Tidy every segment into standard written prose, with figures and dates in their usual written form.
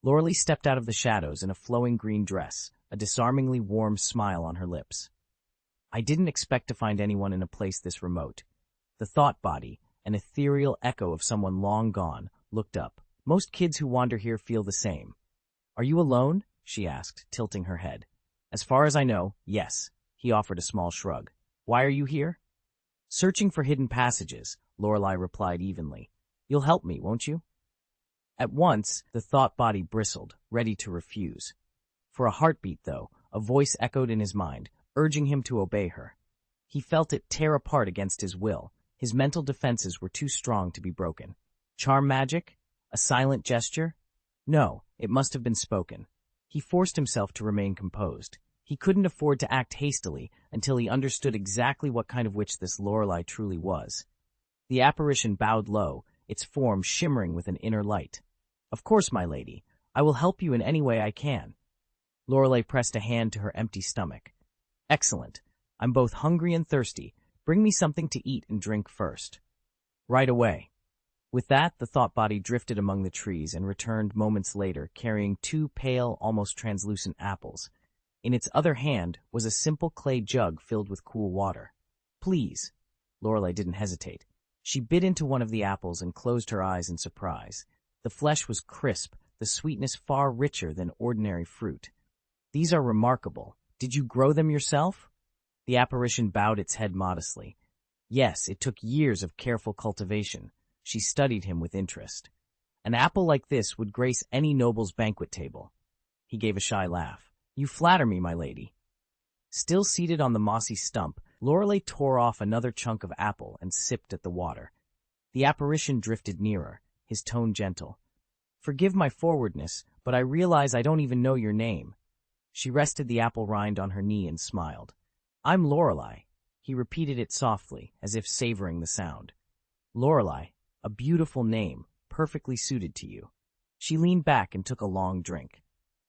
Lorelei stepped out of the shadows in a flowing green dress, a disarmingly warm smile on her lips. I didn't expect to find anyone in a place this remote. The thought body, an ethereal echo of someone long gone, looked up. Most kids who wander here feel the same. Are you alone? She asked, tilting her head. As far as I know, yes. He offered a small shrug. Why are you here? Searching for hidden passages, Lorelei replied evenly. You'll help me, won't you? At once, the thought body bristled, ready to refuse. For a heartbeat, though, a voice echoed in his mind, urging him to obey her. He felt it tear apart against his will. His mental defenses were too strong to be broken. Charm magic? A silent gesture? No, it must have been spoken. He forced himself to remain composed. He couldn't afford to act hastily until he understood exactly what kind of witch this Lorelei truly was. The apparition bowed low, its form shimmering with an inner light. Of course, my lady. I will help you in any way I can. Lorelei pressed a hand to her empty stomach. Excellent. I'm both hungry and thirsty. Bring me something to eat and drink first. Right away. With that, the thought body drifted among the trees and returned moments later, carrying 2 pale, almost translucent apples. In its other hand was a simple clay jug filled with cool water. Please. Lorelei didn't hesitate. She bit into one of the apples and closed her eyes in surprise. The flesh was crisp, the sweetness far richer than ordinary fruit. These are remarkable. Did you grow them yourself? The apparition bowed its head modestly. Yes, it took years of careful cultivation. She studied him with interest. An apple like this would grace any noble's banquet table. He gave a shy laugh. You flatter me, my lady. Still seated on the mossy stump, Lorelei tore off another chunk of apple and sipped at the water. The apparition drifted nearer, his tone gentle. Forgive my forwardness, but I realize I don't even know your name. She rested the apple rind on her knee and smiled. I'm Lorelei. He repeated it softly, as if savoring the sound. Lorelei, a beautiful name, perfectly suited to you. She leaned back and took a long drink.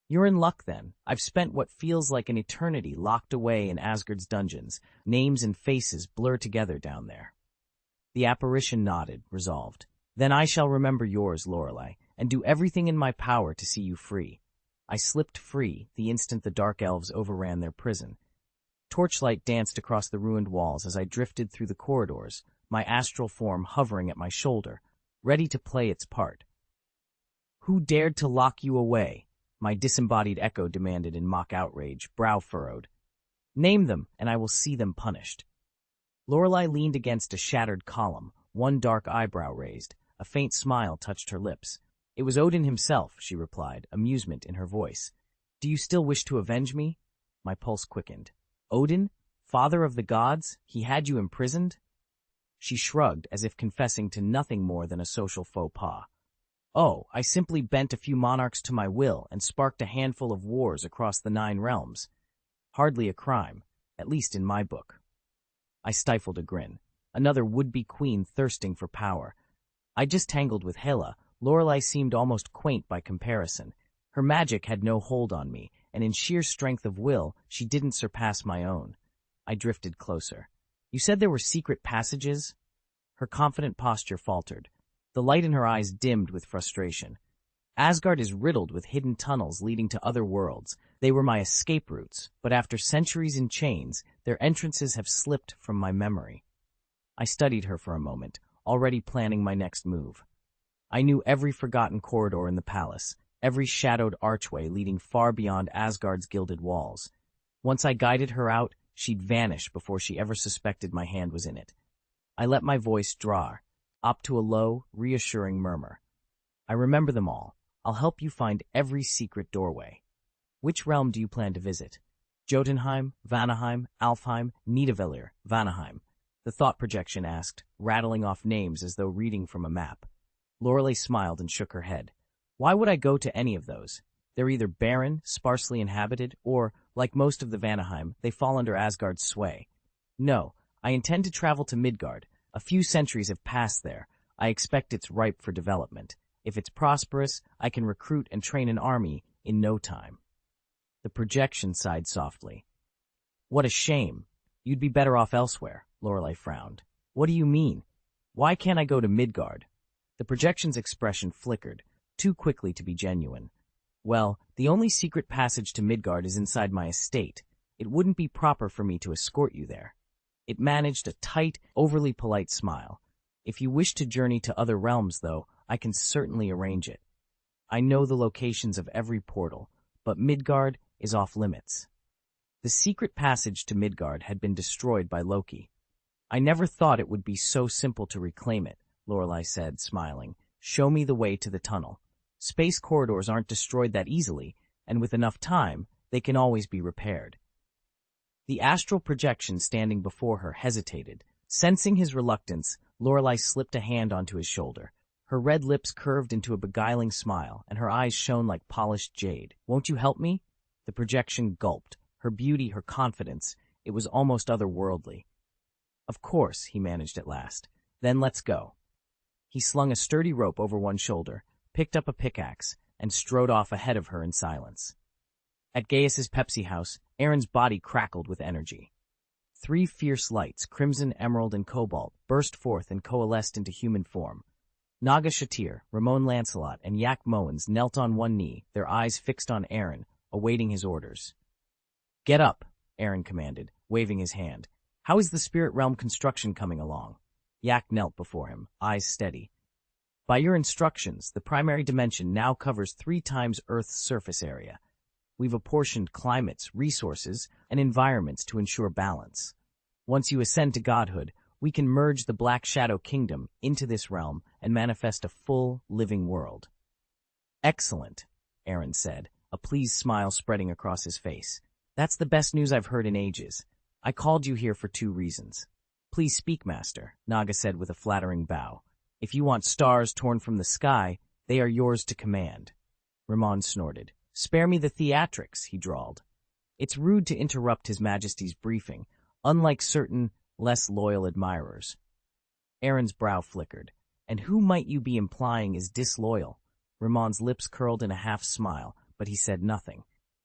You're in luck, then. I've spent what feels like an eternity locked away in Asgard's dungeons. Names and faces blur together down there. The apparition nodded, resolved. Then I shall remember yours, Lorelei, and do everything in my power to see you free. I slipped free the instant the dark elves overran their prison. Torchlight danced across the ruined walls as I drifted through the corridors, my astral form hovering at my shoulder, ready to play its part. Who dared to lock you away? My disembodied echo demanded in mock outrage, brow furrowed. Name them, and I will see them punished. Lorelei leaned against a shattered column, one dark eyebrow raised. A faint smile touched her lips. It was Odin himself, she replied, amusement in her voice. Do you still wish to avenge me? My pulse quickened. Odin? Father of the gods? He had you imprisoned? She shrugged, as if confessing to nothing more than a social faux pas. Oh, I simply bent a few monarchs to my will and sparked a handful of wars across the 9 realms. Hardly a crime, at least in my book. I stifled a grin. Another would-be queen thirsting for power. I just tangled with Hela. Lorelei seemed almost quaint by comparison. Her magic had no hold on me, and in sheer strength of will, she didn't surpass my own. I drifted closer. You said there were secret passages? Her confident posture faltered. The light in her eyes dimmed with frustration. Asgard is riddled with hidden tunnels leading to other worlds. They were my escape routes, but after centuries in chains, their entrances have slipped from my memory. I studied her for a moment, already planning my next move. I knew every forgotten corridor in the palace, every shadowed archway leading far beyond Asgard's gilded walls. Once I guided her out, she'd vanish before she ever suspected my hand was in it. I let my voice draw, up to a low, reassuring murmur. I remember them all. I'll help you find every secret doorway. Which realm do you plan to visit? Jotunheim, Vanaheim, Alfheim, Nidavellir, Vanaheim. The thought projection asked, rattling off names as though reading from a map. Lorelei smiled and shook her head. Why would I go to any of those? They're either barren, sparsely inhabited, or, like most of the Vanaheim, they fall under Asgard's sway. No, I intend to travel to Midgard. A few centuries have passed there. I expect it's ripe for development. If it's prosperous, I can recruit and train an army in no time. The projection sighed softly. What a shame. You'd be better off elsewhere, Lorelei frowned. What do you mean? Why can't I go to Midgard? The projection's expression flickered, too quickly to be genuine. Well, the only secret passage to Midgard is inside my estate. It wouldn't be proper for me to escort you there. It managed a tight, overly polite smile. If you wish to journey to other realms, though, I can certainly arrange it. I know the locations of every portal, but Midgard is off limits. The secret passage to Midgard had been destroyed by Loki. I never thought it would be so simple to reclaim it, Lorelei said, smiling. Show me the way to the tunnel. Space corridors aren't destroyed that easily, and with enough time, they can always be repaired. The astral projection standing before her hesitated. Sensing his reluctance, Lorelei slipped a hand onto his shoulder. Her red lips curved into a beguiling smile, and her eyes shone like polished jade. Won't you help me? The projection gulped. Her beauty, her confidence, it was almost otherworldly. Of course, he managed at last. Then let's go. He slung a sturdy rope over one shoulder, picked up a pickaxe, and strode off ahead of her in silence. At Gaius's Pepsi house, Aaron's body crackled with energy. 3 fierce lights, crimson, emerald, and cobalt, burst forth and coalesced into human form. Naga Shatir, Ramon Lancelot, and Yak Moens knelt on one knee, their eyes fixed on Aaron, awaiting his orders. Get up, Aaron commanded, waving his hand. How is the spirit realm construction coming along? Yak knelt before him, eyes steady. By your instructions, the primary dimension now covers 3 times Earth's surface area. We've apportioned climates, resources, and environments to ensure balance. Once you ascend to godhood, we can merge the Black Shadow Kingdom into this realm and manifest a full, living world. Excellent, Aaron said, a pleased smile spreading across his face. That's the best news I've heard in ages. I called you here for 2 reasons. Please speak, Master, Naga said with a flattering bow. If you want stars torn from the sky, they are yours to command. Ramon snorted. Spare me the theatrics, he drawled. It's rude to interrupt His Majesty's briefing, unlike certain less loyal admirers. Aaron's brow flickered. And who might you be implying is disloyal? Ramon's lips curled in a half-smile, but he said nothing.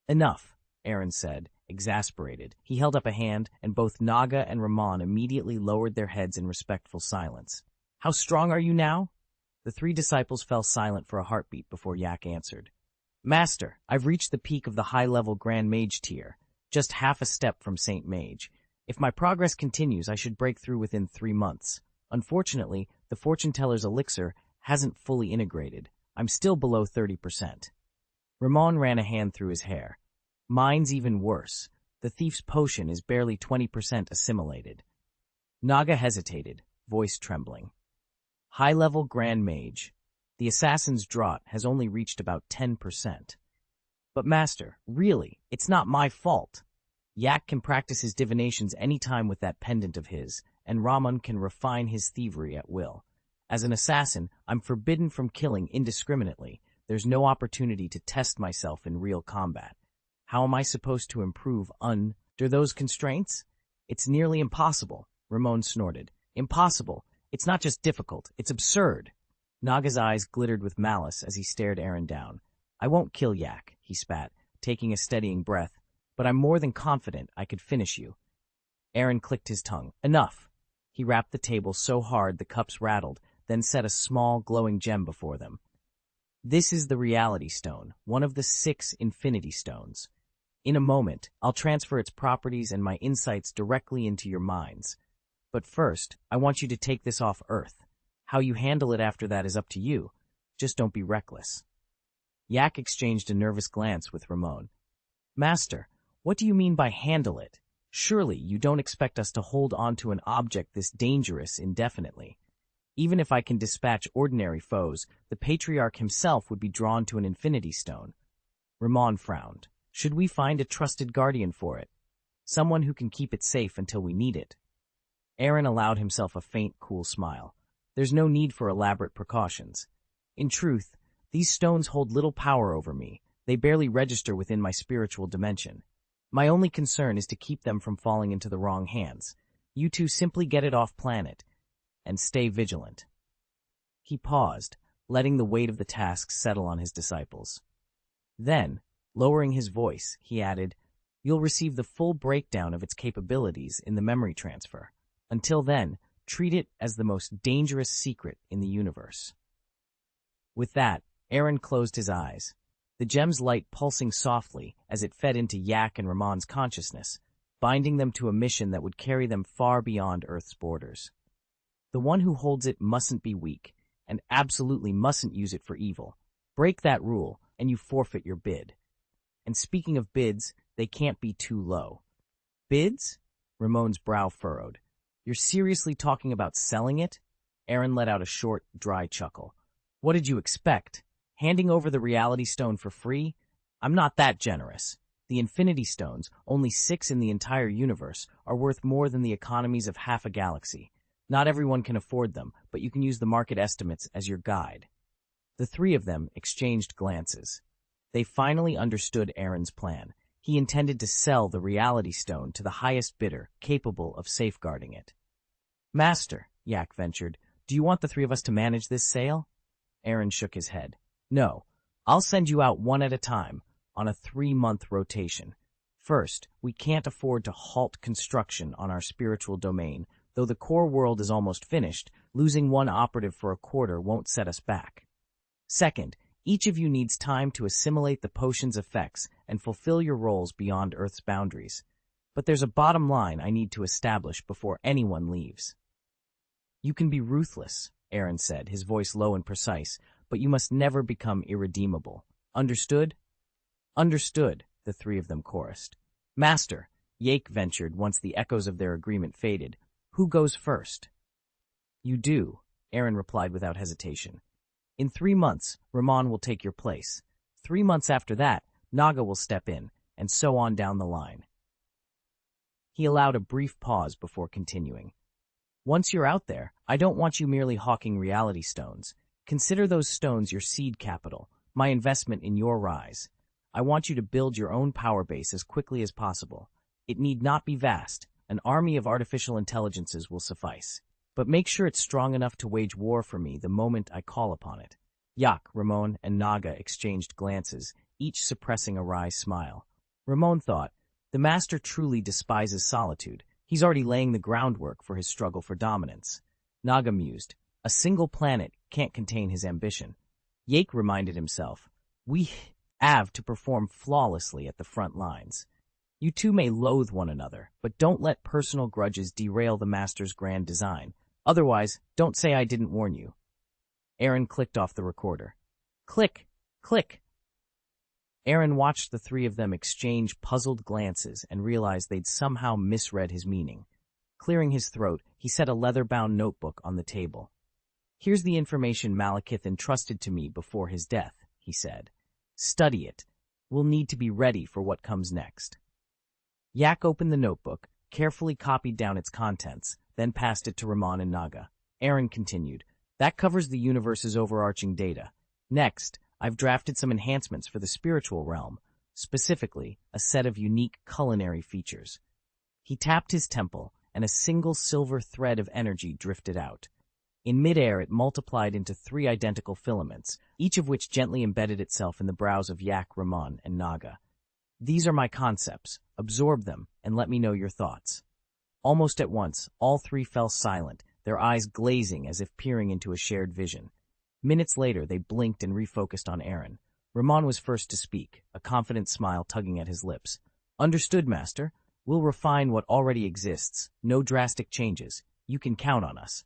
Enough, Aaron said, exasperated. He held up a hand, and both Naga and Ramon immediately lowered their heads in respectful silence. How strong are you now? The 3 disciples fell silent for a heartbeat before Yak answered. Master, I've reached the peak of the high-level Grand Mage tier, just half a step from Saint Mage. If my progress continues, I should break through within 3 months. Unfortunately, the fortune-teller's elixir hasn't fully integrated. I'm still below 30%. Ramon ran a hand through his hair. Mine's even worse. The thief's potion is barely 20% assimilated. Naga hesitated, voice trembling. High-level Grand Mage. The assassin's draught has only reached about 10%. But Master, really, it's not my fault. Yak can practice his divinations any time with that pendant of his, and Ramon can refine his thievery at will. As an assassin, I'm forbidden from killing indiscriminately. There's no opportunity to test myself in real combat. How am I supposed to improve under those constraints? It's nearly impossible, Ramon snorted. Impossible. It's not just difficult, it's absurd. Naga's eyes glittered with malice as he stared Aaron down. I won't kill Yak, he spat, taking a steadying breath, but I'm more than confident I could finish you. Aaron clicked his tongue. Enough. He rapped the table so hard the cups rattled, then set a small, glowing gem before them. This is the Reality Stone, one of the 6 Infinity Stones. In a moment, I'll transfer its properties and my insights directly into your minds. But first, I want you to take this off Earth. How you handle it after that is up to you. Just don't be reckless. Yak exchanged a nervous glance with Ramon. Master, what do you mean by handle it? Surely you don't expect us to hold on to an object this dangerous indefinitely. Even if I can dispatch ordinary foes, the Patriarch himself would be drawn to an Infinity Stone. Ramon frowned. Should we find a trusted guardian for it? Someone who can keep it safe until we need it. Aaron allowed himself a faint, cool smile. There's no need for elaborate precautions. In truth, these stones hold little power over me. They barely register within my spiritual dimension. My only concern is to keep them from falling into the wrong hands. You two simply get it off planet, and stay vigilant. He paused, letting the weight of the task settle on his disciples. Then, lowering his voice, he added, You'll receive the full breakdown of its capabilities in the memory transfer. Until then, treat it as the most dangerous secret in the universe. With that, Aaron closed his eyes. the gem's light pulsing softly as it fed into Yak and Ramon's consciousness, binding them to a mission that would carry them far beyond Earth's borders. The one who holds it mustn't be weak, and absolutely mustn't use it for evil. Break that rule, and you forfeit your bid. And speaking of bids, they can't be too low. Bids? Ramon's brow furrowed. You're seriously talking about selling it? Aaron let out a short, dry chuckle. What did you expect? Handing over the reality stone for free? I'm not that generous. The Infinity Stones, only 6 in the entire universe, are worth more than the economies of half a galaxy. Not everyone can afford them, but you can use the market estimates as your guide. The three of them exchanged glances. They finally understood Aaron's plan. He intended to sell the reality stone to the highest bidder capable of safeguarding it. Master, Yak ventured, do you want the three of us to manage this sale? Aaron shook his head. No, I'll send you out one at a time, on a 3-month rotation. First, we can't afford to halt construction on our spiritual domain. Though the core world is almost finished, losing one operative for a quarter won't set us back. Second, each of you needs time to assimilate the potion's effects and fulfill your roles beyond Earth's boundaries. But there's a bottom line I need to establish before anyone leaves. You can be ruthless, Aaron said, his voice low and precise, but you must never become irredeemable. Understood? Understood, the three of them chorused. Master, Yake ventured once the echoes of their agreement faded. Who goes first? You do, Aaron replied without hesitation. In 3 months, Ramon will take your place. 3 months after that, Naga will step in, and so on down the line. He allowed a brief pause before continuing. Once you're out there, I don't want you merely hawking reality stones. Consider those stones your seed capital, my investment in your rise. I want you to build your own power base as quickly as possible. It need not be vast. An army of artificial intelligences will suffice. But make sure it's strong enough to wage war for me the moment I call upon it. Yak, Ramon, and Naga exchanged glances, each suppressing a wry smile. Ramon thought, the master truly despises solitude. He's already laying the groundwork for his struggle for dominance. Naga mused, a single planet can't contain his ambition. Yake reminded himself, we have to perform flawlessly at the front lines. You two may loathe one another, but don't let personal grudges derail the master's grand design. Otherwise, don't say I didn't warn you. Aaron clicked off the recorder. Click, click. Aaron watched the three of them exchange puzzled glances and realized they'd somehow misread his meaning. Clearing his throat, he set a leather-bound notebook on the table. Here's the information Malekith entrusted to me before his death, he said. Study it. We'll need to be ready for what comes next. Yak opened the notebook, carefully copied down its contents, then passed it to Ramon and Naga. Aaron continued, that covers the universe's overarching data. Next, I've drafted some enhancements for the spiritual realm, specifically a set of unique culinary features. He tapped his temple, and a single silver thread of energy drifted out. In midair, it multiplied into 3 identical filaments, each of which gently embedded itself in the brows of Yak, Ramon, and Naga. These are my concepts. Absorb them, and let me know your thoughts. Almost at once, all 3 fell silent, their eyes glazing as if peering into a shared vision. Minutes later, they blinked and refocused on Aaron. Ramon was first to speak, a confident smile tugging at his lips. Understood, Master. We'll refine what already exists. No drastic changes. You can count on us.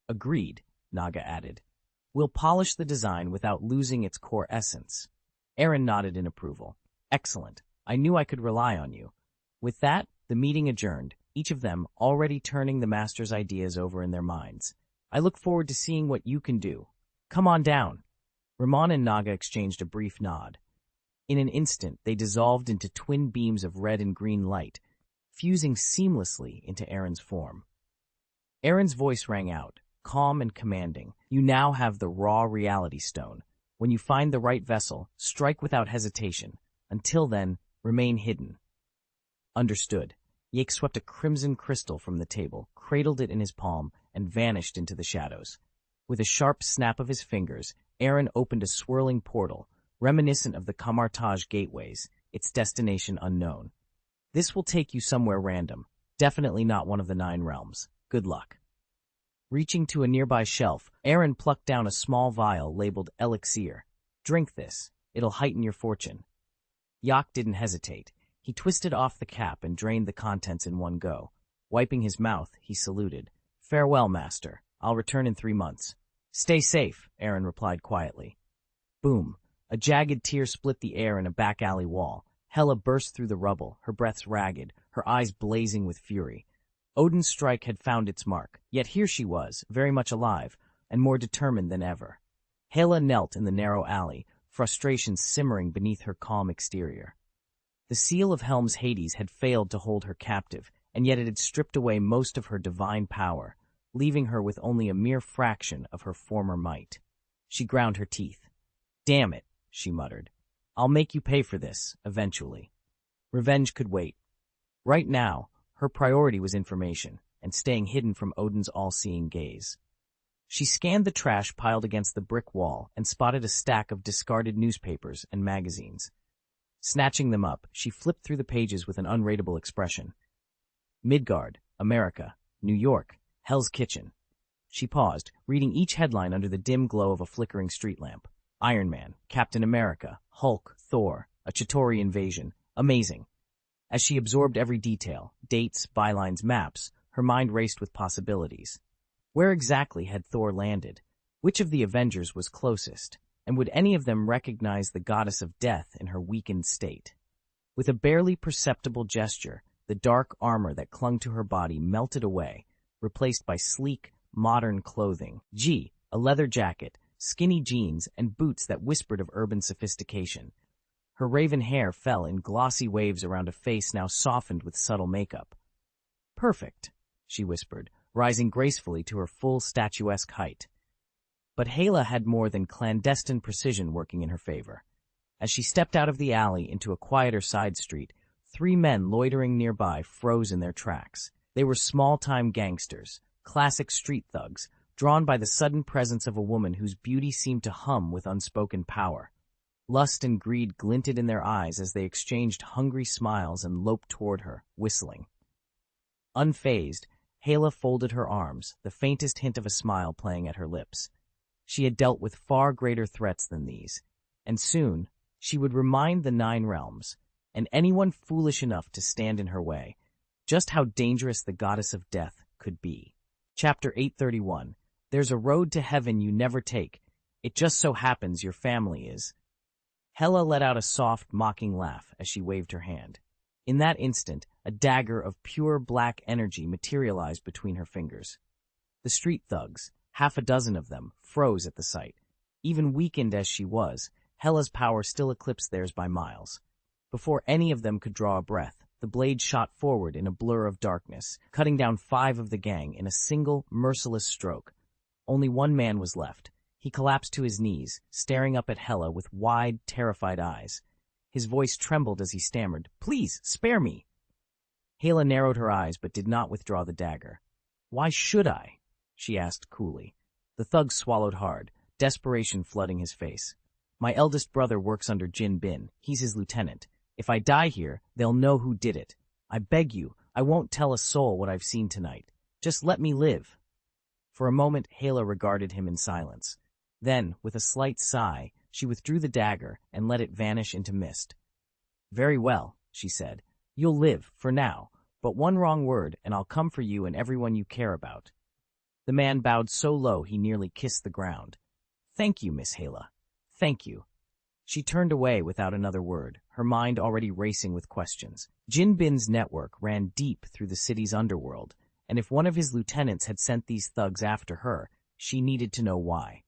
Agreed, Naga added. We'll polish the design without losing its core essence. Aaron nodded in approval. Excellent. I knew I could rely on you. With that, the meeting adjourned, each of them already turning the master's ideas over in their minds. I look forward to seeing what you can do. Come on down. Ramon and Naga exchanged a brief nod. In an instant, they dissolved into twin beams of red and green light, fusing seamlessly into Aaron's form. Aaron's voice rang out, calm and commanding. You now have the raw reality stone. When you find the right vessel, strike without hesitation. Until then, remain hidden. Understood. Yake swept a crimson crystal from the table, cradled it in his palm, and vanished into the shadows. With a sharp snap of his fingers, Aaron opened a swirling portal, reminiscent of the Kamartaj gateways, its destination unknown. This will take you somewhere random, definitely not one of the 9 realms. Good luck. Reaching to a nearby shelf, Aaron plucked down a small vial labeled elixir. Drink this. It'll heighten your fortune. Yak didn't hesitate. He twisted off the cap and drained the contents in one go. Wiping his mouth, he saluted. Farewell, master. I'll return in 3 months. Stay safe, Aaron replied quietly. Boom. A jagged tear split the air in a back alley wall. Hela burst through the rubble, her breaths ragged, her eyes blazing with fury. Odin's strike had found its mark, yet here she was, very much alive, and more determined than ever. Hela knelt in the narrow alley, frustration simmering beneath her calm exterior. The seal of Helm's Hades had failed to hold her captive, and yet it had stripped away most of her divine power, leaving her with only a mere fraction of her former might. She ground her teeth. Damn it, she muttered. I'll make you pay for this, eventually. Revenge could wait. Right now, her priority was information, and staying hidden from Odin's all-seeing gaze. She scanned the trash piled against the brick wall and spotted a stack of discarded newspapers and magazines. Snatching them up, she flipped through the pages with an unreadable expression. Midgard, America, New York, Hell's Kitchen. She paused, reading each headline under the dim glow of a flickering street lamp. Iron Man, Captain America, Hulk, Thor, a Chitauri invasion. Amazing. As she absorbed every detail, dates, bylines, maps, her mind raced with possibilities. Where exactly had Thor landed? Which of the Avengers was closest? And would any of them recognize the goddess of death in her weakened state? With a barely perceptible gesture, the dark armor that clung to her body melted away, replaced by sleek, modern clothing. A leather jacket, skinny jeans, and boots that whispered of urban sophistication. Her raven hair fell in glossy waves around a face now softened with subtle makeup. Perfect, she whispered, rising gracefully to her full statuesque height. But Hela had more than clandestine precision working in her favor. As she stepped out of the alley into a quieter side street, 3 men loitering nearby froze in their tracks. They were small-time gangsters, classic street thugs, drawn by the sudden presence of a woman whose beauty seemed to hum with unspoken power. Lust and greed glinted in their eyes as they exchanged hungry smiles and loped toward her, whistling. Unfazed, Hela folded her arms, the faintest hint of a smile playing at her lips. She had dealt with far greater threats than these, and soon she would remind the 9 realms, and anyone foolish enough to stand in her way, just how dangerous the goddess of death could be. Chapter 831. There's a road to heaven you never take. It just so happens your family is. Hela let out a soft, mocking laugh as she waved her hand. In that instant, a dagger of pure black energy materialized between her fingers. The street thugs, 6 of them, froze at the sight. Even weakened as she was, Hela's power still eclipsed theirs by miles. Before any of them could draw a breath, the blade shot forward in a blur of darkness, cutting down 5 of the gang in a single, merciless stroke. Only 1 man was left. He collapsed to his knees, staring up at Hela with wide, terrified eyes. His voice trembled as he stammered, "Please, spare me!" Hela narrowed her eyes but did not withdraw the dagger. "Why should I?" she asked coolly. The thug swallowed hard, desperation flooding his face. "My eldest brother works under Jin Bin. He's his lieutenant. If I die here, they'll know who did it. I beg you, I won't tell a soul what I've seen tonight. Just let me live." For a moment, Hela regarded him in silence. Then, with a slight sigh, she withdrew the dagger and let it vanish into mist. "Very well," she said. "You'll live, for now, but 1 wrong word and I'll come for you and everyone you care about." The man bowed so low he nearly kissed the ground. "Thank you, Miss Hela. Thank you." She turned away without another word, her mind already racing with questions. Jin Bin's network ran deep through the city's underworld, and if one of his lieutenants had sent these thugs after her, she needed to know why.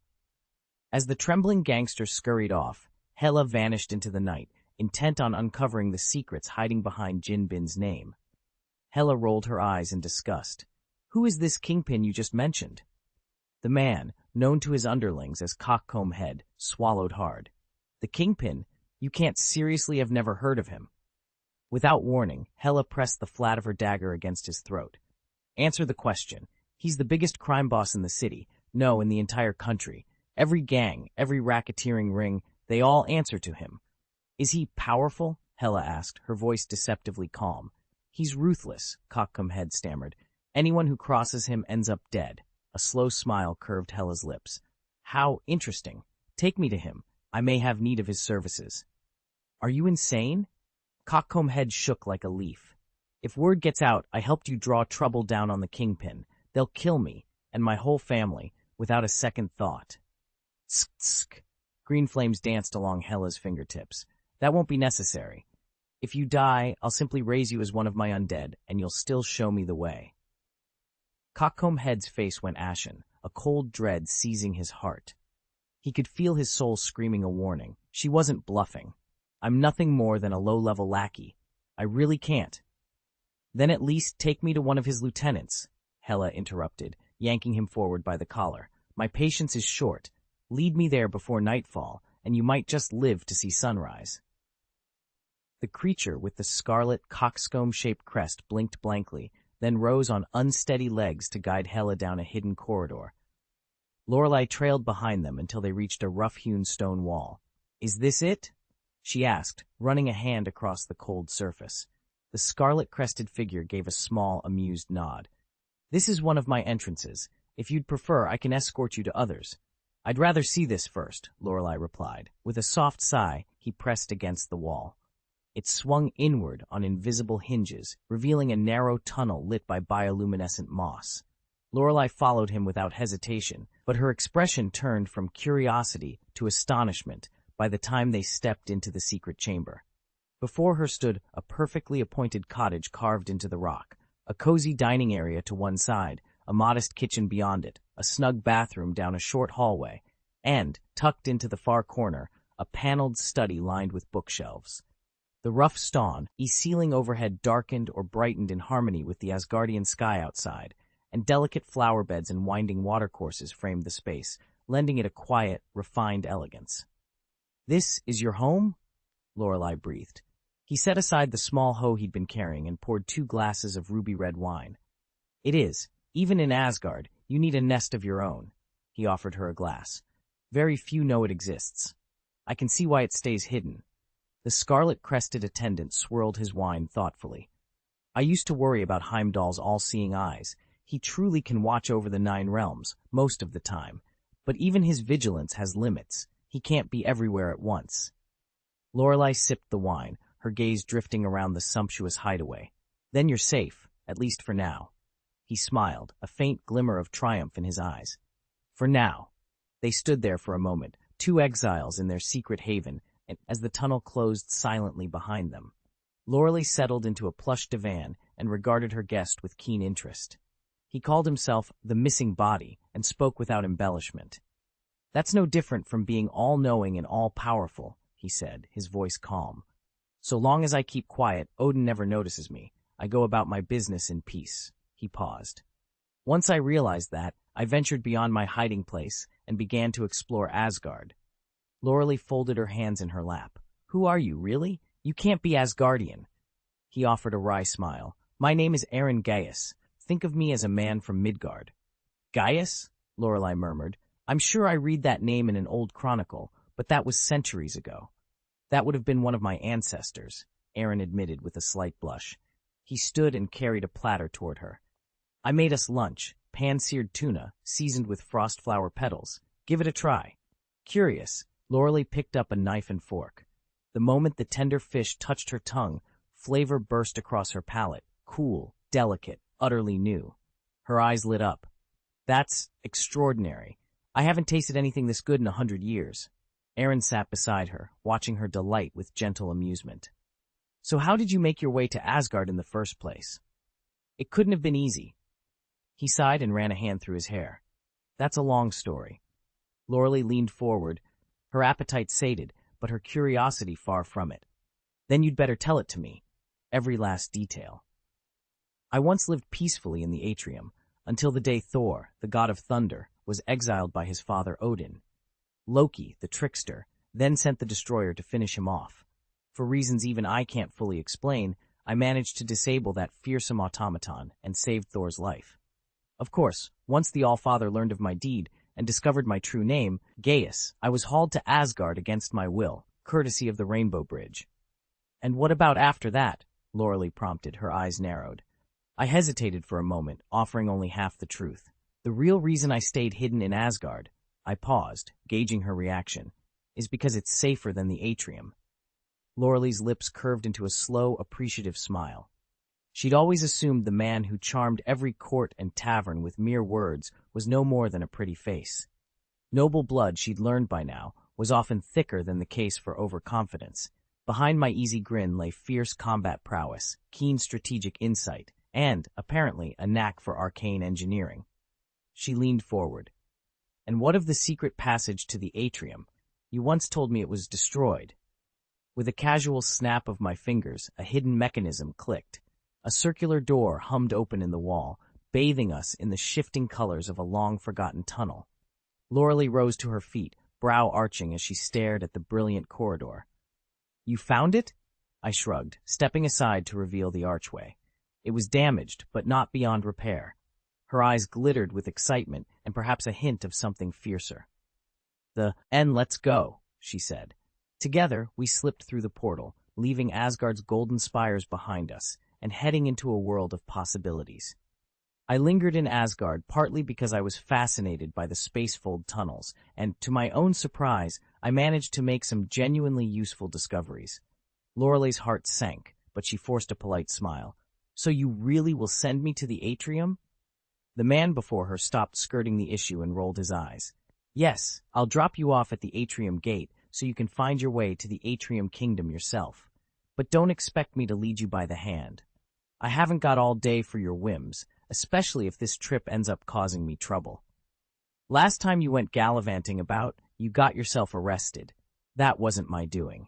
As the trembling gangster scurried off, Hela vanished into the night, intent on uncovering the secrets hiding behind Jin Bin's name. Hela rolled her eyes in disgust. "Who is this kingpin you just mentioned?" The man, known to his underlings as Cockcomb Head, swallowed hard. "The kingpin? You can't seriously have never heard of him." Without warning, Hela pressed the flat of her dagger against his throat. "Answer the question. He's the biggest crime boss in the city, no, in the entire country. Every gang, every racketeering ring, they all answer to him." "Is he powerful?" Hela asked, her voice deceptively calm. "He's ruthless," Cockcomb Head stammered. "Anyone who crosses him ends up dead." A slow smile curved Hela's lips. "How interesting. Take me to him. I may have need of his services. Are you insane? Cockcomb head shook like a leaf. If word gets out, I helped you draw trouble down on the kingpin. They'll kill me, and my whole family, without a second thought. Tsk, tsk. Green flames danced along Hela's fingertips. That won't be necessary. If you die, I'll simply raise you as one of my undead, and you'll still show me the way. Cockcomb head's face went ashen, a cold dread seizing his heart. He could feel his soul screaming a warning. She wasn't bluffing. I'm nothing more than a low-level lackey. I really can't. Then at least take me to one of his lieutenants, Hela interrupted, yanking him forward by the collar. My patience is short. Lead me there before nightfall, and you might just live to see sunrise. The creature with the scarlet, cockscomb-shaped crest blinked blankly, then rose on unsteady legs to guide Hela down a hidden corridor. Lorelei trailed behind them until they reached a rough-hewn stone wall. Is this it? She asked, running a hand across the cold surface. The scarlet-crested figure gave a small, amused nod. This is one of my entrances. If you'd prefer, I can escort you to others. I'd rather see this first, Lorelei replied. With a soft sigh, he pressed against the wall. It swung inward on invisible hinges, revealing a narrow tunnel lit by bioluminescent moss. Lorelei followed him without hesitation, but her expression turned from curiosity to astonishment by the time they stepped into the secret chamber. Before her stood a perfectly appointed cottage carved into the rock, a cozy dining area to one side, a modest kitchen beyond it, a snug bathroom down a short hallway, and, tucked into the far corner, a paneled study lined with bookshelves. The rough stone, ceiling overhead darkened or brightened in harmony with the Asgardian sky outside, and delicate flower beds and winding watercourses framed the space, lending it a quiet, refined elegance. This is your home? Lorelei breathed. He set aside the small hoe he'd been carrying and poured 2 glasses of ruby-red wine. It is. Even in Asgard, you need a nest of your own. He offered her a glass. Very few know it exists. I can see why it stays hidden. The scarlet-crested attendant swirled his wine thoughtfully. I used to worry about Heimdall's all-seeing eyes. He truly can watch over the 9 realms, most of the time. But even his vigilance has limits. He can't be everywhere at once. Lorelei sipped the wine, her gaze drifting around the sumptuous hideaway. Then you're safe, at least for now. He smiled, a faint glimmer of triumph in his eyes. For now. They stood there for a moment, 2 exiles in their secret haven, and as the tunnel closed silently behind them. Lorelei settled into a plush divan and regarded her guest with keen interest. He called himself the missing body and spoke without embellishment. That's no different from being all-knowing and all-powerful, he said, his voice calm. So long as I keep quiet, Odin never notices me. I go about my business in peace. He paused. Once I realized that, I ventured beyond my hiding place and began to explore Asgard. Lorelei folded her hands in her lap. Who are you, really? You can't be Asgardian. He offered a wry smile. My name is Aaron Gaius. Think of me as a man from Midgard. Gaius? Lorelei murmured. I'm sure I read that name in an old chronicle, but that was centuries ago. That would have been one of my ancestors, Aaron admitted with a slight blush. He stood and carried a platter toward her. I made us lunch, pan-seared tuna, seasoned with frost flower petals. Give it a try. Curious, Lorelei picked up a knife and fork. The moment the tender fish touched her tongue, flavor burst across her palate, cool, delicate, utterly new. Her eyes lit up. That's extraordinary. I haven't tasted anything this good in 100 years. Aaron sat beside her, watching her delight with gentle amusement. So how did you make your way to Asgard in the first place? It couldn't have been easy. He sighed and ran a hand through his hair. That's a long story. Lorelei leaned forward, her appetite sated, but her curiosity far from it. Then you'd better tell it to me, every last detail. I once lived peacefully in the atrium, until the day Thor, the god of thunder, was exiled by his father Odin. Loki, the trickster, then sent the destroyer to finish him off. For reasons even I can't fully explain, I managed to disable that fearsome automaton and saved Thor's life. Of course, once the All-Father learned of my deed and discovered my true name, Gaius, I was hauled to Asgard against my will, courtesy of the Rainbow Bridge. And what about after that? Lorelei prompted, her eyes narrowed. I hesitated for a moment, offering only half the truth. The real reason I stayed hidden in Asgard, I paused, gauging her reaction. is because it's safer than the atrium. Lorelei's lips curved into a slow, appreciative smile. She'd always assumed the man who charmed every court and tavern with mere words was no more than a pretty face. Noble blood, she'd learned by now, was often thicker than the case for overconfidence. Behind my easy grin lay fierce combat prowess, keen strategic insight, and, apparently, a knack for arcane engineering. She leaned forward. "And what of the secret passage to the atrium? You once told me it was destroyed." With a casual snap of my fingers, a hidden mechanism clicked. A circular door hummed open in the wall, bathing us in the shifting colors of a long-forgotten tunnel. Lorelei rose to her feet, brow arching as she stared at the brilliant corridor. "You found it?" I shrugged, stepping aside to reveal the archway. It was damaged, but not beyond repair. Her eyes glittered with excitement and perhaps a hint of something fiercer. "Let's go," she said. Together, we slipped through the portal, leaving Asgard's golden spires behind us, and heading into a world of possibilities. I lingered in Asgard partly because I was fascinated by the spacefold tunnels, and, to my own surprise, I managed to make some genuinely useful discoveries. Lorelei's heart sank, but she forced a polite smile. "So you really will send me to the atrium?" The man before her stopped skirting the issue and rolled his eyes. "Yes, I'll drop you off at the atrium gate so you can find your way to the atrium kingdom yourself. But don't expect me to lead you by the hand. I haven't got all day for your whims, especially if this trip ends up causing me trouble. Last time you went gallivanting about, you got yourself arrested. That wasn't my doing."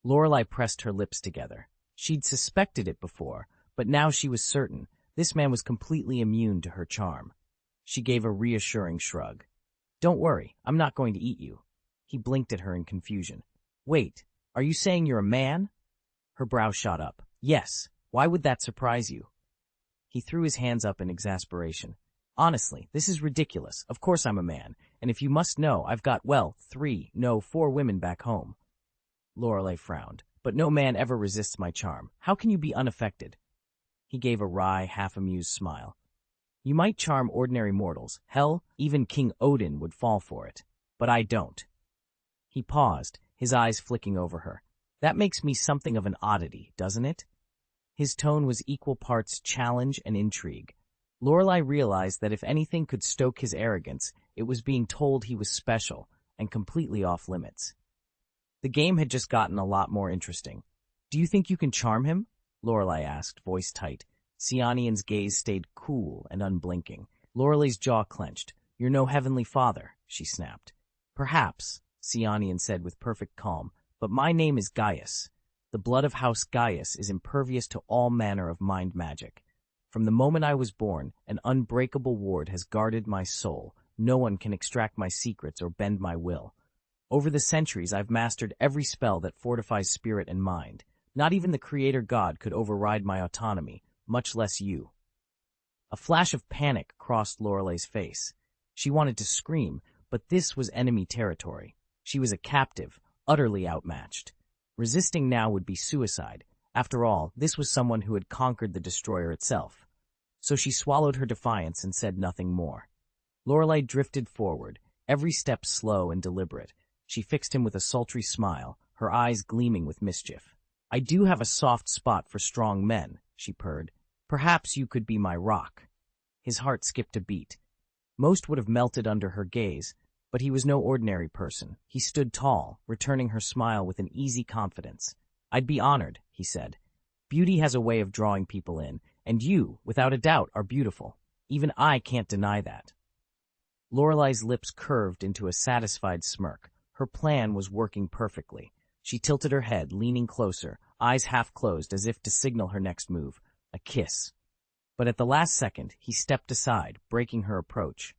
Lorelei pressed her lips together. She'd suspected it before, but now she was certain this man was completely immune to her charm. She gave a reassuring shrug. "Don't worry, I'm not going to eat you." He blinked at her in confusion. "Wait, are you saying you're a man?" Her brow shot up. "Yes. Why would that surprise you?" He threw his hands up in exasperation. "Honestly, this is ridiculous. Of course I'm a man, and if you must know, I've got, 4 women back home." Lorelei frowned. "But no man ever resists my charm. How can you be unaffected?" He gave a wry, half-amused smile. "You might charm ordinary mortals. Hell, even King Odin would fall for it. But I don't." He paused, his eyes flicking over her. "That makes me something of an oddity, doesn't it?" His tone was equal parts challenge and intrigue. Lorelei realized that if anything could stoke his arrogance, it was being told he was special and completely off-limits. The game had just gotten a lot more interesting. "Do you think you can charm him?" Lorelei asked, voice tight. Sionian's gaze stayed cool and unblinking. Lorelei's jaw clenched. "You're no heavenly father," she snapped. "Perhaps," Sionian said with perfect calm, "but my name is Gaius. The blood of House Gaius is impervious to all manner of mind magic. From the moment I was born, an unbreakable ward has guarded my soul. No one can extract my secrets or bend my will. Over the centuries, I've mastered every spell that fortifies spirit and mind. Not even the Creator God could override my autonomy, much less you." A flash of panic crossed Lorelei's face. She wanted to scream, but this was enemy territory. She was a captive, utterly outmatched. Resisting now would be suicide. After all, this was someone who had conquered the destroyer itself. So she swallowed her defiance and said nothing more. Lorelei drifted forward, every step slow and deliberate. She fixed him with a sultry smile, her eyes gleaming with mischief. "I do have a soft spot for strong men," she purred. "Perhaps you could be my rock." His heart skipped a beat. Most would have melted under her gaze, but he was no ordinary person. He stood tall, returning her smile with an easy confidence. "I'd be honored," he said. "Beauty has a way of drawing people in, and you, without a doubt, are beautiful. Even I can't deny that." Lorelei's lips curved into a satisfied smirk. Her plan was working perfectly. She tilted her head, leaning closer, eyes half closed as if to signal her next move, a kiss. But at the last second, he stepped aside, breaking her approach.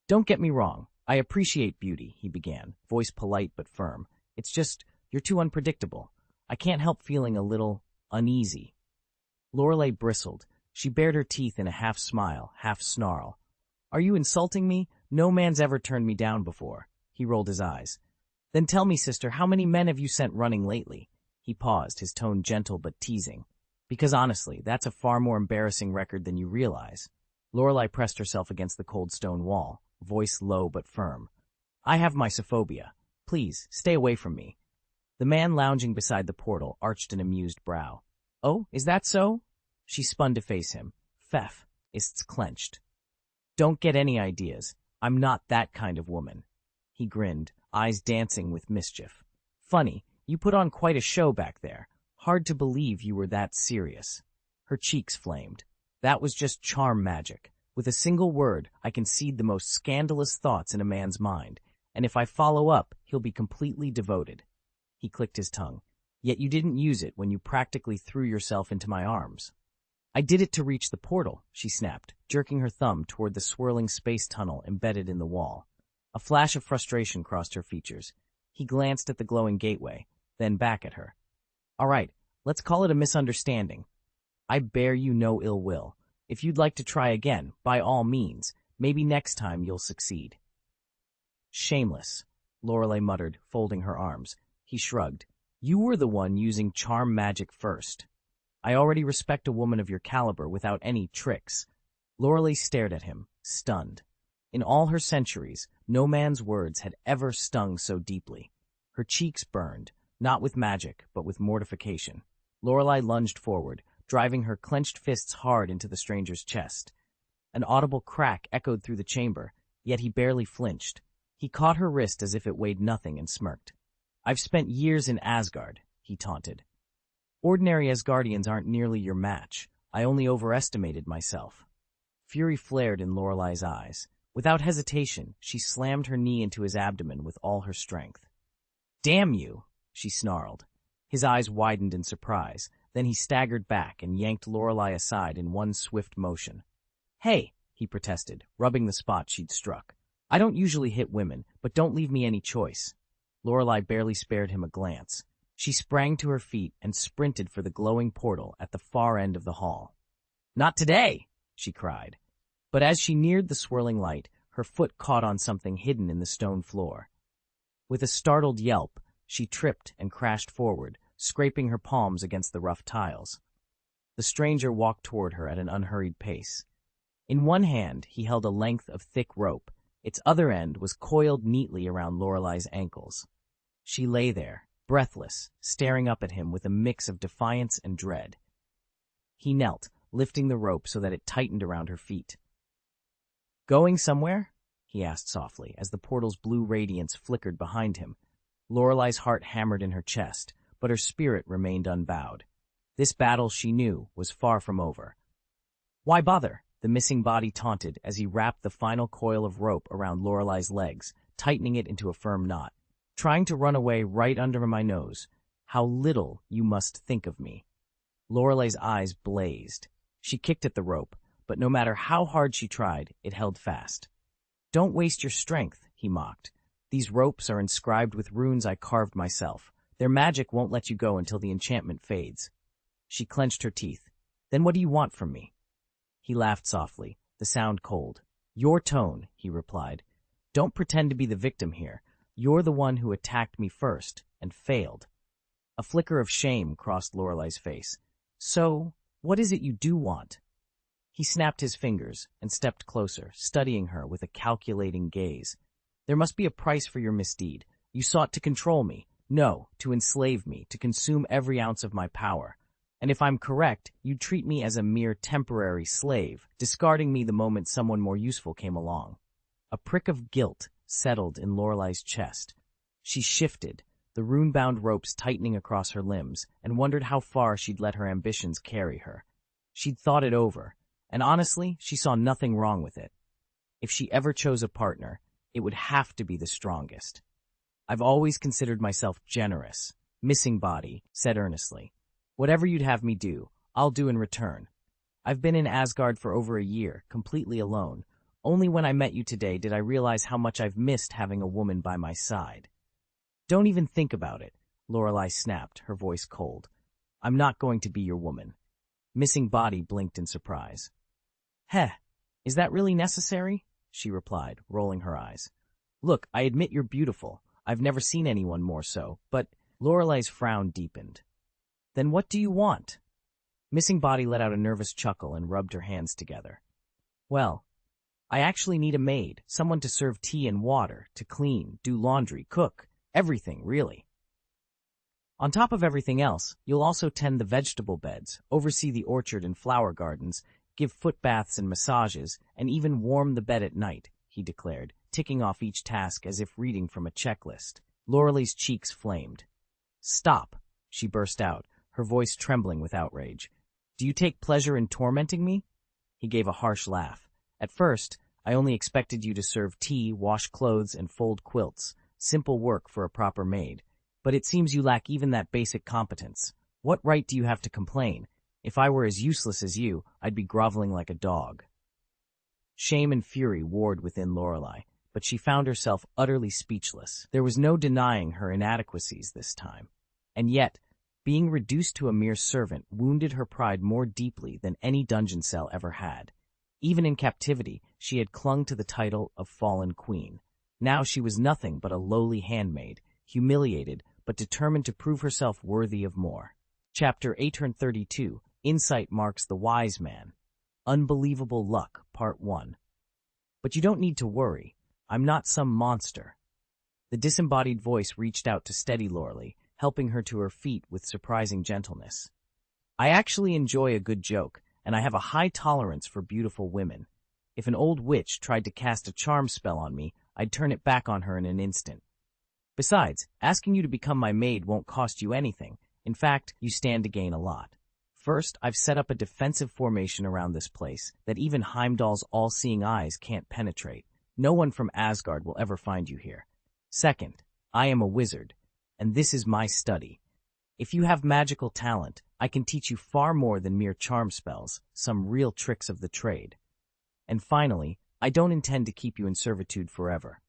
"Don't get me wrong. I appreciate beauty," he began, voice polite but firm. "It's just, you're too unpredictable. I can't help feeling a little uneasy." Lorelei bristled. She bared her teeth in a half-smile, half-snarl. "Are you insulting me? No man's ever turned me down before." He rolled his eyes. "Then tell me, sister, how many men have you sent running lately?" He paused, his tone gentle but teasing. "Because honestly, that's a far more embarrassing record than you realize." Lorelei pressed herself against the cold stone wall, voice low but firm. "I have mysophobia. Please, stay away from me. The man lounging beside the portal arched an amused brow. Oh, is that so? She spun to face him. Fists clenched. Don't get any ideas. I'm not that kind of woman. He grinned, eyes dancing with mischief. Funny, you put on quite a show back there. Hard to believe you were that serious. Her cheeks flamed. That was just charm magic. With a single word, I can seed the most scandalous thoughts in a man's mind, and if I follow up, he'll be completely devoted. He clicked his tongue. Yet you didn't use it when you practically threw yourself into my arms. I did it to reach the portal, she snapped, jerking her thumb toward the swirling space tunnel embedded in the wall. A flash of frustration crossed her features. He glanced at the glowing gateway, then back at her. All right, let's call it a misunderstanding. I bear you no ill will. If you'd like to try again, by all means, maybe next time you'll succeed. Shameless, Lorelei muttered, folding her arms. He shrugged. You were the one using charm magic first. I already respect a woman of your caliber without any tricks. Lorelei stared at him, stunned. In all her centuries, no man's words had ever stung so deeply. Her cheeks burned, not with magic, but with mortification. Lorelei lunged forward, driving her clenched fists hard into the stranger's chest. An audible crack echoed through the chamber, yet he barely flinched. He caught her wrist as if it weighed nothing and smirked. I've spent years in Asgard, he taunted. Ordinary Asgardians aren't nearly your match. I only overestimated myself. Fury flared in Lorelei's eyes. Without hesitation, she slammed her knee into his abdomen with all her strength. Damn you, she snarled. His eyes widened in surprise. Then he staggered back and yanked Lorelei aside in one swift motion. Hey, he protested, rubbing the spot she'd struck. I don't usually hit women, but don't leave me any choice. Lorelei barely spared him a glance. She sprang to her feet and sprinted for the glowing portal at the far end of the hall. Not today, she cried. But as she neared the swirling light, her foot caught on something hidden in the stone floor. With a startled yelp, she tripped and crashed forward, scraping her palms against the rough tiles. The stranger walked toward her at an unhurried pace. In one hand, he held a length of thick rope. Its other end was coiled neatly around Lorelei's ankles. She lay there, breathless, staring up at him with a mix of defiance and dread. He knelt, lifting the rope so that it tightened around her feet. Going somewhere? He asked softly, as the portal's blue radiance flickered behind him. Lorelei's heart hammered in her chest, but her spirit remained unbowed. This battle, she knew, was far from over. Why bother? The missing body taunted as he wrapped the final coil of rope around Lorelei's legs, tightening it into a firm knot. Trying to run away right under my nose. How little you must think of me. Lorelei's eyes blazed. She kicked at the rope, but no matter how hard she tried, it held fast. Don't waste your strength, he mocked. These ropes are inscribed with runes I carved myself. Their magic won't let you go until the enchantment fades. She clenched her teeth. Then what do you want from me? He laughed softly, the sound cold. Your tone, he replied. Don't pretend to be the victim here. You're the one who attacked me first, and failed. A flicker of shame crossed Lorelei's face. So, what is it you do want? He snapped his fingers and stepped closer, studying her with a calculating gaze. There must be a price for your misdeed. You sought to control me. No, to enslave me, to consume every ounce of my power. And if I'm correct, you'd treat me as a mere temporary slave, discarding me the moment someone more useful came along. A prick of guilt settled in Lorelei's chest. She shifted, the rune-bound ropes tightening across her limbs, and wondered how far she'd let her ambitions carry her. She'd thought it over, and honestly, she saw nothing wrong with it. If she ever chose a partner, it would have to be the strongest. I've always considered myself generous, Missing Body said earnestly. Whatever you'd have me do, I'll do in return. I've been in Asgard for over a year, completely alone. Only when I met you today did I realize how much I've missed having a woman by my side. Don't even think about it, Lorelei snapped, her voice cold. I'm not going to be your woman. Missing Body blinked in surprise. Heh, is that really necessary? She replied, rolling her eyes. Look, I admit you're beautiful. I've never seen anyone more so, but Lorelei's frown deepened. Then what do you want? Missing Body let out a nervous chuckle and rubbed her hands together. Well, I actually need a maid, someone to serve tea and water, to clean, do laundry, cook. Everything, really. On top of everything else, you'll also tend the vegetable beds, oversee the orchard and flower gardens, give foot baths and massages, and even warm the bed at night, he declared, ticking off each task as if reading from a checklist. Lorelei's cheeks flamed. "Stop," she burst out, her voice trembling with outrage. "Do you take pleasure in tormenting me?" He gave a harsh laugh. "At first, I only expected you to serve tea, wash clothes, and fold quilts. Simple work for a proper maid. But it seems you lack even that basic competence. What right do you have to complain? If I were as useless as you, I'd be groveling like a dog." Shame and fury warred within Lorelei, but she found herself utterly speechless. There was no denying her inadequacies this time. And yet, being reduced to a mere servant wounded her pride more deeply than any dungeon cell ever had. Even in captivity, she had clung to the title of fallen queen. Now she was nothing but a lowly handmaid, humiliated but determined to prove herself worthy of more. Chapter 832, Insight Marks the Wise Man. Unbelievable Luck, Part 1. But you don't need to worry. I'm not some monster. The disembodied voice reached out to steady Lorelei, helping her to her feet with surprising gentleness. "I actually enjoy a good joke, and I have a high tolerance for beautiful women. If an old witch tried to cast a charm spell on me, I'd turn it back on her in an instant. Besides, asking you to become my maid won't cost you anything. In fact, you stand to gain a lot. First, I've set up a defensive formation around this place that even Heimdall's all-seeing eyes can't penetrate. No one from Asgard will ever find you here. Second, I am a wizard, and this is my study. If you have magical talent, I can teach you far more than mere charm spells, some real tricks of the trade. And finally, I don't intend to keep you in servitude forever.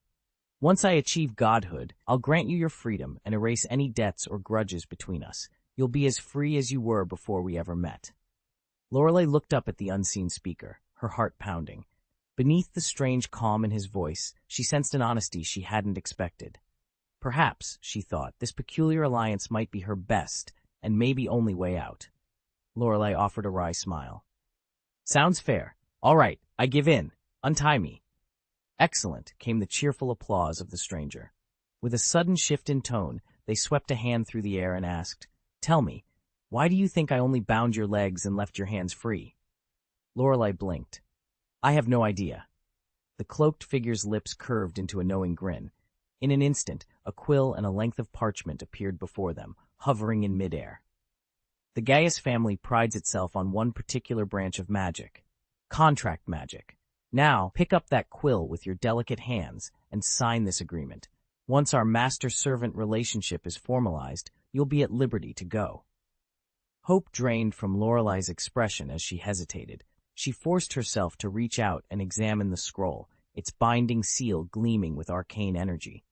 Once I achieve godhood, I'll grant you your freedom and erase any debts or grudges between us. You'll be as free as you were before we ever met." Lorelei looked up at the unseen speaker, her heart pounding. Beneath the strange calm in his voice, she sensed an honesty she hadn't expected. Perhaps, she thought, this peculiar alliance might be her best and maybe only way out. Lorelei offered a wry smile. "Sounds fair. All right, I give in. Untie me." "Excellent," came the cheerful applause of the stranger. With a sudden shift in tone, they swept a hand through the air and asked, "Tell me, why do you think I only bound your legs and left your hands free?" Lorelei blinked. "I have no idea." The cloaked figure's lips curved into a knowing grin. In an instant, a quill and a length of parchment appeared before them, hovering in midair. The Gaius family prides itself on one particular branch of magic: contract magic. Now, pick up that quill with your delicate hands and sign this agreement. Once our master-servant relationship is formalized, you'll be at liberty to go." Hope drained from Lorelei's expression as she hesitated. She forced herself to reach out and examine the scroll, its binding seal gleaming with arcane energy.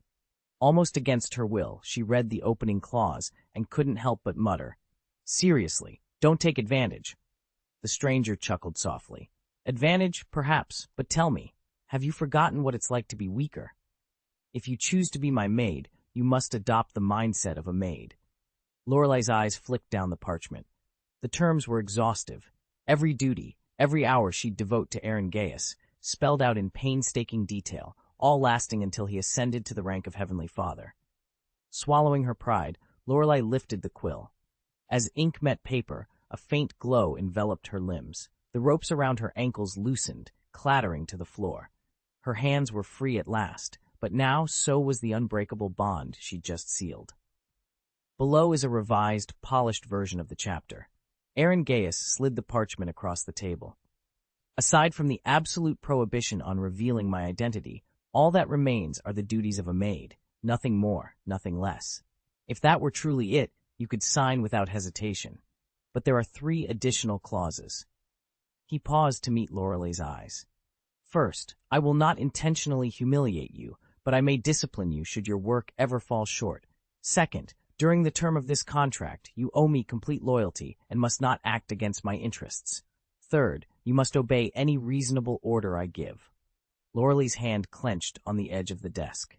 Almost against her will, she read the opening clause and couldn't help but mutter, "Seriously, don't take advantage." The stranger chuckled softly. "Advantage, perhaps, but tell me, have you forgotten what it's like to be weaker? If you choose to be my maid, you must adopt the mindset of a maid." Lorelei's eyes flicked down the parchment. The terms were exhaustive. Every duty, every hour she'd devote to Aaron Gaius, spelled out in painstaking detail, all lasting until he ascended to the rank of Heavenly Father. Swallowing her pride, Lorelei lifted the quill. As ink met paper, a faint glow enveloped her limbs. The ropes around her ankles loosened, clattering to the floor. Her hands were free at last, but now so was the unbreakable bond she'd just sealed. Below is a revised, polished version of the chapter. Aaron Gaius slid the parchment across the table. "Aside from the absolute prohibition on revealing my identity, all that remains are the duties of a maid, nothing more, nothing less. If that were truly it, you could sign without hesitation. But there are 3 additional clauses." He paused to meet Lorelei's eyes. "First, I will not intentionally humiliate you, but I may discipline you should your work ever fall short. Second, during the term of this contract, you owe me complete loyalty and must not act against my interests. Third, you must obey any reasonable order I give." Lorelei's hand clenched on the edge of the desk.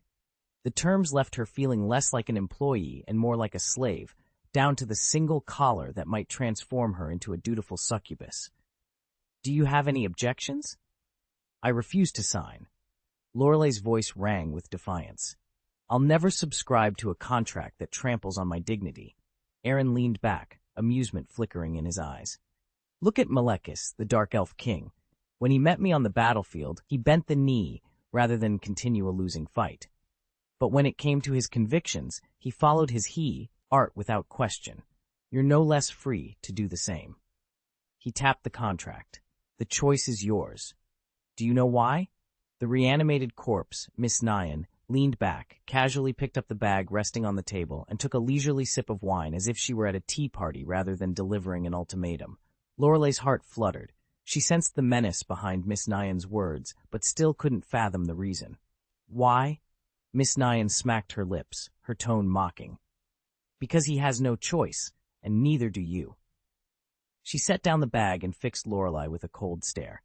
The terms left her feeling less like an employee and more like a slave, down to the single collar that might transform her into a dutiful succubus. "Do you have any objections?" "I refuse to sign." Lorelei's voice rang with defiance. I'll never subscribe to a contract that tramples on my dignity. Aaron leaned back, amusement flickering in his eyes. Look at Malekis, the Dark Elf King. When he met me on the battlefield, he bent the knee rather than continue a losing fight. But when it came to his convictions, he followed his art without question. You're no less free to do the same. He tapped the contract. The choice is yours. Do you know why? The reanimated corpse, Miss Nyan, leaned back, casually picked up the bag resting on the table, and took a leisurely sip of wine as if she were at a tea party rather than delivering an ultimatum. Lorelei's heart fluttered. She sensed the menace behind Miss Nyan's words, but still couldn't fathom the reason. Why? Miss Nyan smacked her lips, her tone mocking. Because he has no choice, and neither do you. She set down the bag and fixed Lorelei with a cold stare.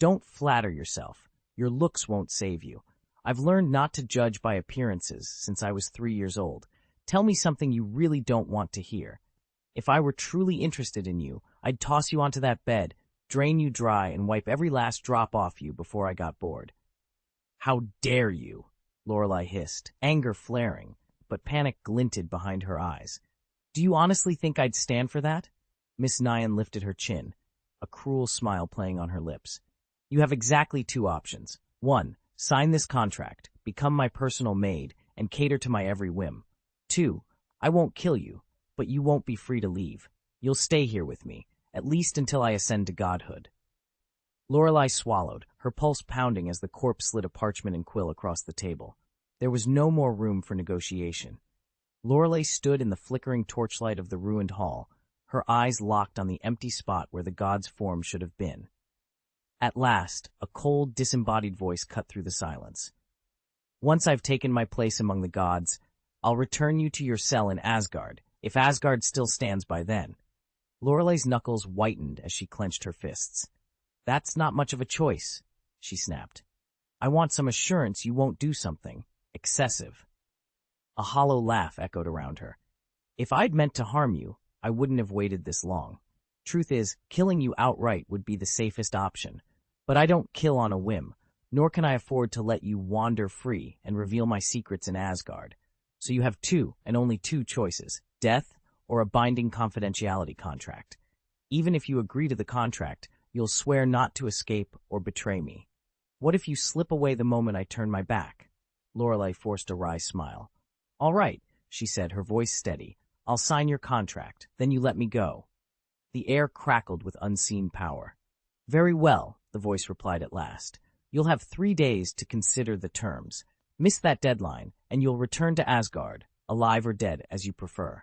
Don't flatter yourself. Your looks won't save you. I've learned not to judge by appearances since I was 3 years old. Tell me something you really don't want to hear. If I were truly interested in you, I'd toss you onto that bed, drain you dry, and wipe every last drop off you before I got bored. How dare you? Lorelei hissed, anger flaring, but panic glinted behind her eyes. Do you honestly think I'd stand for that? Miss Nyan lifted her chin, a cruel smile playing on her lips. You have exactly 2 options. 1, sign this contract, become my personal maid, and cater to my every whim. 2, I won't kill you, but you won't be free to leave. You'll stay here with me, at least until I ascend to godhood. Lorelei swallowed, her pulse pounding as the corpse slid a parchment and quill across the table. There was no more room for negotiation. Lorelei stood in the flickering torchlight of the ruined hall, her eyes locked on the empty spot where the god's form should have been. At last, a cold, disembodied voice cut through the silence. Once I've taken my place among the gods, I'll return you to your cell in Asgard, if Asgard still stands by then. Lorelei's knuckles whitened as she clenched her fists. That's not much of a choice, she snapped. I want some assurance you won't do something excessive. A hollow laugh echoed around her. If I'd meant to harm you, I wouldn't have waited this long. Truth is, killing you outright would be the safest option. But I don't kill on a whim, nor can I afford to let you wander free and reveal my secrets in Asgard. So you have 2, and only 2 choices, death or a binding confidentiality contract. Even if you agree to the contract, you'll swear not to escape or betray me. What if you slip away the moment I turn my back? Lorelei forced a wry smile. All right, she said, her voice steady. I'll sign your contract, then you let me go. The air crackled with unseen power. Very well, the voice replied at last. You'll have 3 days to consider the terms. Miss that deadline, and you'll return to Asgard, alive or dead, as you prefer.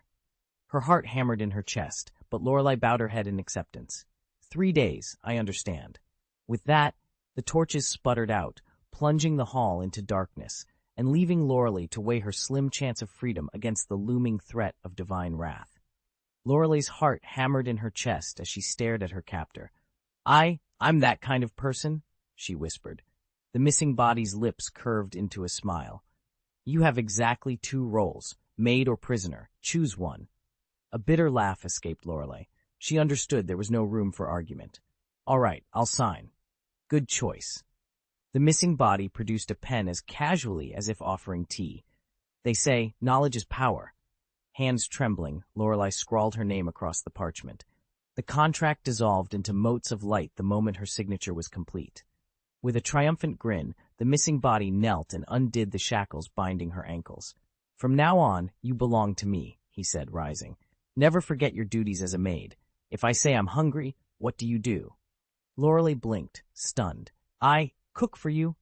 Her heart hammered in her chest, but Lorelei bowed her head in acceptance. 3 days, I understand. With that, the torches sputtered out, plunging the hall into darkness, and leaving Lorelei to weigh her slim chance of freedom against the looming threat of divine wrath. Lorelei's heart hammered in her chest as she stared at her captor. I'm that kind of person, she whispered. The missing body's lips curved into a smile. You have exactly 2 roles, maid or prisoner. Choose one. A bitter laugh escaped Lorelei. She understood there was no room for argument. All right, I'll sign. Good choice. The missing body produced a pen as casually as if offering tea. They say, knowledge is power. Hands trembling, Lorelei scrawled her name across the parchment. The contract dissolved into motes of light the moment her signature was complete. With a triumphant grin, the missing body knelt and undid the shackles binding her ankles. From now on, you belong to me, he said, rising. Never forget your duties as a maid. If I say I'm hungry, what do you do? Lorelei blinked, stunned. I cook for you?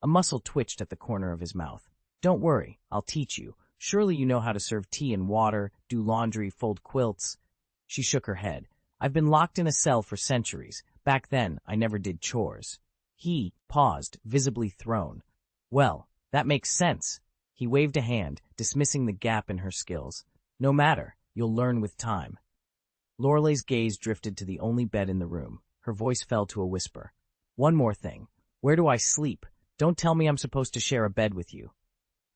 A muscle twitched at the corner of his mouth. Don't worry, I'll teach you. Surely you know how to serve tea and water, do laundry, fold quilts. She shook her head. I've been locked in a cell for centuries. Back then, I never did chores. He paused, visibly thrown. Well, that makes sense. He waved a hand, dismissing the gap in her skills. No matter, you'll learn with time. Lorelei's gaze drifted to the only bed in the room. Her voice fell to a whisper. One more thing. Where do I sleep? Don't tell me I'm supposed to share a bed with you.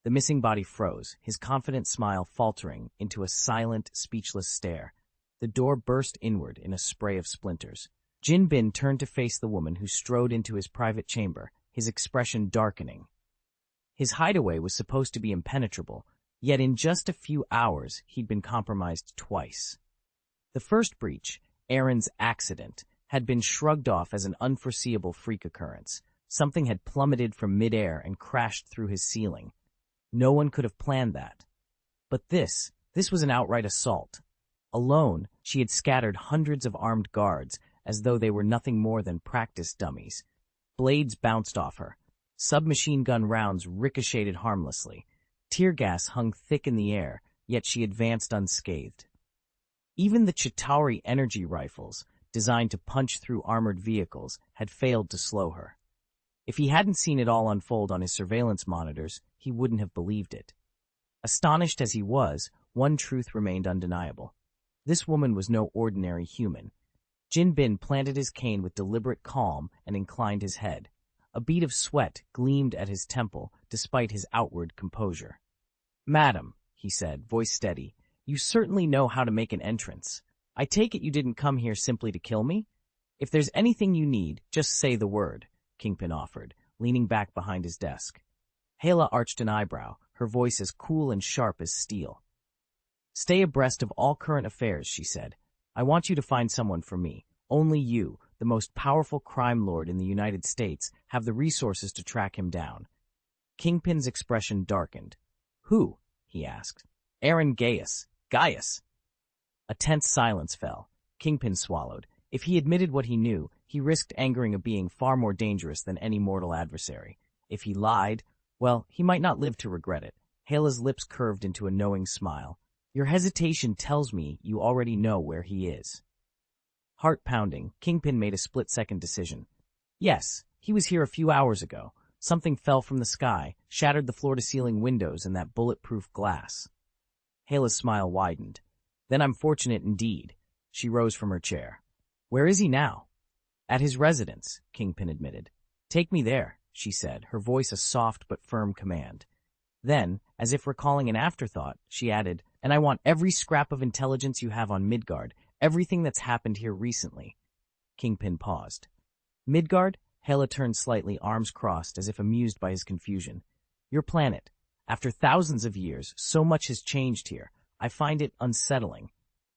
The missing body froze, his confident smile faltering into a silent, speechless stare. The door burst inward in a spray of splinters. Jin Bin turned to face the woman who strode into his private chamber, his expression darkening. His hideaway was supposed to be impenetrable, yet in just a few hours he'd been compromised twice. The first breach, Aaron's accident, had been shrugged off as an unforeseeable freak occurrence. Something had plummeted from midair and crashed through his ceiling. No one could have planned that. But this was an outright assault. Alone, she had scattered hundreds of armed guards as though they were nothing more than practice dummies. Blades bounced off her. Submachine gun rounds ricocheted harmlessly. Tear gas hung thick in the air, yet she advanced unscathed. Even the Chitauri energy rifles, designed to punch through armored vehicles, had failed to slow her. If he hadn't seen it all unfold on his surveillance monitors, he wouldn't have believed it. Astonished as he was, one truth remained undeniable. This woman was no ordinary human. Jin Bin planted his cane with deliberate calm and inclined his head. A bead of sweat gleamed at his temple, despite his outward composure. "Madam," he said, voice steady, "you certainly know how to make an entrance. I take it you didn't come here simply to kill me? If there's anything you need, just say the word," Kingpin offered, leaning back behind his desk. Hala arched an eyebrow, her voice as cool and sharp as steel. "Stay abreast of all current affairs," she said. "I want you to find someone for me. Only you, the most powerful crime lord in the United States, have the resources to track him down." Kingpin's expression darkened. "Who?" he asked. "Aaron Gaius. Gaius." A tense silence fell. Kingpin swallowed. If he admitted what he knew, he risked angering a being far more dangerous than any mortal adversary. If he lied, well, he might not live to regret it. Hala's lips curved into a knowing smile. "Your hesitation tells me you already know where he is." Heart pounding, Kingpin made a split-second decision. Yes, he was here a few hours ago. Something fell from the sky, shattered the floor-to-ceiling windows and that bulletproof glass. Hala's smile widened. "Then I'm fortunate indeed." She rose from her chair. "Where is he now?" "At his residence," Kingpin admitted. "Take me there," she said, her voice a soft but firm command. Then, as if recalling an afterthought, she added, "And I want every scrap of intelligence you have on Midgard, everything that's happened here recently." Kingpin paused. "Midgard?" Hala turned slightly, arms crossed, as if amused by his confusion. "Your planet. After thousands of years, so much has changed here. I find it unsettling."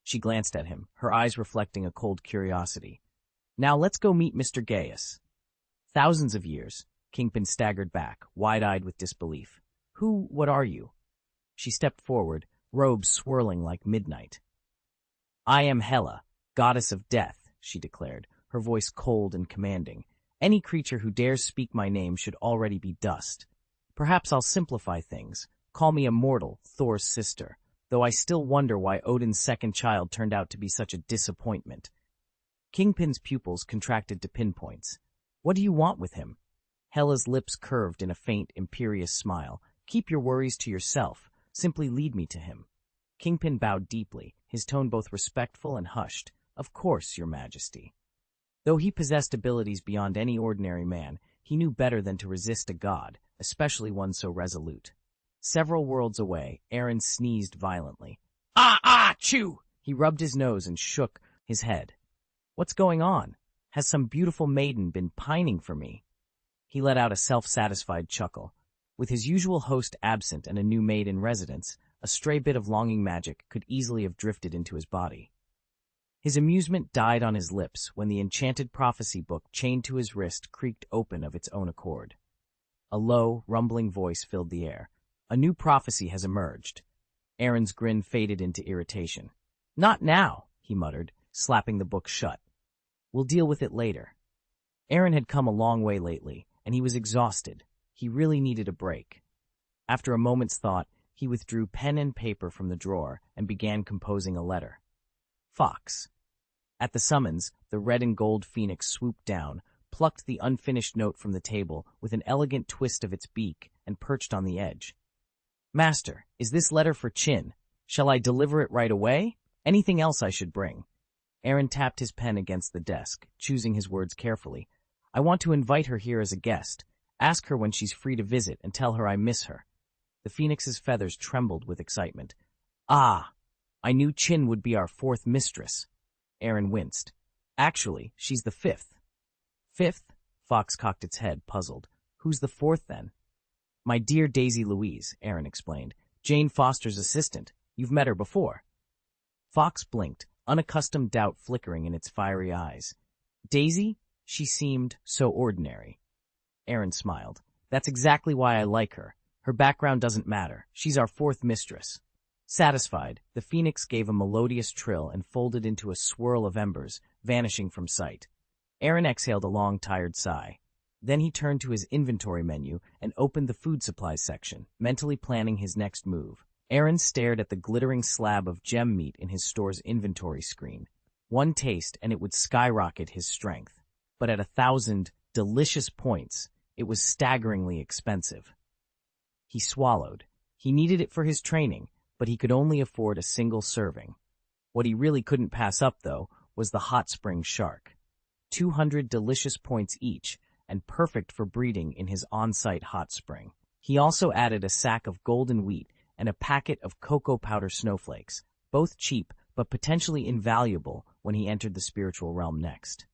She glanced at him, her eyes reflecting a cold curiosity. "Now let's go meet Mr. Gaius." "Thousands of years." Kingpin staggered back, wide-eyed with disbelief. What are you?" She stepped forward, robes swirling like midnight. "I am Hela, goddess of death," she declared, her voice cold and commanding. "Any creature who dares speak my name should already be dust. Perhaps I'll simplify things. Call me a mortal, Thor's sister, though I still wonder why Odin's second child turned out to be such a disappointment." Kingpin's pupils contracted to pinpoints. "What do you want with him?" Hela's lips curved in a faint, imperious smile. "Keep your worries to yourself. Simply lead me to him." Kingpin bowed deeply, his tone both respectful and hushed. "Of course, Your Majesty." Though he possessed abilities beyond any ordinary man, he knew better than to resist a god, especially one so resolute. Several worlds away, Aaron sneezed violently. Chew! He rubbed his nose and shook his head. "What's going on? Has some beautiful maiden been pining for me?" He let out a self-satisfied chuckle. With his usual host absent and a new maid in residence, a stray bit of longing magic could easily have drifted into his body. His amusement died on his lips when the enchanted prophecy book chained to his wrist creaked open of its own accord. A low, rumbling voice filled the air. "A new prophecy has emerged." Aaron's grin faded into irritation. "Not now," he muttered, slapping the book shut. "We'll deal with it later." Aaron had come a long way lately, and he was exhausted. He really needed a break. After a moment's thought, he withdrew pen and paper from the drawer and began composing a letter. Fox. At the summons, the red and gold phoenix swooped down, plucked the unfinished note from the table with an elegant twist of its beak, and perched on the edge. "Master, is this letter for Chin? Shall I deliver it right away? Anything else I should bring?" Aaron tapped his pen against the desk, choosing his words carefully. "I want to invite her here as a guest. Ask her when she's free to visit and tell her I miss her." The phoenix's feathers trembled with excitement. "Ah, I knew Chin would be our fourth mistress." Aaron winced. "Actually, she's the fifth." "Fifth?" Fox cocked its head, puzzled. "Who's the fourth, then?" My dear Daisy Louise, Aaron explained. Jane Foster's assistant. You've met her before. Fox blinked, unaccustomed doubt flickering in its fiery eyes. Daisy? She seemed so ordinary. Aaron smiled. That's exactly why I like her. Her background doesn't matter. She's our fourth mistress. Satisfied, the phoenix gave a melodious trill and folded into a swirl of embers, vanishing from sight. Aaron exhaled a long, tired sigh. Then he turned to his inventory menu and opened the food supplies section, mentally planning his next move. Aaron stared at the glittering slab of gem meat in his store's inventory screen. One taste and it would skyrocket his strength. But at 1,000 delicious points, it was staggeringly expensive. He swallowed. He needed it for his training, but he could only afford a single serving. What he really couldn't pass up, though, was the hot spring shark. 200 delicious points each, and perfect for breeding in his on-site hot spring. He also added a sack of golden wheat and a packet of cocoa powder snowflakes, both cheap but potentially invaluable when he entered the spiritual realm next.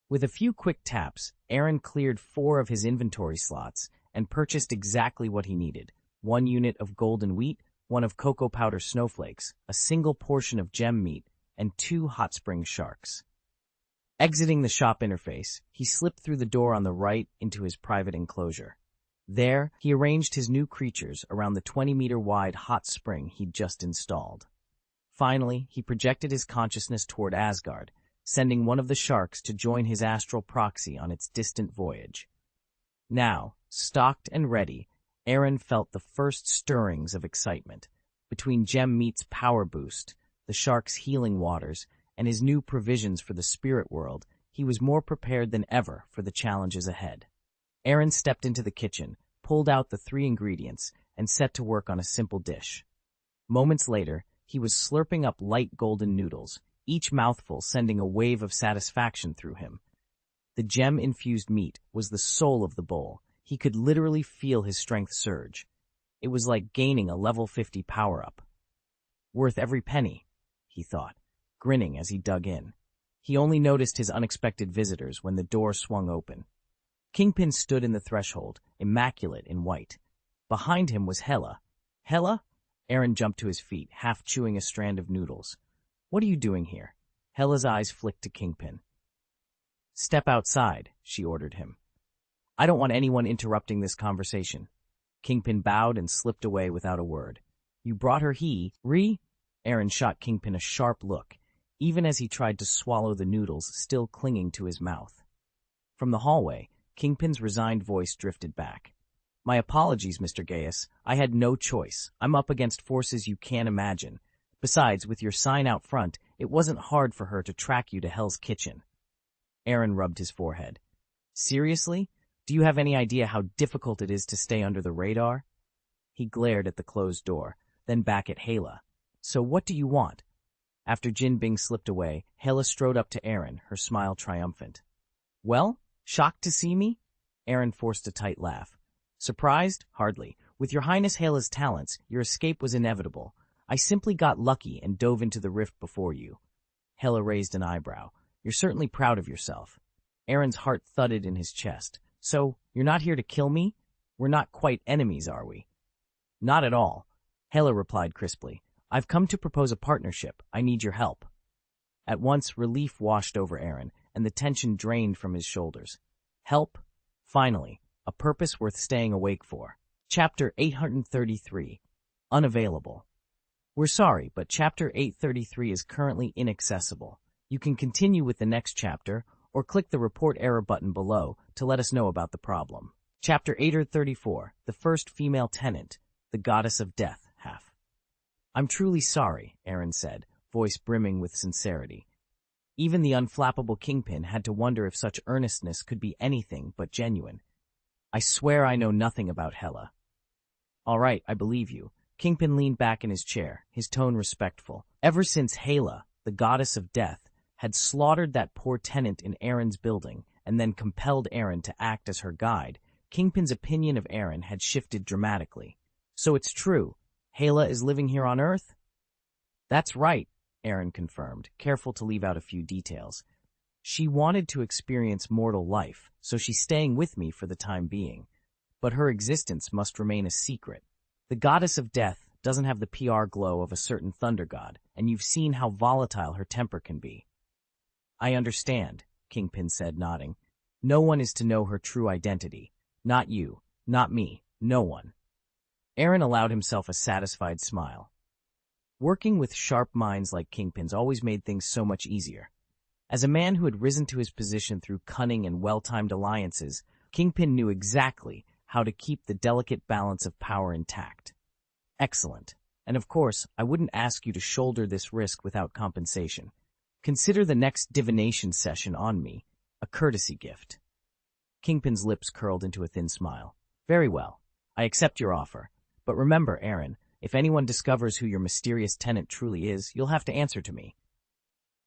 With a few quick taps, Aaron cleared 4 of his inventory slots and purchased exactly what he needed: 1 unit of golden wheat, 1 of cocoa powder snowflakes, a single portion of gem meat, and 2 hot spring sharks. Exiting the shop interface, he slipped through the door on the right into his private enclosure. There, he arranged his new creatures around the 20-meter-wide hot spring he'd just installed. Finally, he projected his consciousness toward Asgard, sending one of the sharks to join his astral proxy on its distant voyage. Now, stocked and ready, Aaron felt the first stirrings of excitement. Between gem meat's power boost, the shark's healing waters, and his new provisions for the spirit world, he was more prepared than ever for the challenges ahead. Aaron stepped into the kitchen, pulled out the 3 ingredients, and set to work on a simple dish. Moments later, he was slurping up light golden noodles, each mouthful sending a wave of satisfaction through him. The gem-infused meat was the soul of the bowl. He could literally feel his strength surge. It was like gaining a level 50 power-up. Worth every penny, he thought, grinning as he dug in. He only noticed his unexpected visitors when the door swung open. Kingpin stood in the threshold, immaculate in white. Behind him was Hela. Hela? Aaron jumped to his feet, half chewing a strand of noodles. What are you doing here? Hela's eyes flicked to Kingpin. Step outside, she ordered him. I don't want anyone interrupting this conversation. Kingpin bowed and slipped away without a word. You brought her Aaron shot Kingpin a sharp look, even as he tried to swallow the noodles still clinging to his mouth. From the hallway, Kingpin's resigned voice drifted back. My apologies, Mr. Gaius. I had no choice. I'm up against forces you can't imagine. Besides, with your sign out front, it wasn't hard for her to track you to Hell's Kitchen. Aaron rubbed his forehead. Seriously? Do you have any idea how difficult it is to stay under the radar? He glared at the closed door, then back at Hela. So what do you want? After Jin Bing slipped away, Hela strode up to Aaron, her smile triumphant. Well, shocked to see me? Aaron forced a tight laugh. Surprised? Hardly. With your Highness Hela's talents, your escape was inevitable. I simply got lucky and dove into the rift before you. Hela raised an eyebrow. You're certainly proud of yourself. Aaron's heart thudded in his chest. So, you're not here to kill me? We're not quite enemies, are we? Not at all. Hela replied crisply. I've come to propose a partnership. I need your help. At once, relief washed over Aaron, and the tension drained from his shoulders. Help? Finally, a purpose worth staying awake for. Chapter 833. Unavailable. We're sorry, but Chapter 833 is currently inaccessible. You can continue with the next chapter, or click the Report Error button below to let us know about the problem. Chapter 834. The First Female Tenant, the Goddess of Death, half. I'm truly sorry, Aaron said, voice brimming with sincerity. Even the unflappable Kingpin had to wonder if such earnestness could be anything but genuine. I swear I know nothing about Hela. All right, I believe you. Kingpin leaned back in his chair, his tone respectful. Ever since Hela, the Goddess of Death, had slaughtered that poor tenant in Aaron's building and then compelled Aaron to act as her guide, Kingpin's opinion of Aaron had shifted dramatically. So it's true. Hela is living here on Earth? That's right, Aaron confirmed, careful to leave out a few details. She wanted to experience mortal life, so she's staying with me for the time being. but her existence must remain a secret. The goddess of death doesn't have the PR glow of a certain thunder god, and you've seen how volatile her temper can be. I understand, Kingpin said, nodding. No one is to know her true identity. Not you, not me, no one. Aaron allowed himself a satisfied smile. Working with sharp minds like Kingpin's always made things so much easier. As a man who had risen to his position through cunning and well-timed alliances, Kingpin knew exactly how to keep the delicate balance of power intact. Excellent. And of course, I wouldn't ask you to shoulder this risk without compensation. Consider the next divination session on me a courtesy gift. Kingpin's lips curled into a thin smile. Very well. I accept your offer. But remember, Aaron, if anyone discovers who your mysterious tenant truly is, you'll have to answer to me.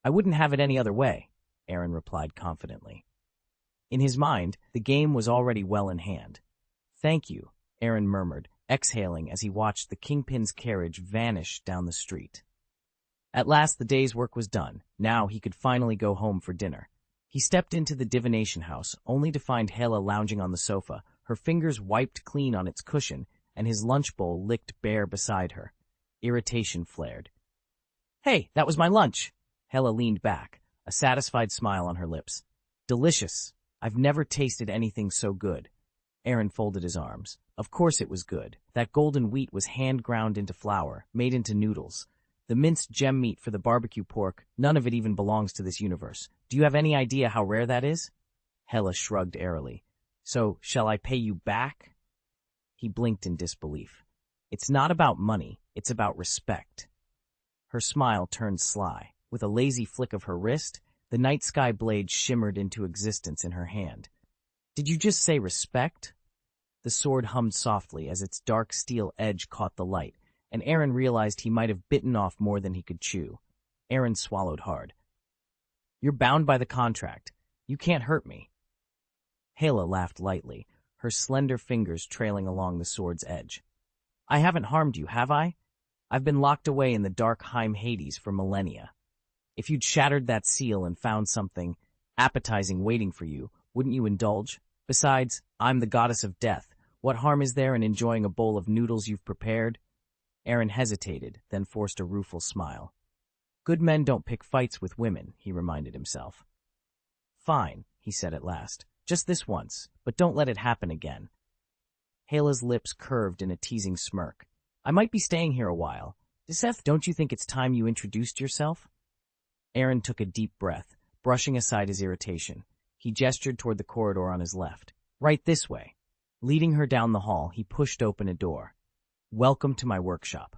I wouldn't have it any other way, Aaron replied confidently. In his mind, the game was already well in hand. Thank you, Aaron murmured, exhaling as he watched the Kingpin's carriage vanish down the street. At last the day's work was done. Now he could finally go home for dinner. He stepped into the divination house, only to find Hela lounging on the sofa, her fingers wiped clean on its cushion, and his lunch bowl licked bare beside her. Irritation flared. Hey, that was my lunch! Hela leaned back, a satisfied smile on her lips. Delicious. I've never tasted anything so good. Aaron folded his arms. Of course it was good. That golden wheat was hand-ground into flour, made into noodles. The minced gem meat for the barbecue pork, none of it even belongs to this universe. Do you have any idea how rare that is? Hela shrugged airily. So, shall I pay you back? He blinked in disbelief. It's not about money, it's about respect. Her smile turned sly. With a lazy flick of her wrist, the night sky blade shimmered into existence in her hand. Did you just say respect? The sword hummed softly as its dark steel edge caught the light, and Aaron realized he might have bitten off more than he could chew. Aaron swallowed hard. You're bound by the contract. You can't hurt me. Hela laughed lightly, her slender fingers trailing along the sword's edge. I haven't harmed you, have I? I've been locked away in the dark Heim Hades for millennia. If you'd shattered that seal and found something appetizing waiting for you, wouldn't you indulge? Besides, I'm the goddess of death. What harm is there in enjoying a bowl of noodles you've prepared? Aaron hesitated, then forced a rueful smile. Good men don't pick fights with women, he reminded himself. Fine, he said at last. Just this once, but don't let it happen again. Hela's lips curved in a teasing smirk. I might be staying here a while. Seth, don't you think it's time you introduced yourself? Aaron took a deep breath, brushing aside his irritation. He gestured toward the corridor on his left. Right this way. Leading her down the hall, he pushed open a door. Welcome to my workshop.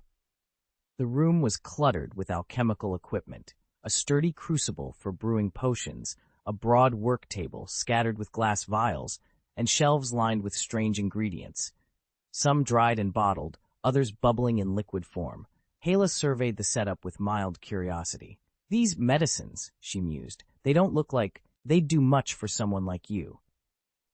The room was cluttered with alchemical equipment, a sturdy crucible for brewing potions, a broad work table scattered with glass vials, and shelves lined with strange ingredients. Some dried and bottled, others bubbling in liquid form. Hela surveyed the setup with mild curiosity. These medicines, she mused, they don't look like they'd do much for someone like you.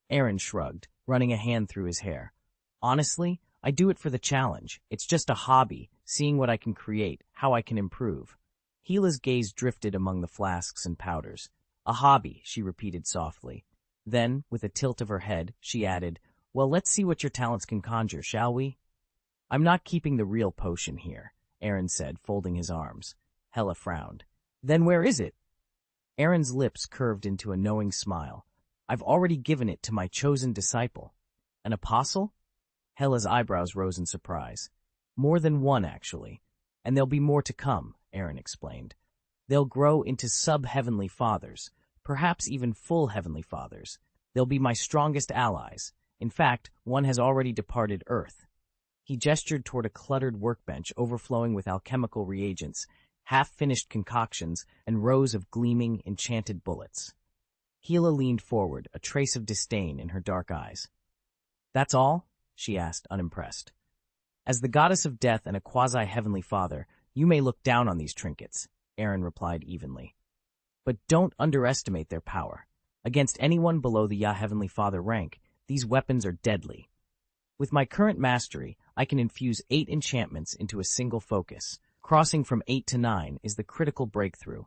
Aaron shrugged, running a hand through his hair. Honestly, I do it for the challenge. It's just a hobby, seeing what I can create, how I can improve. Hela's gaze drifted among the flasks and powders. A hobby, she repeated softly. Then, with a tilt of her head, she added, Well, let's see what your talents can conjure, shall we? I'm not keeping the real potion here, Aaron said, folding his arms. Hela frowned. Then where is it? Aaron's lips curved into a knowing smile. I've already given it to my chosen disciple. An apostle? Hela's eyebrows rose in surprise. More than one, actually. And there'll be more to come, Aaron explained. They'll grow into sub-heavenly fathers, perhaps even full heavenly fathers. They'll be my strongest allies. In fact, one has already departed Earth. He gestured toward a cluttered workbench overflowing with alchemical reagents, half-finished concoctions, and rows of gleaming, enchanted bullets. Hela leaned forward, a trace of disdain in her dark eyes. That's all? She asked, unimpressed. As the goddess of death and a quasi-heavenly father, you may look down on these trinkets, Aaron replied evenly. But don't underestimate their power. Against anyone below the Heavenly Father rank, these weapons are deadly. With my current mastery, I can infuse 8 enchantments into a single focus. Crossing from 8 to 9 is the critical breakthrough,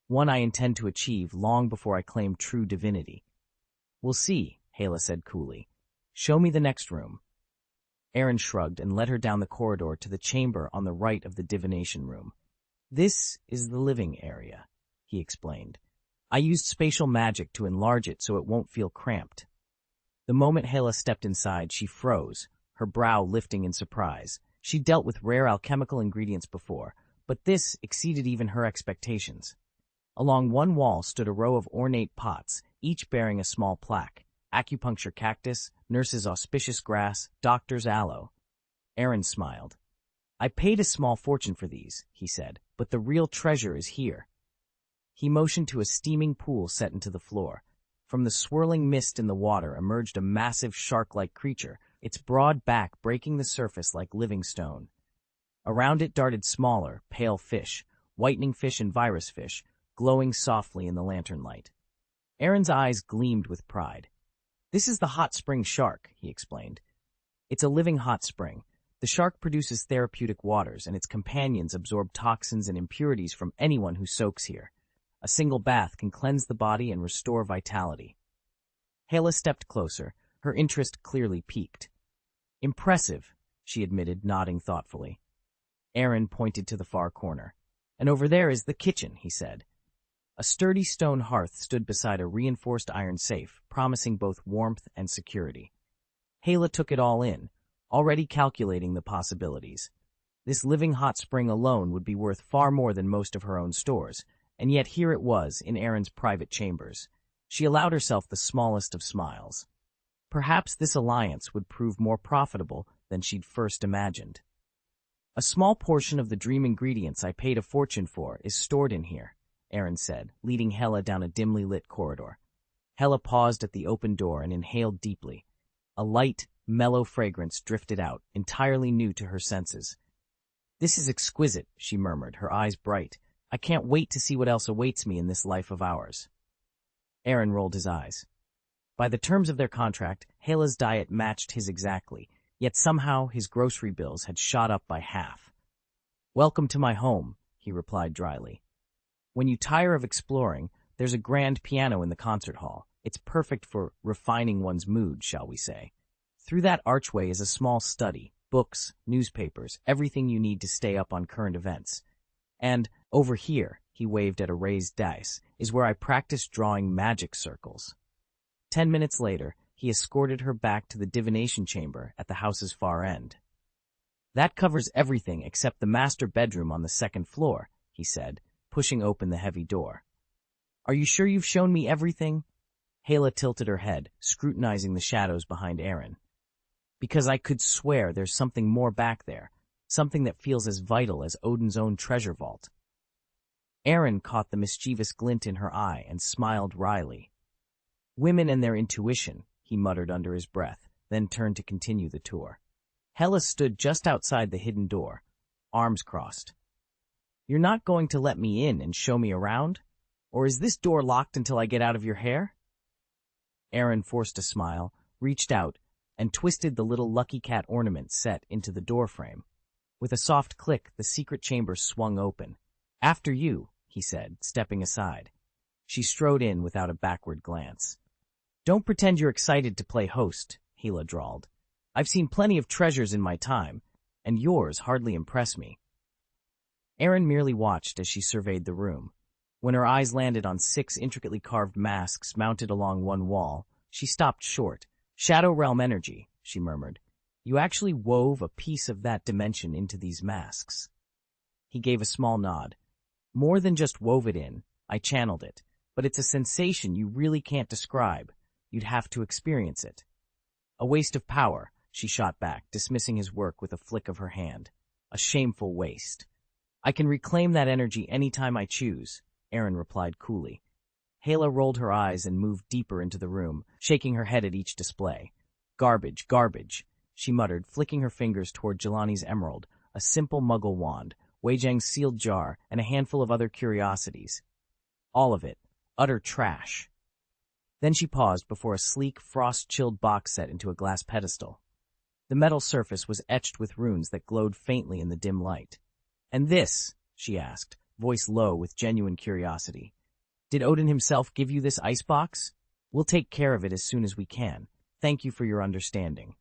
one I intend to achieve long before I claim true divinity. We'll see, Hela said coolly. Show me the next room. Aaron shrugged and led her down the corridor to the chamber on the right of the divination room. This is the living area, he explained. I used spatial magic to enlarge it so it won't feel cramped. The moment Hela stepped inside, she froze, her brow lifting in surprise. She dealt with rare alchemical ingredients before, but this exceeded even her expectations. Along one wall stood a row of ornate pots, each bearing a small plaque: acupuncture cactus, nurse's auspicious grass, doctor's aloe. Aaron smiled. I paid a small fortune for these, he said, but the real treasure is here. He motioned to a steaming pool set into the floor. From the swirling mist in the water emerged a massive shark-like creature, its broad back breaking the surface like living stone. Around it darted smaller, pale fish, whitening fish and virus fish, glowing softly in the lantern light. Aaron's eyes gleamed with pride. This is the hot spring shark, he explained. It's a living hot spring. The shark produces therapeutic waters, and its companions absorb toxins and impurities from anyone who soaks here. A single bath can cleanse the body and restore vitality. Hela stepped closer, her interest clearly piqued. Impressive, she admitted, nodding thoughtfully. Aaron pointed to the far corner. And over there is the kitchen, he said. A sturdy stone hearth stood beside a reinforced iron safe, promising both warmth and security. Hela took it all in, already calculating the possibilities. This living hot spring alone would be worth far more than most of her own stores, and yet here it was in Aaron's private chambers. She allowed herself the smallest of smiles. Perhaps this alliance would prove more profitable than she'd first imagined. A small portion of the dream ingredients I paid a fortune for is stored in here, Aaron said, leading Hela down a dimly lit corridor. Hela paused at the open door and inhaled deeply. A light, mellow fragrance drifted out, entirely new to her senses. This is exquisite, she murmured, her eyes bright. I can't wait to see what else awaits me in this life of ours. Aaron rolled his eyes. By the terms of their contract, Hela's diet matched his exactly, yet somehow his grocery bills had shot up by half. Welcome to my home, he replied dryly. When you tire of exploring, there's a grand piano in the concert hall. It's perfect for refining one's mood, shall we say. Through that archway is a small study, books, newspapers, everything you need to stay up on current events. And over here, he waved at a raised dais, is where I practice drawing magic circles. 10 minutes later, he escorted her back to the divination chamber at the house's far end. That covers everything except the master bedroom on the second floor, he said, pushing open the heavy door. Are you sure you've shown me everything? Hela tilted her head, scrutinizing the shadows behind Aaron. Because I could swear there's something more back there, something that feels as vital as Odin's own treasure vault. Aaron caught the mischievous glint in her eye and smiled wryly. Women and their intuition, he muttered under his breath, then turned to continue the tour. Hela stood just outside the hidden door, arms crossed. You're not going to let me in and show me around? Or is this door locked until I get out of your hair? Aaron forced a smile, reached out, and twisted the little lucky cat ornament set into the doorframe. With a soft click, the secret chamber swung open. After you, he said, stepping aside. She strode in without a backward glance. Don't pretend you're excited to play host, Hela drawled. I've seen plenty of treasures in my time, and yours hardly impress me. Aaron merely watched as she surveyed the room. When her eyes landed on 6 intricately carved masks mounted along one wall, she stopped short. Shadow Realm energy, she murmured. You actually wove a piece of that dimension into these masks. He gave a small nod. More than just wove it in, I channeled it, but it's a sensation you really can't describe. You'd have to experience it. A waste of power, she shot back, dismissing his work with a flick of her hand. A shameful waste. I can reclaim that energy any time I choose, Aaron replied coolly. Hela rolled her eyes and moved deeper into the room, shaking her head at each display. Garbage, garbage, she muttered, flicking her fingers toward Jelani's emerald, a simple muggle wand, Weijang's sealed jar, and a handful of other curiosities. All of it, utter trash. Then she paused before a sleek, frost-chilled box set into a glass pedestal. The metal surface was etched with runes that glowed faintly in the dim light. And this, she asked, voice low with genuine curiosity. Did Odin himself give you this icebox? We'll take care of it as soon as we can. Thank you for your understanding.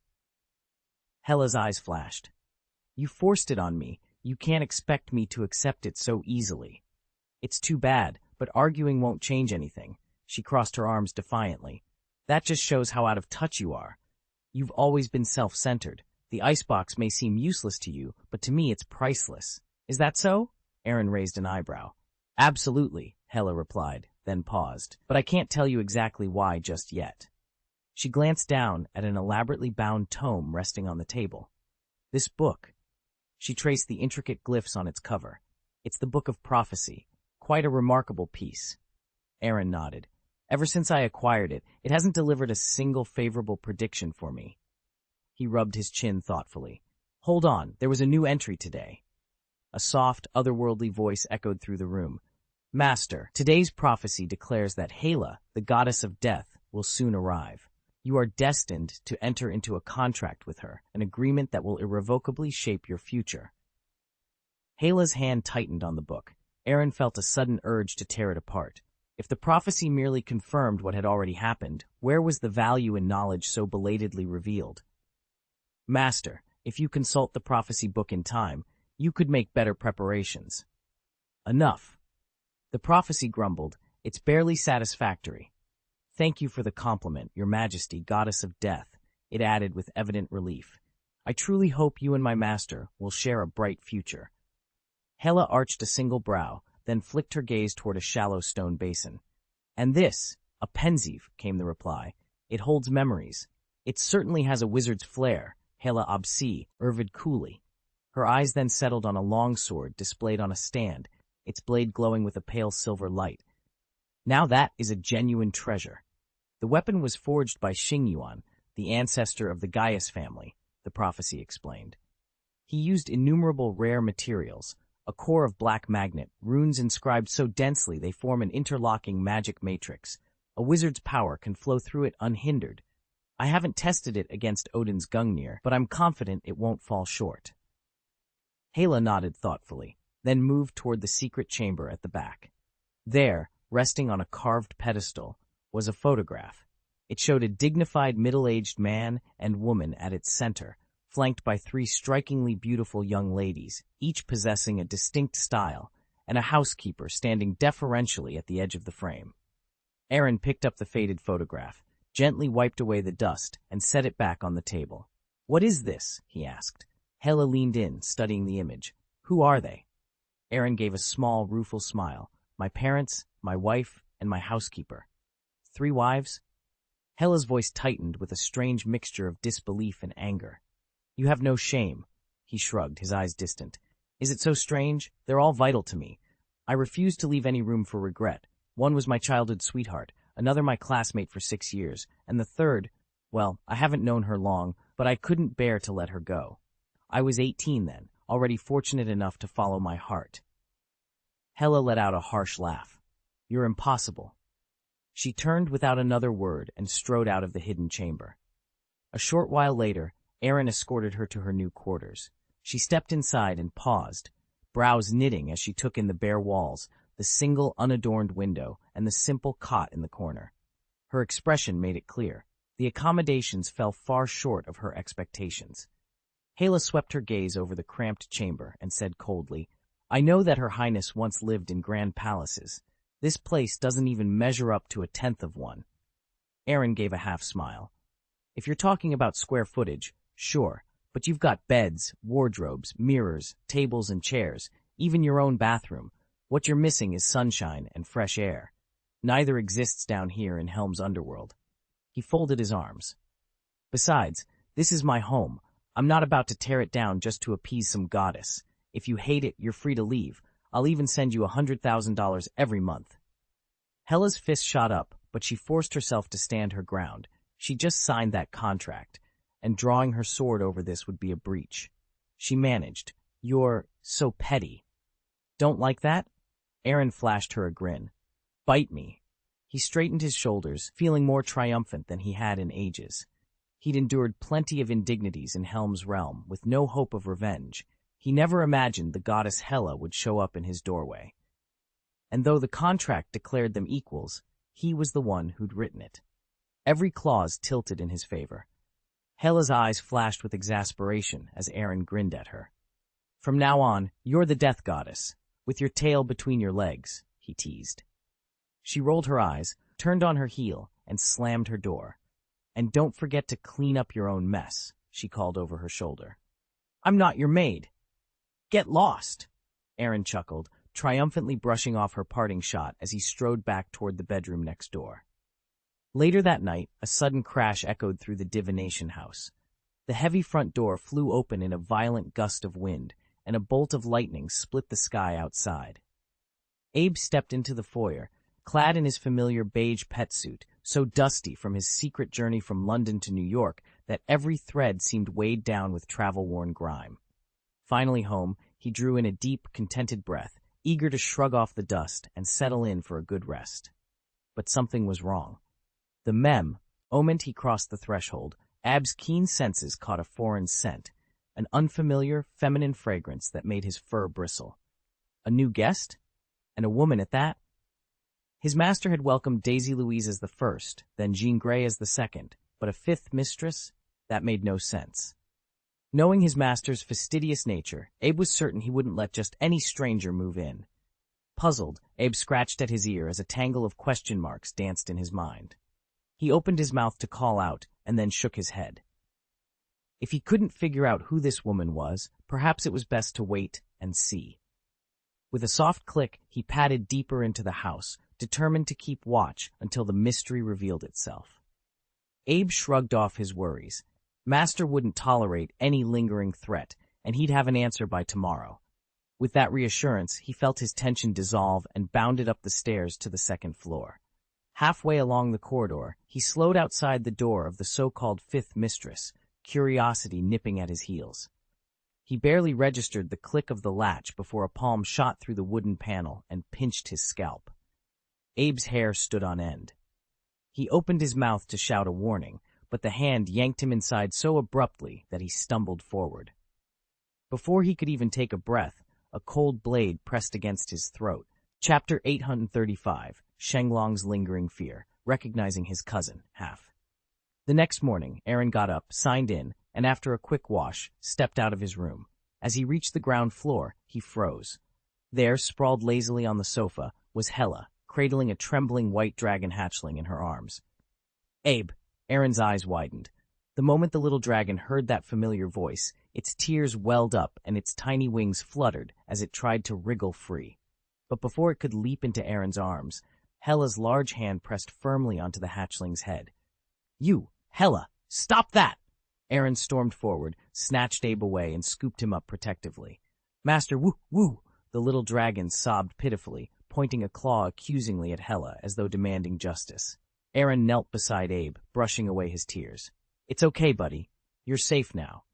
Hela's eyes flashed. You forced it on me. You can't expect me to accept it so easily. It's too bad, but arguing won't change anything. She crossed her arms defiantly. That just shows how out of touch you are. You've always been self-centered. The icebox may seem useless to you, but to me it's priceless. Is that so? Aaron raised an eyebrow. Absolutely, Hela replied, then paused. But I can't tell you exactly why just yet. She glanced down at an elaborately bound tome resting on the table. This book. She traced the intricate glyphs on its cover. It's the Book of Prophecy. Quite a remarkable piece. Aaron nodded. Ever since I acquired it, it hasn't delivered a single favorable prediction for me. He rubbed his chin thoughtfully. Hold on, there was a new entry today. A soft, otherworldly voice echoed through the room. Master, today's prophecy declares that Hela, the goddess of death, will soon arrive. You are destined to enter into a contract with her, an agreement that will irrevocably shape your future. Hela's hand tightened on the book. Aaron felt a sudden urge to tear it apart. If the prophecy merely confirmed what had already happened, where was the value in knowledge so belatedly revealed? Master, if you consult the prophecy book in time, you could make better preparations. Enough. The prophecy grumbled. It's barely satisfactory. Thank you for the compliment, Your Majesty, Goddess of Death, it added with evident relief. I truly hope you and my master will share a bright future. Hela arched a single brow, then flicked her gaze toward a shallow stone basin. And this, a pensieve, came the reply. It holds memories. It certainly has a wizard's flair, Hela Absi, Revered coolly. Her eyes then settled on a long sword displayed on a stand, its blade glowing with a pale silver light. Now that is a genuine treasure. The weapon was forged by Xingyuan, the ancestor of the Gaius family, the prophecy explained. He used innumerable rare materials, a core of black magnet, runes inscribed so densely they form an interlocking magic matrix. A wizard's power can flow through it unhindered. I haven't tested it against Odin's Gungnir, but I'm confident it won't fall short. Hela nodded thoughtfully, then moved toward the secret chamber at the back. There, resting on a carved pedestal, was a photograph. It showed a dignified middle-aged man and woman at its center, flanked by three strikingly beautiful young ladies, each possessing a distinct style, and a housekeeper standing deferentially at the edge of the frame. Aaron picked up the faded photograph, gently wiped away the dust, and set it back on the table. What is this? He asked. Hela leaned in, studying the image. Who are they? Aaron gave a small, rueful smile. My parents, my wife, and my housekeeper. 3 wives? Hela's voice tightened with a strange mixture of disbelief and anger. You have no shame. He shrugged, his eyes distant. Is it so strange? They're all vital to me. I refuse to leave any room for regret. One was my childhood sweetheart, another my classmate for 6 years, and the third, well, I haven't known her long, but I couldn't bear to let her go. I was 18 then, already fortunate enough to follow my heart. Hela let out a harsh laugh. You're impossible. She turned without another word and strode out of the hidden chamber. A short while later, Aaron escorted her to her new quarters. She stepped inside and paused, brows knitting as she took in the bare walls, the single unadorned window, and the simple cot in the corner. Her expression made it clear. The accommodations fell far short of her expectations. Hela swept her gaze over the cramped chamber and said coldly, I know that Her Highness once lived in grand palaces. This place doesn't even measure up to 1/10 of one. Aaron gave a half-smile. If you're talking about square footage, sure, but you've got beds, wardrobes, mirrors, tables and chairs, even your own bathroom. What you're missing is sunshine and fresh air. Neither exists down here in Helm's underworld. He folded his arms. Besides, this is my home. I'm not about to tear it down just to appease some goddess. If you hate it, you're free to leave. I'll even send you $100,000 every month. Hela's fist shot up, but she forced herself to stand her ground. She just signed that contract, and drawing her sword over this would be a breach. She managed. You're so petty. Don't like that? Aaron flashed her a grin. Bite me. He straightened his shoulders, feeling more triumphant than he had in ages. He'd endured plenty of indignities in Helm's realm, with no hope of revenge. He never imagined the goddess Hela would show up in his doorway. And though the contract declared them equals, he was the one who'd written it. Every clause tilted in his favor. Hela's eyes flashed with exasperation as Aaron grinned at her. "From now on, you're the death goddess, with your tail between your legs," he teased. She rolled her eyes, turned on her heel, and slammed her door. "And don't forget to clean up your own mess," she called over her shoulder. "I'm not your maid." "Get lost," Aaron chuckled, triumphantly brushing off her parting shot as he strode back toward the bedroom next door. Later that night, a sudden crash echoed through the divination house. The heavy front door flew open in a violent gust of wind, and a bolt of lightning split the sky outside. Abe stepped into the foyer, clad in his familiar beige pet suit, so dusty from his secret journey from London to New York that every thread seemed weighed down with travel-worn grime. Finally home, he drew in a deep, contented breath, eager to shrug off the dust and settle in for a good rest. But something was wrong. The moment he crossed the threshold, Abe's keen senses caught a foreign scent, an unfamiliar, feminine fragrance that made his fur bristle. A new guest? And a woman at that? His master had welcomed Daisy Louise as the first, then Jean Grey as the second, but a fifth mistress? That made no sense. Knowing his master's fastidious nature, Abe was certain he wouldn't let just any stranger move in. Puzzled, Abe scratched at his ear as a tangle of question marks danced in his mind. He opened his mouth to call out, and then shook his head. If he couldn't figure out who this woman was, perhaps it was best to wait and see. With a soft click, he padded deeper into the house, determined to keep watch until the mystery revealed itself. Abe shrugged off his worries. Master wouldn't tolerate any lingering threat, and he'd have an answer by tomorrow. With that reassurance, he felt his tension dissolve and bounded up the stairs to the second floor. Halfway along the corridor, he slowed outside the door of the so-called fifth mistress, curiosity nipping at his heels. He barely registered the click of the latch before a palm shot through the wooden panel and pinched his scalp. Abe's hair stood on end. He opened his mouth to shout a warning, but the hand yanked him inside so abruptly that he stumbled forward. Before he could even take a breath, a cold blade pressed against his throat. Chapter 835, Shenglong's Lingering Fear, recognizing his cousin, Half. The next morning, Aaron got up, signed in, and after a quick wash, stepped out of his room. As he reached the ground floor, he froze. There, sprawled lazily on the sofa, was Hela, cradling a trembling white dragon hatchling in her arms. "Abe," Aaron's eyes widened. The moment the little dragon heard that familiar voice, its tears welled up and its tiny wings fluttered as it tried to wriggle free. But before it could leap into Aaron's arms, Hela's large hand pressed firmly onto the hatchling's head. "You, Hela, stop that!" Aaron stormed forward, snatched Abe away, and scooped him up protectively. "Master, woo!" The little dragon sobbed pitifully, pointing a claw accusingly at Hela as though demanding justice. Aaron knelt beside Abe, brushing away his tears. "It's okay, buddy. You're safe now."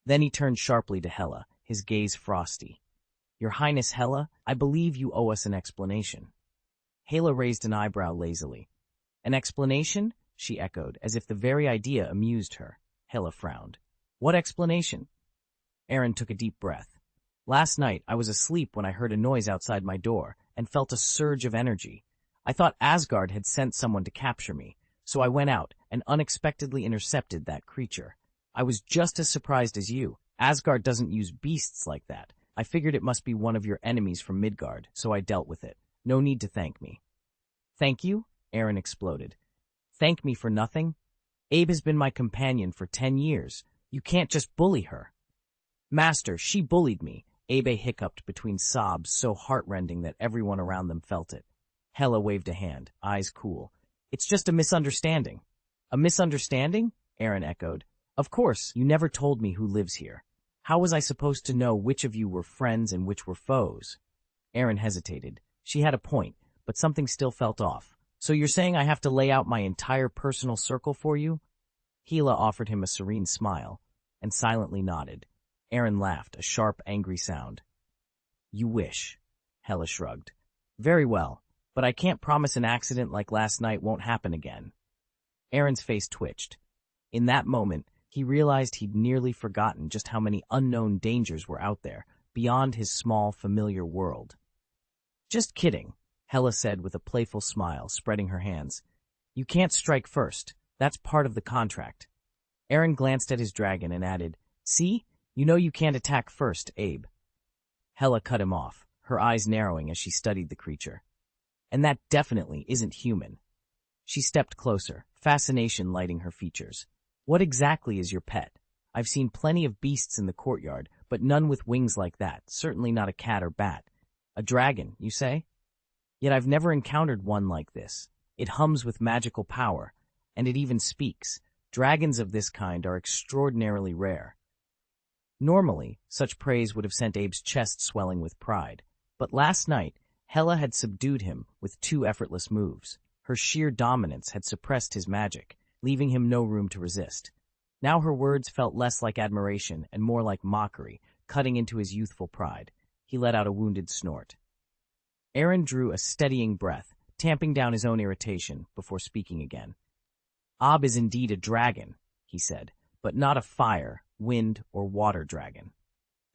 Then he turned sharply to Hela, his gaze frosty. "Your Highness Hela, I believe you owe us an explanation." Hela raised an eyebrow lazily. "An explanation?" she echoed, as if the very idea amused her. Hela frowned. "What explanation?" Aaron took a deep breath. "Last night, I was asleep when I heard a noise outside my door and felt a surge of energy. I thought Asgard had sent someone to capture me, so I went out and unexpectedly intercepted that creature. I was just as surprised as you. Asgard doesn't use beasts like that. I figured it must be one of your enemies from Midgard, so I dealt with it. No need to thank me." "Thank you?" Aaron exploded. "Thank me for nothing? Abe has been my companion for 10 years. You can't just bully her." "Master, she bullied me," Abe hiccuped between sobs so heartrending that everyone around them felt it. Hela waved a hand, eyes cool. "It's just a misunderstanding." "A misunderstanding?" Aaron echoed. "Of course, you never told me who lives here. How was I supposed to know which of you were friends and which were foes?" Aaron hesitated. She had a point, but something still felt off. "So you're saying I have to lay out my entire personal circle for you?" Hela offered him a serene smile, and silently nodded. Aaron laughed, a sharp, angry sound. "You wish," Hela shrugged. "Very well, but I can't promise an accident like last night won't happen again." Aaron's face twitched. In that moment, he realized he'd nearly forgotten just how many unknown dangers were out there, beyond his small, familiar world. "Just kidding," Hela said with a playful smile, spreading her hands. "You can't strike first. That's part of the contract. Aaron glanced at his dragon and added, "See? You know you can't attack first, Abe." Hela cut him off, her eyes narrowing as she studied the creature. And that definitely isn't human. She stepped closer, fascination lighting her features. "What exactly is your pet? I've seen plenty of beasts in the courtyard, but none with wings like that, certainly not a cat or bat. A dragon, you say? Yet I've never encountered one like this. It hums with magical power, and it even speaks. Dragons of this kind are extraordinarily rare." Normally, such praise would have sent Abe's chest swelling with pride, but last night, Hela had subdued him with 2 effortless moves. Her sheer dominance had suppressed his magic, leaving him no room to resist. Now her words felt less like admiration and more like mockery, cutting into his youthful pride. He let out a wounded snort. Aaron drew a steadying breath, tamping down his own irritation before speaking again. "Ab is indeed a dragon," he said, "but not a fire, wind, or water dragon."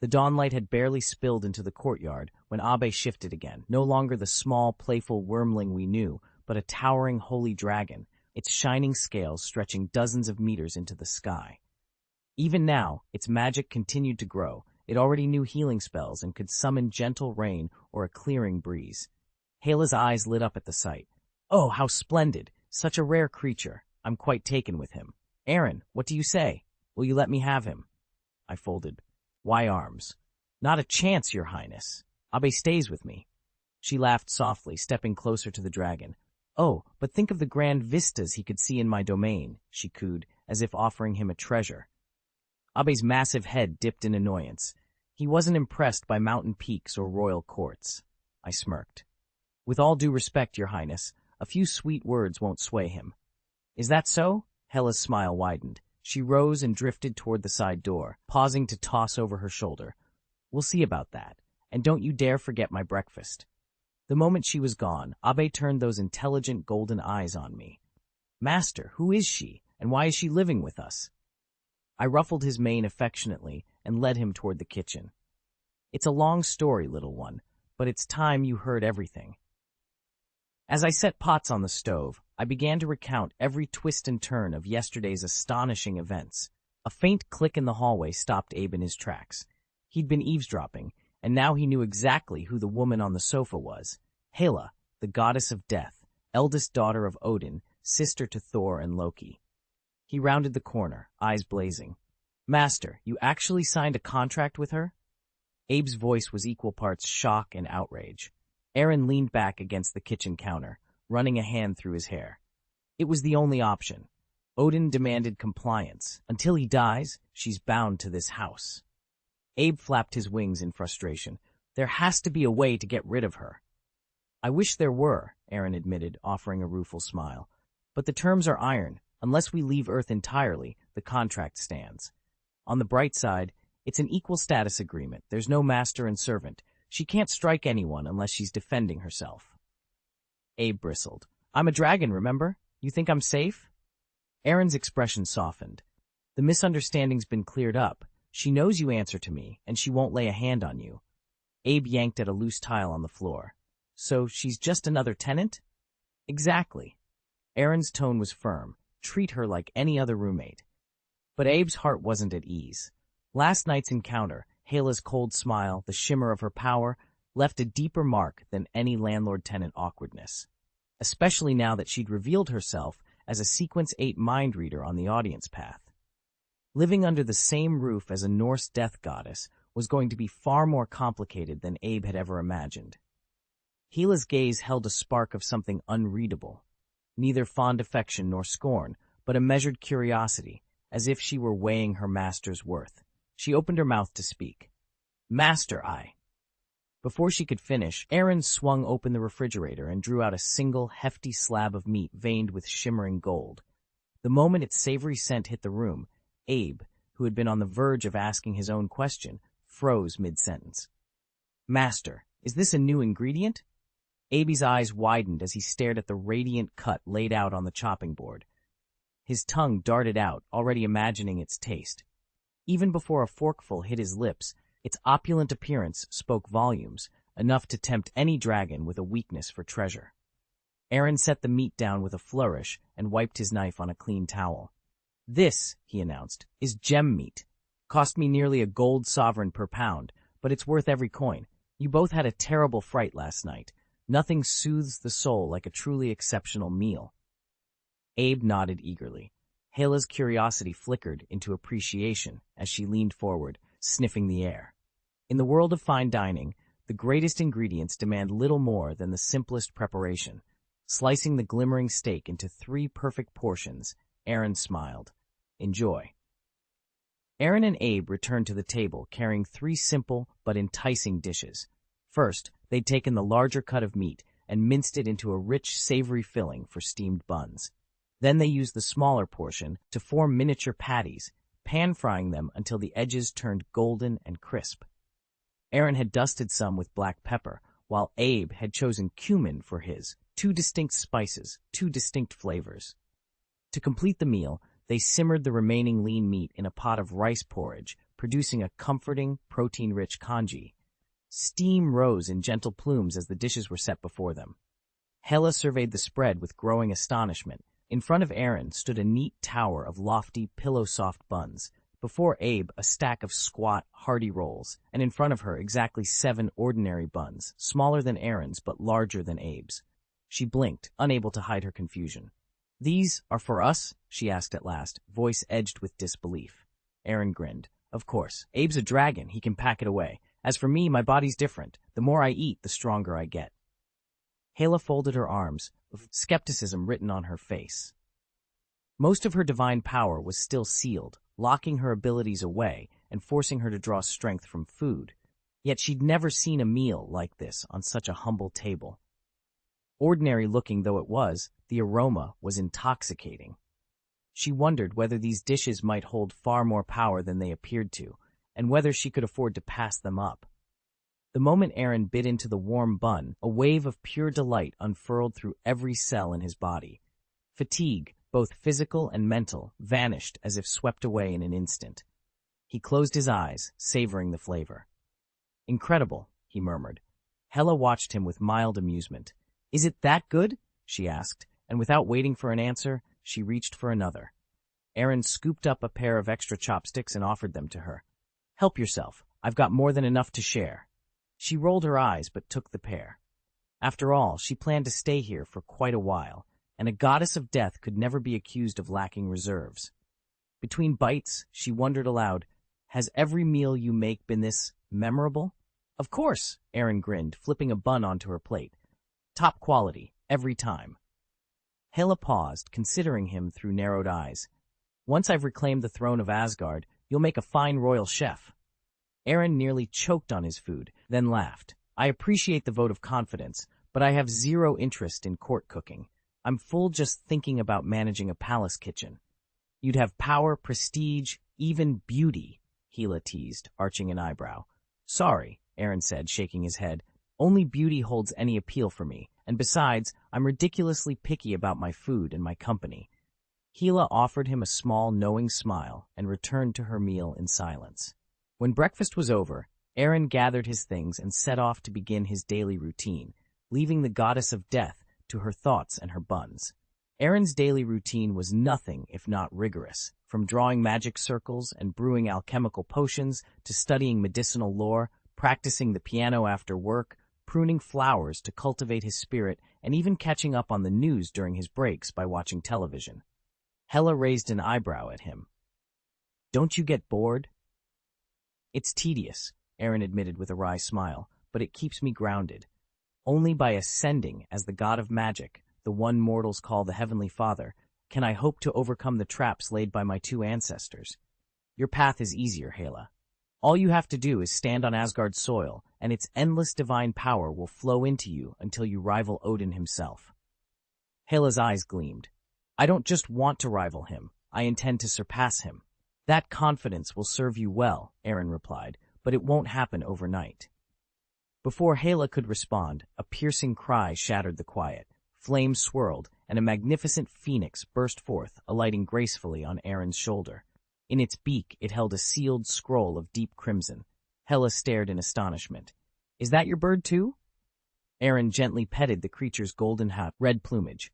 The dawnlight had barely spilled into the courtyard when Abe shifted again, no longer the small, playful wormling we knew, but a towering holy dragon, its shining scales stretching dozens of meters into the sky. Even now, its magic continued to grow. It already knew healing spells and could summon gentle rain or a clearing breeze. Hela's eyes lit up at the sight. "Oh, how splendid! Such a rare creature. I'm quite taken with him. Aaron, what do you say? Will you let me have him?" I folded. "Why arms?" "Not a chance, Your Highness. Abe stays with me." She laughed softly, stepping closer to the dragon. "Oh, but think of the grand vistas he could see in my domain," she cooed, as if offering him a treasure. Abe's massive head dipped in annoyance. He wasn't impressed by mountain peaks or royal courts. I smirked. "With all due respect, Your Highness, a few sweet words won't sway him." "Is that so?" Hela's smile widened. She rose and drifted toward the side door, pausing to toss over her shoulder. "We'll see about that. And don't you dare forget my breakfast." The moment she was gone, Abe turned those intelligent golden eyes on me. "Master, who is she, and why is she living with us?" I ruffled his mane affectionately and led him toward the kitchen. "It's a long story, little one, but it's time you heard everything." As I set pots on the stove, I began to recount every twist and turn of yesterday's astonishing events. A faint click in the hallway stopped Abe in his tracks. He'd been eavesdropping, and now he knew exactly who the woman on the sofa was. Hela, the goddess of death, eldest daughter of Odin, sister to Thor and Loki. He rounded the corner, eyes blazing. "Master, you actually signed a contract with her?" Abe's voice was equal parts shock and outrage. Aaron leaned back against the kitchen counter, running a hand through his hair. "It was the only option. Odin demanded compliance. Until he dies, she's bound to this house." Abe flapped his wings in frustration. "There has to be a way to get rid of her." "I wish there were," Aaron admitted, offering a rueful smile. "But the terms are iron. Unless we leave Earth entirely, the contract stands. On the bright side, it's an equal status agreement. There's no master and servant. She can't strike anyone unless she's defending herself." Abe bristled. "I'm a dragon, remember? You think I'm safe?" Aaron's expression softened. "The misunderstanding's been cleared up. She knows you answer to me, and she won't lay a hand on you." Abe yanked at a loose tile on the floor. "So she's just another tenant?" "Exactly." Aaron's tone was firm. Treat her like any other roommate. But Abe's heart wasn't at ease. Last night's encounter, Hela's cold smile, the shimmer of her power, left a deeper mark than any landlord-tenant awkwardness. Especially now that she'd revealed herself as a Sequence 8 mind reader on the audience path. Living under the same roof as a Norse death goddess was going to be far more complicated than Abe had ever imagined. Hela's gaze held a spark of something unreadable. Neither fond affection nor scorn, but a measured curiosity, as if she were weighing her master's worth. She opened her mouth to speak. "Master, I—" Before she could finish, Aaron swung open the refrigerator and drew out a single, hefty slab of meat veined with shimmering gold. The moment its savory scent hit the room, Abe, who had been on the verge of asking his own question, froze mid-sentence. "Master, is this a new ingredient?" Abe's eyes widened as he stared at the radiant cut laid out on the chopping board. His tongue darted out, already imagining its taste. Even before a forkful hit his lips, its opulent appearance spoke volumes, enough to tempt any dragon with a weakness for treasure. Aaron set the meat down with a flourish and wiped his knife on a clean towel. "This," he announced, "is gem meat. Cost me nearly a gold sovereign per pound, but it's worth every coin. You both had a terrible fright last night. Nothing soothes the soul like a truly exceptional meal." Abe nodded eagerly. Hela's curiosity flickered into appreciation as she leaned forward, sniffing the air. In the world of fine dining, the greatest ingredients demand little more than the simplest preparation. Slicing the glimmering steak into 3 perfect portions, Aaron smiled. "Enjoy." Aaron and Abe returned to the table carrying 3 simple but enticing dishes. First, they'd taken the larger cut of meat and minced it into a rich, savory filling for steamed buns. Then they used the smaller portion to form miniature patties, pan-frying them until the edges turned golden and crisp. Aaron had dusted some with black pepper, while Abe had chosen cumin for his, 2 distinct spices, 2 distinct flavors. To complete the meal, they simmered the remaining lean meat in a pot of rice porridge, producing a comforting, protein-rich congee. Steam rose in gentle plumes as the dishes were set before them. Hela surveyed the spread with growing astonishment. In front of Aaron stood a neat tower of lofty, pillow-soft buns. Before Abe, a stack of squat, hearty rolls, and in front of her exactly 7 ordinary buns, smaller than Aaron's but larger than Abe's. She blinked, unable to hide her confusion. "These are for us?" she asked at last, voice edged with disbelief. Aaron grinned. "Of course. Abe's a dragon. He can pack it away. As for me, my body's different. The more I eat, the stronger I get." Hela folded her arms, with skepticism written on her face. Most of her divine power was still sealed, locking her abilities away and forcing her to draw strength from food. Yet she'd never seen a meal like this on such a humble table. Ordinary-looking though it was, the aroma was intoxicating. She wondered whether these dishes might hold far more power than they appeared to, and whether she could afford to pass them up. The moment Aaron bit into the warm bun, a wave of pure delight unfurled through every cell in his body. Fatigue, both physical and mental, vanished as if swept away in an instant. He closed his eyes, savoring the flavor. "Incredible," he murmured. Hela watched him with mild amusement. "Is it that good?" she asked, and without waiting for an answer, she reached for another. Aaron scooped up a pair of extra chopsticks and offered them to her. "Help yourself. I've got more than enough to share." She rolled her eyes but took the pair. After all, she planned to stay here for quite a while, and a goddess of death could never be accused of lacking reserves. Between bites, she wondered aloud, "Has every meal you make been this memorable?" "Of course," Aaron grinned, flipping a bun onto her plate. "Top quality, every time." Hela paused, considering him through narrowed eyes. "Once I've reclaimed the throne of Asgard, you'll make a fine royal chef." Aaron nearly choked on his food, then laughed. "I appreciate the vote of confidence, but I have zero interest in court cooking. I'm full just thinking about managing a palace kitchen." "You'd have power, prestige, even beauty," Hela teased, arching an eyebrow. "Sorry," Aaron said, shaking his head. "Only beauty holds any appeal for me, and besides, I'm ridiculously picky about my food and my company." Hela offered him a small, knowing smile and returned to her meal in silence. When breakfast was over, Aaron gathered his things and set off to begin his daily routine, leaving the goddess of death to her thoughts and her buns. Aaron's daily routine was nothing if not rigorous, from drawing magic circles and brewing alchemical potions to studying medicinal lore, practicing the piano after work, pruning flowers to cultivate his spirit, and even catching up on the news during his breaks by watching television. Hela raised an eyebrow at him. "Don't you get bored?" "It's tedious," Aaron admitted with a wry smile, "but it keeps me grounded. Only by ascending as the god of magic, the one mortals call the Heavenly Father, can I hope to overcome the traps laid by my 2 ancestors. Your path is easier, Hela. All you have to do is stand on Asgard's soil, and its endless divine power will flow into you until you rival Odin himself." Hela's eyes gleamed. "I don't just want to rival him, I intend to surpass him." "That confidence will serve you well," Aaron replied, "but it won't happen overnight." Before Hela could respond, a piercing cry shattered the quiet. Flames swirled, and a magnificent phoenix burst forth, alighting gracefully on Aaron's shoulder. In its beak, it held a sealed scroll of deep crimson. Hela stared in astonishment. "Is that your bird too?" Aaron gently petted the creature's golden red plumage.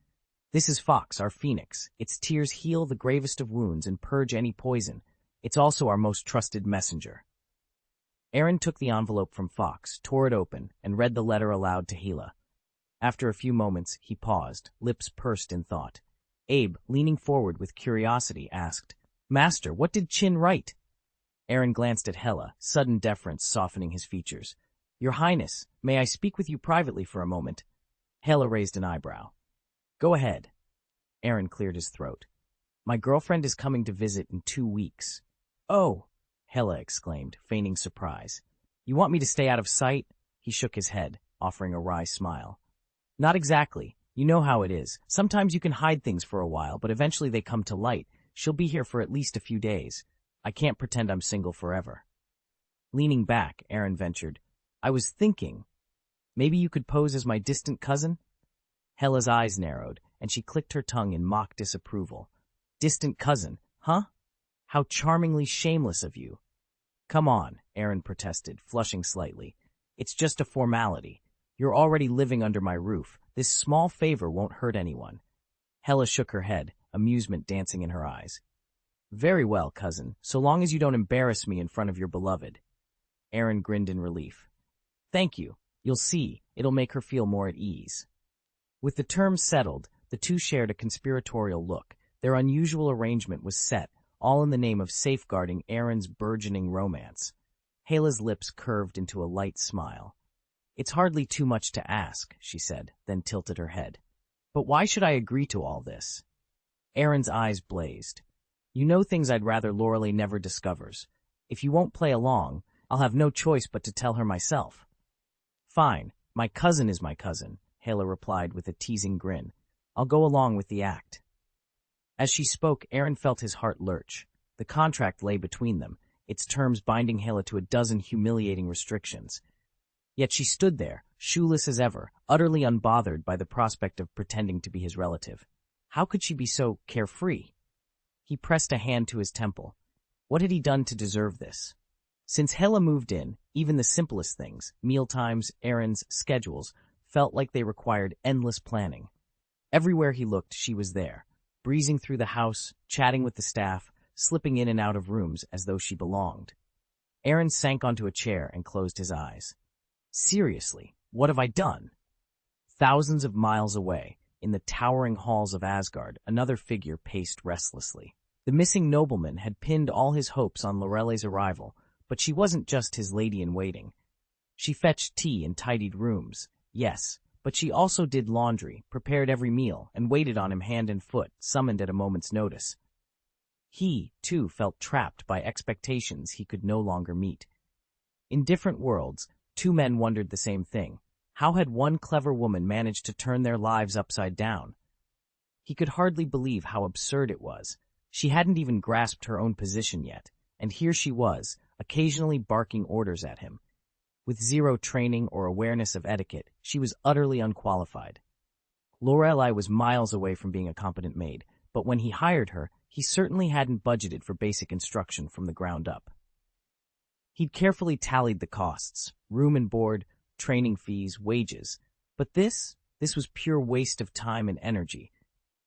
"This is Fox, our phoenix. Its tears heal the gravest of wounds and purge any poison. It's also our most trusted messenger." Aaron took the envelope from Fox, tore it open, and read the letter aloud to Hela. After a few moments, he paused, lips pursed in thought. Abe, leaning forward with curiosity, asked, "Master, what did Chin write?" Aaron glanced at Hela, sudden deference softening his features. "Your Highness, may I speak with you privately for a moment?" Hela raised an eyebrow. "Go ahead." Aaron cleared his throat. "My girlfriend is coming to visit in 2 weeks." "Oh!" Hela exclaimed, feigning surprise. "You want me to stay out of sight?" He shook his head, offering a wry smile. "Not exactly. You know how it is. Sometimes you can hide things for a while, but eventually they come to light. She'll be here for at least a few days. I can't pretend I'm single forever." Leaning back, Aaron ventured, "I was thinking, maybe you could pose as my distant cousin?" Hela's eyes narrowed, and she clicked her tongue in mock disapproval. "Distant cousin, huh? How charmingly shameless of you." "Come on," Aaron protested, flushing slightly. "It's just a formality. You're already living under my roof. This small favor won't hurt anyone." Hela shook her head, amusement dancing in her eyes. "Very well, cousin, so long as you don't embarrass me in front of your beloved." Aaron grinned in relief. "Thank you. You'll see, it'll make her feel more at ease." With the terms settled, the two shared a conspiratorial look. Their unusual arrangement was set, all in the name of safeguarding Aaron's burgeoning romance. Hela's lips curved into a light smile. "It's hardly too much to ask," she said, then tilted her head. "But why should I agree to all this?" Aaron's eyes blazed. "You know things I'd rather Lorelei never discovers. If you won't play along, I'll have no choice but to tell her myself." "Fine, my cousin is my cousin," Hela replied with a teasing grin. "I'll go along with the act." As she spoke, Aaron felt his heart lurch. The contract lay between them, its terms binding Hela to a dozen humiliating restrictions. Yet she stood there, shoeless as ever, utterly unbothered by the prospect of pretending to be his relative. How could she be so carefree? He pressed a hand to his temple. What had he done to deserve this? Since Hela moved in, even the simplest things, mealtimes, errands, schedules, felt like they required endless planning. Everywhere he looked, she was there, breezing through the house, chatting with the staff, slipping in and out of rooms as though she belonged. Aaron sank onto a chair and closed his eyes. Seriously, what have I done? Thousands of miles away, in the towering halls of Asgard, another figure paced restlessly. The missing nobleman had pinned all his hopes on Lorelei's arrival, but she wasn't just his lady-in-waiting. She fetched tea and tidied rooms, yes, but she also did laundry, prepared every meal, and waited on him hand and foot, summoned at a moment's notice. He, too, felt trapped by expectations he could no longer meet. In different worlds, two men wondered the same thing. How had one clever woman managed to turn their lives upside down? He could hardly believe how absurd it was. She hadn't even grasped her own position yet, and here she was, occasionally barking orders at him. With zero training or awareness of etiquette, she was utterly unqualified. Lorelei was miles away from being a competent maid, but when he hired her, he certainly hadn't budgeted for basic instruction from the ground up. He'd carefully tallied the costs, room and board, training fees, wages, but this was pure waste of time and energy.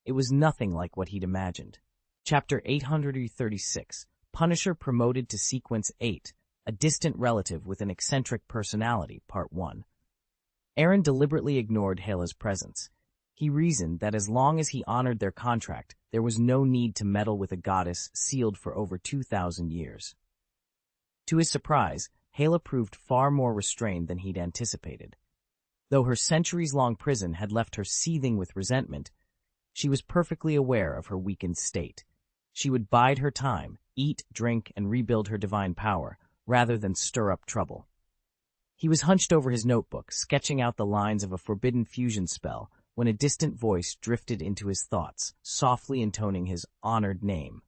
It was nothing like what he'd imagined. Chapter 836, Punisher promoted to Sequence 8, A Distant Relative with an Eccentric Personality, Part 1. Aaron deliberately ignored Hela's presence. He reasoned that as long as he honored their contract, there was no need to meddle with a goddess sealed for over 2,000 years. To his surprise, Hela proved far more restrained than he'd anticipated. Though her centuries-long prison had left her seething with resentment, she was perfectly aware of her weakened state. She would bide her time, eat, drink, and rebuild her divine power, rather than stir up trouble. He was hunched over his notebook, sketching out the lines of a forbidden fusion spell, when a distant voice drifted into his thoughts, softly intoning his honored name.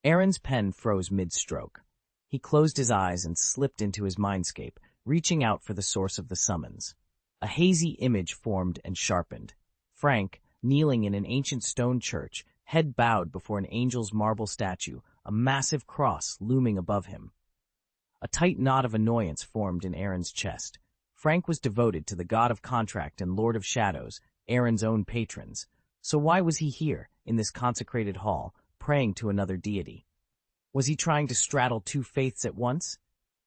Aaron's pen froze mid-stroke. He closed his eyes and slipped into his mindscape, reaching out for the source of the summons. A hazy image formed and sharpened. Frank, kneeling in an ancient stone church, head bowed before an angel's marble statue, a massive cross looming above him. A tight knot of annoyance formed in Aaron's chest. Frank was devoted to the god of contract and lord of shadows, Aaron's own patrons. So why was he here, in this consecrated hall, praying to another deity? Was he trying to straddle two faiths at once?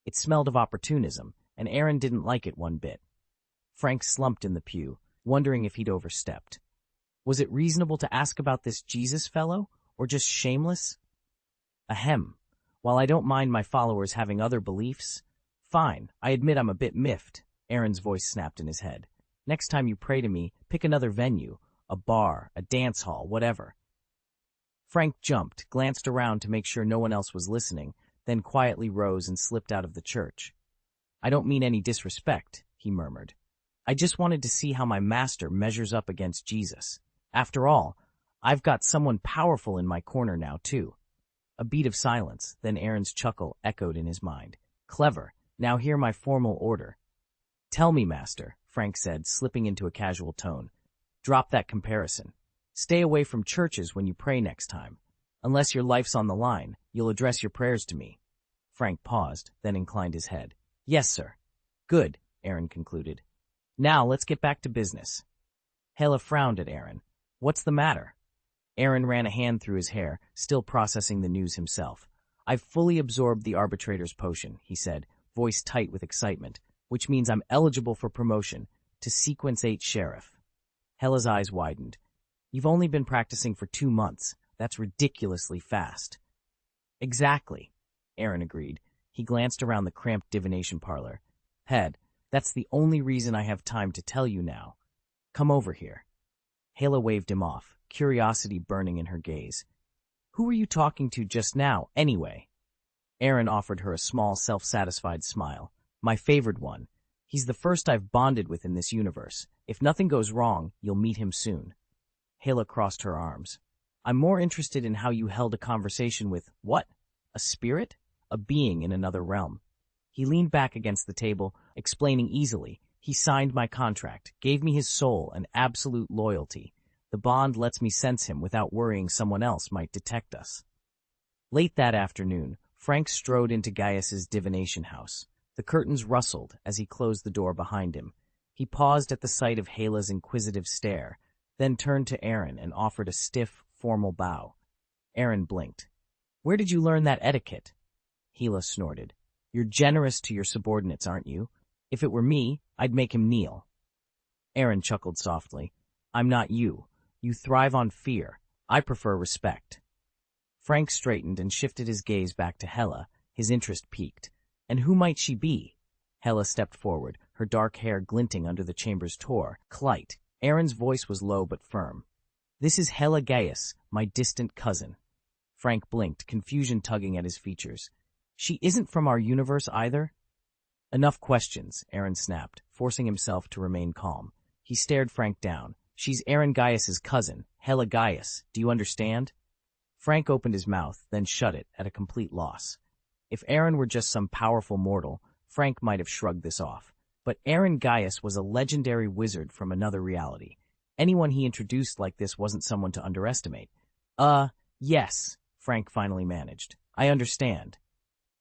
It smelled of opportunism, and Aaron didn't like it one bit. Frank slumped in the pew, wondering if he'd overstepped. Was it reasonable to ask about this Jesus fellow, or just shameless? Ahem. While I don't mind my followers having other beliefs, fine, I admit I'm a bit miffed, Aaron's voice snapped in his head. Next time you pray to me, pick another venue, a bar, a dance hall, whatever. Frank jumped, glanced around to make sure no one else was listening, then quietly rose and slipped out of the church. I don't mean any disrespect, he murmured. I just wanted to see how my master measures up against Jesus. After all, I've got someone powerful in my corner now, too. A beat of silence, then Aaron's chuckle echoed in his mind. Clever. Now hear my formal order. Tell me, master, Frank said, slipping into a casual tone. Drop that comparison. Stay away from churches when you pray next time. Unless your life's on the line, you'll address your prayers to me. Frank paused, then inclined his head. Yes, sir. Good, Aaron concluded. Now let's get back to business. Hela frowned at Aaron. What's the matter? Aaron ran a hand through his hair, still processing the news himself. I've fully absorbed the arbitrator's potion, he said, voice tight with excitement, which means I'm eligible for promotion to Sequence 8 Sheriff. Hela's eyes widened. You've only been practicing for 2 months. That's ridiculously fast. Exactly, Aaron agreed. He glanced around the cramped divination parlor. Head, that's the only reason I have time to tell you now. Come over here. Hela waved him off, curiosity burning in her gaze. Who were you talking to just now, anyway? Aaron offered her a small, self-satisfied smile. My favored one. He's the first I've bonded with in this universe. If nothing goes wrong, you'll meet him soon. Hela crossed her arms. I'm more interested in how you held a conversation with, what? A spirit? A being in another realm. He leaned back against the table, explaining easily. He signed my contract, gave me his soul and absolute loyalty. The bond lets me sense him without worrying someone else might detect us. Late that afternoon, Frank strode into Gaius's divination house. The curtains rustled as he closed the door behind him. He paused at the sight of Hela's inquisitive stare, then turned to Aaron and offered a stiff, formal bow. Aaron blinked. Where did you learn that etiquette? Hela snorted. You're generous to your subordinates, aren't you? If it were me, I'd make him kneel. Aaron chuckled softly. I'm not you. You thrive on fear. I prefer respect. Frank straightened and shifted his gaze back to Hela, his interest piqued. And who might she be? Hela stepped forward, her dark hair glinting under the chamber's tor. Clyte. Aaron's voice was low but firm. This is Hela Gaius, my distant cousin. Frank blinked, confusion tugging at his features. She isn't from our universe either? Enough questions, Aaron snapped, forcing himself to remain calm. He stared Frank down. She's Aaron Gaius's cousin, Hela Gaius. Do you understand? Frank opened his mouth, then shut it, at a complete loss. If Aaron were just some powerful mortal, Frank might have shrugged this off. But Aaron Gaius was a legendary wizard from another reality. Anyone he introduced like this wasn't someone to underestimate. Yes, Frank finally managed. I understand.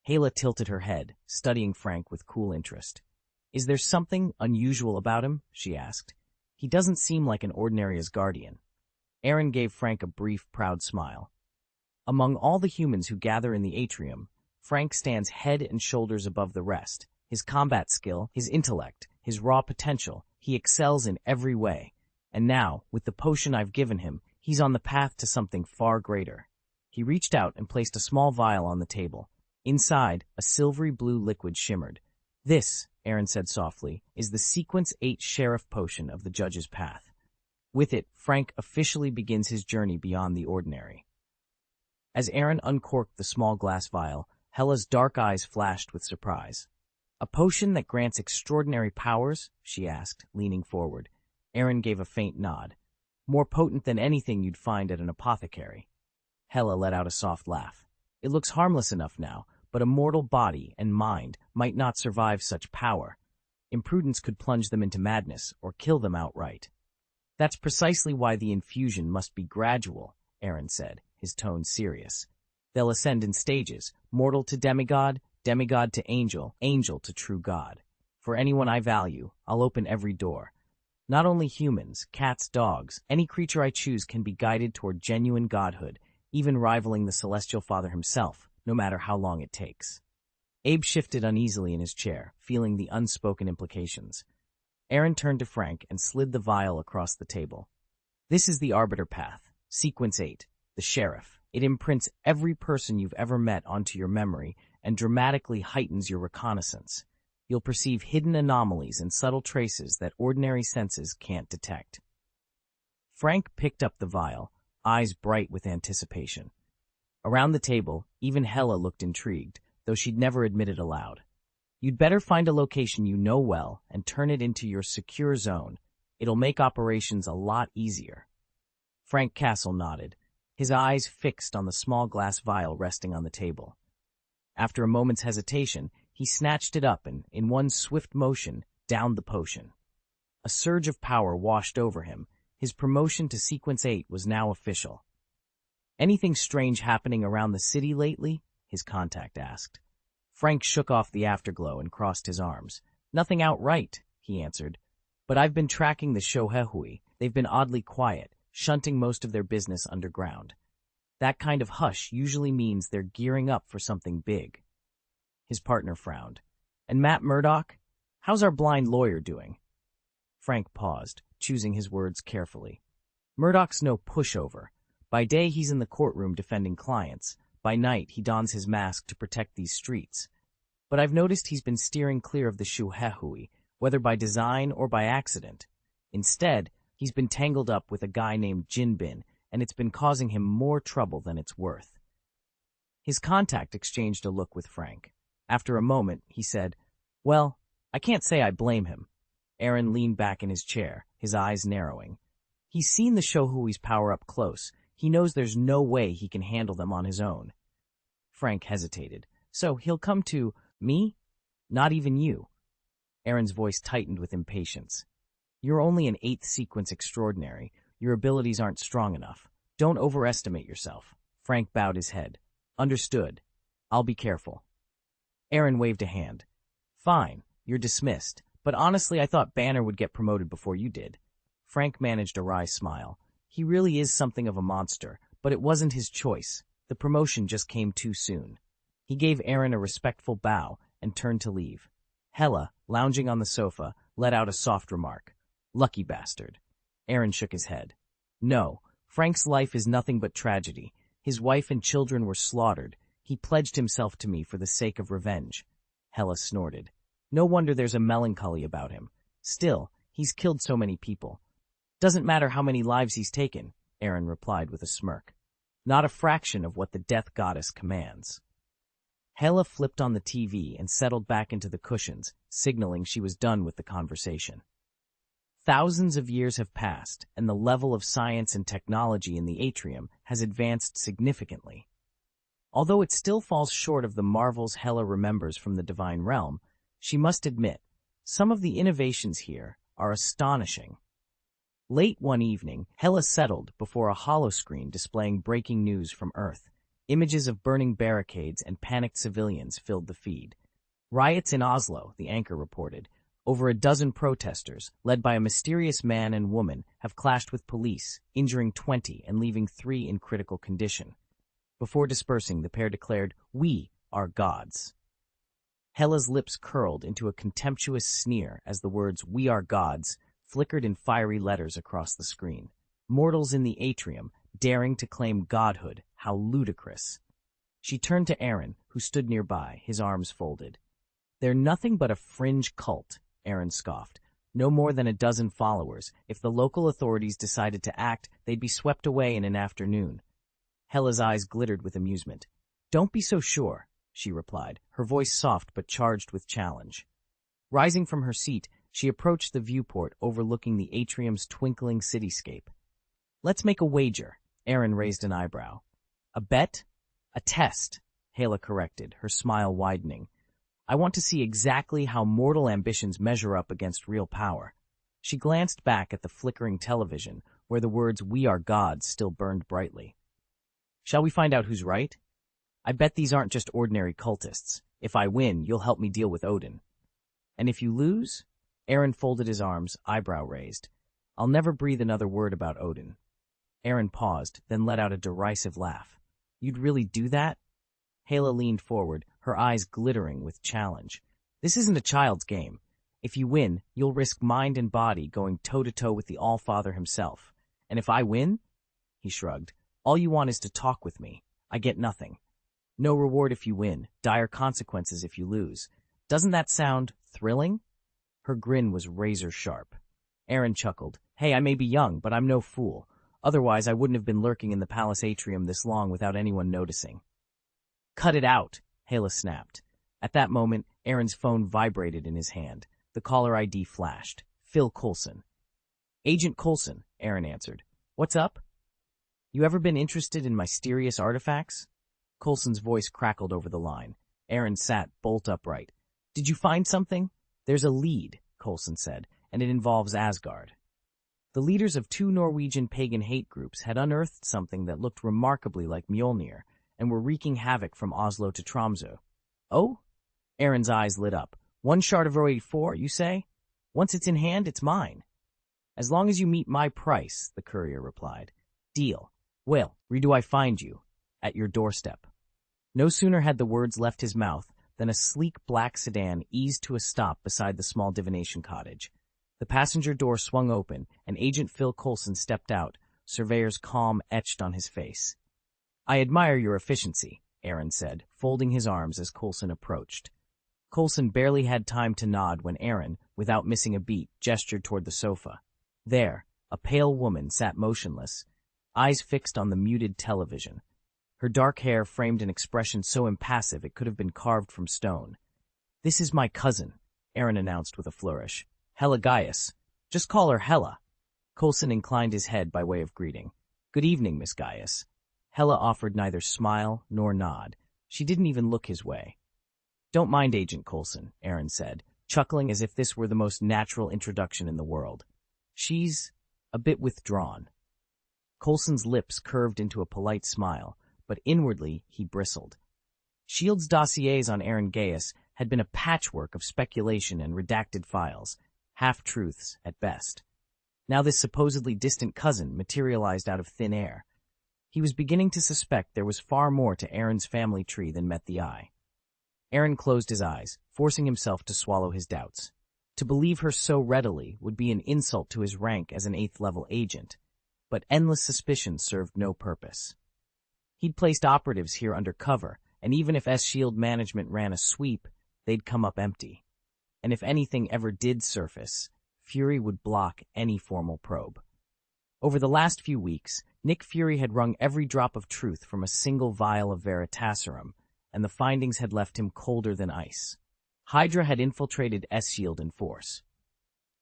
Hela tilted her head, studying Frank with cool interest. Is there something unusual about him? She asked. He doesn't seem like an ordinary Asgardian. Aaron gave Frank a brief, proud smile. Among all the humans who gather in the atrium, Frank stands head and shoulders above the rest. His combat skill, his intellect, his raw potential, he excels in every way. And now, with the potion I've given him, he's on the path to something far greater. He reached out and placed a small vial on the table. Inside, a silvery blue liquid shimmered. This, Aaron said softly, is the Sequence 8 Sheriff Potion of the Judge's Path. With it, Frank officially begins his journey beyond the ordinary. As Aaron uncorked the small glass vial, Hela's dark eyes flashed with surprise. A potion that grants extraordinary powers? She asked, leaning forward. Aaron gave a faint nod. More potent than anything you'd find at an apothecary. Hela let out a soft laugh. It looks harmless enough now, but a mortal body and mind might not survive such power. Imprudence could plunge them into madness or kill them outright. That's precisely why the infusion must be gradual, Aaron said, his tone serious. They'll ascend in stages, mortal to demigod, demigod to angel, angel to true god. For anyone I value, I'll open every door. Not only humans, cats, dogs, any creature I choose can be guided toward genuine godhood, even rivaling the Celestial Father himself, no matter how long it takes. Abe shifted uneasily in his chair, feeling the unspoken implications. Aaron turned to Frank and slid the vial across the table. This is the Arbiter Path, Sequence 8, the Sheriff. It imprints every person you've ever met onto your memory and dramatically heightens your reconnaissance. You'll perceive hidden anomalies and subtle traces that ordinary senses can't detect. Frank picked up the vial, eyes bright with anticipation. Around the table, even Hella looked intrigued, though she'd never admit it aloud. You'd better find a location you know well and turn it into your secure zone. It'll make operations a lot easier. Frank Castle nodded, his eyes fixed on the small glass vial resting on the table. After a moment's hesitation, he snatched it up and, in one swift motion, downed the potion. A surge of power washed over him. His promotion to Sequence 8 was now official. "Anything strange happening around the city lately?" his contact asked. Frank shook off the afterglow and crossed his arms. "Nothing outright," he answered. "But I've been tracking the Shohehui. They've been oddly quiet, shunting most of their business underground. That kind of hush usually means they're gearing up for something big." His partner frowned. "And Matt Murdock? How's our blind lawyer doing?" Frank paused, choosing his words carefully. "Murdock's no pushover. By day he's in the courtroom defending clients. By night he dons his mask to protect these streets. But I've noticed he's been steering clear of the Shohehui, whether by design or by accident. Instead, he's been tangled up with a guy named Jinbin, and it's been causing him more trouble than it's worth." His contact exchanged a look with Frank. After a moment, he said, "Well, I can't say I blame him." Aaron leaned back in his chair, his eyes narrowing. He's seen the Shohui's power up close. He knows there's no way he can handle them on his own. Frank hesitated. "So he'll come to me? Not even you?" Aaron's voice tightened with impatience. "You're only an 8th sequence extraordinary. Your abilities aren't strong enough. Don't overestimate yourself." Frank bowed his head. "Understood. I'll be careful." Aaron waved a hand. "Fine, you're dismissed. But honestly, I thought Banner would get promoted before you did." Frank managed a wry smile. He really is something of a monster, but it wasn't his choice. The promotion just came too soon. He gave Aaron a respectful bow and turned to leave. Hella, lounging on the sofa, let out a soft remark. "Lucky bastard." Aaron shook his head. "No, Frank's life is nothing but tragedy. His wife and children were slaughtered. He pledged himself to me for the sake of revenge." Hella snorted. "No wonder there's a melancholy about him. Still, he's killed so many people." "Doesn't matter how many lives he's taken," Aaron replied with a smirk. "Not a fraction of what the death goddess commands." Hella flipped on the TV and settled back into the cushions, signaling she was done with the conversation. Thousands of years have passed, and the level of science and technology in the atrium has advanced significantly. Although it still falls short of the marvels Hella remembers from the divine realm, she must admit, some of the innovations here are astonishing. Late one evening, Hella settled before a holoscreen displaying breaking news from Earth. Images of burning barricades and panicked civilians filled the feed. "Riots in Oslo," the anchor reported. "Over a dozen protesters, led by a mysterious man and woman, have clashed with police, injuring 20 and leaving 3 in critical condition." Before dispersing, the pair declared, "We are gods." Hella's lips curled into a contemptuous sneer as the words "We are gods" flickered in fiery letters across the screen. Mortals in the atrium, daring to claim godhood, how ludicrous. She turned to Aaron, who stood nearby, his arms folded. "They're nothing but a fringe cult," Aaron scoffed. "No more than a dozen followers. If the local authorities decided to act, they'd be swept away in an afternoon." Hella's eyes glittered with amusement. "Don't be so sure," she replied, her voice soft but charged with challenge. Rising from her seat, she approached the viewport overlooking the atrium's twinkling cityscape. "Let's make a wager." Aaron raised an eyebrow. "A bet?" "A test," Hela corrected, her smile widening. "I want to see exactly how mortal ambitions measure up against real power." She glanced back at the flickering television, where the words "We are gods" still burned brightly. "Shall we find out who's right? I bet these aren't just ordinary cultists. If I win, you'll help me deal with Odin." And if you lose? Aaron folded his arms, eyebrow raised. I'll never breathe another word about Odin. Aaron paused, then let out a derisive laugh. You'd really do that? Hela leaned forward, her eyes glittering with challenge. This isn't a child's game. If you win, you'll risk mind and body going toe-to-toe with the All-Father himself. And if I win? He shrugged. All you want is to talk with me. I get nothing. No reward if you win, dire consequences if you lose. Doesn't that sound thrilling? Her grin was razor-sharp. Aaron chuckled. Hey, I may be young, but I'm no fool. Otherwise, I wouldn't have been lurking in the palace atrium this long without anyone noticing. Cut it out, Hela snapped. At that moment, Aaron's phone vibrated in his hand. The caller ID flashed. Phil Coulson. Agent Coulson, Aaron answered. What's up? You ever been interested in mysterious artifacts? Coulson's voice crackled over the line. Aaron sat bolt upright. Did you find something? There's a lead, Coulson said, and it involves Asgard. The leaders of 2 Norwegian pagan hate groups had unearthed something that looked remarkably like Mjolnir, and were wreaking havoc from Oslo to Tromsø. Oh? Aaron's eyes lit up. 1 shard of 084, you say? Once it's in hand, it's mine. As long as you meet my price, the courier replied. Deal. Well, where do I find you? At your doorstep. No sooner had the words left his mouth than a sleek black sedan eased to a stop beside the small divination cottage. The passenger door swung open, and Agent Phil Coulson stepped out, surveyor's calm etched on his face. I admire your efficiency, Aaron said, folding his arms as Coulson approached. Coulson barely had time to nod when Aaron, without missing a beat, gestured toward the sofa. There, a pale woman sat motionless, eyes fixed on the muted television. Her dark hair framed an expression so impassive it could have been carved from stone. This is my cousin, Aaron announced with a flourish. Hela Gaius. Just call her Hela. Coulson inclined his head by way of greeting. Good evening, Miss Gaius. Hela offered neither smile nor nod. She didn't even look his way. Don't mind Agent Coulson, Aaron said, chuckling as if this were the most natural introduction in the world. She's a bit withdrawn. Coulson's lips curved into a polite smile, but inwardly he bristled. S.H.I.E.L.D.'s dossiers on Aaron Gaius had been a patchwork of speculation and redacted files, half-truths at best. Now this supposedly distant cousin materialized out of thin air. He was beginning to suspect there was far more to Aaron's family tree than met the eye. Aaron closed his eyes, forcing himself to swallow his doubts. To believe her so readily would be an insult to his rank as an 8th-level agent, but endless suspicion served no purpose. He'd placed operatives here under cover, and even if S.H.I.E.L.D. management ran a sweep, they'd come up empty. And if anything ever did surface, Fury would block any formal probe. Over the last few weeks, Nick Fury had wrung every drop of truth from a single vial of Veritaserum, and the findings had left him colder than ice. Hydra had infiltrated S.H.I.E.L.D. in force.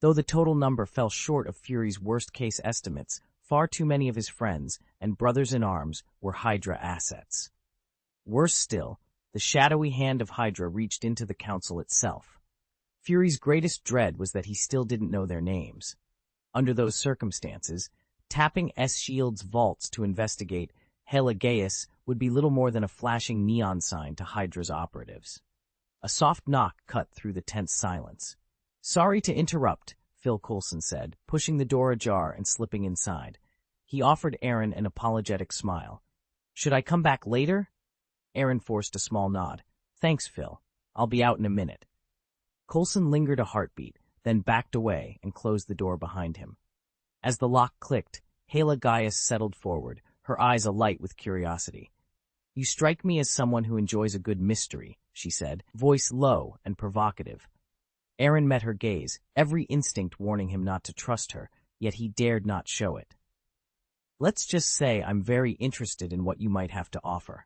Though the total number fell short of Fury's worst-case estimates, far too many of his friends and brothers-in-arms were Hydra assets. Worse still, the shadowy hand of Hydra reached into the Council itself. Fury's greatest dread was that he still didn't know their names. Under those circumstances, tapping S.H.I.E.L.D.'s vaults to investigate Hela Gaius would be little more than a flashing neon sign to Hydra's operatives. A soft knock cut through the tense silence. Sorry to interrupt, Phil Coulson said, pushing the door ajar and slipping inside. He offered Aaron an apologetic smile. Should I come back later? Aaron forced a small nod. Thanks, Phil. I'll be out in a minute. Coulson lingered a heartbeat, then backed away and closed the door behind him. As the lock clicked, Hela Gaius settled forward, her eyes alight with curiosity. You strike me as someone who enjoys a good mystery, she said, voice low and provocative. Aaron met her gaze, every instinct warning him not to trust her, yet he dared not show it. Let's just say I'm very interested in what you might have to offer.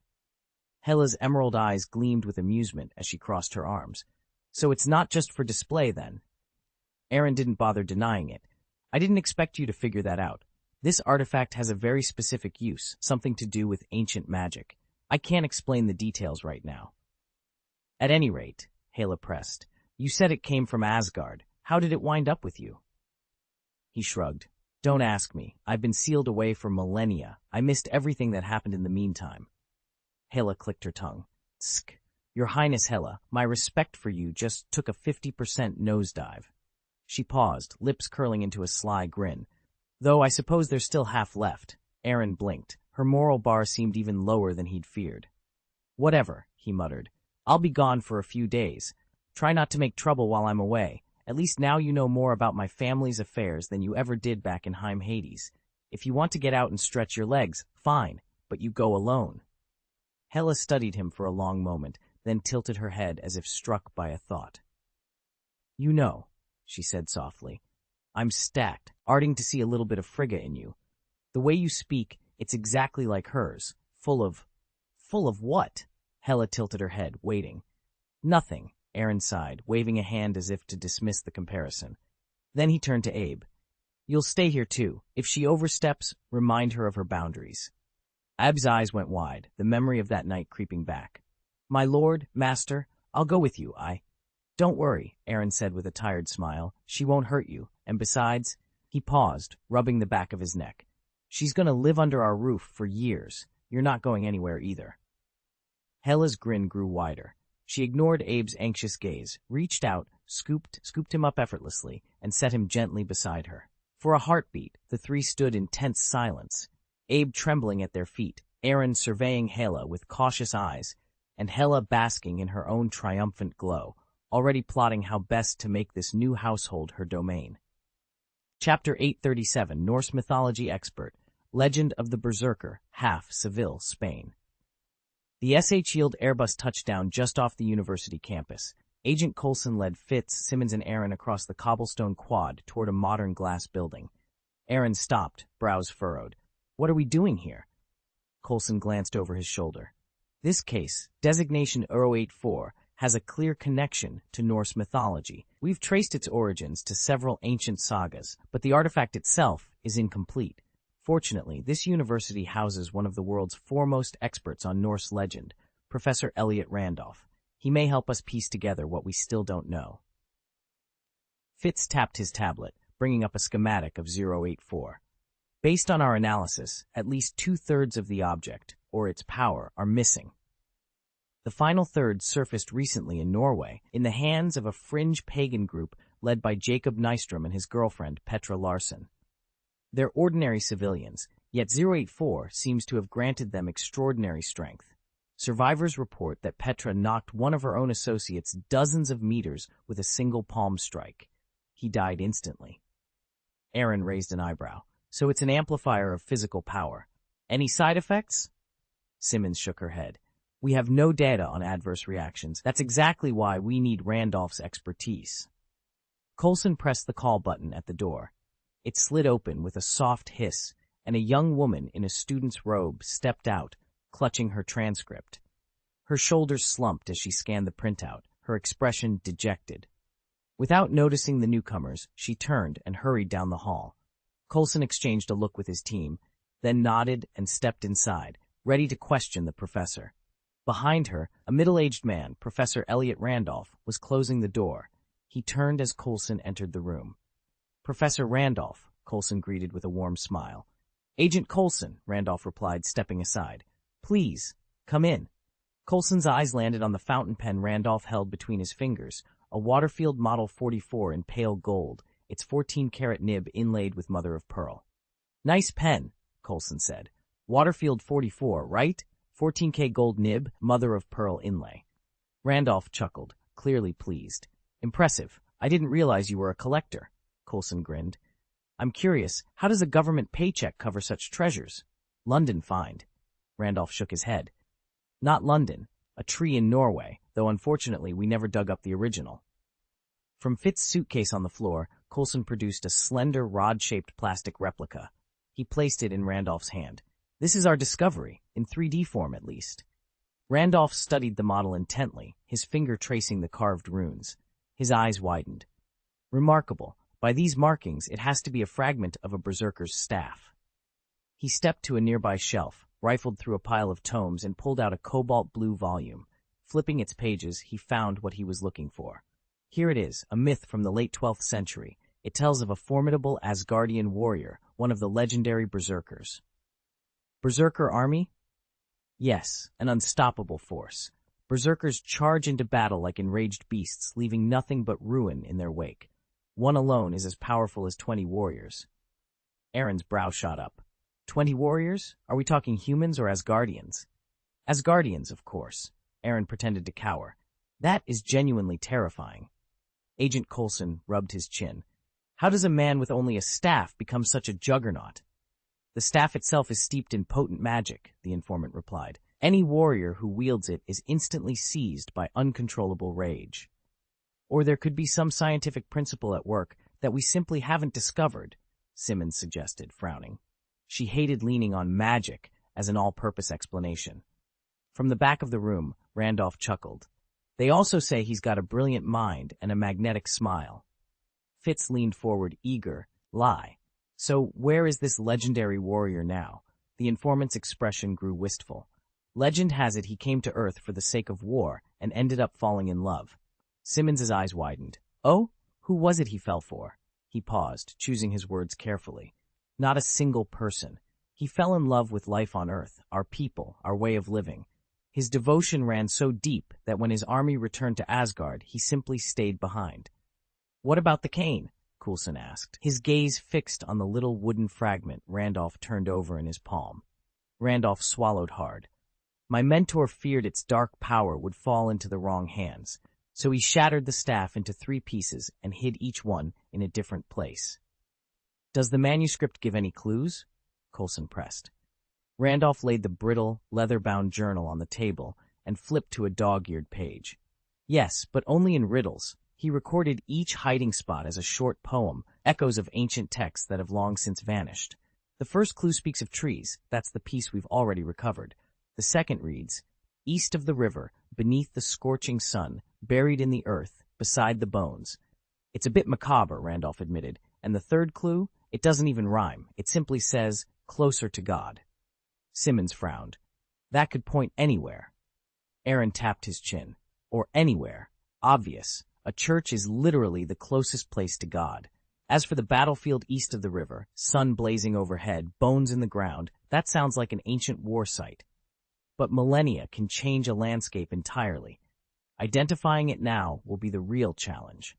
Hela's emerald eyes gleamed with amusement as she crossed her arms. So it's not just for display, then? Aaron didn't bother denying it. I didn't expect you to figure that out. This artifact has a very specific use, something to do with ancient magic. I can't explain the details right now. At any rate, Hela pressed, you said it came from Asgard. How did it wind up with you? He shrugged. Don't ask me. I've been sealed away for millennia. I missed everything that happened in the meantime. Hela clicked her tongue. Tsk. Your Highness Hela, my respect for you just took a 50% nosedive. She paused, lips curling into a sly grin. Though I suppose there's still half left. Aaron blinked. Her moral bar seemed even lower than he'd feared. Whatever, he muttered. I'll be gone for a few days. Try not to make trouble while I'm away. At least now you know more about my family's affairs than you ever did back in Heim Hades. If you want to get out and stretch your legs, fine, but you go alone. Hela studied him for a long moment, then tilted her head as if struck by a thought. You know, she said softly, I'm stacked, arting to see a little bit of Frigga in you. The way you speak, it's exactly like hers, full of what? Hela tilted her head, waiting. Nothing, Aaron sighed, waving a hand as if to dismiss the comparison. Then he turned to Abe. You'll stay here too. If she oversteps, remind her of her boundaries. Abe's eyes went wide, the memory of that night creeping back. My lord, master, I'll go with you, Don't worry, Aaron said with a tired smile. She won't hurt you, and besides, he paused, rubbing the back of his neck. She's going to live under our roof for years. You're not going anywhere either. Hela's grin grew wider. She ignored Abe's anxious gaze, reached out, scooped him up effortlessly, and set him gently beside her. For a heartbeat, the three stood in tense silence, Abe trembling at their feet, Aaron surveying Hela with cautious eyes, and Hela basking in her own triumphant glow, already plotting how best to make this new household her domain. Chapter 837, Norse Mythology Expert, Legend of the Berserker, Half, Seville, Spain. The S.H. Yield Airbus touched down just off the university campus. Agent Coulson led Fitz, Simmons, and Aaron across the cobblestone quad toward a modern glass building. Aaron stopped, brows furrowed. What are we doing here? Coulson glanced over his shoulder. This case, designation 084, has a clear connection to Norse mythology. We've traced its origins to several ancient sagas, but the artifact itself is incomplete. Fortunately, this university houses one of the world's foremost experts on Norse legend, Professor Elliot Randolph. He may help us piece together what we still don't know. Fitz tapped his tablet, bringing up a schematic of 084. Based on our analysis, at least 2/3 of the object, or its power, are missing. The final third surfaced recently in Norway, in the hands of a fringe pagan group led by Jacob Nystrom and his girlfriend, Petra Larsen. They're ordinary civilians, yet 084 seems to have granted them extraordinary strength. Survivors report that Petra knocked one of her own associates dozens of meters with a single palm strike. He died instantly. Aaron raised an eyebrow. So it's an amplifier of physical power. Any side effects? Simmons shook her head. We have no data on adverse reactions. That's exactly why we need Randolph's expertise. Coulson pressed the call button at the door. It slid open with a soft hiss, and a young woman in a student's robe stepped out, clutching her transcript. Her shoulders slumped as she scanned the printout, her expression dejected. Without noticing the newcomers, she turned and hurried down the hall. Coulson exchanged a look with his team, then nodded and stepped inside, ready to question the professor. Behind her, a middle-aged man, Professor Elliot Randolph, was closing the door. He turned as Coulson entered the room. Professor Randolph, Coulson greeted with a warm smile. Agent Coulson, Randolph replied, stepping aside. Please, come in. Coulson's eyes landed on the fountain pen Randolph held between his fingers, a Waterfield Model 44 in pale gold, its 14-karat nib inlaid with mother-of-pearl. Nice pen, Coulson said. Waterfield 44, right? 14K gold nib, mother-of-pearl inlay. Randolph chuckled, clearly pleased. Impressive. I didn't realize you were a collector, Coulson grinned. I'm curious, how does a government paycheck cover such treasures? London find. Randolph shook his head. Not London. A tree in Norway, though unfortunately we never dug up the original. From Fitz's suitcase on the floor, Coulson produced a slender, rod-shaped plastic replica. He placed it in Randolph's hand. This is our discovery, in 3D form at least. Randolph studied the model intently, his finger tracing the carved runes. His eyes widened. Remarkable. By these markings, it has to be a fragment of a berserker's staff. He stepped to a nearby shelf, rifled through a pile of tomes, and pulled out a cobalt blue volume. Flipping its pages, he found what he was looking for. Here it is, a myth from the late 12th century. It tells of a formidable Asgardian warrior, one of the legendary berserkers. Berserker army? Yes, an unstoppable force. Berserkers charge into battle like enraged beasts, leaving nothing but ruin in their wake. One alone is as powerful as 20 warriors. Aaron's brow shot up. 20 warriors? Are we talking humans or Asgardians? Asgardians, of course. Aaron pretended to cower. That is genuinely terrifying. Agent Coulson rubbed his chin. How does a man with only a staff become such a juggernaut? The staff itself is steeped in potent magic, the informant replied. Any warrior who wields it is instantly seized by uncontrollable rage. Or there could be some scientific principle at work that we simply haven't discovered, Simmons suggested, frowning. She hated leaning on magic as an all-purpose explanation. From the back of the room, Randolph chuckled. They also say he's got a brilliant mind and a magnetic smile. Fitz leaned forward, eager. Lie. So where is this legendary warrior now? The informant's expression grew wistful. Legend has it he came to Earth for the sake of war and ended up falling in love. Simmons's eyes widened. Oh? Who was it he fell for? He paused, choosing his words carefully. Not a single person. He fell in love with life on Earth, our people, our way of living. His devotion ran so deep that when his army returned to Asgard, he simply stayed behind. What about the cane? Coulson asked. His gaze fixed on the little wooden fragment Randolph turned over in his palm. Randolph swallowed hard. My mentor feared its dark power would fall into the wrong hands, so he shattered the staff into 3 pieces and hid each one in a different place. Does the manuscript give any clues? Coulson pressed. Randolph laid the brittle, leather-bound journal on the table and flipped to a dog-eared page. Yes, but only in riddles. He recorded each hiding spot as a short poem, echoes of ancient texts that have long since vanished. The first clue speaks of trees. That's the piece we've already recovered. The second reads, east of the river, beneath the scorching sun, buried in the earth, beside the bones. It's a bit macabre, Randolph admitted. And the third clue? It doesn't even rhyme. It simply says, closer to God. Simmons frowned. That could point anywhere. Aaron tapped his chin. Or anywhere. Obvious. A church is literally the closest place to God. As for the battlefield east of the river, sun blazing overhead, bones in the ground, that sounds like an ancient war site. But millennia can change a landscape entirely. Identifying it now will be the real challenge.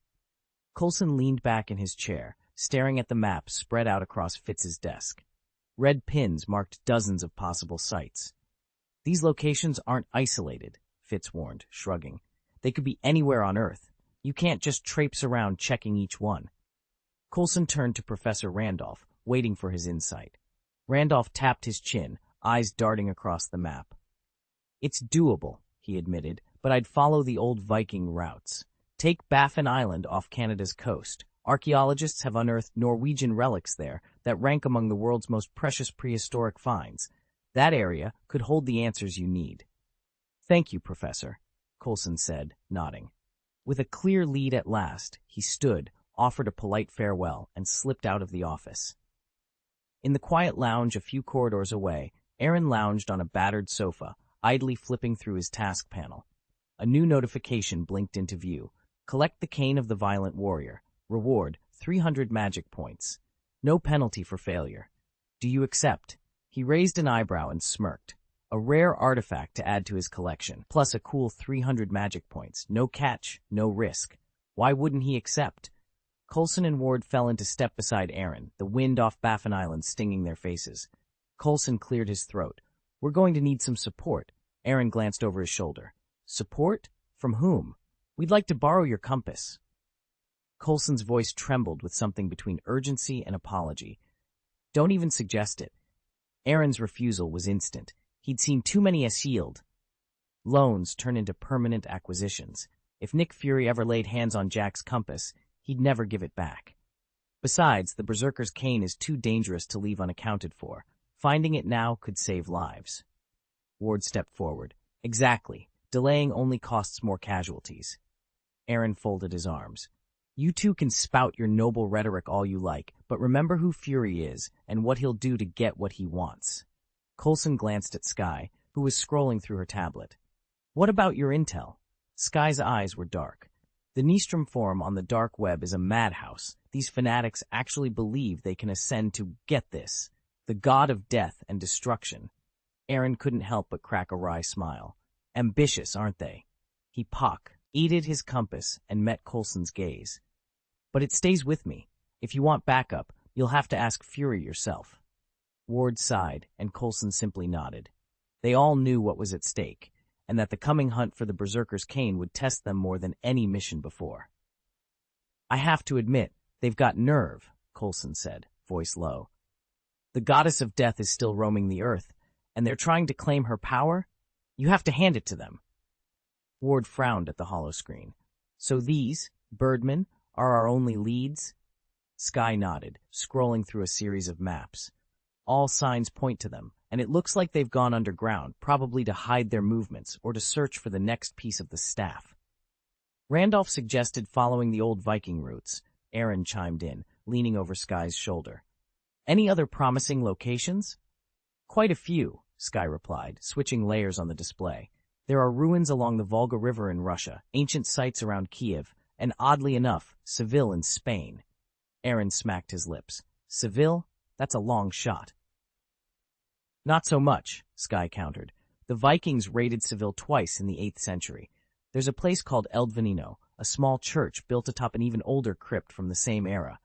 Coulson leaned back in his chair, staring at the map spread out across Fitz's desk. Red pins marked dozens of possible sites. These locations aren't isolated, Fitz warned, shrugging. They could be anywhere on Earth. You can't just traipse around checking each one. Coulson turned to Professor Randolph, waiting for his insight. Randolph tapped his chin, eyes darting across the map. It's doable, he admitted, but I'd follow the old Viking routes. Take Baffin Island off Canada's coast. Archaeologists have unearthed Norwegian relics there that rank among the world's most precious prehistoric finds. That area could hold the answers you need. Thank you, Professor, Coulson said, nodding. With a clear lead at last, he stood, offered a polite farewell, and slipped out of the office. In the quiet lounge a few corridors away, Aaron lounged on a battered sofa, idly flipping through his task panel. A new notification blinked into view. Collect the cane of the violent warrior. Reward, 300 magic points. No penalty for failure. Do you accept? He raised an eyebrow and smirked. A rare artifact to add to his collection, plus a cool 300 magic points. No catch, no risk. Why wouldn't he accept? Coulson and Ward fell into step beside Aaron, the wind off Baffin Island stinging their faces. Coulson cleared his throat. We're going to need some support. Aaron glanced over his shoulder. Support? From whom? We'd like to borrow your compass. Coulson's voice trembled with something between urgency and apology. Don't even suggest it. Aaron's refusal was instant. He'd seen too many as shield. Loans turn into permanent acquisitions. If Nick Fury ever laid hands on Jack's compass, he'd never give it back. Besides, the Berserker's cane is too dangerous to leave unaccounted for. Finding it now could save lives. Ward stepped forward. Exactly. Delaying only costs more casualties. Aaron folded his arms. You two can spout your noble rhetoric all you like, but remember who Fury is and what he'll do to get what he wants. Coulson glanced at Skye, who was scrolling through her tablet. What about your intel? Skye's eyes were dark. The Nystrom Forum on the dark web is a madhouse. These fanatics actually believe they can ascend to, get this, the god of death and destruction. Aaron couldn't help but crack a wry smile. Ambitious, aren't they? He aided his compass and met Coulson's gaze. But it stays with me. If you want backup, you'll have to ask Fury yourself. Ward sighed, and Coulson simply nodded. They all knew what was at stake, and that the coming hunt for the Berserker's cane would test them more than any mission before. I have to admit, they've got nerve, Coulson said, voice low. The goddess of death is still roaming the earth, and they're trying to claim her power? You have to hand it to them. Ward frowned at the hollow screen. So these, Birdmen, are our only leads? Sky nodded, scrolling through a series of maps. All signs point to them, and it looks like they've gone underground, probably to hide their movements or to search for the next piece of the staff. Randolph suggested following the old Viking routes. Aaron chimed in, leaning over Sky's shoulder. Any other promising locations? Quite a few, Sky replied, switching layers on the display. There are ruins along the Volga River in Russia, ancient sites around Kiev, and oddly enough, Seville in Spain. Aaron smacked his lips. Seville? That's a long shot. Not so much, Sky countered. The Vikings raided Seville twice in the 8th century. There's a place called Eldvenino, a small church built atop an even older crypt from the same era.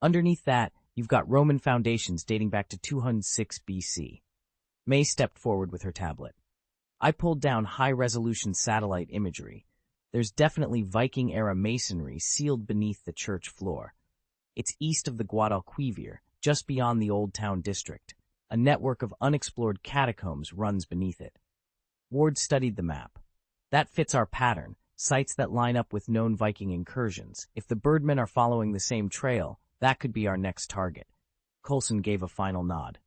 Underneath that, you've got Roman foundations dating back to 206 BC. May stepped forward with her tablet. I pulled down high-resolution satellite imagery. There's definitely Viking-era masonry sealed beneath the church floor. It's east of the Guadalquivir, just beyond the Old Town district. A network of unexplored catacombs runs beneath it. Ward studied the map. That fits our pattern, sites that line up with known Viking incursions. If the Birdmen are following the same trail, that could be our next target. Coulson gave a final nod.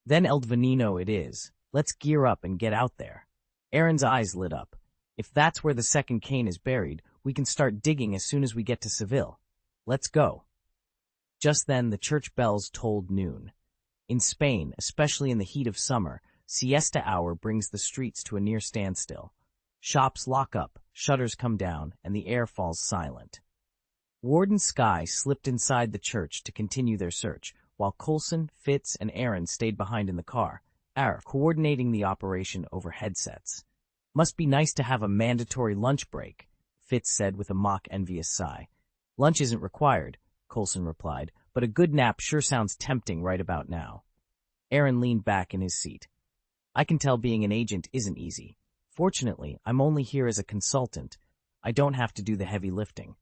Then Eldvenino it is. Let's gear up and get out there. Aaron's eyes lit up. If that's where the second cane is buried, we can start digging as soon as we get to Seville. Let's go. Just then, the church bells tolled noon. In Spain, especially in the heat of summer, siesta hour brings the streets to a near standstill. Shops lock up, shutters come down, and the air falls silent. Ward and Sky slipped inside the church to continue their search, while Coulson, Fitz, and Aaron stayed behind in the car, coordinating the operation over headsets. Must be nice to have a mandatory lunch break, Fitz said with a mock envious sigh. Lunch isn't required, Coulson replied, but a good nap sure sounds tempting right about now. Aaron leaned back in his seat. I can tell being an agent isn't easy. Fortunately, I'm only here as a consultant. I don't have to do the heavy lifting.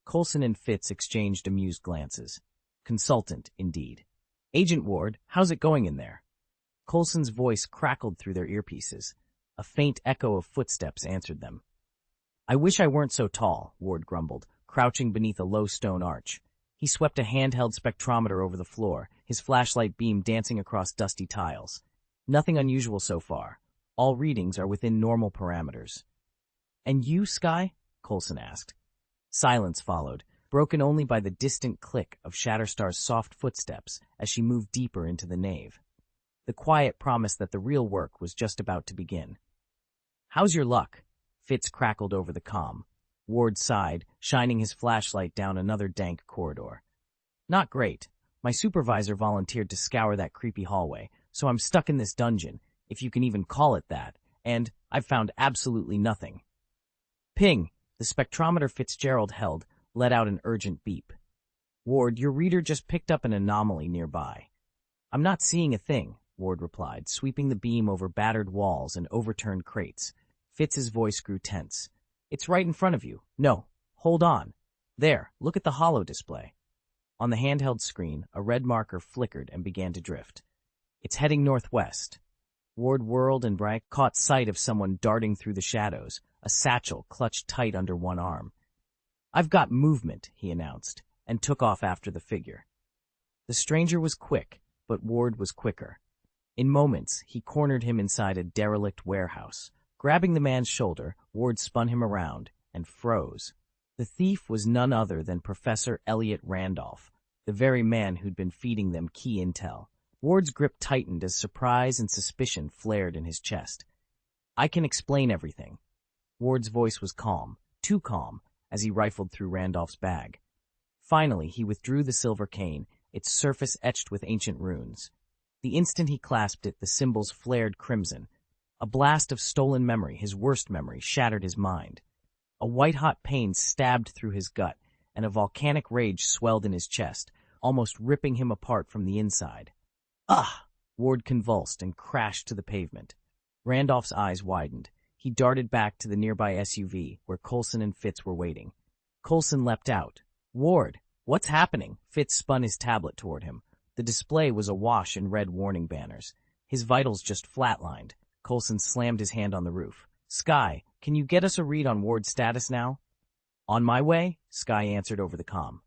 Coulson and Fitz exchanged amused glances. Consultant, indeed. Agent Ward, how's it going in there? Coulson's voice crackled through their earpieces. A faint echo of footsteps answered them. I wish I weren't so tall, Ward grumbled, crouching beneath a low stone arch. He swept a handheld spectrometer over the floor, his flashlight beam dancing across dusty tiles. Nothing unusual so far. All readings are within normal parameters. And you, Sky? Coulson asked. Silence followed, broken only by the distant click of Shatterstar's soft footsteps as she moved deeper into the nave. The quiet promised that the real work was just about to begin. How's your luck? Fitz crackled over the comm. Ward sighed, shining his flashlight down another dank corridor. Not great. My supervisor volunteered to scour that creepy hallway, so I'm stuck in this dungeon, if you can even call it that, and I've found absolutely nothing. Ping! The spectrometer Fitzgerald held let out an urgent beep. Ward, your reader just picked up an anomaly nearby. I'm not seeing a thing, Ward replied, sweeping the beam over battered walls and overturned crates. Fitz's voice grew tense. It's right in front of you. No, hold on. There, look at the holo display. On the handheld screen, a red marker flickered and began to drift. It's heading northwest. Ward whirled and caught sight of someone darting through the shadows, a satchel clutched tight under one arm. I've got movement, he announced, and took off after the figure. The stranger was quick, but Ward was quicker. In moments, he cornered him inside a derelict warehouse. Grabbing the man's shoulder, Ward spun him around and froze. The thief was none other than Professor Elliot Randolph, the very man who'd been feeding them key intel. Ward's grip tightened as surprise and suspicion flared in his chest. I can explain everything. Ward's voice was calm, too calm, as he rifled through Randolph's bag. Finally, he withdrew the silver cane, its surface etched with ancient runes. The instant he clasped it, the symbols flared crimson. A blast of stolen memory, his worst memory, shattered his mind. A white-hot pain stabbed through his gut, and a volcanic rage swelled in his chest, almost ripping him apart from the inside. Ah! Ward convulsed and crashed to the pavement. Randolph's eyes widened. He darted back to the nearby SUV, where Coulson and Fitz were waiting. Coulson leapt out. "Ward, what's happening?" Fitz spun his tablet toward him. The display was awash in red warning banners. His vitals just flatlined. Coulson slammed his hand on the roof. "Skye, can you get us a read on Ward's status now?" "On my way," Skye answered over the comm.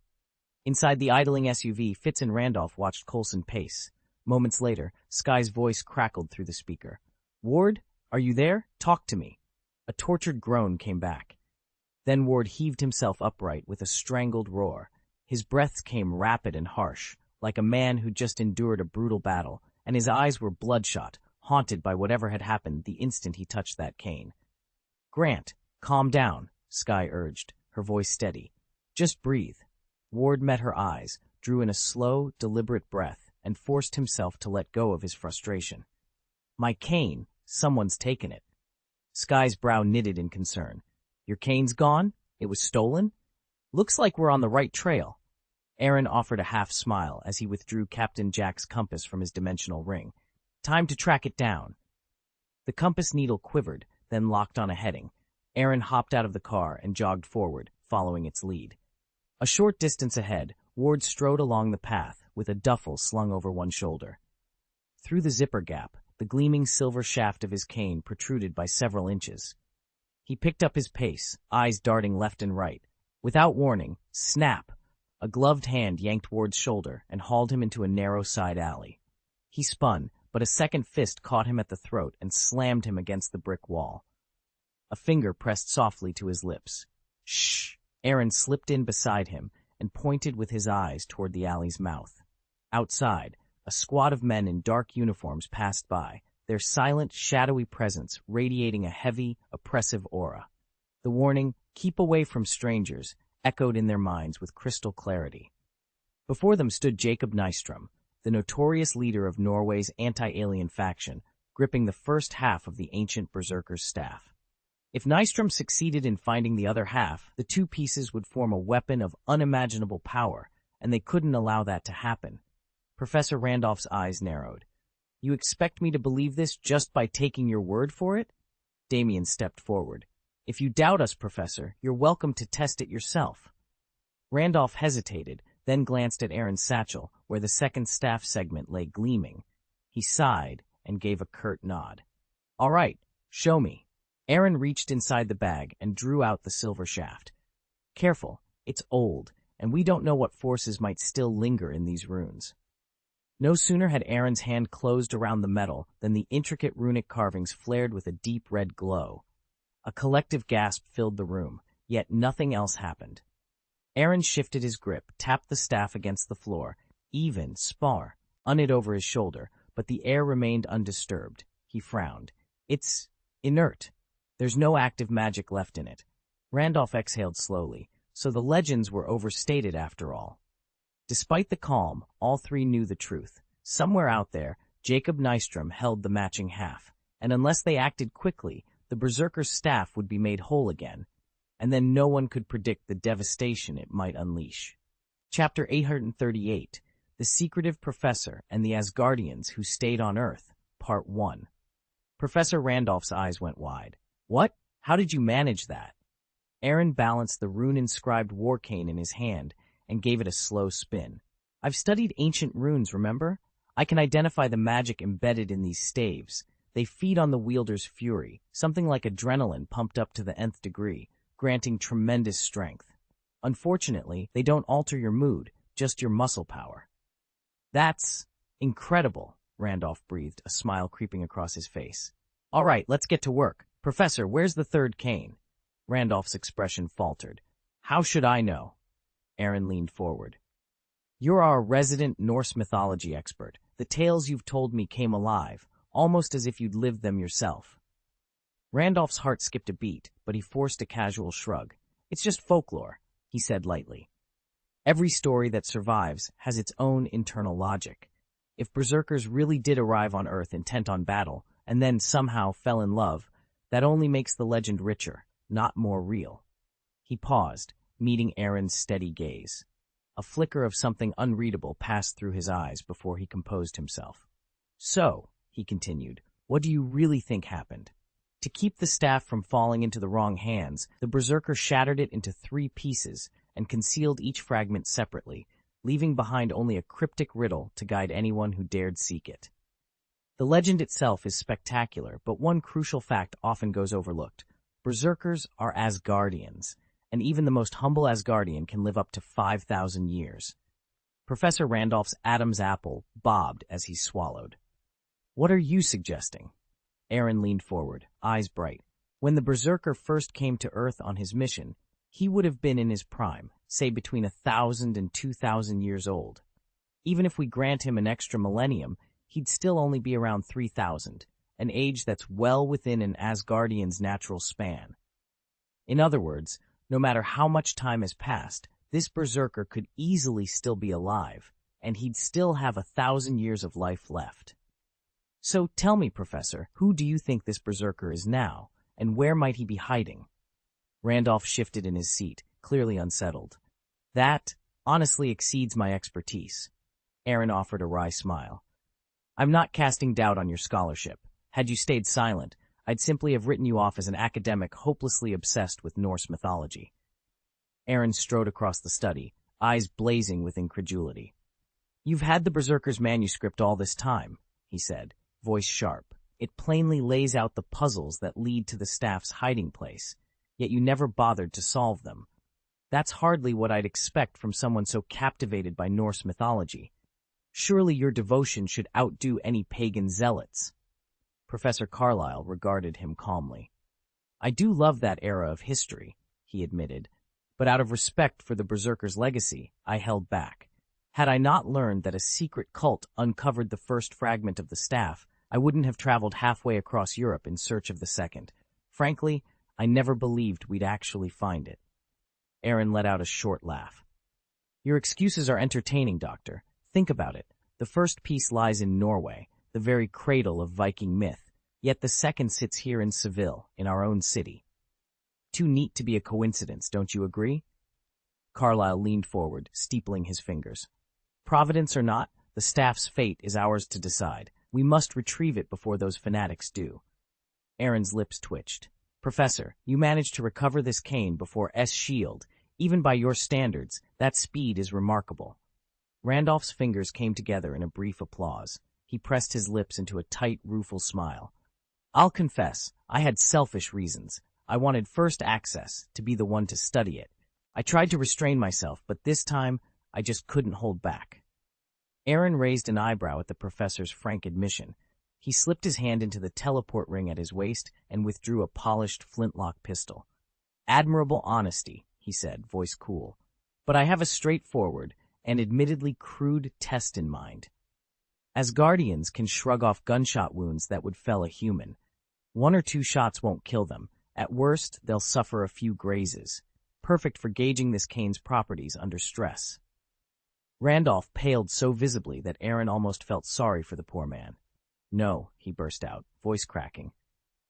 Inside the idling SUV, Fitz and Randolph watched Coulson pace. Moments later, Skye's voice crackled through the speaker. "Ward, are you there? Talk to me." A tortured groan came back. Then Ward heaved himself upright with a strangled roar. His breaths came rapid and harsh, like a man who just endured a brutal battle, and his eyes were bloodshot, haunted by whatever had happened the instant he touched that cane. "Grant, calm down," Skye urged, her voice steady. "Just breathe." Ward met her eyes, drew in a slow, deliberate breath, and forced himself to let go of his frustration. "My cane, someone's taken it." Skye's brow knitted in concern. "Your cane's gone? It was stolen? Looks like we're on the right trail." Aaron offered a half smile as he withdrew Captain Jack's compass from his dimensional ring. "Time to track it down." The compass needle quivered, then locked on a heading. Aaron hopped out of the car and jogged forward, following its lead. A short distance ahead, Ward strode along the path with a duffel slung over one shoulder. Through the zipper gap, the gleaming silver shaft of his cane protruded by several inches. He picked up his pace, eyes darting left and right. Without warning, snap! A gloved hand yanked Ward's shoulder and hauled him into a narrow side alley. He spun, but a second fist caught him at the throat and slammed him against the brick wall. A finger pressed softly to his lips. "Shh!" Aaron slipped in beside him and pointed with his eyes toward the alley's mouth. Outside, a squad of men in dark uniforms passed by, their silent, shadowy presence radiating a heavy, oppressive aura. The warning, "Keep away from strangers," echoed in their minds with crystal clarity. Before them stood Jacob Nystrom, the notorious leader of Norway's anti-alien faction, gripping the first half of the ancient berserker's staff. If Nystrom succeeded in finding the other half, the two pieces would form a weapon of unimaginable power, and they couldn't allow that to happen. Professor Randolph's eyes narrowed. "You expect me to believe this just by taking your word for it?" Damien stepped forward. "If you doubt us, Professor, you're welcome to test it yourself." Randolph hesitated, then glanced at Aaron's satchel, where the second staff segment lay gleaming. He sighed and gave a curt nod. "All right, show me." Aaron reached inside the bag and drew out the silver shaft. "Careful, it's old, and we don't know what forces might still linger in these runes." No sooner had Aaron's hand closed around the metal than the intricate runic carvings flared with a deep red glow. A collective gasp filled the room, yet nothing else happened. Aaron shifted his grip, tapped the staff against the floor, even, spar, it over his shoulder, but the air remained undisturbed. He frowned. "It's inert. There's no active magic left in it." Randolph exhaled slowly, so the legends were overstated after all. Despite the calm, all three knew the truth. Somewhere out there, Jacob Nystrom held the matching half, and unless they acted quickly, the berserker's staff would be made whole again, and then no one could predict the devastation it might unleash. Chapter 838, The Secretive Professor and the Asgardians Who Stayed on Earth, Part 1. Professor Randolph's eyes went wide. "What? How did you manage that?" Aaron balanced the rune-inscribed war cane in his hand and gave it a slow spin. "I've studied ancient runes, remember? I can identify the magic embedded in these staves. They feed on the wielder's fury, something like adrenaline pumped up to the nth degree, granting tremendous strength. Unfortunately, they don't alter your mood, just your muscle power." "That's incredible," Randolph breathed, a smile creeping across his face. "All right, let's get to work. Professor, where's the third cane?" Randolph's expression faltered. "How should I know?" Aaron leaned forward. "You're our resident Norse mythology expert. The tales you've told me came alive, almost as if you'd lived them yourself." Randolph's heart skipped a beat, but he forced a casual shrug. "It's just folklore," he said lightly. "Every story that survives has its own internal logic. If berserkers really did arrive on Earth intent on battle, and then somehow fell in love, that only makes the legend richer, not more real. He paused, meeting Aaron's steady gaze. A flicker of something unreadable passed through his eyes before he composed himself. So, he continued, what do you really think happened? To keep the staff from falling into the wrong hands, the berserker shattered it into 3 pieces and concealed each fragment separately, leaving behind only a cryptic riddle to guide anyone who dared seek it. The legend itself is spectacular, but one crucial fact often goes overlooked. Berserkers are Asgardians, and even the most humble Asgardian can live up to 5,000 years. Professor Randolph's Adam's apple bobbed as he swallowed. What are you suggesting? Aaron leaned forward, eyes bright. When the berserker first came to Earth on his mission, he would have been in his prime, say between 1,000 and 2,000 years old. Even if we grant him an extra millennium, he'd still only be around 3,000, an age that's well within an Asgardian's natural span. In other words, no matter how much time has passed, this berserker could easily still be alive, and he'd still have 1,000 years of life left. So tell me, Professor, who do you think this berserker is now, and where might he be hiding? Randolph shifted in his seat, clearly unsettled. That, honestly, exceeds my expertise. Aaron offered a wry smile. I'm not casting doubt on your scholarship. Had you stayed silent, I'd simply have written you off as an academic hopelessly obsessed with Norse mythology. Aaron strode across the study, eyes blazing with incredulity. You've had the berserker's manuscript all this time, he said, voice sharp. It plainly lays out the puzzles that lead to the staff's hiding place, yet you never bothered to solve them. That's hardly what I'd expect from someone so captivated by Norse mythology. Surely your devotion should outdo any pagan zealots. Professor Carlyle regarded him calmly. I do love that era of history, he admitted, but out of respect for the berserker's legacy, I held back. Had I not learned that a secret cult uncovered the first fragment of the staff, I wouldn't have traveled halfway across Europe in search of the second. Frankly, I never believed we'd actually find it. Aaron let out a short laugh. Your excuses are entertaining, Doctor. Think about it. The first piece lies in Norway, the very cradle of Viking myth, yet the second sits here in Seville, in our own city. Too neat to be a coincidence, don't you agree? Carlyle leaned forward, steepling his fingers. Providence or not, the staff's fate is ours to decide. We must retrieve it before those fanatics do. Aaron's lips twitched. Professor, you managed to recover this cane before S-Shield. Even by your standards, that speed is remarkable. Randolph's fingers came together in a brief applause. He pressed his lips into a tight, rueful smile. I'll confess, I had selfish reasons. I wanted first access, to be the one to study it. I tried to restrain myself, but this time, I just couldn't hold back. Aaron raised an eyebrow at the professor's frank admission. He slipped his hand into the teleport ring at his waist and withdrew a polished flintlock pistol. Admirable honesty, he said, voice cool. But I have a straightforward and admittedly crude test in mind. Asgardians can shrug off gunshot wounds that would fell a human. 1 or 2 shots won't kill them. At worst, they'll suffer a few grazes. Perfect for gauging this cane's properties under stress. Randolph paled so visibly that Aaron almost felt sorry for the poor man. No, he burst out, voice cracking.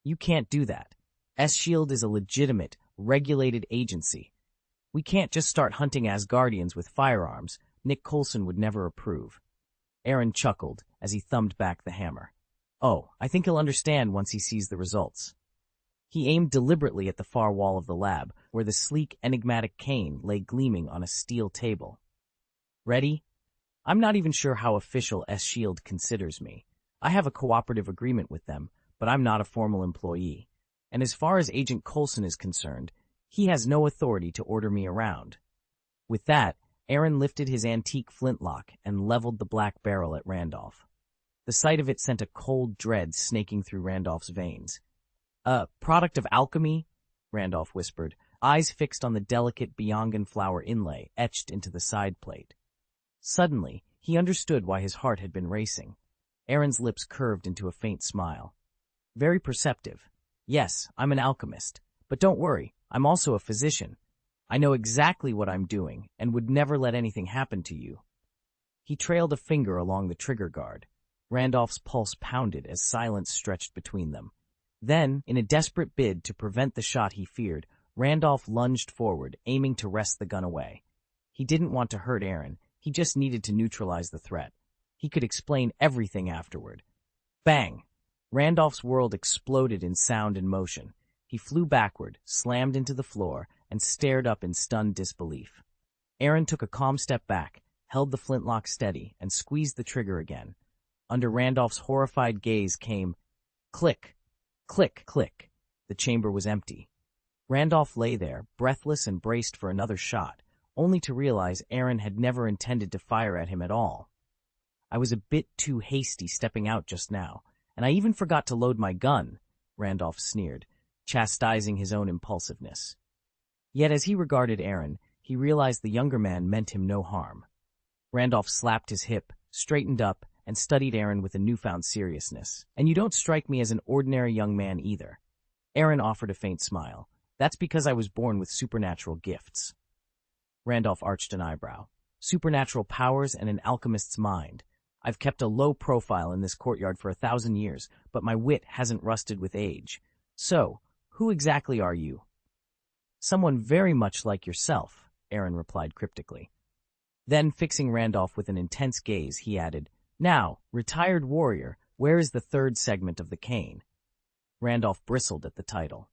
You can't do that. S-Shield is a legitimate, regulated agency. We can't just start hunting Asgardians with firearms. Nick Coulson would never approve. Aaron chuckled as he thumbed back the hammer. Oh, I think he'll understand once he sees the results. He aimed deliberately at the far wall of the lab, where the sleek, enigmatic cane lay gleaming on a steel table. Ready? I'm not even sure how official S-Shield considers me. I have a cooperative agreement with them, but I'm not a formal employee. And as far as Agent Coulson is concerned, he has no authority to order me around. With that, Aaron lifted his antique flintlock and leveled the black barrel at Randolph. The sight of it sent a cold dread snaking through Randolph's veins. A product of alchemy? Randolph whispered, eyes fixed on the delicate Biangan flower inlay etched into the side plate. Suddenly, he understood why his heart had been racing. Aaron's lips curved into a faint smile. Very perceptive. Yes, I'm an alchemist. But don't worry, I'm also a physician. I know exactly what I'm doing and would never let anything happen to you. He trailed a finger along the trigger guard. Randolph's pulse pounded as silence stretched between them. Then, in a desperate bid to prevent the shot he feared, Randolph lunged forward, aiming to wrest the gun away. He didn't want to hurt Aaron, he just needed to neutralize the threat. He could explain everything afterward. Bang! Randolph's world exploded in sound and motion. He flew backward, slammed into the floor, and stared up in stunned disbelief. Aaron took a calm step back, held the flintlock steady, and squeezed the trigger again. Under Randolph's horrified gaze came click, click, click. The chamber was empty. Randolph lay there, breathless and braced for another shot, only to realize Aaron had never intended to fire at him at all. I was a bit too hasty stepping out just now, and I even forgot to load my gun, Randolph sneered, chastising his own impulsiveness. Yet as he regarded Aaron, he realized the younger man meant him no harm. Randolph slapped his hip, straightened up, and studied Aaron with a newfound seriousness. And you don't strike me as an ordinary young man either. Aaron offered a faint smile. That's because I was born with supernatural gifts. Randolph arched an eyebrow. Supernatural powers and an alchemist's mind. I've kept a low profile in this courtyard for 1,000 years, but my wit hasn't rusted with age. So, who exactly are you? Someone very much like yourself, Aaron replied cryptically. Then, fixing Randolph with an intense gaze, he added, Now, retired warrior, where is the third segment of the cane? Randolph bristled at the title.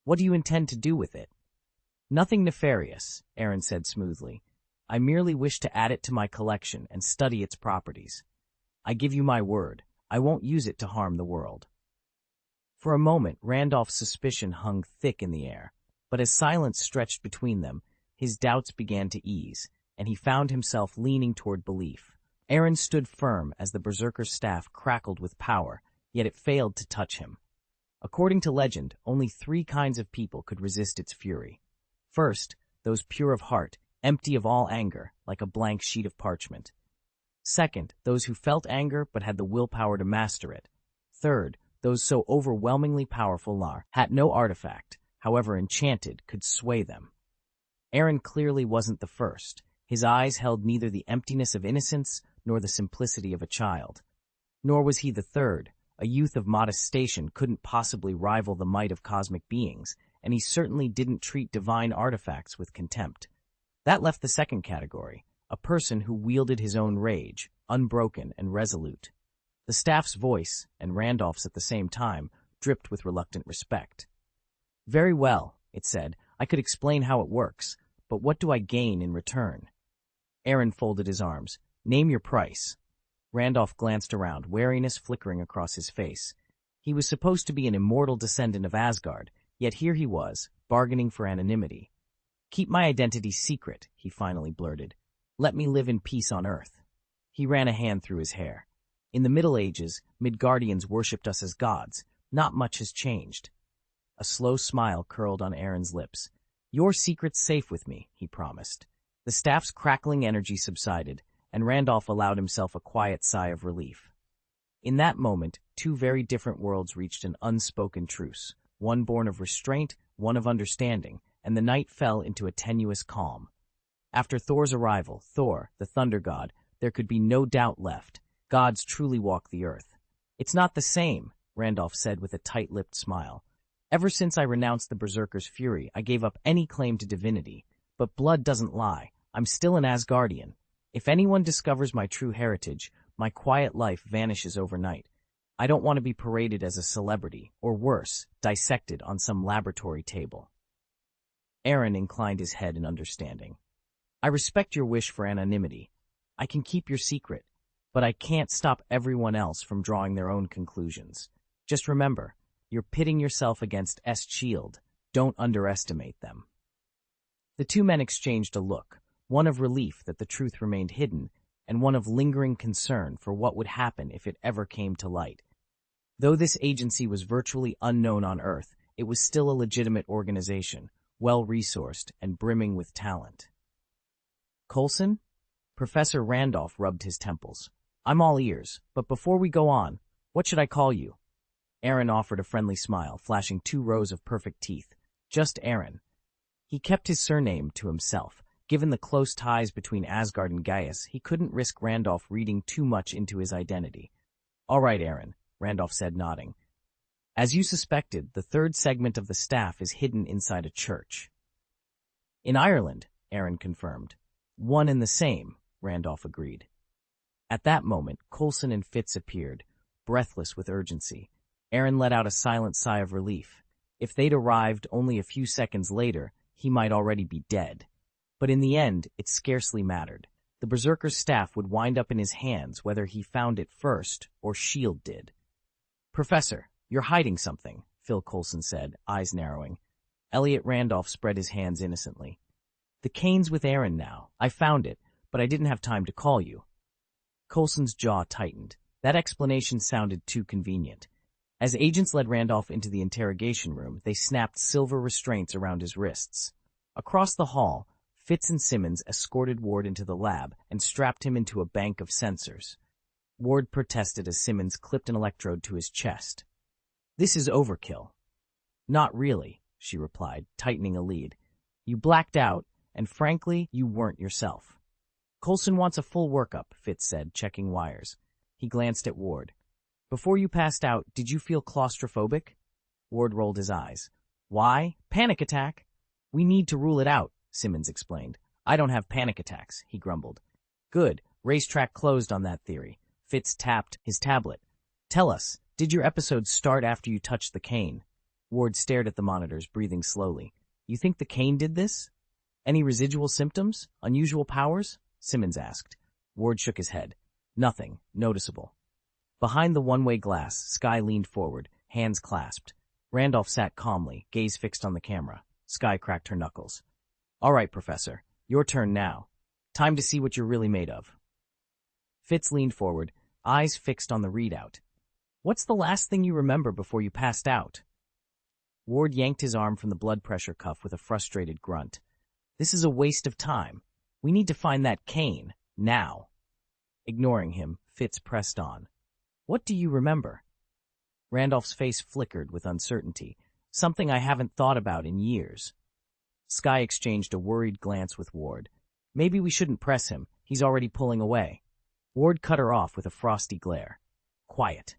What do you intend to do with it? Nothing nefarious, Aaron said smoothly. I merely wish to add it to my collection and study its properties. I give you my word, I won't use it to harm the world. For a moment, Randolph's suspicion hung thick in the air, but as silence stretched between them, his doubts began to ease, and he found himself leaning toward belief. Aaron stood firm as the berserker's staff crackled with power, yet it failed to touch him. According to legend, only 3 kinds of people could resist its fury. First, those pure of heart, empty of all anger, like a blank sheet of parchment. Second, those who felt anger but had the willpower to master it. Third, those so overwhelmingly powerful that no artifact, however enchanted, could sway them. Aaron clearly wasn't the first. His eyes held neither the emptiness of innocence nor the simplicity of a child. Nor was he the third. A youth of modest station couldn't possibly rival the might of cosmic beings, and he certainly didn't treat divine artifacts with contempt. That left the second category, a person who wielded his own rage, unbroken and resolute. The staff's voice, and Randolph's at the same time, dripped with reluctant respect. Very well, it said, I could explain how it works, but what do I gain in return? Aaron folded his arms. Name your price. Randolph glanced around, wariness flickering across his face. He was supposed to be an immortal descendant of Asgard, yet here he was, bargaining for anonymity. Keep my identity secret, he finally blurted. Let me live in peace on Earth. He ran a hand through his hair. In the Middle Ages, Midgardians worshipped us as gods. Not much has changed. A slow smile curled on Aaron's lips. Your secret's safe with me, he promised. The staff's crackling energy subsided, and Randolph allowed himself a quiet sigh of relief. In that moment, 2 very different worlds reached an unspoken truce, one born of restraint, one of understanding, and the night fell into a tenuous calm. After Thor's arrival, Thor, the thunder god, there could be no doubt left. Gods truly walk the earth. It's not the same, Randolph said with a tight-lipped smile. Ever since I renounced the berserker's fury, I gave up any claim to divinity. But blood doesn't lie. I'm still an Asgardian. If anyone discovers my true heritage, my quiet life vanishes overnight. I don't want to be paraded as a celebrity, or worse, dissected on some laboratory table. Aaron inclined his head in understanding. I respect your wish for anonymity. I can keep your secret, but I can't stop everyone else from drawing their own conclusions. Just remember, you're pitting yourself against S-Shield. Don't underestimate them. The 2 men exchanged a look, one of relief that the truth remained hidden, and one of lingering concern for what would happen if it ever came to light. Though this agency was virtually unknown on Earth, it was still a legitimate organization, well-resourced and brimming with talent. Coulson? Professor Randolph rubbed his temples. I'm all ears, but before we go on, what should I call you? Aaron offered a friendly smile, flashing 2 rows of perfect teeth. Just Aaron. He kept his surname to himself. Given the close ties between Asgard and Gaius, he couldn't risk Randolph reading too much into his identity. All right, Aaron, Randolph said, nodding. As you suspected, the third segment of the staff is hidden inside a church. In Ireland, Aaron confirmed. One and the same, Randolph agreed. At that moment, Coulson and Fitz appeared, breathless with urgency. Aaron let out a silent sigh of relief. If they'd arrived only a few seconds later, he might already be dead. But in the end, it scarcely mattered. The Berserker's staff would wind up in his hands whether he found it first or S.H.I.E.L.D. did. Professor, you're hiding something, Phil Coulson said, eyes narrowing. Elliot Randolph spread his hands innocently. The cane's with Aaron now. I found it, but I didn't have time to call you. Coulson's jaw tightened. That explanation sounded too convenient. As agents led Randolph into the interrogation room, they snapped silver restraints around his wrists. Across the hall, Fitz and Simmons escorted Ward into the lab and strapped him into a bank of sensors. Ward protested as Simmons clipped an electrode to his chest. This is overkill. Not really, she replied, tightening a lead. You blacked out, and frankly, you weren't yourself. Coulson wants a full workup, Fitz said, checking wires. He glanced at Ward. Before you passed out, did you feel claustrophobic? Ward rolled his eyes. Why? Panic attack. We need to rule it out, Simmons explained. I don't have panic attacks, he grumbled. Good. Racetrack closed on that theory. Fitz tapped his tablet. Tell us, did your episode start after you touched the cane? Ward stared at the monitors, breathing slowly. You think the cane did this? Any residual symptoms? Unusual powers? Simmons asked. Ward shook his head. Nothing noticeable. Behind the one-way glass, Skye leaned forward, hands clasped. Randolph sat calmly, gaze fixed on the camera. Skye cracked her knuckles. All right, Professor. Your turn now. Time to see what you're really made of. Fitz leaned forward, eyes fixed on the readout. What's the last thing you remember before you passed out? Ward yanked his arm from the blood pressure cuff with a frustrated grunt. This is a waste of time. We need to find that cane, now. Ignoring him, Fitz pressed on. What do you remember? Randolph's face flickered with uncertainty, something I haven't thought about in years. Skye exchanged a worried glance with Ward. Maybe we shouldn't press him. He's already pulling away. Ward cut her off with a frosty glare. Quiet.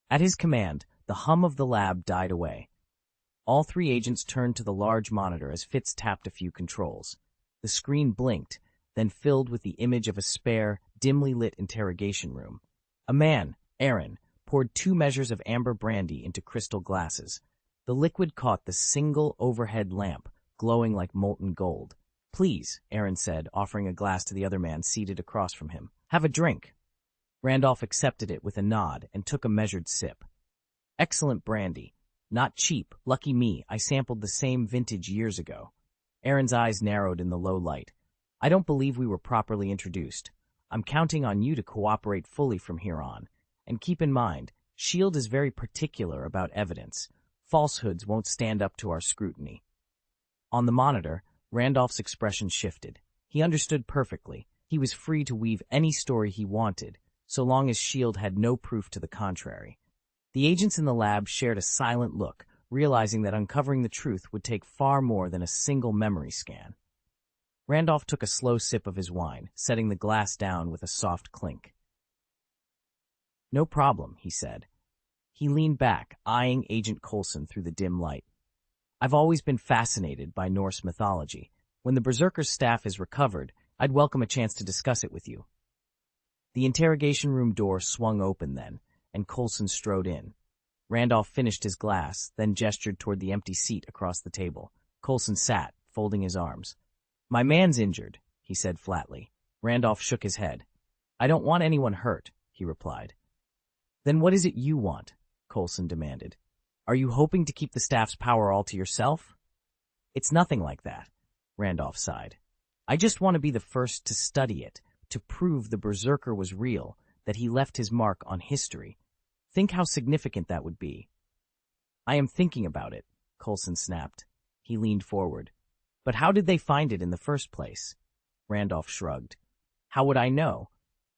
At his command, the hum of the lab died away. All three agents turned to the large monitor as Fitz tapped a few controls. The screen blinked, then filled with the image of a spare, dimly lit interrogation room. A man, Aaron, poured 2 measures of amber brandy into crystal glasses. The liquid caught the single overhead lamp, glowing like molten gold. Please, Aaron said, offering a glass to the other man seated across from him. Have a drink. Randolph accepted it with a nod and took a measured sip. Excellent brandy. Not cheap. Lucky me, I sampled the same vintage years ago. Aaron's eyes narrowed in the low light. I don't believe we were properly introduced. I'm counting on you to cooperate fully from here on. And keep in mind, S.H.I.E.L.D. is very particular about evidence. Falsehoods won't stand up to our scrutiny. On the monitor, Randolph's expression shifted. He understood perfectly. He was free to weave any story he wanted, so long as S.H.I.E.L.D. had no proof to the contrary. The agents in the lab shared a silent look, realizing that uncovering the truth would take far more than a single memory scan. Randolph took a slow sip of his wine, setting the glass down with a soft clink. No problem, he said. He leaned back, eyeing Agent Coulson through the dim light. I've always been fascinated by Norse mythology. When the Berserker's staff is recovered, I'd welcome a chance to discuss it with you. The interrogation room door swung open then, and Coulson strode in. Randolph finished his glass, then gestured toward the empty seat across the table. Coulson sat, folding his arms. My man's injured, he said flatly. Randolph shook his head. I don't want anyone hurt, he replied. Then what is it you want? Coulson demanded. Are you hoping to keep the staff's power all to yourself? It's nothing like that, Randolph sighed. I just want to be the first to study it, to prove the Berserker was real, that he left his mark on history. Think how significant that would be. I am thinking about it, Coulson snapped. He leaned forward. But how did they find it in the first place? Randolph shrugged. How would I know?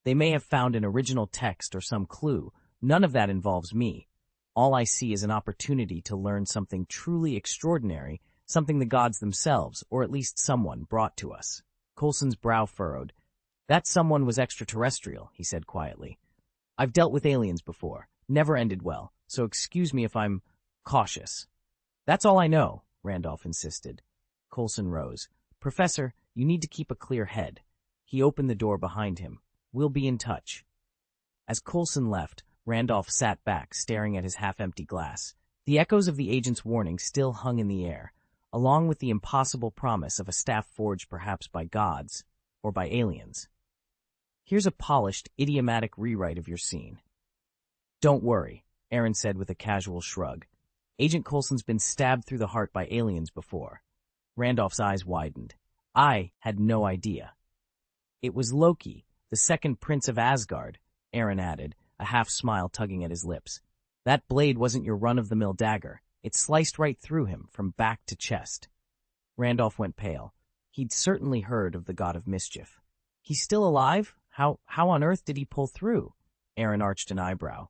They may have found an original text or some clue. None of that involves me. All I see is an opportunity to learn something truly extraordinary, something the gods themselves, or at least someone, brought to us. Coulson's brow furrowed. That someone was extraterrestrial, he said quietly. I've dealt with aliens before. Never ended well, so excuse me if I'm cautious. That's all I know, Randolph insisted. Coulson rose. Professor, you need to keep a clear head. He opened the door behind him. We'll be in touch. As Coulson left, Randolph sat back, staring at his half-empty glass. The echoes of the agent's warning still hung in the air, along with the impossible promise of a staff forged perhaps by gods or by aliens. Here's a polished, idiomatic rewrite of your scene. Don't worry, Aaron said with a casual shrug. Agent Coulson's been stabbed through the heart by aliens before. Randolph's eyes widened. I had no idea. It was Loki, the second prince of Asgard, Aaron added, a half-smile tugging at his lips. That blade wasn't your run-of-the-mill dagger. It sliced right through him, from back to chest. Randolph went pale. He'd certainly heard of the god of mischief. He's still alive? How on earth did he pull through? Aaron arched an eyebrow.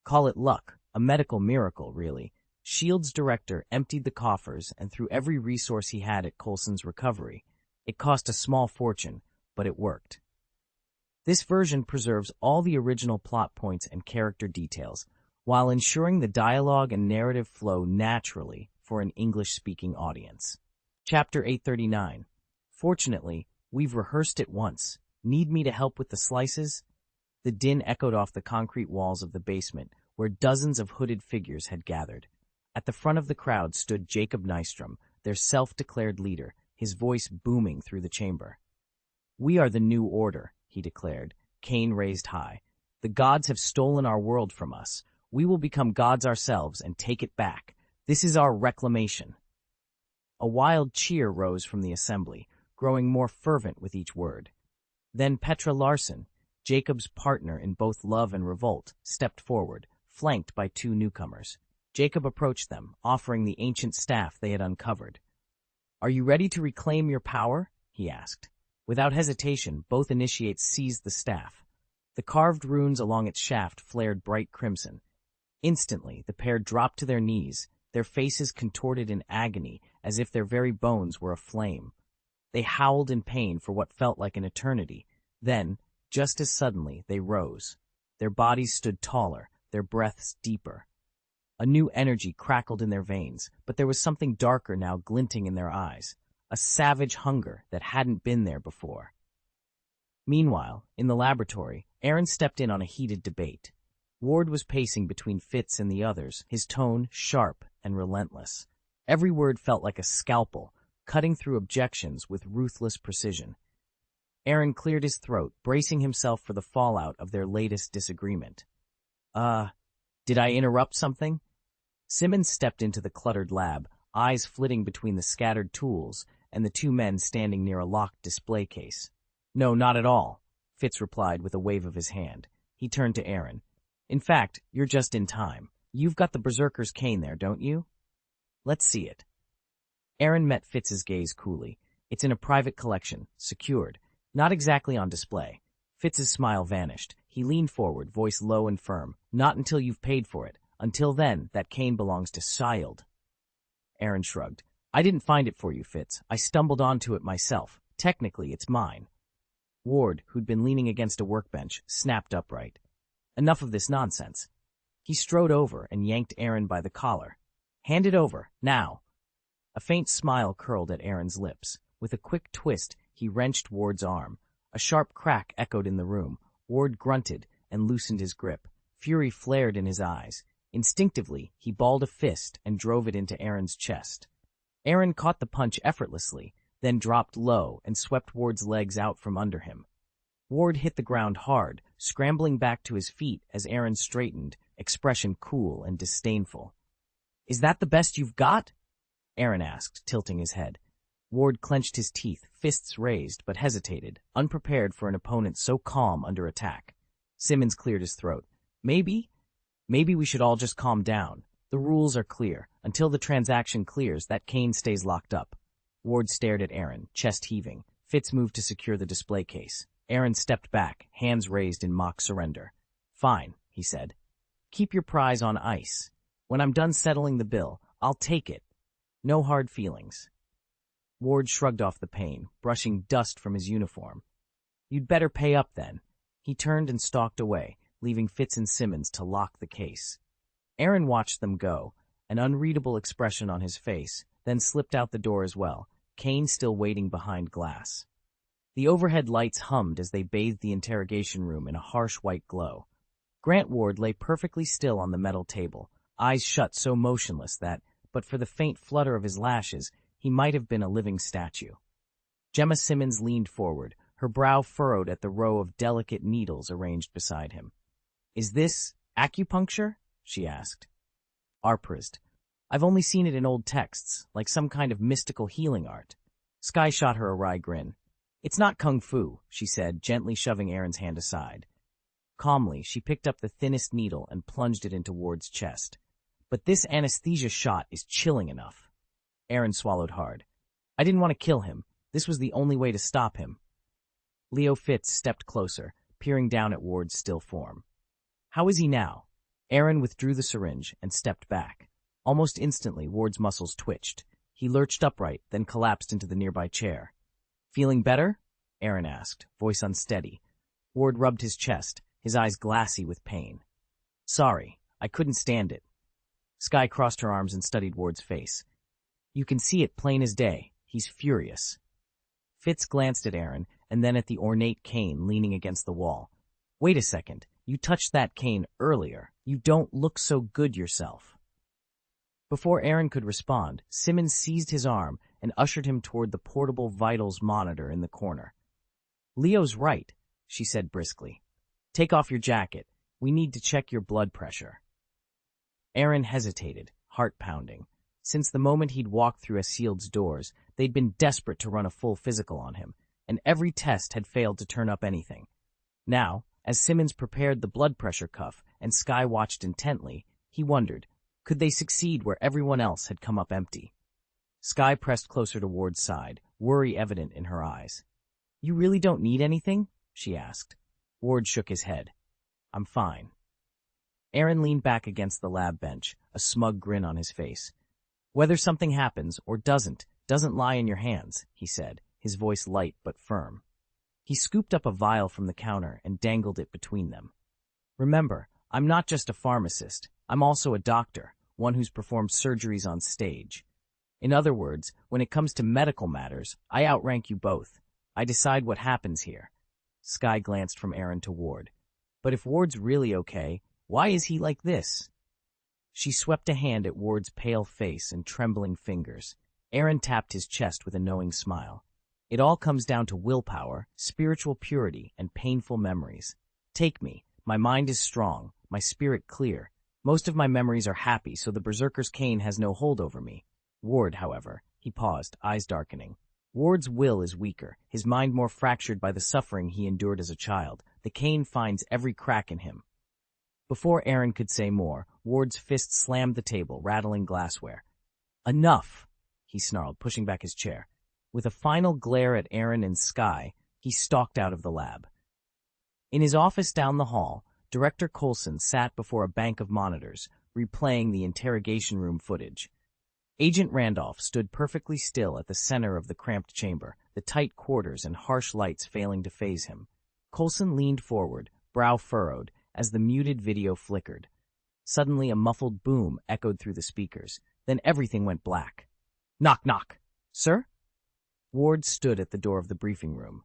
Call it luck, a medical miracle, really. S.H.I.E.L.D.'s director emptied the coffers and threw every resource he had at Coulson's recovery. It cost a small fortune, but it worked. This version preserves all the original plot points and character details, while ensuring the dialogue and narrative flow naturally for an English-speaking audience. Chapter 839. Fortunately, we've rehearsed it once. Need me to help with the slices? The din echoed off the concrete walls of the basement, where dozens of hooded figures had gathered. At the front of the crowd stood Jacob Nystrom, their self-declared leader, his voice booming through the chamber. We are the new order, he declared, cane raised high. The gods have stolen our world from us. We will become gods ourselves and take it back. This is our reclamation. A wild cheer rose from the assembly, growing more fervent with each word. Then Petra Larson, Jacob's partner in both love and revolt, stepped forward, flanked by two newcomers. Jacob approached them, offering the ancient staff they had uncovered. Are you ready to reclaim your power? He asked. Without hesitation, both initiates seized the staff. The carved runes along its shaft flared bright crimson. Instantly, the pair dropped to their knees, their faces contorted in agony as if their very bones were aflame. They howled in pain for what felt like an eternity. Then, just as suddenly, they rose. Their bodies stood taller, their breaths deeper. A new energy crackled in their veins, but there was something darker now glinting in their eyes, a savage hunger that hadn't been there before. Meanwhile, in the laboratory, Aaron stepped in on a heated debate. Ward was pacing between Fitz and the others, his tone sharp and relentless. Every word felt like a scalpel, cutting through objections with ruthless precision. Aaron cleared his throat, bracing himself for the fallout of their latest disagreement. Did I interrupt something? Simmons stepped into the cluttered lab, eyes flitting between the scattered tools and the two men standing near a locked display case. No, not at all, Fitz replied with a wave of his hand. He turned to Aaron. In fact, you're just in time. You've got the Berserker's cane there, don't you? Let's see it. Aaron met Fitz's gaze coolly. It's in a private collection, secured, not exactly on display. Fitz's smile vanished. He leaned forward, voice low and firm. Not until you've paid for it. Until then, that cane belongs to S.H.I.E.L.D. Aaron shrugged. I didn't find it for you, Fitz. I stumbled onto it myself. Technically, it's mine. Ward, who'd been leaning against a workbench, snapped upright. Enough of this nonsense. He strode over and yanked Aaron by the collar. Hand it over, now. A faint smile curled at Aaron's lips. With a quick twist, he wrenched Ward's arm. A sharp crack echoed in the room. Ward grunted and loosened his grip. Fury flared in his eyes. Instinctively, he balled a fist and drove it into Aaron's chest. Aaron caught the punch effortlessly, then dropped low and swept Ward's legs out from under him. Ward hit the ground hard, scrambling back to his feet as Aaron straightened, expression cool and disdainful. Is that the best you've got? Aaron asked, tilting his head. Ward clenched his teeth, fists raised, but hesitated, unprepared for an opponent so calm under attack. Simmons cleared his throat. Maybe we should all just calm down. The rules are clear. Until the transaction clears, that cane stays locked up. Ward stared at Aaron, chest heaving. Fitz moved to secure the display case. Aaron stepped back, hands raised in mock surrender. Fine, he said. Keep your prize on ice. When I'm done settling the bill, I'll take it. No hard feelings. Ward shrugged off the pain, brushing dust from his uniform. You'd better pay up then. He turned and stalked away, leaving Fitz and Simmons to lock the case. Aaron watched them go, an unreadable expression on his face, then slipped out the door as well, Kane still waiting behind glass. The overhead lights hummed as they bathed the interrogation room in a harsh white glow. Grant Ward lay perfectly still on the metal table, eyes shut so motionless that, but for the faint flutter of his lashes, he might have been a living statue. Gemma Simmons leaned forward, her brow furrowed at the row of delicate needles arranged beside him. "Is this acupuncture?" she asked. "Arprist. I've only seen it in old texts, like some kind of mystical healing art." Skye shot her a wry grin. "It's not kung fu," she said, gently shoving Aaron's hand aside. Calmly, she picked up the thinnest needle and plunged it into Ward's chest. "But this anesthesia shot is chilling enough." Aaron swallowed hard. "I didn't want to kill him. This was the only way to stop him." Leo Fitz stepped closer, peering down at Ward's still form. "How is he now?" Aaron withdrew the syringe and stepped back. Almost instantly, Ward's muscles twitched. He lurched upright, then collapsed into the nearby chair. "Feeling better?" Aaron asked, voice unsteady. Ward rubbed his chest, his eyes glassy with pain. "Sorry, I couldn't stand it." Skye crossed her arms and studied Ward's face. "You can see it plain as day. He's furious." Fitz glanced at Aaron and then at the ornate cane leaning against the wall. "Wait a second. You touched that cane earlier. You don't look so good yourself." Before Aaron could respond, Simmons seized his arm and ushered him toward the portable vitals monitor in the corner. "Leo's right," she said briskly. "Take off your jacket. We need to check your blood pressure." Aaron hesitated, heart pounding. Since the moment he'd walked through Asield's doors, they'd been desperate to run a full physical on him, and every test had failed to turn up anything. Now, as Simmons prepared the blood pressure cuff and Skye watched intently, he wondered, could they succeed where everyone else had come up empty? Skye pressed closer to Ward's side, worry evident in her eyes. "You really don't need anything?" she asked. Ward shook his head. "I'm fine." Aaron leaned back against the lab bench, a smug grin on his face. "Whether something happens or doesn't lie in your hands," he said, his voice light but firm. He scooped up a vial from the counter and dangled it between them. "Remember, I'm not just a pharmacist. I'm also a doctor, one who's performed surgeries on stage. In other words, when it comes to medical matters, I outrank you both. I decide what happens here." Skye glanced from Aaron to Ward. "But if Ward's really okay, why is he like this?" She swept a hand at Ward's pale face and trembling fingers. Aaron tapped his chest with a knowing smile. "It all comes down to willpower, spiritual purity, and painful memories. Take me. My mind is strong, my spirit clear. Most of my memories are happy, so the berserker's cane has no hold over me. Ward, however," he paused, eyes darkening. "Ward's will is weaker, his mind more fractured by the suffering he endured as a child. The cane finds every crack in him." Before Aaron could say more, Ward's fist slammed the table, rattling glassware. "Enough!" he snarled, pushing back his chair. With a final glare at Aaron and Skye, he stalked out of the lab. In his office down the hall, Director Coulson sat before a bank of monitors, replaying the interrogation room footage. Agent Randolph stood perfectly still at the center of the cramped chamber, the tight quarters and harsh lights failing to faze him. Coulson leaned forward, brow furrowed, as the muted video flickered. Suddenly a muffled boom echoed through the speakers. Then everything went black. "Knock, knock." "Sir?" Ward stood at the door of the briefing room.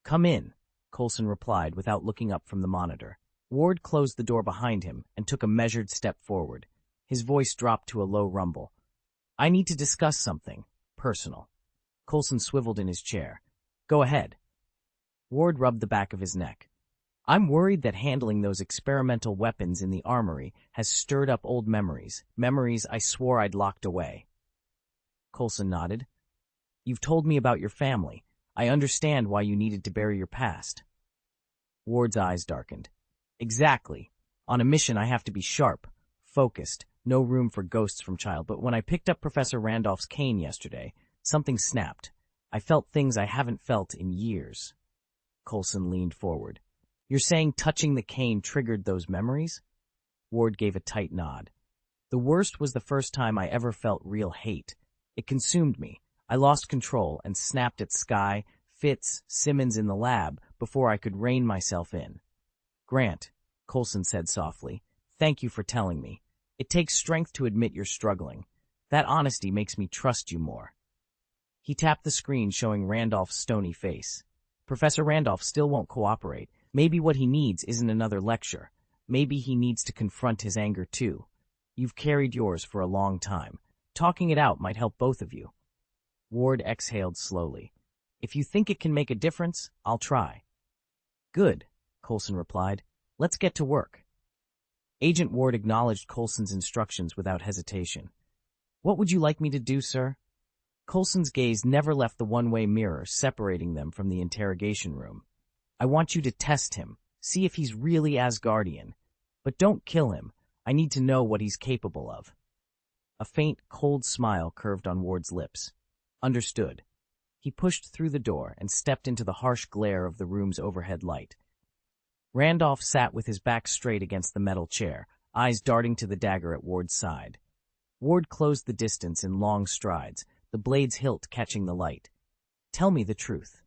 "Come in," Coulson replied without looking up from the monitor. Ward closed the door behind him and took a measured step forward. His voice dropped to a low rumble. "I need to discuss something. Personal." Coulson swiveled in his chair. "Go ahead." Ward rubbed the back of his neck. "I'm worried that handling those experimental weapons in the armory has stirred up old memories I swore I'd locked away." Coulson nodded. "You've told me about your family. I understand why you needed to bury your past." Ward's eyes darkened. "Exactly. On a mission I have to be sharp, focused, no room for ghosts from child. But when I picked up Professor Randolph's cane yesterday, something snapped. I felt things I haven't felt in years." Coulson leaned forward. "You're saying touching the cane triggered those memories?" Ward gave a tight nod. "The worst was the first time I ever felt real hate. It consumed me. I lost control and snapped at Skye, Fitz, Simmons in the lab before I could rein myself in. Grant, Coulson said softly. Thank you for telling me. It takes strength to admit you're struggling. That honesty makes me trust you more. He tapped the screen showing Randolph's stony face. Professor Randolph still won't cooperate. Maybe what he needs isn't another lecture. Maybe he needs to confront his anger too. You've carried yours for a long time. Talking it out might help both of you. Ward exhaled slowly. If you think it can make a difference, I'll try. Good, Coulson replied. Let's get to work. Agent Ward acknowledged Coulson's instructions without hesitation. What would you like me to do, sir? Coulson's gaze never left the one-way mirror separating them from the interrogation room. I want you to test him, see if he's really Asgardian. But don't kill him. I need to know what he's capable of. A faint, cold smile curved on Ward's lips. Understood. He pushed through the door and stepped into the harsh glare of the room's overhead light. Randolph sat with his back straight against the metal chair, eyes darting to the dagger at Ward's side. Ward closed the distance in long strides, the blade's hilt catching the light. Tell me the truth.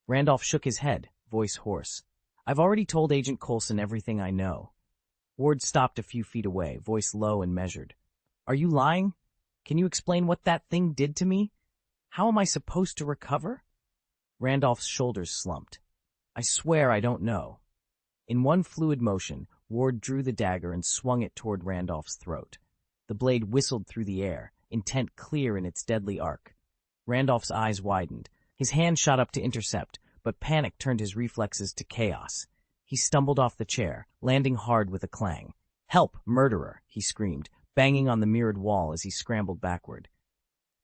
Randolph shook his head, voice hoarse. I've already told Agent Coulson everything I know. Ward stopped a few feet away, voice low and measured. Are you lying? Can you explain what that thing did to me? How am I supposed to recover? Randolph's shoulders slumped. I swear I don't know. In one fluid motion, Ward drew the dagger and swung it toward Randolph's throat. The blade whistled through the air, intent clear in its deadly arc. Randolph's eyes widened. His hand shot up to intercept, but panic turned his reflexes to chaos. He stumbled off the chair, landing hard with a clang. Help, murderer, he screamed, banging on the mirrored wall as he scrambled backward.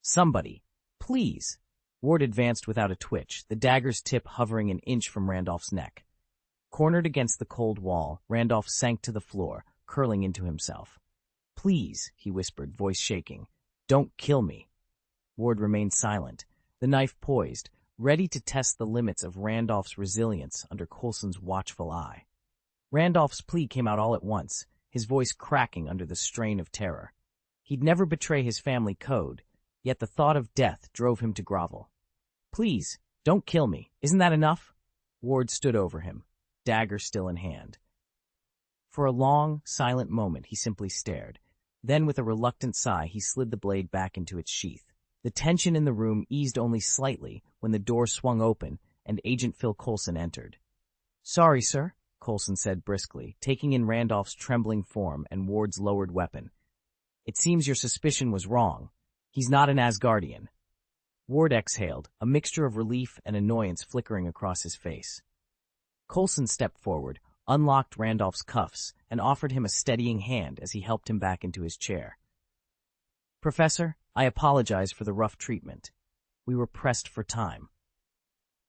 Somebody, please. Ward advanced without a twitch, the dagger's tip hovering an inch from Randolph's neck. Cornered against the cold wall, Randolph sank to the floor, curling into himself. Please, he whispered, voice shaking. Don't kill me. Ward remained silent, the knife poised, ready to test the limits of Randolph's resilience under Coulson's watchful eye. Randolph's plea came out all at once, his voice cracking under the strain of terror. He'd never betray his family code, yet the thought of death drove him to grovel. Please, don't kill me. Isn't that enough? Ward stood over him, dagger still in hand. For a long, silent moment he simply stared. Then with a reluctant sigh he slid the blade back into its sheath. The tension in the room eased only slightly when the door swung open and Agent Phil Coulson entered. Sorry, sir, Coulson said briskly, taking in Randolph's trembling form and Ward's lowered weapon. It seems your suspicion was wrong. He's not an Asgardian. Ward exhaled, a mixture of relief and annoyance flickering across his face. Coulson stepped forward, unlocked Randolph's cuffs, and offered him a steadying hand as he helped him back into his chair. Professor, I apologize for the rough treatment. We were pressed for time.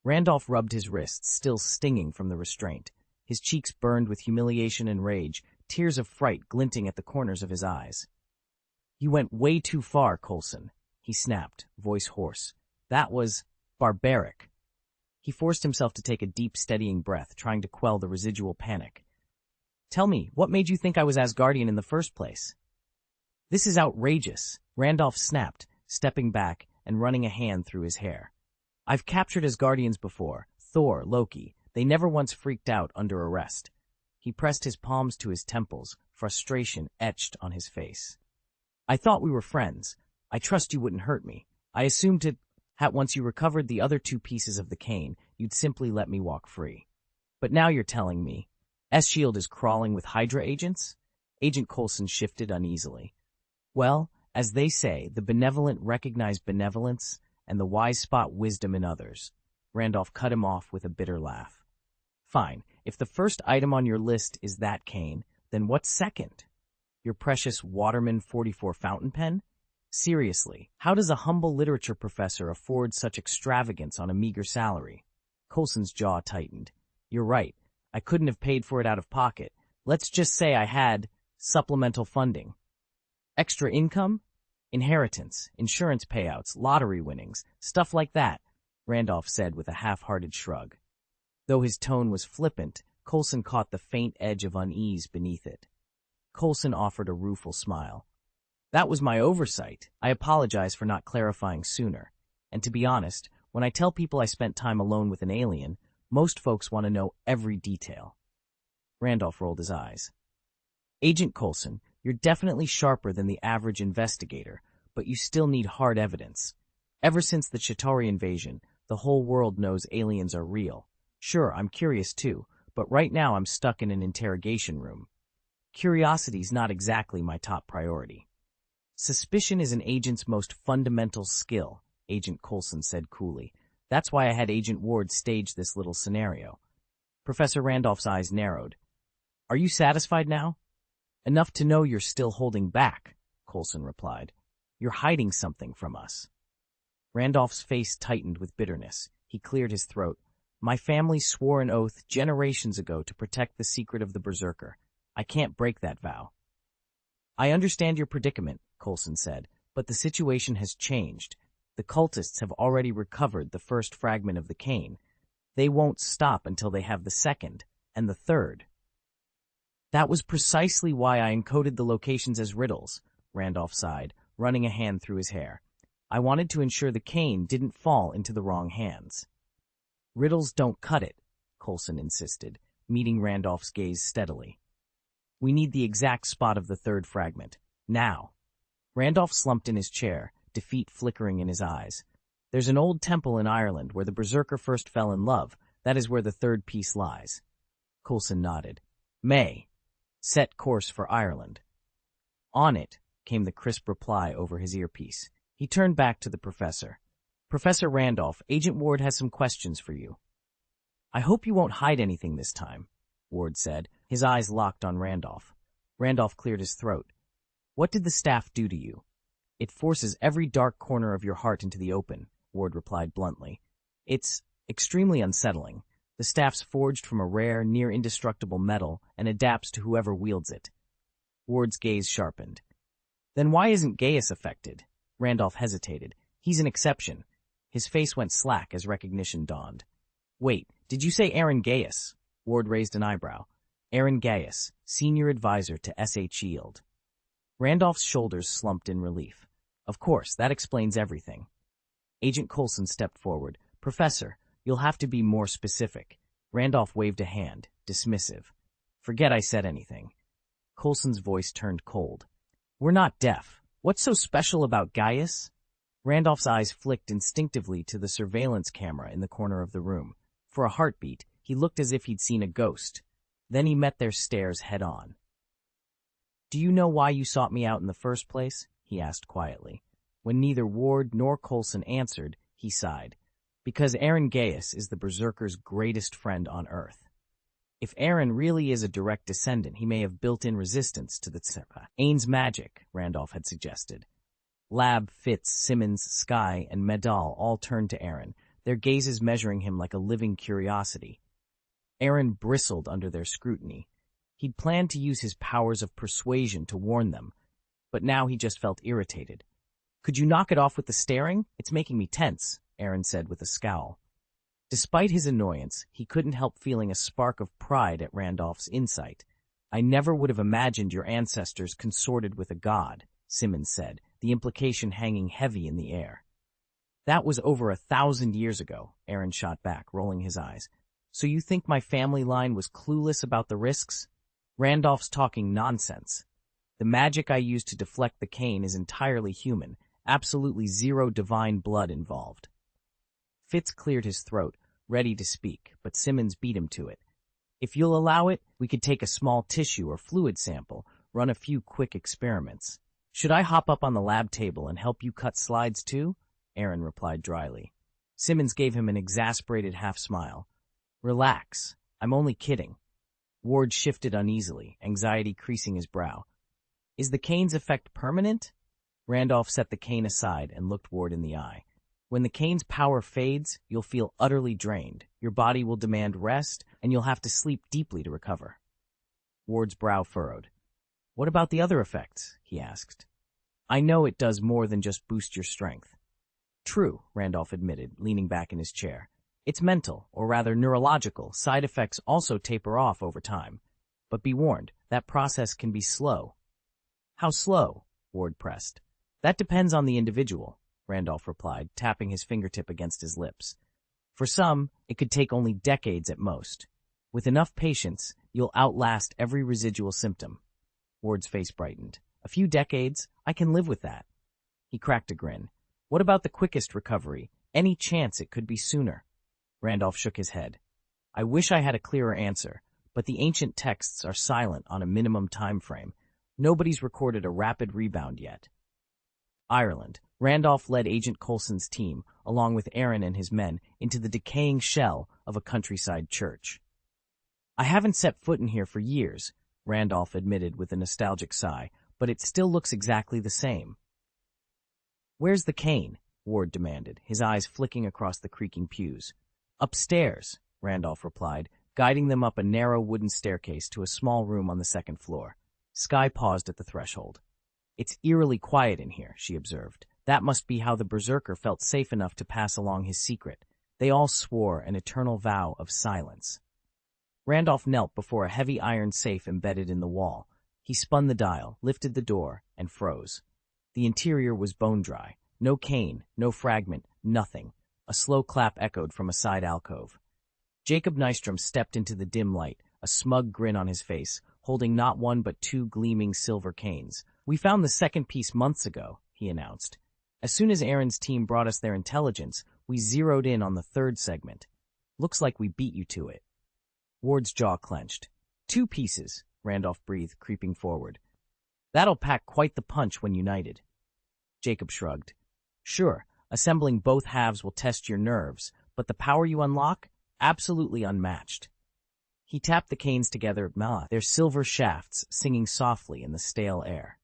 Randolph rubbed his wrists, still stinging from the restraint. His cheeks burned with humiliation and rage, tears of fright glinting at the corners of his eyes. You went way too far, Coulson, he snapped, voice hoarse. That was barbaric. He forced himself to take a deep, steadying breath, trying to quell the residual panic. Tell me, what made you think I was Asgardian in the first place? This is outrageous, Randolph snapped, stepping back and running a hand through his hair. I've captured Asgardians before, Thor, Loki. They never once freaked out under arrest. He pressed his palms to his temples, frustration etched on his face. I thought we were friends. I trust you wouldn't hurt me. I assumed once you recovered the other two pieces of the cane, you'd simply let me walk free. But now you're telling me S-Shield is crawling with Hydra agents? Agent Coulson shifted uneasily. Well, as they say, the benevolent recognize benevolence, and the wise spot wisdom in others. Randolph cut him off with a bitter laugh. Fine, if the first item on your list is that cane, then what's second? Your precious Waterman 44 fountain pen? Seriously, how does a humble literature professor afford such extravagance on a meager salary? Coulson's jaw tightened. You're right. I couldn't have paid for it out of pocket. Let's just say I had supplemental funding. Extra income? Inheritance, insurance payouts, lottery winnings, stuff like that, Randolph said with a half-hearted shrug. Though his tone was flippant, Coulson caught the faint edge of unease beneath it. Coulson offered a rueful smile. That was my oversight. I apologize for not clarifying sooner. And to be honest, when I tell people I spent time alone with an alien, most folks want to know every detail. Randolph rolled his eyes. Agent Coulson, you're definitely sharper than the average investigator, but you still need hard evidence. Ever since the Chitauri invasion, the whole world knows aliens are real. Sure, I'm curious too, but right now I'm stuck in an interrogation room. Curiosity's not exactly my top priority. Suspicion is an agent's most fundamental skill, Agent Coulson said coolly. That's why I had Agent Ward stage this little scenario. Professor Randolph's eyes narrowed. Are you satisfied now? Enough to know you're still holding back, Coulson replied. You're hiding something from us. Randolph's face tightened with bitterness. He cleared his throat. My family swore an oath generations ago to protect the secret of the Berserker. I can't break that vow. I understand your predicament, Coulson said, but the situation has changed. The cultists have already recovered the first fragment of the cane. They won't stop until they have the second, and the third. That was precisely why I encoded the locations as riddles, Randolph sighed, running a hand through his hair. I wanted to ensure the cane didn't fall into the wrong hands. Riddles don't cut it, Coulson insisted, meeting Randolph's gaze steadily. We need the exact spot of the third fragment. Now. Randolph slumped in his chair, defeat flickering in his eyes. There's an old temple in Ireland where the Berserker first fell in love. That is where the third piece lies. Coulson nodded. May. Set course for Ireland. On it, came the crisp reply over his earpiece. He turned back to the professor. Professor Randolph, Agent Ward has some questions for you. I hope you won't hide anything this time, Ward said, his eyes locked on Randolph. Randolph cleared his throat. What did the staff do to you? It forces every dark corner of your heart into the open, Ward replied bluntly. It's extremely unsettling. The staff's forged from a rare, near-indestructible metal and adapts to whoever wields it. Ward's gaze sharpened. Then why isn't Gaius affected? Randolph hesitated. He's an exception. His face went slack as recognition dawned. Wait, did you say Aaron Gaius? Ward raised an eyebrow. Aaron Gaius, senior advisor to S.A. Shield. Randolph's shoulders slumped in relief. Of course, that explains everything. Agent Coulson stepped forward. Professor, you'll have to be more specific. Randolph waved a hand, dismissive. Forget I said anything. Coulson's voice turned cold. We're not deaf. What's so special about Gaius? Randolph's eyes flicked instinctively to the surveillance camera in the corner of the room. For a heartbeat, he looked as if he'd seen a ghost. Then he met their stares head-on. Do you know why you sought me out in the first place? He asked quietly. When neither Ward nor Coulson answered, he sighed. Because Aaron Gaius is the Berserker's greatest friend on Earth. If Aaron really is a direct descendant, he may have built-in resistance to the Tsepa. Ain's magic, Randolph had suggested. Lab, Fitz, Simmons, Skye, and Medal all turned to Aaron, their gazes measuring him like a living curiosity. Aaron bristled under their scrutiny. He'd planned to use his powers of persuasion to warn them, but now he just felt irritated. Could you knock it off with the staring? It's making me tense, Aaron said with a scowl. Despite his annoyance, he couldn't help feeling a spark of pride at Randolph's insight. I never would have imagined your ancestors consorted with a god, Simmons said, the implication hanging heavy in the air. That was over 1,000 years ago, Aaron shot back, rolling his eyes. So you think my family line was clueless about the risks? Randolph's talking nonsense. The magic I used to deflect the cane is entirely human, absolutely zero divine blood involved. Fitz cleared his throat, ready to speak, but Simmons beat him to it. If you'll allow it, we could take a small tissue or fluid sample, run a few quick experiments. Should I hop up on the lab table and help you cut slides too? Aaron replied dryly. Simmons gave him an exasperated half-smile. Relax. I'm only kidding. Ward shifted uneasily, anxiety creasing his brow. Is the cane's effect permanent? Randolph set the cane aside and looked Ward in the eye. When the cane's power fades, you'll feel utterly drained. Your body will demand rest, and you'll have to sleep deeply to recover. Ward's brow furrowed. What about the other effects? He asked. I know it does more than just boost your strength. True, Randolph admitted, leaning back in his chair. It's mental, or rather neurological. Side effects also taper off over time. But be warned, that process can be slow. How slow? Ward pressed. That depends on the individual, Randolph replied, tapping his fingertip against his lips. For some, it could take only decades at most. With enough patience, you'll outlast every residual symptom. Ward's face brightened. A few decades? I can live with that. He cracked a grin. What about the quickest recovery? Any chance it could be sooner? Randolph shook his head. I wish I had a clearer answer, but the ancient texts are silent on a minimum time frame. Nobody's recorded a rapid rebound yet. Ireland. Randolph led Agent Coulson's team, along with Aaron and his men, into the decaying shell of a countryside church. I haven't set foot in here for years, Randolph admitted with a nostalgic sigh, but it still looks exactly the same. Where's the cane? Ward demanded, his eyes flicking across the creaking pews. Upstairs, Randolph replied, guiding them up a narrow wooden staircase to a small room on the second floor. Skye paused at the threshold. It's eerily quiet in here, she observed. That must be how the berserker felt safe enough to pass along his secret. They all swore an eternal vow of silence. Randolph knelt before a heavy iron safe embedded in the wall. He spun the dial, lifted the door, and froze. The interior was bone-dry. No cane, no fragment, nothing. A slow clap echoed from a side alcove. Jacob Nystrom stepped into the dim light, a smug grin on his face, holding not one but two gleaming silver canes. We found the second piece months ago, he announced. As soon as Aaron's team brought us their intelligence, we zeroed in on the third segment. Looks like we beat you to it. Ward's jaw clenched. 2 pieces, Randolph breathed, creeping forward. That'll pack quite the punch when united. Jacob shrugged. Sure, assembling both halves will test your nerves, but the power you unlock? Absolutely unmatched. He tapped the canes together, their silver shafts singing softly in the stale air.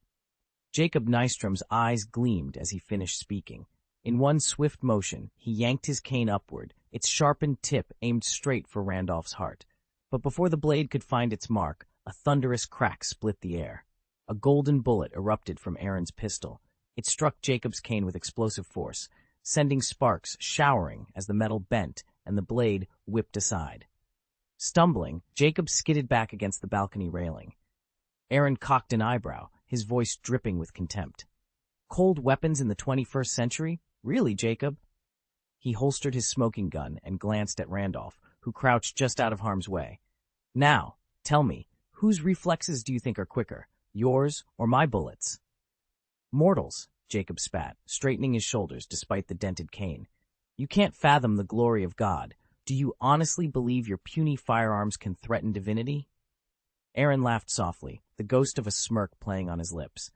Jacob Nystrom's eyes gleamed as he finished speaking. In one swift motion, he yanked his cane upward, its sharpened tip aimed straight for Randolph's heart. But before the blade could find its mark, a thunderous crack split the air. A golden bullet erupted from Aaron's pistol. It struck Jacob's cane with explosive force, sending sparks showering as the metal bent and the blade whipped aside. Stumbling, Jacob skidded back against the balcony railing. Aaron cocked an eyebrow, his voice dripping with contempt. Cold weapons in the 21st century? Really, Jacob? He holstered his smoking gun and glanced at Randolph, who crouched just out of harm's way. Now, tell me, whose reflexes do you think are quicker, yours or my bullets? Mortals, Jacob spat, straightening his shoulders despite the dented cane. You can't fathom the glory of God. Do you honestly believe your puny firearms can threaten divinity? Aaron laughed softly, the ghost of a smirk playing on his lips.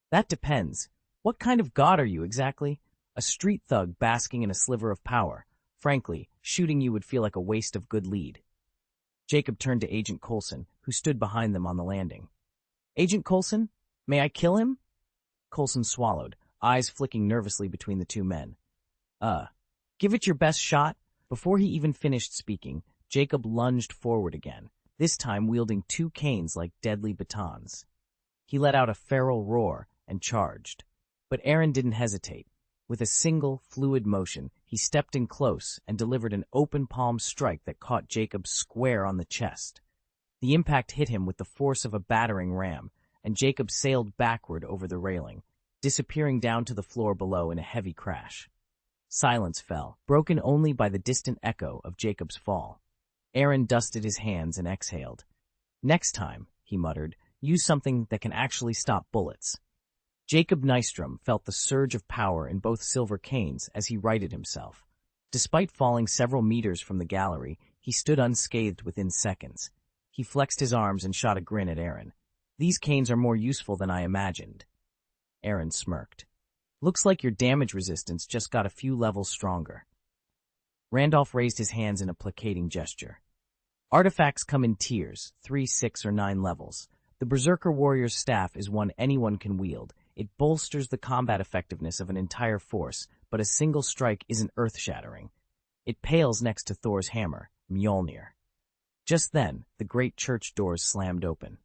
That depends. What kind of god are you exactly? A street thug basking in a sliver of power. Frankly, shooting you would feel like a waste of good lead. Jacob turned to Agent Coulson, who stood behind them on the landing. Agent Coulson? May I kill him? Coulson swallowed, eyes flicking nervously between the two men. Give it your best shot. Before he even finished speaking, Jacob lunged forward again, this time wielding 2 canes like deadly batons. He let out a feral roar and charged. But Aaron didn't hesitate. With a single, fluid motion, he stepped in close and delivered an open-palm strike that caught Jacob square on the chest. The impact hit him with the force of a battering ram, and Jacob sailed backward over the railing, disappearing down to the floor below in a heavy crash. Silence fell, broken only by the distant echo of Jacob's fall. Aaron dusted his hands and exhaled. Next time, he muttered, use something that can actually stop bullets. Jacob Nystrom felt the surge of power in both silver canes as he righted himself. Despite falling several meters from the gallery, he stood unscathed within seconds. He flexed his arms and shot a grin at Aaron. These canes are more useful than I imagined. Aaron smirked. Looks like your damage resistance just got a few levels stronger. Randolph raised his hands in a placating gesture. Artifacts come in tiers, 3, 6, or 9 levels. The Berserker Warrior's staff is one anyone can wield. It bolsters the combat effectiveness of an entire force, but a single strike isn't earth-shattering. It pales next to Thor's hammer, Mjolnir. Just then, the great church doors slammed open.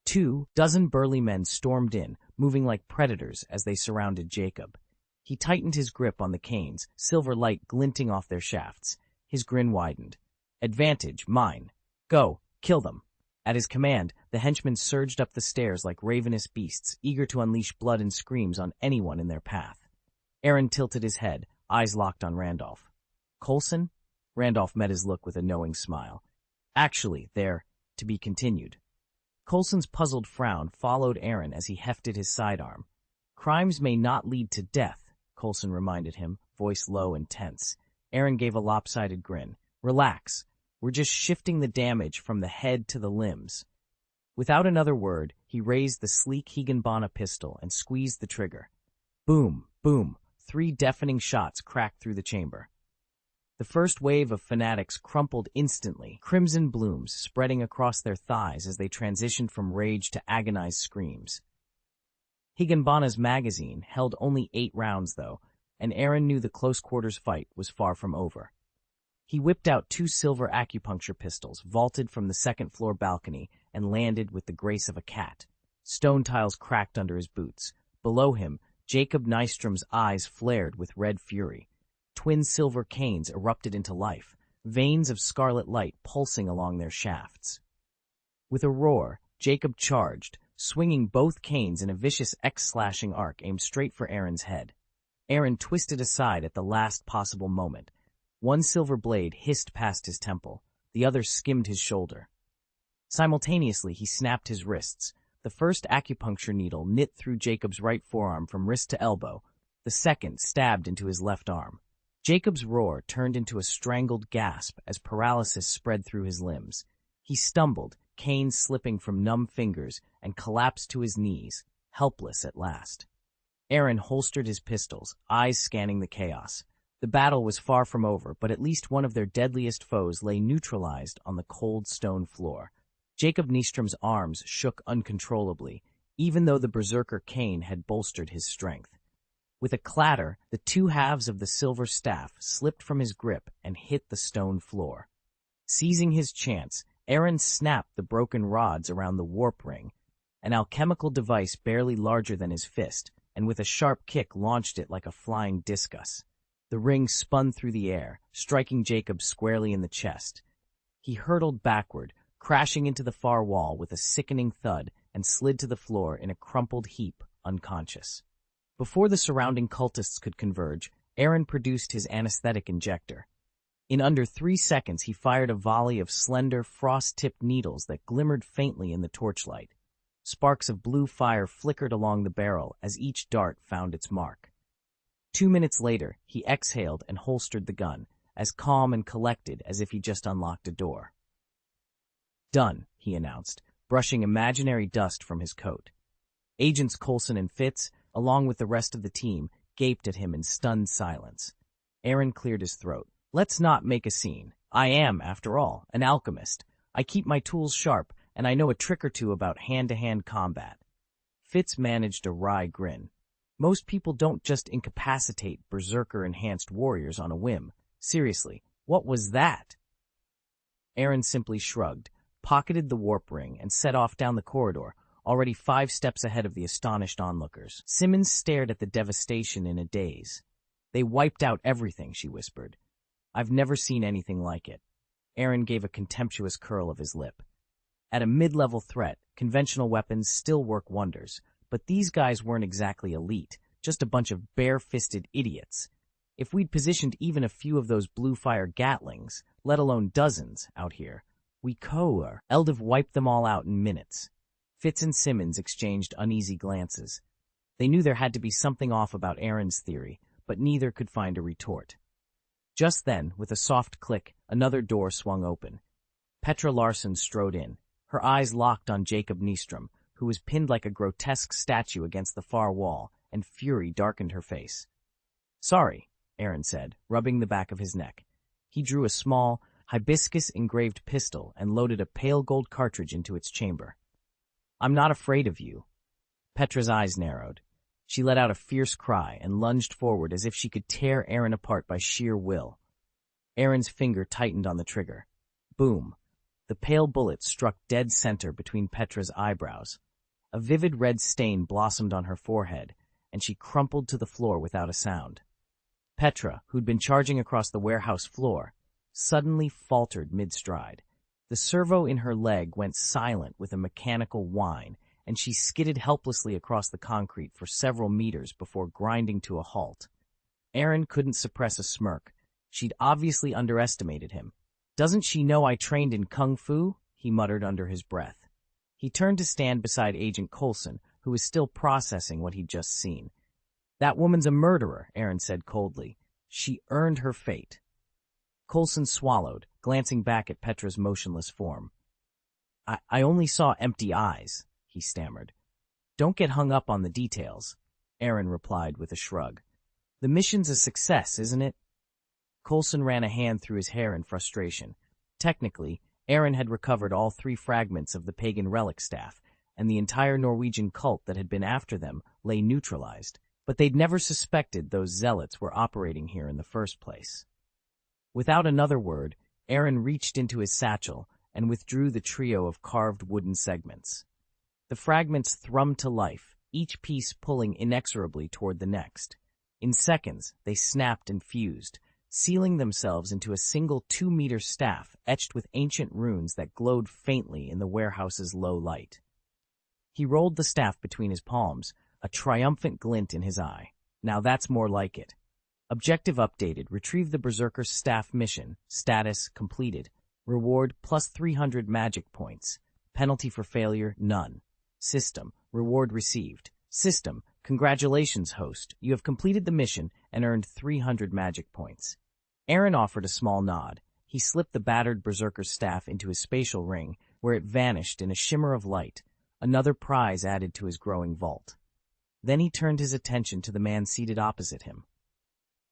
24 burly men stormed in, moving like predators as they surrounded Jacob. He tightened his grip on the canes, silver light glinting off their shafts. His grin widened. Advantage, mine. Go, kill them. At his command, the henchmen surged up the stairs like ravenous beasts, eager to unleash blood and screams on anyone in their path. Aaron tilted his head, eyes locked on Randolph. Coulson? Randolph met his look with a knowing smile. Actually, they're To be continued. Coulson's puzzled frown followed Aaron as he hefted his sidearm. Crimes may not lead to death, Coulson reminded him, voice low and tense. Aaron gave a lopsided grin. Relax. We're just shifting the damage from the head to the limbs. Without another word, he raised the sleek Higanbana pistol and squeezed the trigger. Boom, boom, 3 deafening shots cracked through the chamber. The first wave of fanatics crumpled instantly, crimson blooms spreading across their thighs as they transitioned from rage to agonized screams. Higanbana's magazine held only 8 rounds, though, and Aaron knew the close-quarters fight was far from over. He whipped out 2 silver acupuncture pistols, vaulted from the second-floor balcony, and landed with the grace of a cat. Stone tiles cracked under his boots. Below him, Jacob Nystrom's eyes flared with red fury. Twin silver canes erupted into life, veins of scarlet light pulsing along their shafts. With a roar, Jacob charged, swinging both canes in a vicious X-slashing arc aimed straight for Aaron's head. Aaron twisted aside at the last possible moment. One silver blade hissed past his temple, the other skimmed his shoulder. Simultaneously, he snapped his wrists. The first acupuncture needle knit through Jacob's right forearm from wrist to elbow. The second stabbed into his left arm. Jacob's roar turned into a strangled gasp as paralysis spread through his limbs. He stumbled, canes slipping from numb fingers, and collapsed to his knees, helpless at last. Aaron holstered his pistols, eyes scanning the chaos. The battle was far from over, but at least one of their deadliest foes lay neutralized on the cold stone floor. Jacob Nystrom's arms shook uncontrollably, even though the berserker cane had bolstered his strength. With a clatter, the 2 halves of the silver staff slipped from his grip and hit the stone floor. Seizing his chance, Aaron snapped the broken rods around the warp ring, an alchemical device barely larger than his fist, and with a sharp kick launched it like a flying discus. The ring spun through the air, striking Jacob squarely in the chest. He hurtled backward, crashing into the far wall with a sickening thud, and slid to the floor in a crumpled heap, unconscious. Before the surrounding cultists could converge, Aaron produced his anesthetic injector. In under 3 seconds, he fired a volley of slender, frost-tipped needles that glimmered faintly in the torchlight. Sparks of blue fire flickered along the barrel as each dart found its mark. 2 minutes later, he exhaled and holstered the gun, as calm and collected as if he just unlocked a door. Done, he announced, brushing imaginary dust from his coat. Agents Coulson and Fitz, along with the rest of the team, gaped at him in stunned silence. Aaron cleared his throat. Let's not make a scene. I am, after all, an alchemist. I keep my tools sharp, and I know a trick or two about hand-to-hand combat. Fitz managed a wry grin. Most people don't just incapacitate berserker-enhanced warriors on a whim. Seriously, what was that? Aaron simply shrugged, pocketed the warp ring, and set off down the corridor, already 5 steps ahead of the astonished onlookers. Simmons stared at the devastation in a daze. They wiped out everything, she whispered. I've never seen anything like it. Aaron gave a contemptuous curl of his lip. At a mid-level threat, conventional weapons still work wonders, but these guys weren't exactly elite, just a bunch of bare-fisted idiots. If we'd positioned even a few of those blue-fire gatlings, let alone dozens, out here, Eldiv wiped them all out in minutes. Fitz and Simmons exchanged uneasy glances. They knew there had to be something off about Aaron's theory, but neither could find a retort. Just then, with a soft click, another door swung open. Petra Larson strode in, her eyes locked on Jacob Nystrom, who was pinned like a grotesque statue against the far wall, and fury darkened her face. Sorry, Aaron said, rubbing the back of his neck. He drew a small, hibiscus-engraved pistol and loaded a pale gold cartridge into its chamber. I'm not afraid of you. Petra's eyes narrowed. She let out a fierce cry and lunged forward as if she could tear Aaron apart by sheer will. Aaron's finger tightened on the trigger. Boom. The pale bullet struck dead center between Petra's eyebrows. A vivid red stain blossomed on her forehead, and she crumpled to the floor without a sound. Petra, who'd been charging across the warehouse floor, suddenly faltered mid-stride. The servo in her leg went silent with a mechanical whine, and she skidded helplessly across the concrete for several meters before grinding to a halt. Aaron couldn't suppress a smirk. She'd obviously underestimated him. Doesn't she know I trained in kung fu? he muttered under his breath. He turned to stand beside Agent Coulson, who was still processing what he'd just seen. "That woman's a murderer," Aaron said coldly. "She earned her fate." Coulson swallowed, glancing back at Petra's motionless form. I only saw empty eyes," he stammered. "Don't get hung up on the details," Aaron replied with a shrug. "The mission's a success, isn't it?" Coulson ran a hand through his hair in frustration. Technically, Aaron had recovered all 3 fragments of the pagan relic staff, and the entire Norwegian cult that had been after them lay neutralized, but they'd never suspected those zealots were operating here in the first place. Without another word, Aaron reached into his satchel and withdrew the trio of carved wooden segments. The fragments thrummed to life, each piece pulling inexorably toward the next. In seconds, they snapped and fused, sealing themselves into a single 2-meter staff etched with ancient runes that glowed faintly in the warehouse's low light. He rolled the staff between his palms, a triumphant glint in his eye. "Now that's more like it." Objective updated. Retrieve the Berserker's staff mission. Status completed. Reward plus 300 magic points. Penalty for failure, none. System. Reward received. System. Congratulations, host. You have completed the mission and earned 300 magic points. Aaron offered a small nod. He slipped the battered Berserker's staff into his spatial ring, where it vanished in a shimmer of light, another prize added to his growing vault. Then he turned his attention to the man seated opposite him.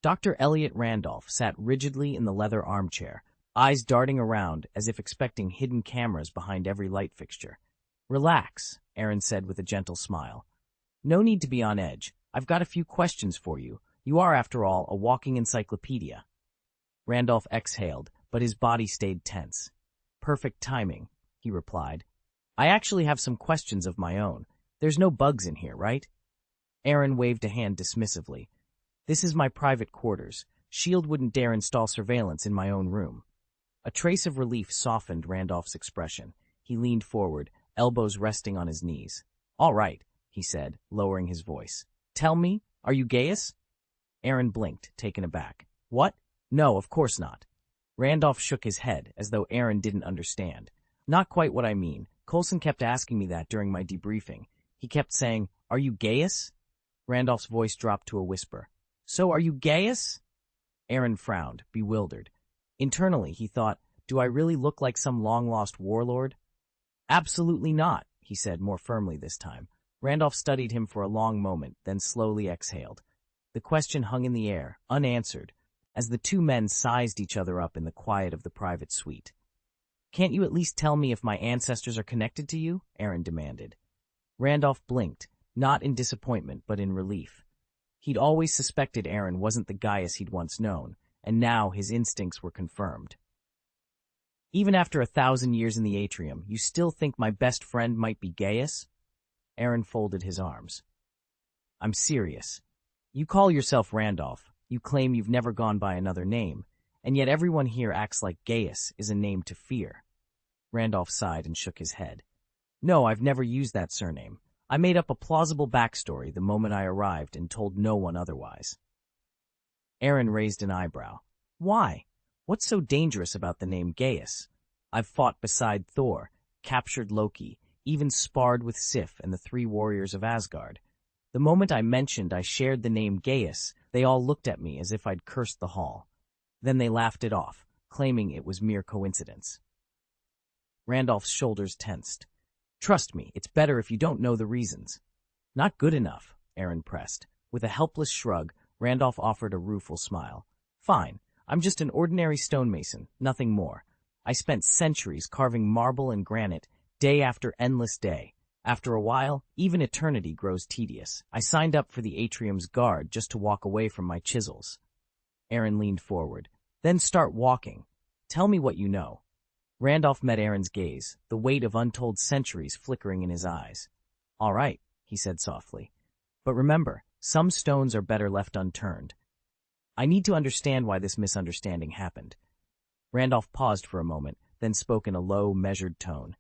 Dr. Elliot Randolph sat rigidly in the leather armchair, eyes darting around as if expecting hidden cameras behind every light fixture. "Relax," Aaron said with a gentle smile. "No need to be on edge. I've got a few questions for you. You are, after all, a walking encyclopedia." Randolph exhaled, but his body stayed tense. "Perfect timing," he replied. "I actually have some questions of my own. There's no bugs in here, right?" Aaron waved a hand dismissively. "This is my private quarters. S.H.I.E.L.D. wouldn't dare install surveillance in my own room." A trace of relief softened Randolph's expression. He leaned forward, elbows resting on his knees. "All right," he said, lowering his voice. "Tell me, are you Gaius?" Aaron blinked, taken aback. "What? No, of course not." Randolph shook his head, as though Aaron didn't understand. "Not quite what I mean. Coulson kept asking me that during my debriefing. He kept saying, 'Are you Gaius?'" Randolph's voice dropped to a whisper. "So are you Gaius?" Aaron frowned, bewildered. Internally, he thought, "Do I really look like some long-lost warlord?" "Absolutely not," he said more firmly this time. Randolph studied him for a long moment, then slowly exhaled. The question hung in the air, unanswered, as the 2 men sized each other up in the quiet of the private suite. "Can't you at least tell me if my ancestors are connected to you?" Aaron demanded. Randolph blinked, not in disappointment but in relief. He'd always suspected Aaron wasn't the Gaius he'd once known, and now his instincts were confirmed. "Even after 1,000 years in the atrium, you still think my best friend might be Gaius?" Aaron folded his arms. "I'm serious. You call yourself Randolph. You claim you've never gone by another name, and yet everyone here acts like Gaius is a name to fear." Randolph sighed and shook his head. "No, I've never used that surname. I made up a plausible backstory the moment I arrived and told no one otherwise." Aaron raised an eyebrow. "Why? What's so dangerous about the name Gaius? I've fought beside Thor, captured Loki, even sparred with Sif and the 3 warriors of Asgard. The moment I mentioned I shared the name Gaius, they all looked at me as if I'd cursed the hall. Then they laughed it off, claiming it was mere coincidence." Randolph's shoulders tensed. "Trust me, it's better if you don't know the reasons." "Not good enough," Aaron pressed. With a helpless shrug, Randolph offered a rueful smile. "Fine, I'm just an ordinary stonemason, nothing more. I spent centuries carving marble and granite, day after endless day. After a while, even eternity grows tedious. I signed up for the atrium's guard just to walk away from my chisels." Aaron leaned forward. "Then start walking. Tell me what you know." Randolph met Aaron's gaze, the weight of untold centuries flickering in his eyes. "All right," he said softly. "But remember, some stones are better left unturned. I need to understand why this misunderstanding happened." Randolph paused for a moment, then spoke in a low, measured tone.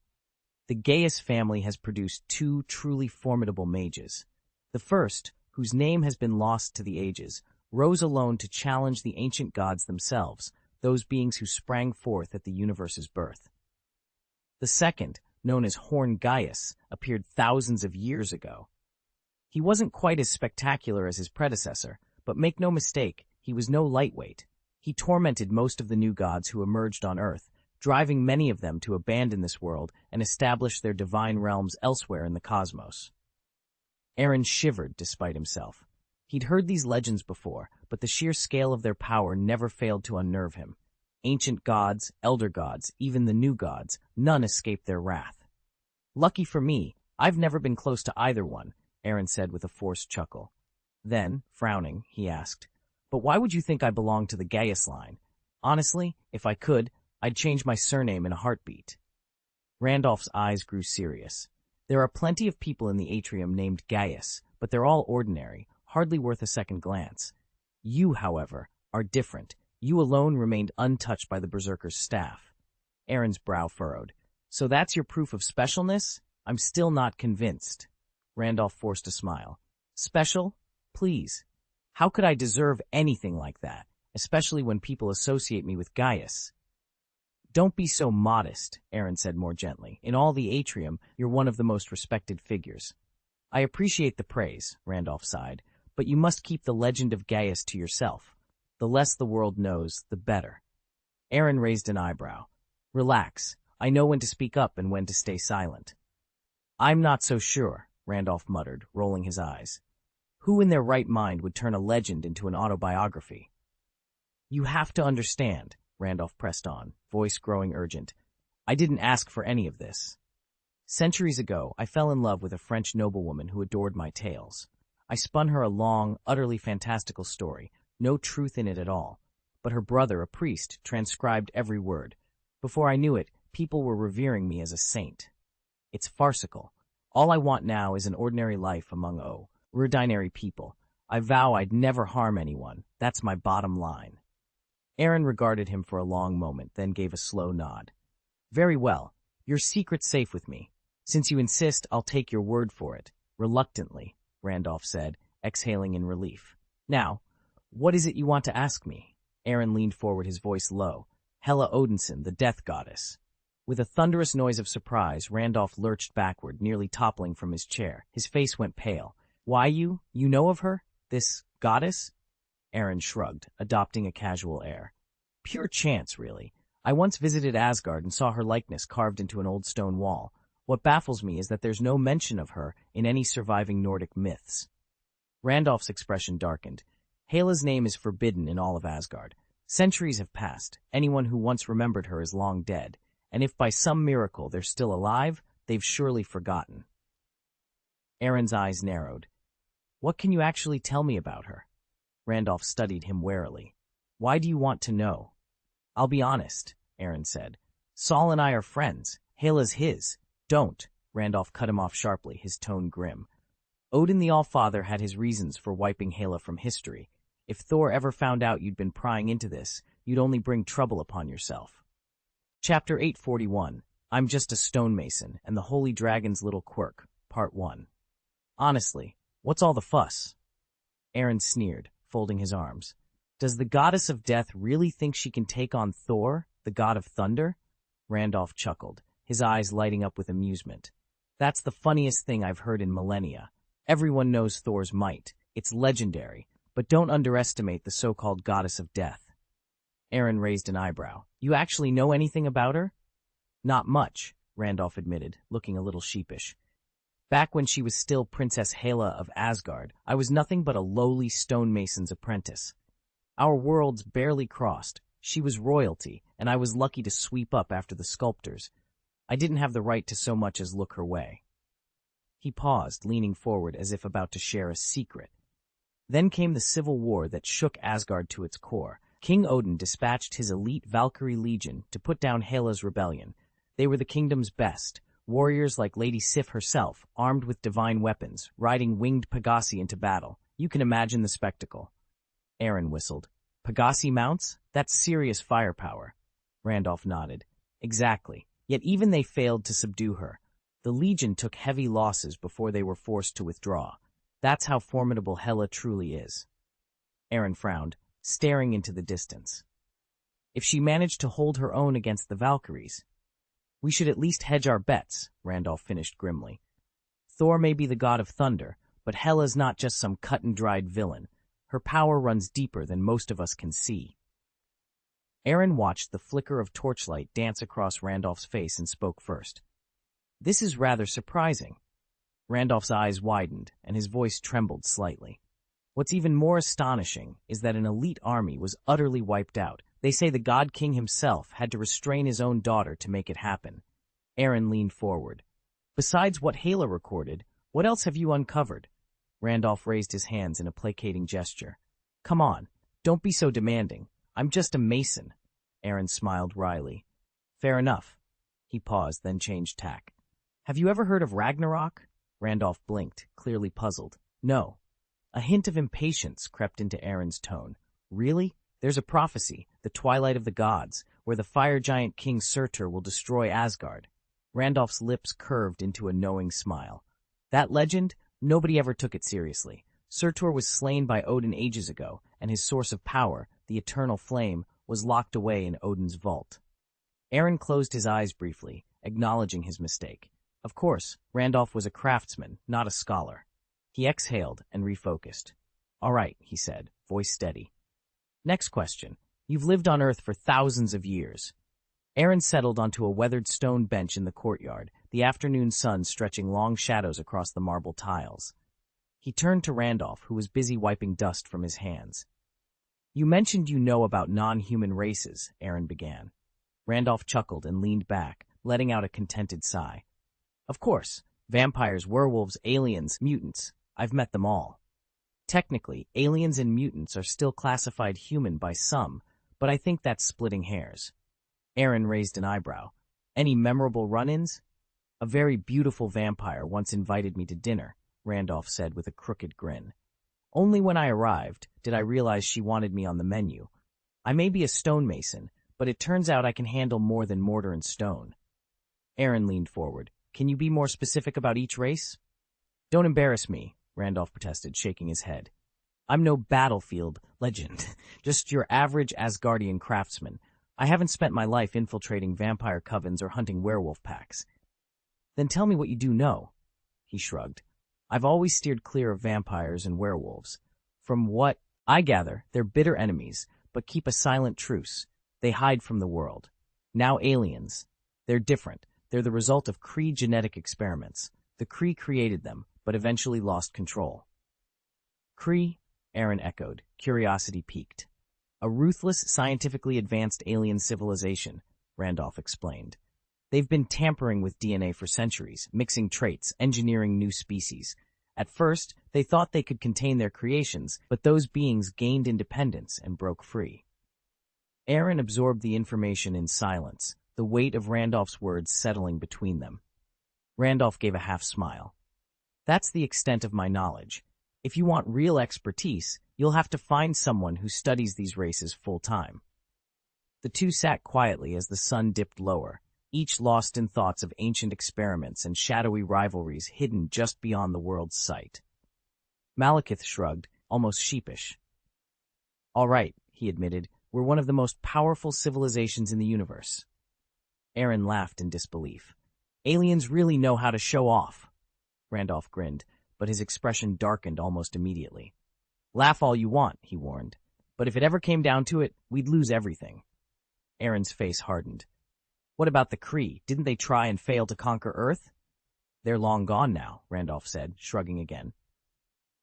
"The Gaius family has produced 2 truly formidable mages. The first, whose name has been lost to the ages, rose alone to challenge the ancient gods themselves, those beings who sprang forth at the universe's birth. The second, known as Aaron Gaius, appeared thousands of years ago. He wasn't quite as spectacular as his predecessor, but make no mistake, he was no lightweight. He tormented most of the new gods who emerged on Earth, driving many of them to abandon this world and establish their divine realms elsewhere in the cosmos. Aaron shivered despite himself. He'd heard these legends before, but the sheer scale of their power never failed to unnerve him. Ancient gods, elder gods, even the new gods, none escaped their wrath. Lucky for me, I've never been close to either one, Aaron said with a forced chuckle. Then, frowning, he asked, "But why would you think I belong to the Gaius line? Honestly, if I could, I'd change my surname in a heartbeat." Randolph's eyes grew serious. There are plenty of people in the atrium named Gaius, but they're all ordinary, hardly worth a second glance. You, however, are different. You alone remained untouched by the Berserker's staff. Aaron's brow furrowed. "So that's your proof of specialness? I'm still not convinced." Randolph forced a smile. "Special? Please. How could I deserve anything like that, especially when people associate me with Gaius?" "Don't be so modest," Aaron said more gently. "In all the atrium, you're one of the most respected figures." "I appreciate the praise," Randolph sighed, "but you must keep the legend of Gaius to yourself. The less the world knows, the better." Aaron raised an eyebrow. "Relax. I know when to speak up and when to stay silent." "I'm not so sure," Randolph muttered, rolling his eyes. "Who in their right mind would turn a legend into an autobiography?" "You have to understand," Randolph pressed on, voice growing urgent. "I didn't ask for any of this. Centuries ago, I fell in love with a French noblewoman who adored my tales. I spun her a long, utterly fantastical story, no truth in it at all. But her brother, a priest, transcribed every word. Before I knew it, people were revering me as a saint. It's farcical. All I want now is an ordinary life among ordinary people. I vow I'd never harm anyone. That's my bottom line." Aaron regarded him for a long moment, then gave a slow nod. "Very well. Your secret's safe with me. Since you insist, I'll take your word for it." "Reluctantly," Randolph said, exhaling in relief. "Now, what is it you want to ask me?" Aaron leaned forward, his voice low. "Hela Odinson, the death goddess." With a thunderous noise of surprise, Randolph lurched backward, nearly toppling from his chair. His face went pale. "Why you know of her? This goddess?" Aaron shrugged, adopting a casual air. "Pure chance, really. I once visited Asgard and saw her likeness carved into an old stone wall. What baffles me is that there's no mention of her in any surviving Nordic myths." Randolph's expression darkened. "Hela's name is forbidden in all of Asgard. Centuries have passed. Anyone who once remembered her is long dead. And if by some miracle they're still alive, they've surely forgotten." Aaron's eyes narrowed. "What can you actually tell me about her?" Randolph studied him warily. "Why do you want to know?" "I'll be honest," Aaron said. "Saul and I are friends. Hela's his." "Don't," Randolph cut him off sharply, his tone grim. "Odin the All-Father had his reasons for wiping Hela from history. If Thor ever found out you'd been prying into this, you'd only bring trouble upon yourself." Chapter 841, I'm Just a Stonemason and the Holy Dragon's Little Quirk, Part 1. "Honestly, what's all the fuss?" Aaron sneered, folding his arms. "Does the goddess of death really think she can take on Thor, the god of thunder?" Randolph chuckled, his eyes lighting up with amusement. "That's the funniest thing I've heard in millennia. Everyone knows Thor's might. It's legendary, but don't underestimate the so-called goddess of death." Aaron raised an eyebrow. "You actually know anything about her?" "Not much," Randolph admitted, looking a little sheepish. "Back when she was still Princess Hela of Asgard, I was nothing but a lowly stonemason's apprentice. Our worlds barely crossed. She was royalty, and I was lucky to sweep up after the sculptors. I didn't have the right to so much as look her way." He paused, leaning forward as if about to share a secret. Then came the civil war that shook Asgard to its core. King Odin dispatched his elite Valkyrie legion to put down Hela's rebellion. They were the kingdom's best, warriors like Lady Sif herself, armed with divine weapons, riding winged Pegasi into battle. You can imagine the spectacle. Aaron whistled. "Pegasi mounts? That's serious firepower." Randolph nodded. "Exactly. Yet even they failed to subdue her. The legion took heavy losses before they were forced to withdraw. That's how formidable Hela truly is." Aaron frowned, staring into the distance. "If she managed to hold her own against the Valkyries." We should at least hedge our bets, Randolph finished grimly. Thor may be the god of thunder, but Hela's not just some cut-and-dried villain. Her power runs deeper than most of us can see. Aaron watched the flicker of torchlight dance across Randolph's face and spoke first. This is rather surprising. Randolph's eyes widened, and his voice trembled slightly. What's even more astonishing is that an elite army was utterly wiped out. They say the God King himself had to restrain his own daughter to make it happen. Aaron leaned forward. Besides what Hela recorded, what else have you uncovered? Randolph raised his hands in a placating gesture. Come on, don't be so demanding. I'm just a mason. Aaron smiled wryly. Fair enough. He paused, then changed tack. Have you ever heard of Ragnarok? Randolph blinked, clearly puzzled. No. A hint of impatience crept into Aaron's tone. Really? There's a prophecy, the twilight of the gods, where the fire giant King Surtur will destroy Asgard. Randolph's lips curved into a knowing smile. That legend? Nobody ever took it seriously. Surtur was slain by Odin ages ago, and his source of power, the eternal flame, was locked away in Odin's vault. Aaron closed his eyes briefly, acknowledging his mistake. Of course, Randolph was a craftsman, not a scholar. He exhaled and refocused. All right, he said, voice steady. Next question. You've lived on Earth for thousands of years. Aaron settled onto a weathered stone bench in the courtyard, the afternoon sun stretching long shadows across the marble tiles. He turned to Randolph, who was busy wiping dust from his hands. You mentioned you know about non-human races, Aaron began. Randolph chuckled and leaned back, letting out a contented sigh. Of course, vampires, werewolves, aliens, mutants. I've met them all. Technically, aliens and mutants are still classified human by some, but I think that's splitting hairs. Aaron raised an eyebrow. Any memorable run-ins? A very beautiful vampire once invited me to dinner, Randolph said with a crooked grin. Only when I arrived did I realize she wanted me on the menu. I may be a stonemason, but it turns out I can handle more than mortar and stone. Aaron leaned forward. Can you be more specific about each race? Don't embarrass me, Randolph protested, shaking his head. I'm no battlefield legend, just your average Asgardian craftsman. I haven't spent my life infiltrating vampire covens or hunting werewolf packs. Then tell me what you do know. He shrugged. I've always steered clear of vampires and werewolves. From what I gather, they're bitter enemies, but keep a silent truce. They hide from the world. Now aliens. They're different. They're the result of Kree genetic experiments. The Kree created them, but eventually lost control. Kree? Aaron echoed, curiosity piqued. A ruthless, scientifically advanced alien civilization, Randolph explained. They've been tampering with DNA for centuries, mixing traits, engineering new species. At first, they thought they could contain their creations, but those beings gained independence and broke free. Aaron absorbed the information in silence, the weight of Randolph's words settling between them. Randolph gave a half-smile. That's the extent of my knowledge. If you want real expertise, you'll have to find someone who studies these races full-time. The two sat quietly as the sun dipped lower, each lost in thoughts of ancient experiments and shadowy rivalries hidden just beyond the world's sight. Malekith shrugged, almost sheepish. All right, he admitted, we're one of the most powerful civilizations in the universe. Aaron laughed in disbelief. Aliens really know how to show off. Randolph grinned, but his expression darkened almost immediately. Laugh all you want, he warned, but if it ever came down to it, we'd lose everything. Aaron's face hardened. What about the Kree? Didn't they try and fail to conquer Earth? They're long gone now, Randolph said, shrugging again.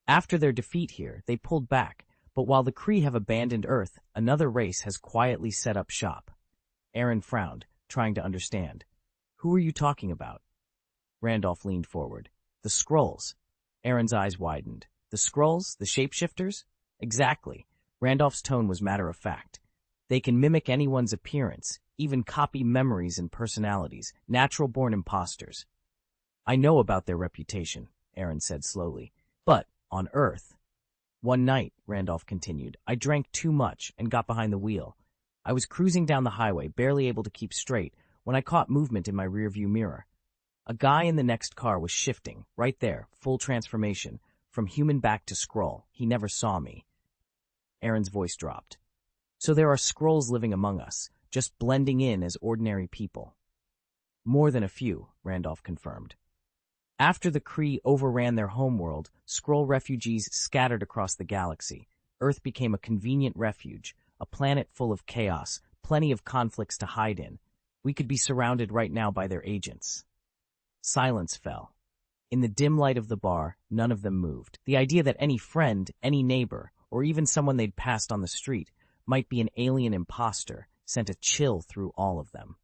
After their defeat here, they pulled back, but while the Kree have abandoned Earth, another race has quietly set up shop. Aaron frowned, trying to understand. Who are you talking about? Randolph leaned forward. The Skrulls. Aaron's eyes widened. The Skrulls? The shapeshifters? Exactly. Randolph's tone was matter-of-fact. They can mimic anyone's appearance, even copy memories and personalities, natural-born imposters. I know about their reputation, Aaron said slowly. But, on Earth. One night, Randolph continued, I drank too much and got behind the wheel. I was cruising down the highway, barely able to keep straight, when I caught movement in my rearview mirror. A guy in the next car was shifting, right there, full transformation, from human back to Skrull. He never saw me. Aaron's voice dropped. So there are Skrulls living among us, just blending in as ordinary people. More than a few, Randolph confirmed. After the Kree overran their homeworld, Skrull refugees scattered across the galaxy. Earth became a convenient refuge, a planet full of chaos, plenty of conflicts to hide in. We could be surrounded right now by their agents. Silence fell. In the dim light of the bar, none of them moved. The idea that any friend, any neighbor, or even someone they'd passed on the street might be an alien imposter sent a chill through all of them.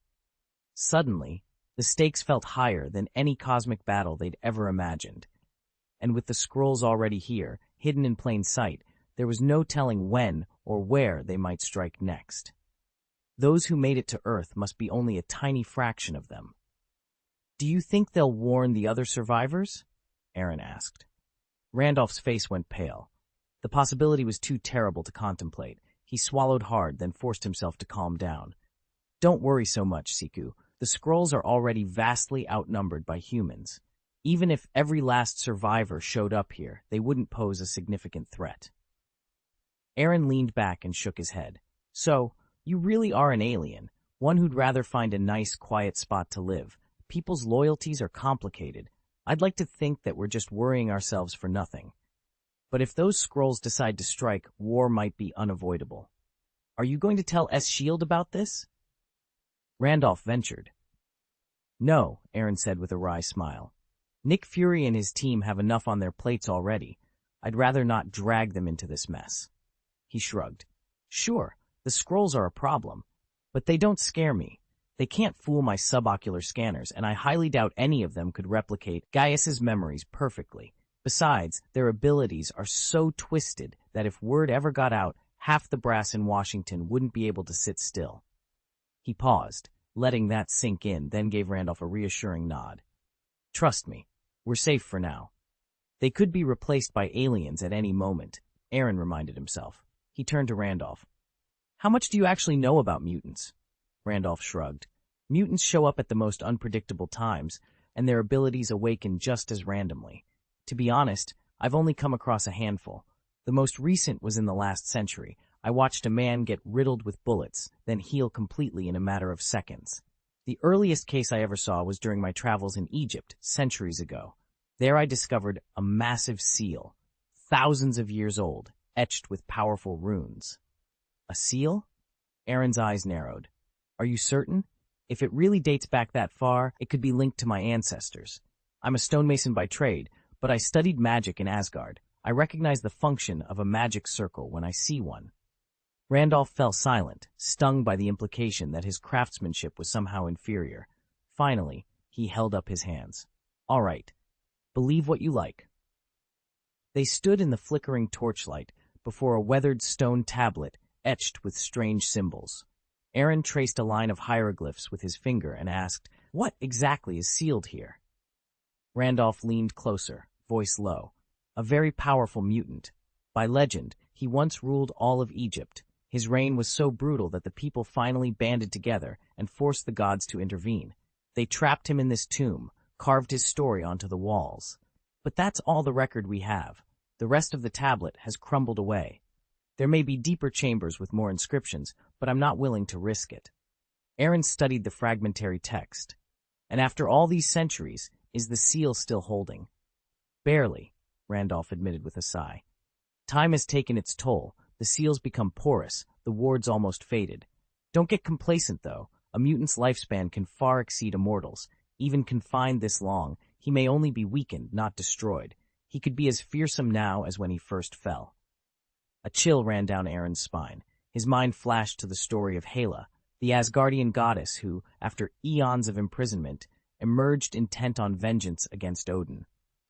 Suddenly, the stakes felt higher than any cosmic battle they'd ever imagined. And with the Skrulls already here, hidden in plain sight, there was no telling when or where they might strike next. Those who made it to Earth must be only a tiny fraction of them. "Do you think they'll warn the other survivors?" Aaron asked. Randolph's face went pale. The possibility was too terrible to contemplate. He swallowed hard, then forced himself to calm down. "Don't worry so much, Siku. The Skrulls are already vastly outnumbered by humans. Even if every last survivor showed up here, they wouldn't pose a significant threat." Aaron leaned back and shook his head. "So, you really are an alien, one who'd rather find a nice, quiet spot to live. People's loyalties are complicated. I'd like to think that we're just worrying ourselves for nothing. But if those Skrulls decide to strike, war might be unavoidable. Are you going to tell S.H.I.E.L.D. about this?" Randolph ventured. "No," Aaron said with a wry smile. "Nick Fury and his team have enough on their plates already. I'd rather not drag them into this mess." He shrugged. "Sure, the Skrulls are a problem, but they don't scare me. They can't fool my subocular scanners, and I highly doubt any of them could replicate Gaius's memories perfectly. Besides, their abilities are so twisted that if word ever got out, half the brass in Washington wouldn't be able to sit still." He paused, letting that sink in, then gave Randolph a reassuring nod. "Trust me, we're safe for now. They could be replaced by aliens at any moment," Aaron reminded himself. He turned to Randolph. "How much do you actually know about mutants?" Randolph shrugged. "Mutants show up at the most unpredictable times, and their abilities awaken just as randomly. To be honest, I've only come across a handful. The most recent was in the last century. I watched a man get riddled with bullets, then heal completely in a matter of seconds. The earliest case I ever saw was during my travels in Egypt, centuries ago. There I discovered a massive seal, thousands of years old, etched with powerful runes." "A seal?" Aaron's eyes narrowed. "Are you certain? If it really dates back that far, it could be linked to my ancestors. I'm a stonemason by trade, but I studied magic in Asgard. I recognize the function of a magic circle when I see one." Randolph fell silent, stung by the implication that his craftsmanship was somehow inferior. Finally, he held up his hands. "All right. Believe what you like." They stood in the flickering torchlight before a weathered stone tablet etched with strange symbols. Aaron traced a line of hieroglyphs with his finger and asked, "What exactly is sealed here?" Randolph leaned closer, voice low. "A very powerful mutant. By legend, he once ruled all of Egypt. His reign was so brutal that the people finally banded together and forced the gods to intervene. They trapped him in this tomb, carved his story onto the walls. But that's all the record we have. The rest of the tablet has crumbled away. There may be deeper chambers with more inscriptions, but I'm not willing to risk it." Aaron studied the fragmentary text. "And after all these centuries, is the seal still holding?" "Barely," Randolph admitted with a sigh. "Time has taken its toll. The seal's become porous, the wards almost faded. Don't get complacent, though. A mutant's lifespan can far exceed a mortal's. Even confined this long, he may only be weakened, not destroyed. He could be as fearsome now as when he first fell." A chill ran down Aaron's spine. His mind flashed to the story of Hela, the Asgardian goddess who, after eons of imprisonment, emerged intent on vengeance against Odin.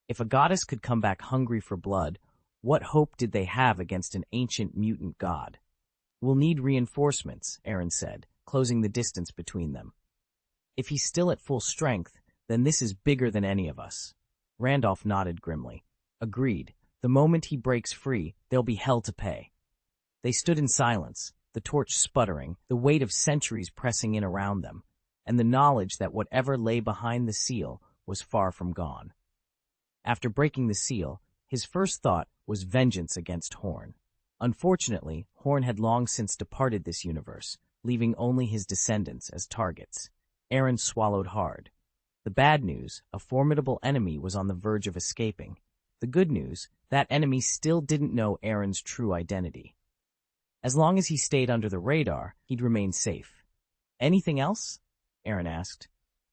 If a goddess could come back hungry for blood, what hope did they have against an ancient mutant god? "We'll need reinforcements," Aaron said, closing the distance between them. "If he's still at full strength, then this is bigger than any of us." Randolph nodded grimly. "Agreed. The moment he breaks free, there'll be hell to pay." They stood in silence, the torch sputtering, the weight of centuries pressing in around them, and the knowledge that whatever lay behind the seal was far from gone. After breaking the seal, his first thought was vengeance against Horn. Unfortunately, Horn had long since departed this universe, leaving only his descendants as targets. Aaron swallowed hard. The bad news, a formidable enemy was on the verge of escaping. The good news, that enemy still didn't know Aaron's true identity. As long as he stayed under the radar, he'd remain safe. "Anything else?" Aaron asked.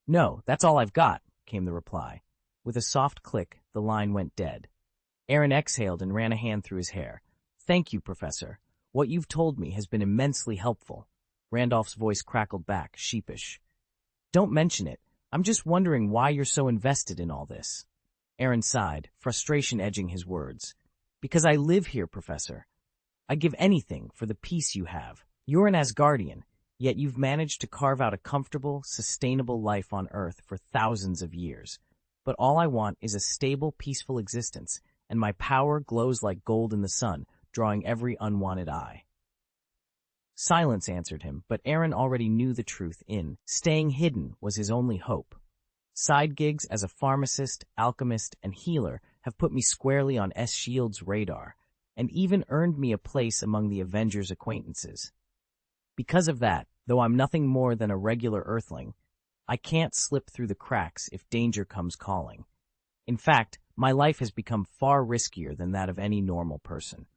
"No, that's all I've got," came the reply. With a soft click, the line went dead. Aaron exhaled and ran a hand through his hair. "Thank you, Professor. What you've told me has been immensely helpful." Randolph's voice crackled back, sheepish. "Don't mention it. I'm just wondering why you're so invested in all this." Aaron sighed, frustration edging his words. "Because I live here, Professor. I'd give anything for the peace you have. You're an Asgardian, yet you've managed to carve out a comfortable, sustainable life on Earth for thousands of years. But all I want is a stable, peaceful existence, and my power glows like gold in the sun, drawing every unwanted eye." Silence answered him, but Aaron already knew the truth staying hidden was his only hope. Side gigs as a pharmacist, alchemist, and healer have put me squarely on S.H.I.E.L.D.'s radar, and even earned me a place among the Avengers' acquaintances. Because of that, though I'm nothing more than a regular Earthling, I can't slip through the cracks if danger comes calling. In fact, my life has become far riskier than that of any normal person.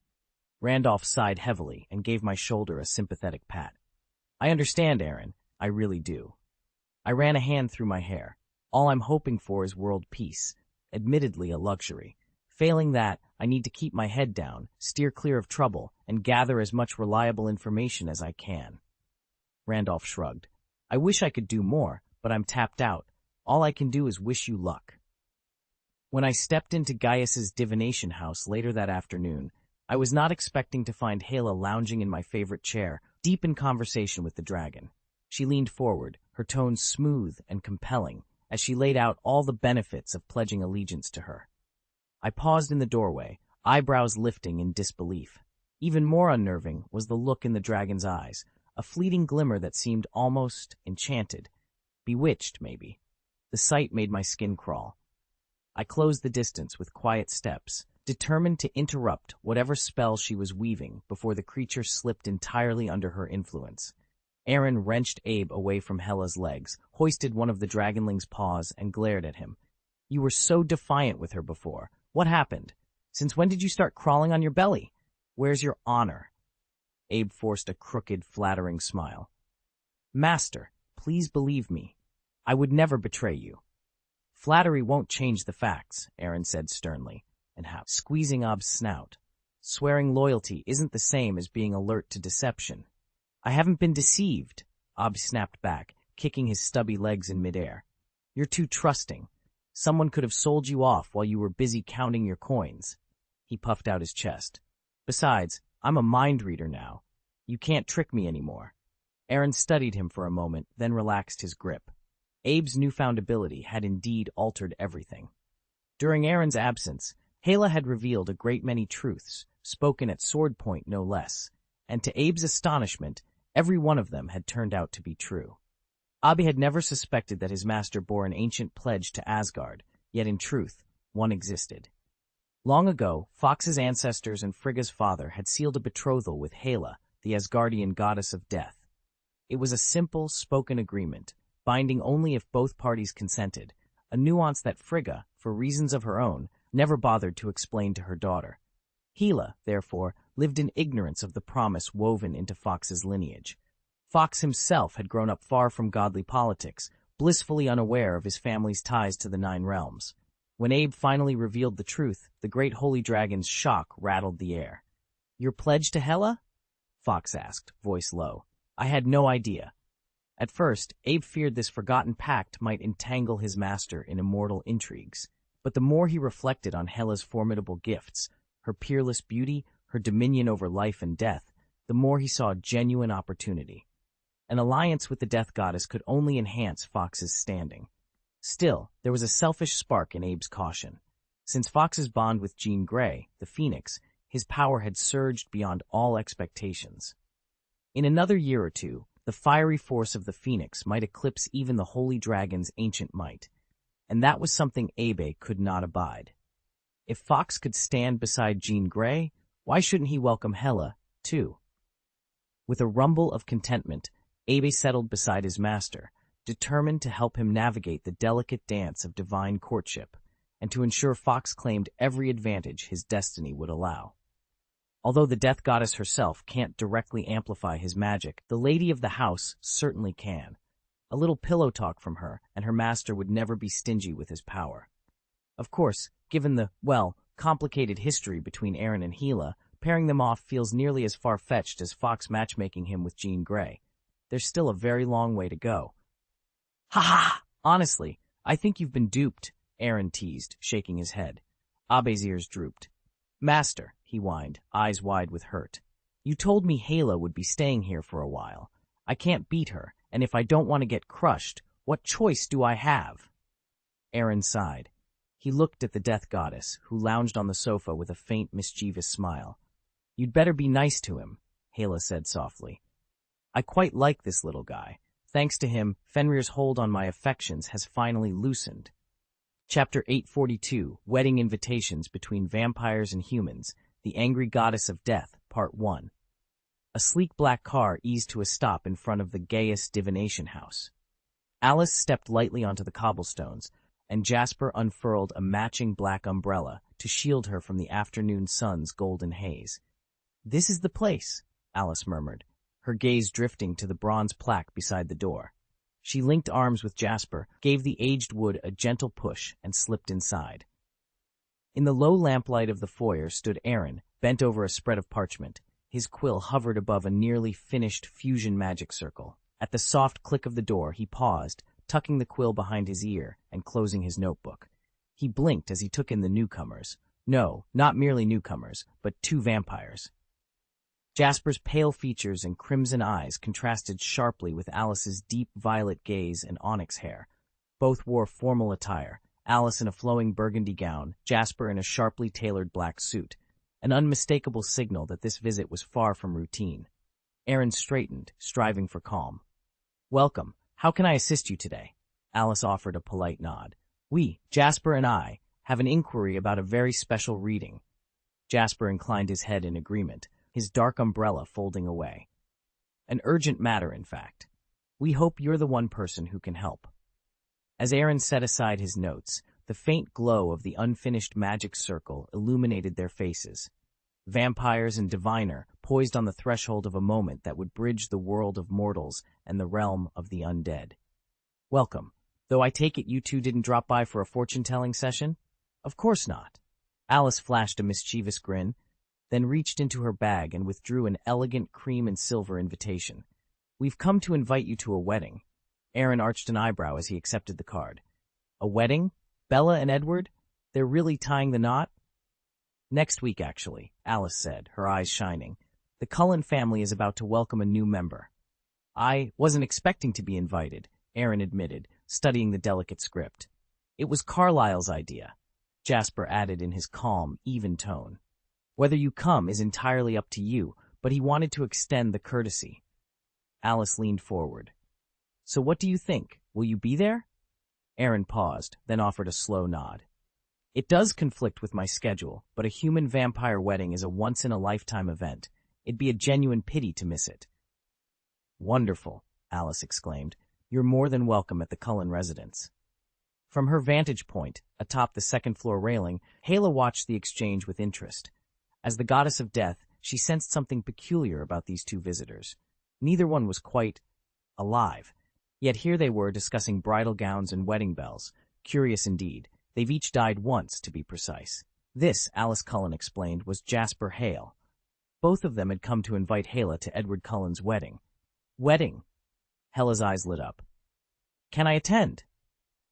Randolph sighed heavily and gave my shoulder a sympathetic pat. "I understand, Aaron. I really do." I ran a hand through my hair. "All I'm hoping for is world peace, admittedly a luxury. Failing that, I need to keep my head down, steer clear of trouble, and gather as much reliable information as I can." Randolph shrugged. "I wish I could do more, but I'm tapped out. All I can do is wish you luck." When I stepped into Gaius's divination house later that afternoon, I was not expecting to find Hela lounging in my favorite chair, deep in conversation with the dragon. She leaned forward, her tones smooth and compelling, as she laid out all the benefits of pledging allegiance to her. I paused in the doorway, eyebrows lifting in disbelief. Even more unnerving was the look in the dragon's eyes, a fleeting glimmer that seemed almost enchanted. Bewitched, maybe. The sight made my skin crawl. I closed the distance with quiet steps, determined to interrupt whatever spell she was weaving before the creature slipped entirely under her influence. Aaron wrenched Abe away from Hela's legs, hoisted one of the dragonling's paws, and glared at him. "You were so defiant with her before. What happened? Since when did you start crawling on your belly? Where's your honor?" Abe forced a crooked, flattering smile. "Master, please believe me. I would never betray you." "Flattery won't change the facts," Aaron said sternly, and squeezing Ab's snout. "Swearing loyalty isn't the same as being alert to deception." "I haven't been deceived," Ab snapped back, kicking his stubby legs in midair. "You're too trusting. Someone could have sold you off while you were busy counting your coins." He puffed out his chest. "Besides, I'm a mind reader now. You can't trick me anymore." Aaron studied him for a moment, then relaxed his grip. Abe's newfound ability had indeed altered everything. During Aaron's absence, Hela had revealed a great many truths, spoken at sword point no less, and to Abe's astonishment, every one of them had turned out to be true. Abi had never suspected that his master bore an ancient pledge to Asgard, yet in truth, one existed. Long ago, Fox's ancestors and Frigga's father had sealed a betrothal with Hela, the Asgardian goddess of death. It was a simple, spoken agreement, binding only if both parties consented, a nuance that Frigga, for reasons of her own, never bothered to explain to her daughter. Hela, therefore, lived in ignorance of the promise woven into Fox's lineage. Fox himself had grown up far from godly politics, blissfully unaware of his family's ties to the Nine Realms. When Abe finally revealed the truth, the great holy dragon's shock rattled the air. "Your pledge to Hela?" Fox asked, voice low. "I had no idea." At first, Abe feared this forgotten pact might entangle his master in immortal intrigues. But the more he reflected on Hela's formidable gifts, her peerless beauty, her dominion over life and death, the more he saw genuine opportunity. An alliance with the death goddess could only enhance Fox's standing. Still, there was a selfish spark in Abe's caution. Since Fox's bond with Jean Grey, the Phoenix, his power had surged beyond all expectations. In another year or two, the fiery force of the Phoenix might eclipse even the holy dragon's ancient might, and that was something Abe could not abide. If Fox could stand beside Jean Grey, why shouldn't he welcome Hela, too? With a rumble of contentment, Abe settled beside his master, determined to help him navigate the delicate dance of divine courtship, and to ensure Fox claimed every advantage his destiny would allow. Although the death goddess herself can't directly amplify his magic, the lady of the house certainly can. A little pillow talk from her, and her master would never be stingy with his power. Of course, given the, complicated history between Aaron and Gila, pairing them off feels nearly as far-fetched as Fox matchmaking him with Jean Grey. There's still a very long way to go. "Ha ha! Honestly, I think you've been duped," Aaron teased, shaking his head. Abe's ears drooped. "Master," he whined, eyes wide with hurt. "You told me Hala would be staying here for a while. I can't beat her, and if I don't want to get crushed, what choice do I have?" Aaron sighed. He looked at the death goddess, who lounged on the sofa with a faint, mischievous smile. "You'd better be nice to him," Hala said softly. "I quite like this little guy. Thanks to him, Fenrir's hold on my affections has finally loosened." Chapter 842, Wedding Invitations Between Vampires and Humans, The Angry Goddess of Death, Part 1. A sleek black car eased to a stop in front of the Gaius divination house. Alice stepped lightly onto the cobblestones, and Jasper unfurled a matching black umbrella to shield her from the afternoon sun's golden haze. "This is the place," Alice murmured, her gaze drifting to the bronze plaque beside the door. She linked arms with Jasper, gave the aged wood a gentle push, and slipped inside. In the low lamplight of the foyer stood Aaron, bent over a spread of parchment. His quill hovered above a nearly finished fusion magic circle. At the soft click of the door, he paused, tucking the quill behind his ear and closing his notebook. He blinked as he took in the newcomers. No, not merely newcomers, but 2 vampires. Jasper's pale features and crimson eyes contrasted sharply with Alice's deep violet gaze and onyx hair. Both wore formal attire, Alice in a flowing burgundy gown, Jasper in a sharply tailored black suit, an unmistakable signal that this visit was far from routine. Aaron straightened, striving for calm. "Welcome. How can I assist you today?" Alice offered a polite nod. "We, Jasper and I, have an inquiry about a very special reading." Jasper inclined his head in agreement, his dark umbrella folding away. "An urgent matter, in fact. We hope you're the one person who can help." As Aaron set aside his notes, the faint glow of the unfinished magic circle illuminated their faces. Vampires and diviner, poised on the threshold of a moment that would bridge the world of mortals and the realm of the undead. "Welcome. Though I take it you two didn't drop by for a fortune-telling session?" "Of course not." Alice flashed a mischievous grin, then reached into her bag and withdrew an elegant cream and silver invitation. "We've come to invite you to a wedding." Aaron arched an eyebrow as he accepted the card. "A wedding? Bella and Edward? They're really tying the knot?" "Next week, actually," Alice said, her eyes shining. "The Cullen family is about to welcome a new member." "I wasn't expecting to be invited," Aaron admitted, studying the delicate script. "It was Carlyle's idea," Jasper added in his calm, even tone. "Whether you come is entirely up to you, but he wanted to extend the courtesy." Alice leaned forward. "So what do you think? Will you be there?" Aaron paused, then offered a slow nod. "It does conflict with my schedule, but a human-vampire wedding is a once-in-a-lifetime event. It'd be a genuine pity to miss it." "Wonderful," Alice exclaimed. "You're more than welcome at the Cullen residence." From her vantage point, atop the second-floor railing, Hala watched the exchange with interest. As the goddess of death, she sensed something peculiar about these 2 visitors. Neither one was quite alive. Yet here they were discussing bridal gowns and wedding bells. Curious indeed. They've each died once, to be precise. This, Alice Cullen explained, was Jasper Hale. Both of them had come to invite Hala to Edward Cullen's wedding. "Wedding?" Hela's eyes lit up. "Can I attend?"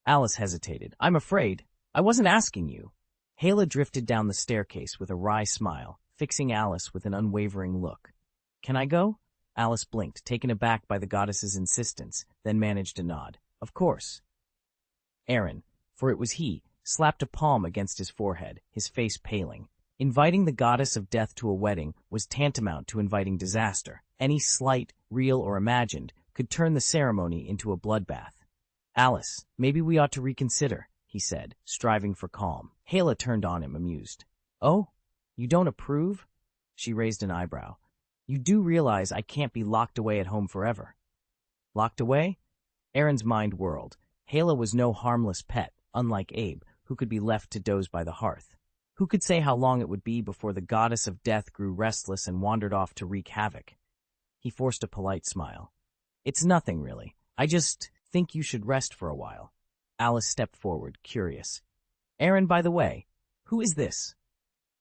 Alice hesitated. "I'm afraid. I wasn't asking you." Hala drifted down the staircase with a wry smile, fixing Alice with an unwavering look. "Can I go?" Alice blinked, taken aback by the goddess's insistence, then managed a nod. "Of course." Aaron, for it was he, slapped a palm against his forehead, his face paling. Inviting the goddess of death to a wedding was tantamount to inviting disaster. Any slight, real or imagined, could turn the ceremony into a bloodbath. "Alice, maybe we ought to reconsider," he said, striving for calm. Hala turned on him, amused. "Oh? You don't approve?" She raised an eyebrow. "You do realize I can't be locked away at home forever." "Locked away?" Aaron's mind whirled. Hela was no harmless pet, unlike Abe, who could be left to doze by the hearth. Who could say how long it would be before the goddess of death grew restless and wandered off to wreak havoc? He forced a polite smile. It's nothing, really. I just think you should rest for a while. Alice stepped forward, curious. Aaron, by the way, who is this?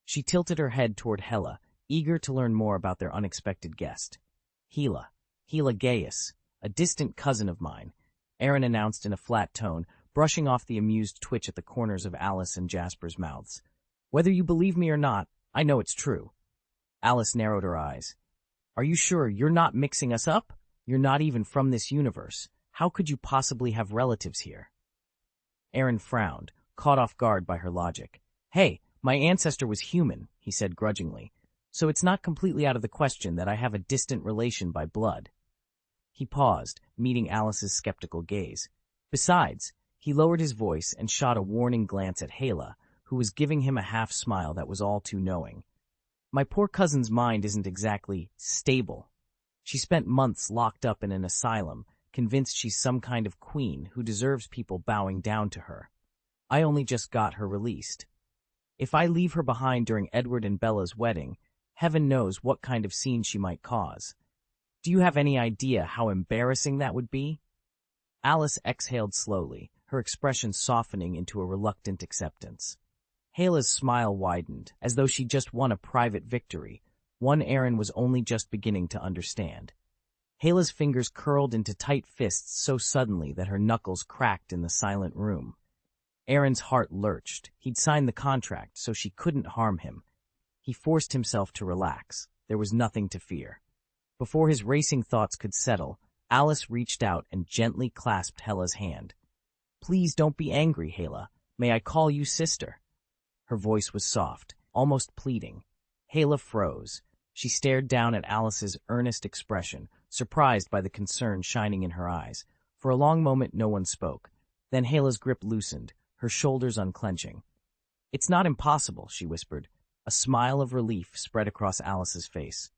She tilted her head toward Hela, eager to learn more about their unexpected guest. Hela Gaius, a distant cousin of mine, Aaron announced in a flat tone, brushing off the amused twitch at the corners of Alice and Jasper's mouths. Whether you believe me or not, I know it's true. Alice narrowed her eyes. Are you sure you're not mixing us up? You're not even from this universe. How could you possibly have relatives here? Aaron frowned, caught off guard by her logic. Hey, my ancestor was human, he said grudgingly, so it's not completely out of the question that I have a distant relation by blood. He paused, meeting Alice's skeptical gaze. Besides, he lowered his voice and shot a warning glance at Hela, who was giving him a half-smile that was all too knowing. My poor cousin's mind isn't exactly stable. She spent months locked up in an asylum, convinced she's some kind of queen who deserves people bowing down to her. I only just got her released. If I leave her behind during Edward and Bella's wedding, heaven knows what kind of scene she might cause. Do you have any idea how embarrassing that would be? Alice exhaled slowly, her expression softening into a reluctant acceptance. Hela's smile widened, as though she just won a private victory, one Aaron was only just beginning to understand. Hela's fingers curled into tight fists so suddenly that her knuckles cracked in the silent room. Aaron's heart lurched. He'd signed the contract, so she couldn't harm him. He forced himself to relax. There was nothing to fear. Before his racing thoughts could settle, Alice reached out and gently clasped Hela's hand. Please don't be angry, Hela. May I call you sister? Her voice was soft, almost pleading. Hela froze. She stared down at Alice's earnest expression, surprised by the concern shining in her eyes. For a long moment no one spoke. Then Hela's grip loosened, her shoulders unclenching. It's not impossible, she whispered. A smile of relief spread across Alice's face.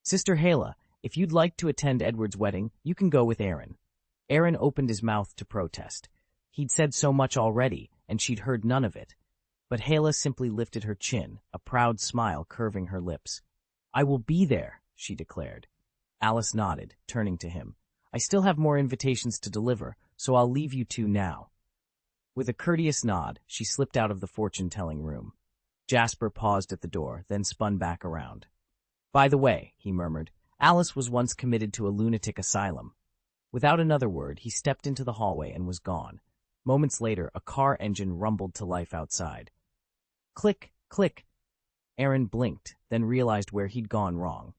Sister Hela, if you'd like to attend Edward's wedding, you can go with Aaron. Aaron opened his mouth to protest. He'd said so much already, and she'd heard none of it. But Hela simply lifted her chin, a proud smile curving her lips. I will be there, she declared. Alice nodded, turning to him. I still have more invitations to deliver, so I'll leave you two now. With a courteous nod, she slipped out of the fortune-telling room. Jasper paused at the door, then spun back around. By the way, he murmured, Alice was once committed to a lunatic asylum. Without another word, he stepped into the hallway and was gone. Moments later, a car engine rumbled to life outside. Click, click. Aaron blinked, then realized where he'd gone wrong.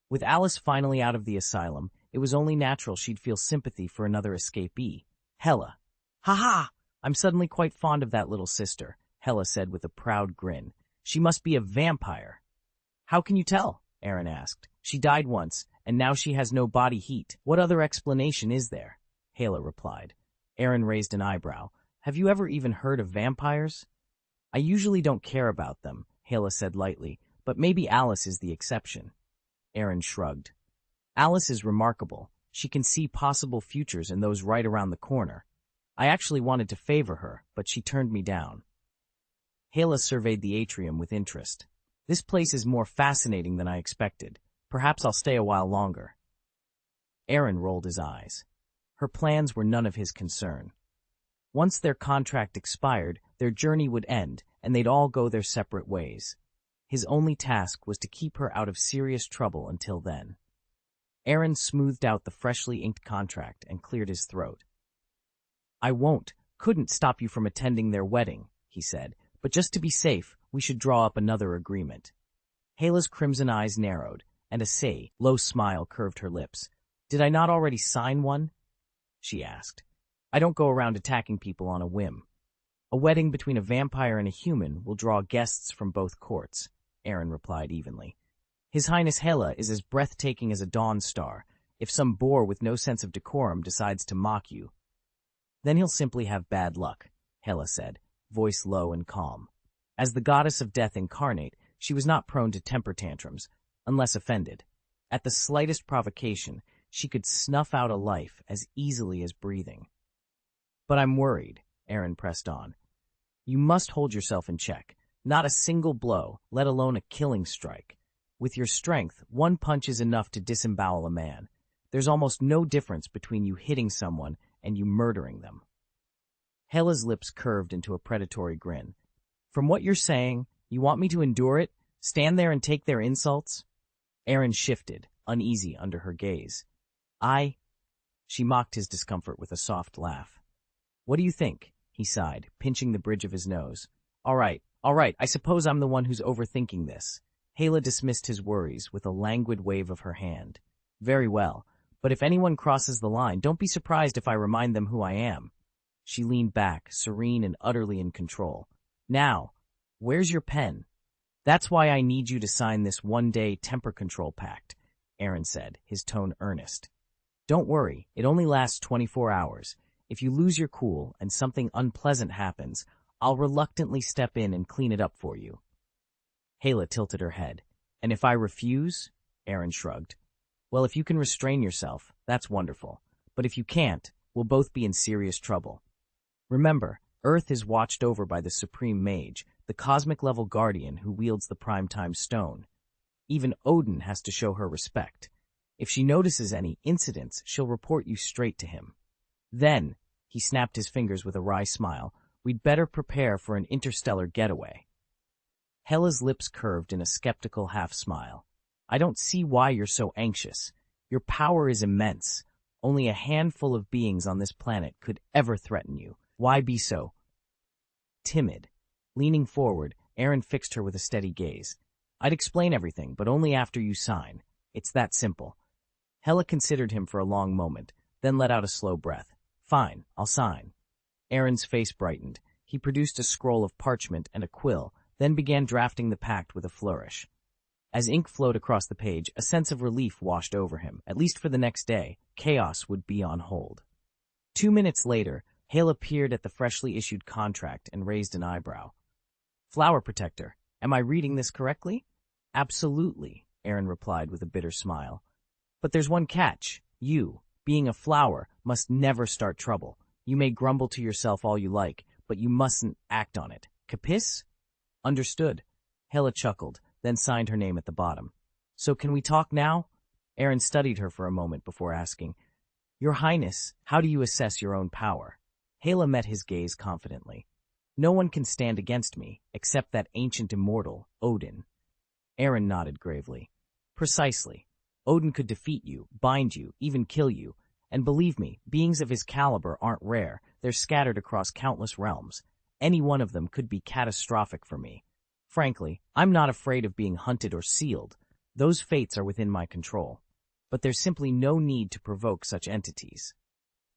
With Alice finally out of the asylum, it was only natural she'd feel sympathy for another escapee. Hela. Ha-ha! I'm suddenly quite fond of that little sister, Hela said with a proud grin. She must be a vampire. How can you tell? Aaron asked. She died once, and now she has no body heat. What other explanation is there? Hela replied. Aaron raised an eyebrow. Have you ever even heard of vampires? I usually don't care about them, Hela said lightly, but maybe Alice is the exception. Aaron shrugged. Alice is remarkable. She can see possible futures and those right around the corner. I actually wanted to favor her, but she turned me down. Hela surveyed the atrium with interest. This place is more fascinating than I expected. Perhaps I'll stay a while longer. Aaron rolled his eyes. Her plans were none of his concern. Once their contract expired, their journey would end, and they'd all go their separate ways. His only task was to keep her out of serious trouble until then. Aaron smoothed out the freshly inked contract and cleared his throat. I couldn't stop you from attending their wedding, he said, but just to be safe, we should draw up another agreement. Hela's crimson eyes narrowed, and a low smile curved her lips. Did I not already sign one? She asked. I don't go around attacking people on a whim. A wedding between a vampire and a human will draw guests from both courts, Aaron replied evenly. His Highness Hela is as breathtaking as a dawn star. If some boor with no sense of decorum decides to mock you, then he'll simply have bad luck, Hela said, voice low and calm. As the goddess of death incarnate, she was not prone to temper tantrums, unless offended. At the slightest provocation, she could snuff out a life as easily as breathing. But I'm worried, Aaron pressed on. You must hold yourself in check. Not a single blow, let alone a killing strike. With your strength, one punch is enough to disembowel a man. There's almost no difference between you hitting someone and you murdering them. Hela's lips curved into a predatory grin. From what you're saying, you want me to endure it? Stand there and take their insults? Aaron shifted, uneasy under her gaze. She mocked his discomfort with a soft laugh. What do you think? He sighed, pinching the bridge of his nose. All right, I suppose I'm the one who's overthinking this. Hela dismissed his worries with a languid wave of her hand. Very well, but if anyone crosses the line, don't be surprised if I remind them who I am. She leaned back, serene and utterly in control. Now, where's your pen? That's why I need you to sign this one-day temper control pact, Aaron said, his tone earnest. Don't worry, it only lasts 24 hours. If you lose your cool and something unpleasant happens, I'll reluctantly step in and clean it up for you. Hela tilted her head. And if I refuse? Aaron shrugged. Well, if you can restrain yourself, that's wonderful. But if you can't, we'll both be in serious trouble. Remember, Earth is watched over by the Supreme Mage, the cosmic-level guardian who wields the Primetime Stone. Even Odin has to show her respect. If she notices any incidents, she'll report you straight to him. Then, he snapped his fingers with a wry smile, we'd better prepare for an interstellar getaway. Hela's lips curved in a skeptical half-smile. I don't see why you're so anxious. Your power is immense. Only a handful of beings on this planet could ever threaten you. Why be so timid? Leaning forward, Aaron fixed her with a steady gaze. I'd explain everything, but only after you sign. It's that simple. Hela considered him for a long moment, then let out a slow breath. Fine, I'll sign. Aaron's face brightened. He produced a scroll of parchment and a quill, then began drafting the pact with a flourish. As ink flowed across the page, a sense of relief washed over him. At least for the next day, chaos would be on hold. 2 minutes later, Hela peered at the freshly issued contract and raised an eyebrow. Flower Protector, am I reading this correctly? Absolutely, Aaron replied with a bitter smile. But there's one catch. You, being a flower, must never start trouble. You may grumble to yourself all you like, but you mustn't act on it. Capis? Understood. Hela chuckled, then signed her name at the bottom. So can we talk now? Aaron studied her for a moment before asking, Your Highness, how do you assess your own power? Hela met his gaze confidently. No one can stand against me, except that ancient immortal, Odin. Aaron nodded gravely. Precisely. Odin could defeat you, bind you, even kill you. And believe me, beings of his caliber aren't rare. They're scattered across countless realms. Any one of them could be catastrophic for me. Frankly, I'm not afraid of being hunted or sealed. Those fates are within my control. But there's simply no need to provoke such entities.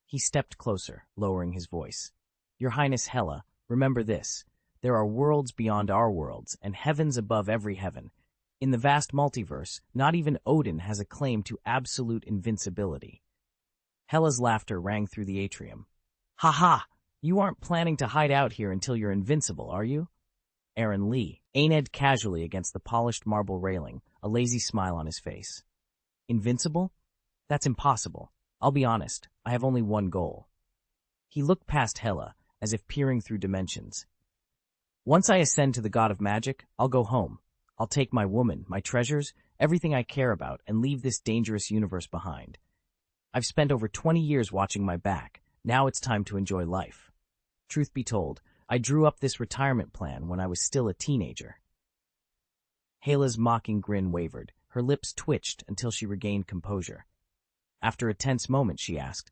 He stepped closer, lowering his voice. Your Highness Hela, remember this. There are worlds beyond our worlds, and heavens above every heaven. In the vast multiverse, not even Odin has a claim to absolute invincibility. Hela's laughter rang through the atrium. Ha ha! You aren't planning to hide out here until you're invincible, are you? Aaron leaned casually against the polished marble railing, a lazy smile on his face. Invincible? That's impossible. I'll be honest, I have only one goal. He looked past Hela, as if peering through dimensions. Once I ascend to the god of magic, I'll go home. I'll take my woman, my treasures, everything I care about, and leave this dangerous universe behind. I've spent over 20 years watching my back. Now it's time to enjoy life. Truth be told, I drew up this retirement plan when I was still a teenager. Hela's mocking grin wavered. Her lips twitched until she regained composure. After a tense moment, she asked,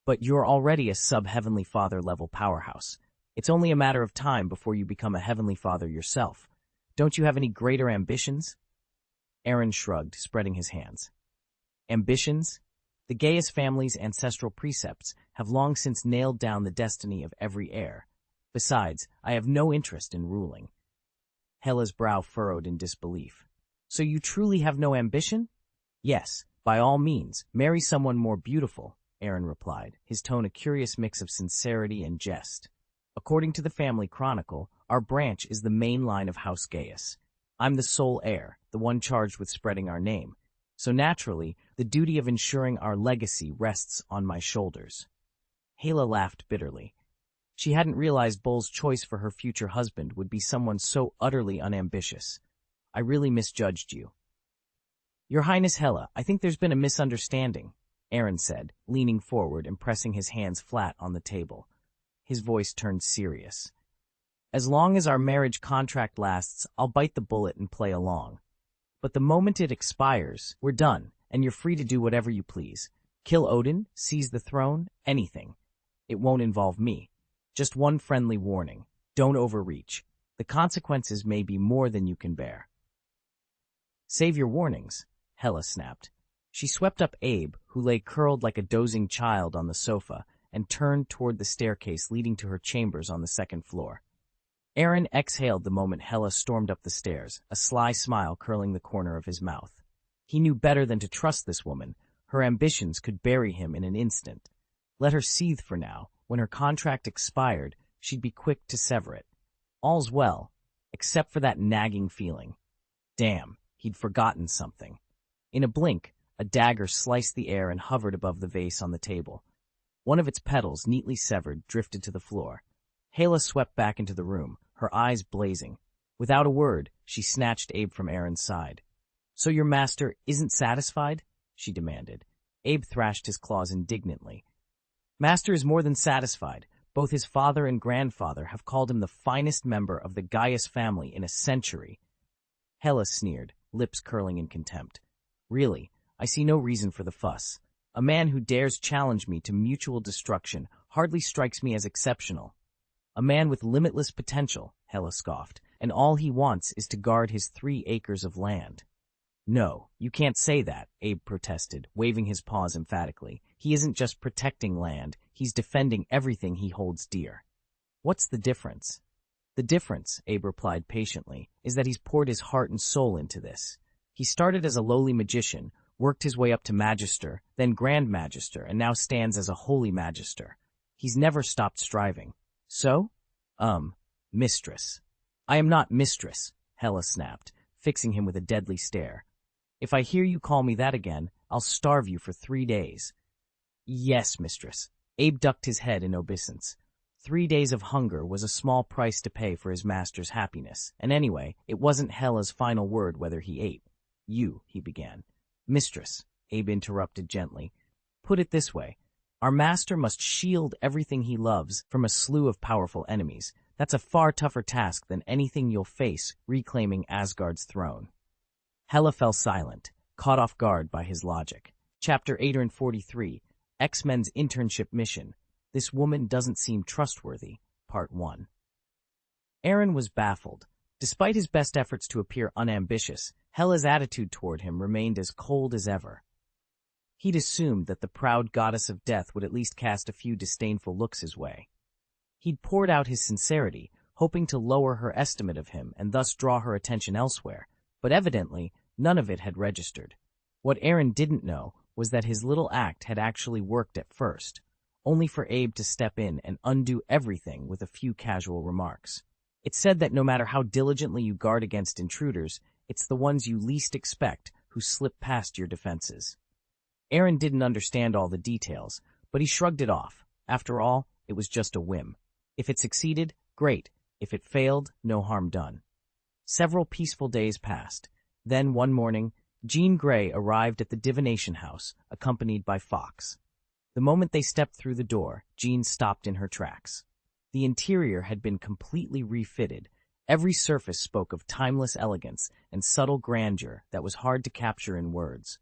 But you're already a sub-Heavenly Father-level powerhouse. It's only a matter of time before you become a Heavenly Father yourself. Don't you have any greater ambitions? Aaron shrugged, spreading his hands. Ambitions? The Gaius family's ancestral precepts have long since nailed down the destiny of every heir. Besides, I have no interest in ruling. Hela's brow furrowed in disbelief. So you truly have no ambition? Yes, by all means, marry someone more beautiful, Aaron replied, his tone a curious mix of sincerity and jest. According to the family chronicle, our branch is the main line of House Gaius. I'm the sole heir, the one charged with spreading our name. So naturally, the duty of ensuring our legacy rests on my shoulders. Hala laughed bitterly. She hadn't realized Bull's choice for her future husband would be someone so utterly unambitious. I really misjudged you. Your Highness Hala, I think there's been a misunderstanding, Aaron said, leaning forward and pressing his hands flat on the table. His voice turned serious. As long as our marriage contract lasts, I'll bite the bullet and play along. But the moment it expires, we're done, and you're free to do whatever you please. Kill Odin, seize the throne, anything. It won't involve me. Just one friendly warning. Don't overreach. The consequences may be more than you can bear. Save your warnings, Hala snapped. She swept up Abe, who lay curled like a dozing child on the sofa, and turned toward the staircase leading to her chambers on the second floor. Aaron exhaled the moment Hala stormed up the stairs, a sly smile curling the corner of his mouth. He knew better than to trust this woman. Her ambitions could bury him in an instant. Let her seethe for now. When her contract expired, she'd be quick to sever it. All's well, except for that nagging feeling. Damn, he'd forgotten something. In a blink, a dagger sliced the air and hovered above the vase on the table. One of its petals, neatly severed, drifted to the floor. Hala swept back into the room, her eyes blazing. Without a word, she snatched Abe from Aaron's side. So your master isn't satisfied? She demanded. Abe thrashed his claws indignantly. Master is more than satisfied. Both his father and grandfather have called him the finest member of the Gaius family in a century. Hala sneered, lips curling in contempt. Really, I see no reason for the fuss. A man who dares challenge me to mutual destruction hardly strikes me as exceptional. A man with limitless potential, Hala scoffed, and all he wants is to guard his 3 acres of land. No, you can't say that, Abe protested, waving his paws emphatically. He isn't just protecting land, he's defending everything he holds dear. What's the difference? The difference, Abe replied patiently, is that he's poured his heart and soul into this. He started as a lowly magician, worked his way up to magister, then grand magister, and now stands as a holy magister. He's never stopped striving. So? Mistress. I am not mistress, Hala snapped, fixing him with a deadly stare. If I hear you call me that again, I'll starve you for 3 days. Yes, mistress. Abe ducked his head in obeisance. 3 days of hunger was a small price to pay for his master's happiness, and anyway, it wasn't Hela's final word whether he ate. He began. Mistress, Abe interrupted gently. Put it this way. Our master must shield everything he loves from a slew of powerful enemies. That's a far tougher task than anything you'll face reclaiming Asgard's throne. Hala fell silent, caught off guard by his logic. Chapter 843, X-Men's Internship Mission. This Woman Doesn't Seem Trustworthy, Part 1. Aaron was baffled. Despite his best efforts to appear unambitious, Hela's attitude toward him remained as cold as ever. He'd assumed that the proud goddess of death would at least cast a few disdainful looks his way. He'd poured out his sincerity, hoping to lower her estimate of him and thus draw her attention elsewhere, but evidently none of it had registered. What Aaron didn't know was that his little act had actually worked at first, only for Abe to step in and undo everything with a few casual remarks. It's said that no matter how diligently you guard against intruders, it's the ones you least expect who slip past your defenses. Aaron didn't understand all the details, but he shrugged it off. After all, it was just a whim. If it succeeded, great. If it failed, no harm done. Several peaceful days passed. Then, one morning, Jean Grey arrived at the divination house, accompanied by Fox. The moment they stepped through the door, Jean stopped in her tracks. The interior had been completely refitted. Every surface spoke of timeless elegance and subtle grandeur that was hard to capture in words.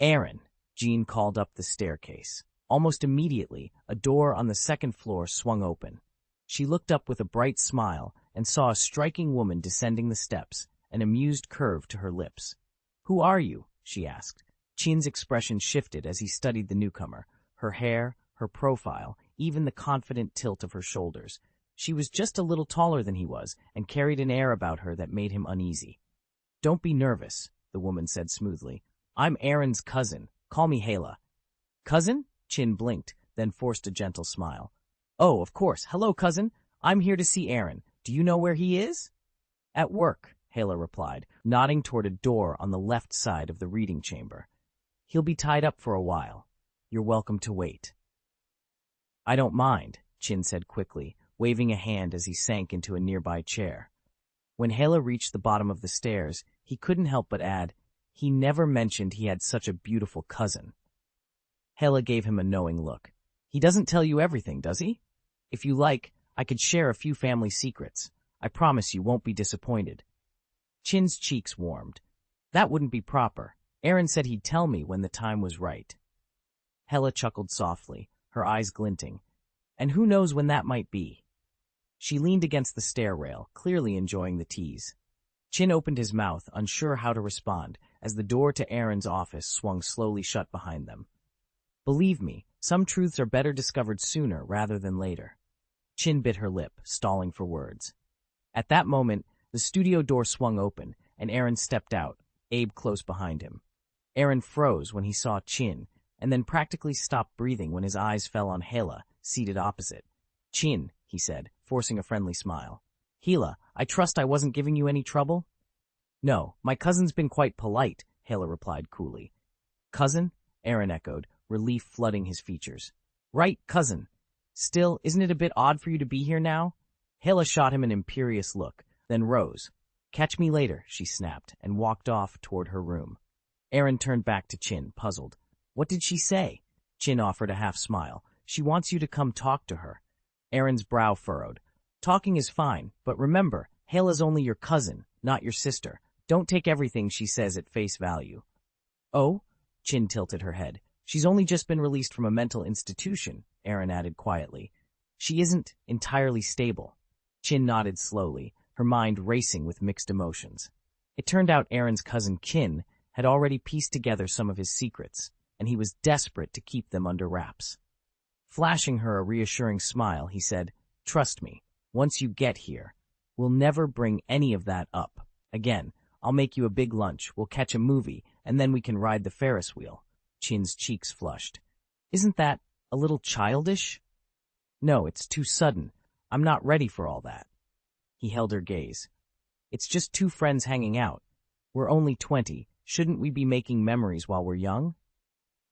Aaron, Jean called up the staircase. Almost immediately, a door on the second floor swung open. She looked up with a bright smile and saw a striking woman descending the steps, an amused curve to her lips. "Who are you?" she asked. Chin's expression shifted as he studied the newcomer, her hair, her profile, even the confident tilt of her shoulders. She was just a little taller than he was and carried an air about her that made him uneasy. "Don't be nervous," the woman said smoothly. "I'm Aaron's cousin. Call me Hala." "Cousin?" Chin blinked, then forced a gentle smile. "Oh, of course. Hello, cousin. I'm here to see Aaron. Do you know where he is?" "At work," Hala replied, nodding toward a door on the left side of the reading chamber. He'll be tied up for a while. You're welcome to wait. I don't mind, Chin said quickly, waving a hand as he sank into a nearby chair. When Hala reached the bottom of the stairs, he couldn't help but add, he never mentioned he had such a beautiful cousin. Hala gave him a knowing look. He doesn't tell you everything, does he? If you like, I could share a few family secrets. I promise you won't be disappointed. Chin's cheeks warmed. That wouldn't be proper. Aaron said he'd tell me when the time was right. Hala chuckled softly, her eyes glinting. And who knows when that might be? She leaned against the stair rail, clearly enjoying the tease. Chin opened his mouth, unsure how to respond, as the door to Aaron's office swung slowly shut behind them. Believe me, some truths are better discovered sooner rather than later. Chin bit her lip, stalling for words. At that moment, the studio door swung open, and Aaron stepped out, Abe close behind him. Aaron froze when he saw Chin, and then practically stopped breathing when his eyes fell on Hala, seated opposite. Chin, he said, forcing a friendly smile. Hala, I trust I wasn't giving you any trouble? No, my cousin's been quite polite, Hala replied coolly. Cousin? Aaron echoed, relief flooding his features. Right, cousin. Still, isn't it a bit odd for you to be here now? Hala shot him an imperious look, then rose. Catch me later, she snapped, and walked off toward her room. Aaron turned back to Chin, puzzled. What did she say? Chin offered a half smile. She wants you to come talk to her. Aaron's brow furrowed. Talking is fine, but remember, Hala's only your cousin, not your sister. Don't take everything she says at face value. Oh? Chin tilted her head. She's only just been released from a mental institution, Aaron added quietly. She isn't entirely stable. Chin nodded slowly, her mind racing with mixed emotions. It turned out Aaron's cousin Kin had already pieced together some of his secrets, and he was desperate to keep them under wraps. Flashing her a reassuring smile, he said, Trust me, once you get here, we'll never bring any of that up. Again, I'll make you a big lunch, we'll catch a movie, and then we can ride the Ferris wheel. Chin's cheeks flushed. Isn't that a little childish? No, it's too sudden. I'm not ready for all that. He held her gaze. It's just two friends hanging out. We're only 20. Shouldn't we be making memories while we're young?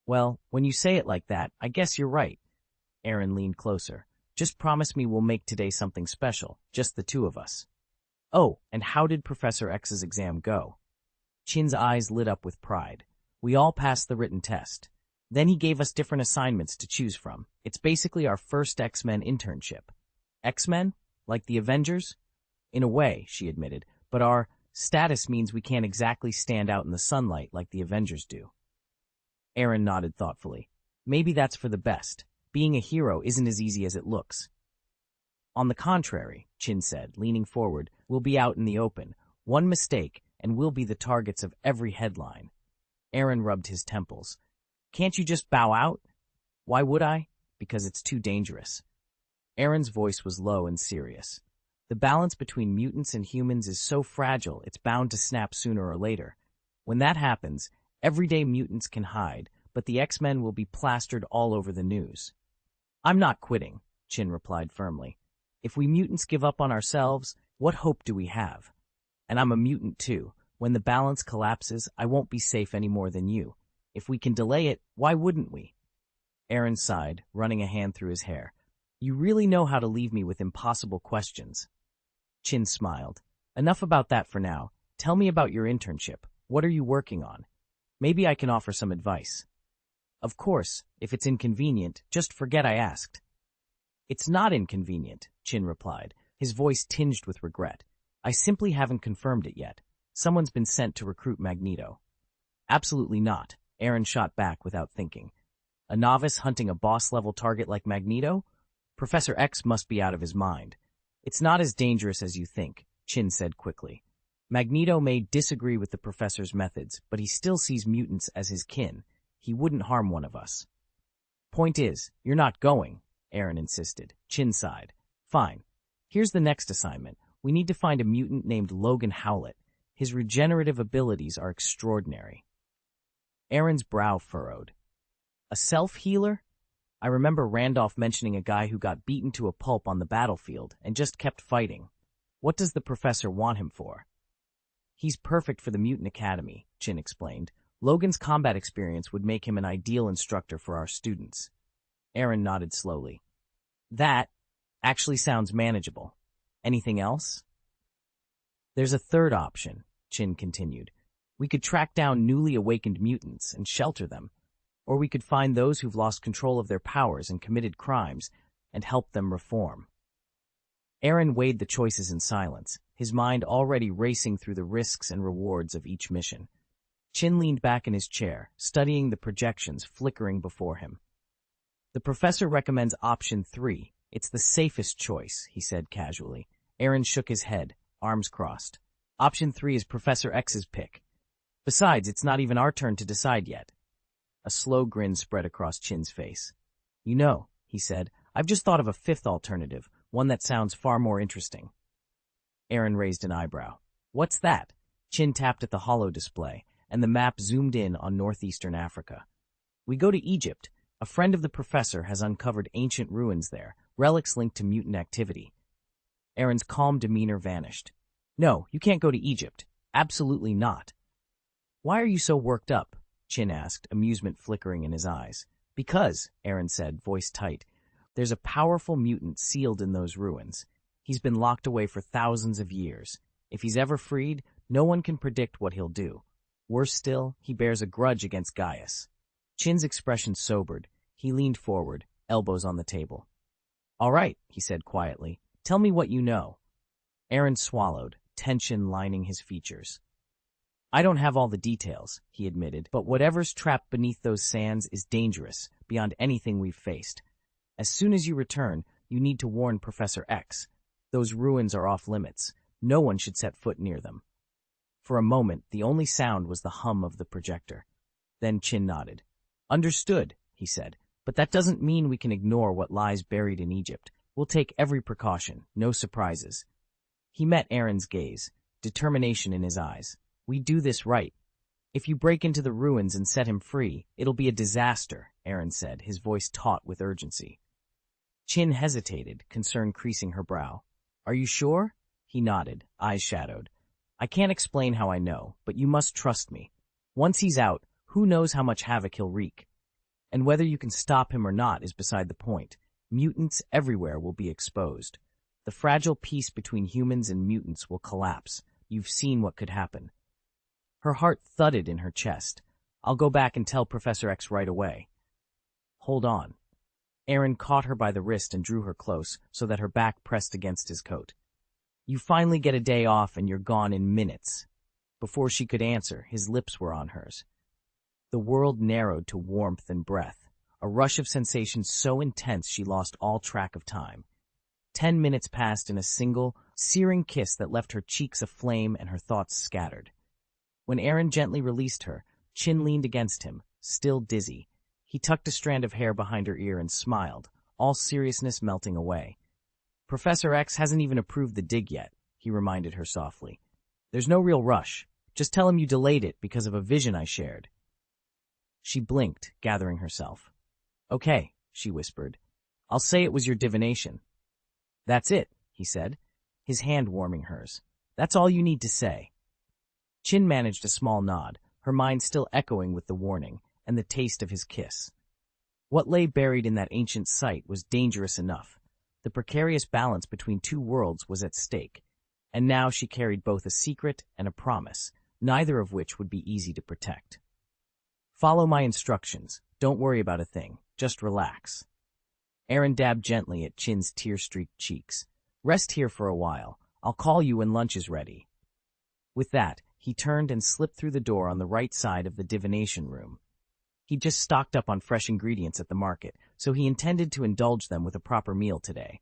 Well, when you say it like that, I guess you're right. Aaron leaned closer. Just promise me we'll make today something special, just the two of us. Oh, and how did Professor X's exam go? Chin's eyes lit up with pride. We all passed the written test. Then he gave us different assignments to choose from. It's basically our first X-Men internship. X-Men? Like the Avengers? In a way, she admitted, but our status means we can't exactly stand out in the sunlight like the Avengers do. Aaron nodded thoughtfully. Maybe that's for the best. Being a hero isn't as easy as it looks. On the contrary, Chin said, leaning forward, we'll be out in the open. One mistake, and we'll be the targets of every headline. Aaron rubbed his temples. Can't you just bow out? Why would I? Because it's too dangerous. Aaron's voice was low and serious. The balance between mutants and humans is so fragile it's bound to snap sooner or later. When that happens, everyday mutants can hide, but the X-Men will be plastered all over the news. I'm not quitting, Chin replied firmly. If we mutants give up on ourselves, what hope do we have? And I'm a mutant too. When the balance collapses, I won't be safe any more than you. If we can delay it, why wouldn't we? Aaron sighed, running a hand through his hair. You really know how to leave me with impossible questions. Chin smiled. Enough about that for now. Tell me about your internship. What are you working on? Maybe I can offer some advice. Of course, if it's inconvenient, just forget I asked. It's not inconvenient, Chin replied, his voice tinged with regret. I simply haven't confirmed it yet. Someone's been sent to recruit Magneto. Absolutely not, Aaron shot back without thinking. A novice hunting a boss-level target like Magneto? Professor X must be out of his mind. It's not as dangerous as you think, Chin said quickly. Magneto may disagree with the professor's methods, but he still sees mutants as his kin. He wouldn't harm one of us. Point is, you're not going, Aaron insisted. Chin sighed. Fine. Here's the next assignment. We need to find a mutant named Logan Howlett. His regenerative abilities are extraordinary. Aaron's brow furrowed. A self-healer? I remember Randolph mentioning a guy who got beaten to a pulp on the battlefield and just kept fighting. What does the professor want him for? He's perfect for the Mutant Academy, Chin explained. Logan's combat experience would make him an ideal instructor for our students. Aaron nodded slowly. That actually sounds manageable. Anything else? There's a third option, Chin continued. We could track down newly awakened mutants and shelter them, or we could find those who've lost control of their powers and committed crimes and help them reform. Aaron weighed the choices in silence, his mind already racing through the risks and rewards of each mission. Chin leaned back in his chair, studying the projections flickering before him. The professor recommends option 3. It's the safest choice, he said casually. Aaron shook his head, arms crossed. Option 3 is Professor X's pick. Besides, it's not even our turn to decide yet. A slow grin spread across Chin's face. You know, he said, I've just thought of a fifth alternative, one that sounds far more interesting. Aaron raised an eyebrow. What's that? Chin tapped at the holo display, and the map zoomed in on northeastern Africa. We go to Egypt. A friend of the professor has uncovered ancient ruins there, relics linked to mutant activity. Aaron's calm demeanor vanished. No, you can't go to Egypt. Absolutely not. Why are you so worked up? Chin asked, amusement flickering in his eyes. Because, Aaron said, voice tight, there's a powerful mutant sealed in those ruins. He's been locked away for thousands of years. If he's ever freed, no one can predict what he'll do. Worse still, he bears a grudge against Gaius. Chin's expression sobered. He leaned forward, elbows on the table. All right, he said quietly. Tell me what you know. Aaron swallowed, tension lining his features. I don't have all the details, he admitted, but whatever's trapped beneath those sands is dangerous, beyond anything we've faced. As soon as you return, you need to warn Professor X. Those ruins are off limits. No one should set foot near them. For a moment, the only sound was the hum of the projector. Then Chin nodded. Understood, he said, but that doesn't mean we can ignore what lies buried in Egypt. We'll take every precaution, no surprises. He met Aaron's gaze, determination in his eyes. We do this right. If you break into the ruins and set him free, it'll be a disaster, Aaron said, his voice taut with urgency. Chin hesitated, concern creasing her brow. Are you sure? He nodded, eyes shadowed. I can't explain how I know, but you must trust me. Once he's out, who knows how much havoc he'll wreak? And whether you can stop him or not is beside the point. Mutants everywhere will be exposed. The fragile peace between humans and mutants will collapse. You've seen what could happen. Her heart thudded in her chest. I'll go back and tell Professor X right away. Hold on. Aaron caught her by the wrist and drew her close so that her back pressed against his coat. You finally get a day off and you're gone in minutes. Before she could answer, his lips were on hers. The world narrowed to warmth and breath, a rush of sensations so intense she lost all track of time. 10 minutes passed in a single, searing kiss that left her cheeks aflame and her thoughts scattered. When Aaron gently released her, Chin leaned against him, still dizzy. He tucked a strand of hair behind her ear and smiled, all seriousness melting away. Professor X hasn't even approved the dig yet, he reminded her softly. There's no real rush. Just tell him you delayed it because of a vision I shared. She blinked, gathering herself. Okay, she whispered. I'll say it was your divination. That's it, he said, his hand warming hers. That's all you need to say. Chin managed a small nod, her mind still echoing with the warning and the taste of his kiss. What lay buried in that ancient site was dangerous enough. The precarious balance between two worlds was at stake, and now she carried both a secret and a promise, neither of which would be easy to protect. Follow my instructions. Don't worry about a thing. Just relax. Aaron dabbed gently at Chin's tear-streaked cheeks. Rest here for a while. I'll call you when lunch is ready. With that, he turned and slipped through the door on the right side of the divination room. He'd just stocked up on fresh ingredients at the market, so he intended to indulge them with a proper meal today.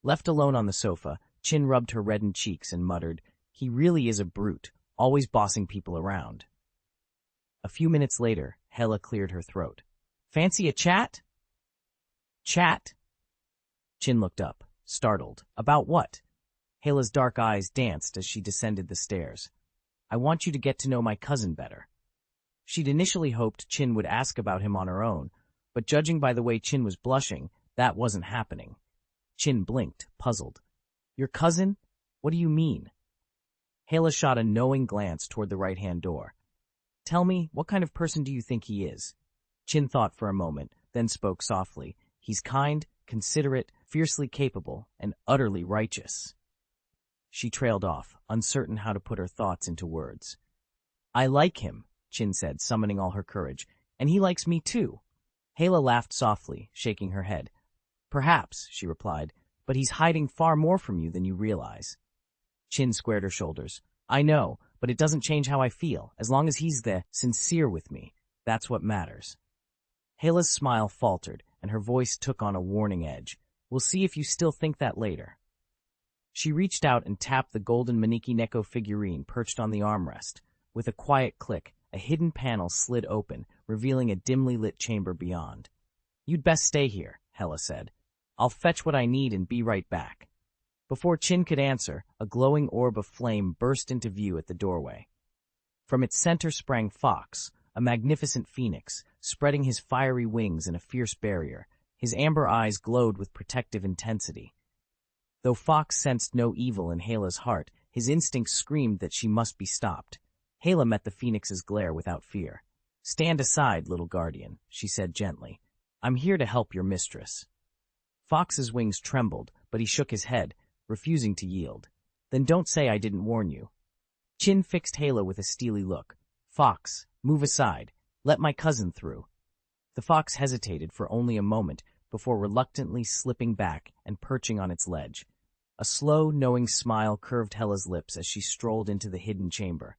Left alone on the sofa, Chin rubbed her reddened cheeks and muttered, He really is a brute, always bossing people around. A few minutes later, Hela cleared her throat. Fancy a chat? Chat? Chin looked up, startled. About what? Hela's dark eyes danced as she descended the stairs. I want you to get to know my cousin better. She'd initially hoped Chin would ask about him on her own, but judging by the way Chin was blushing, that wasn't happening. Chin blinked, puzzled. Your cousin? What do you mean? Hala shot a knowing glance toward the right-hand door. Tell me, what kind of person do you think he is? Chin thought for a moment, then spoke softly. He's kind, considerate, fiercely capable, and utterly righteous. She trailed off, uncertain how to put her thoughts into words. I like him, Chin said, summoning all her courage, and he likes me too. Hala laughed softly, shaking her head. Perhaps, she replied, but he's hiding far more from you than you realize. Chin squared her shoulders. I know, but it doesn't change how I feel. As long as he's sincere with me, that's what matters. Hala's smile faltered, and her voice took on a warning edge. We'll see if you still think that later. She reached out and tapped the golden Maneki Neko figurine perched on the armrest. With a quiet click, a hidden panel slid open, revealing a dimly lit chamber beyond. You'd best stay here, Hala said. I'll fetch what I need and be right back. Before Chin could answer, a glowing orb of flame burst into view at the doorway. From its center sprang Fox, a magnificent phoenix, spreading his fiery wings in a fierce barrier. His amber eyes glowed with protective intensity. Though Fox sensed no evil in Hala's heart, his instincts screamed that she must be stopped. Hala met the phoenix's glare without fear. Stand aside, little guardian, she said gently. I'm here to help your mistress. Fox's wings trembled, but he shook his head, refusing to yield. Then don't say I didn't warn you. Chin fixed Hala with a steely look. Fox, move aside. Let my cousin through. The fox hesitated for only a moment before reluctantly slipping back and perching on its ledge. A slow, knowing smile curved Hela's lips as she strolled into the hidden chamber.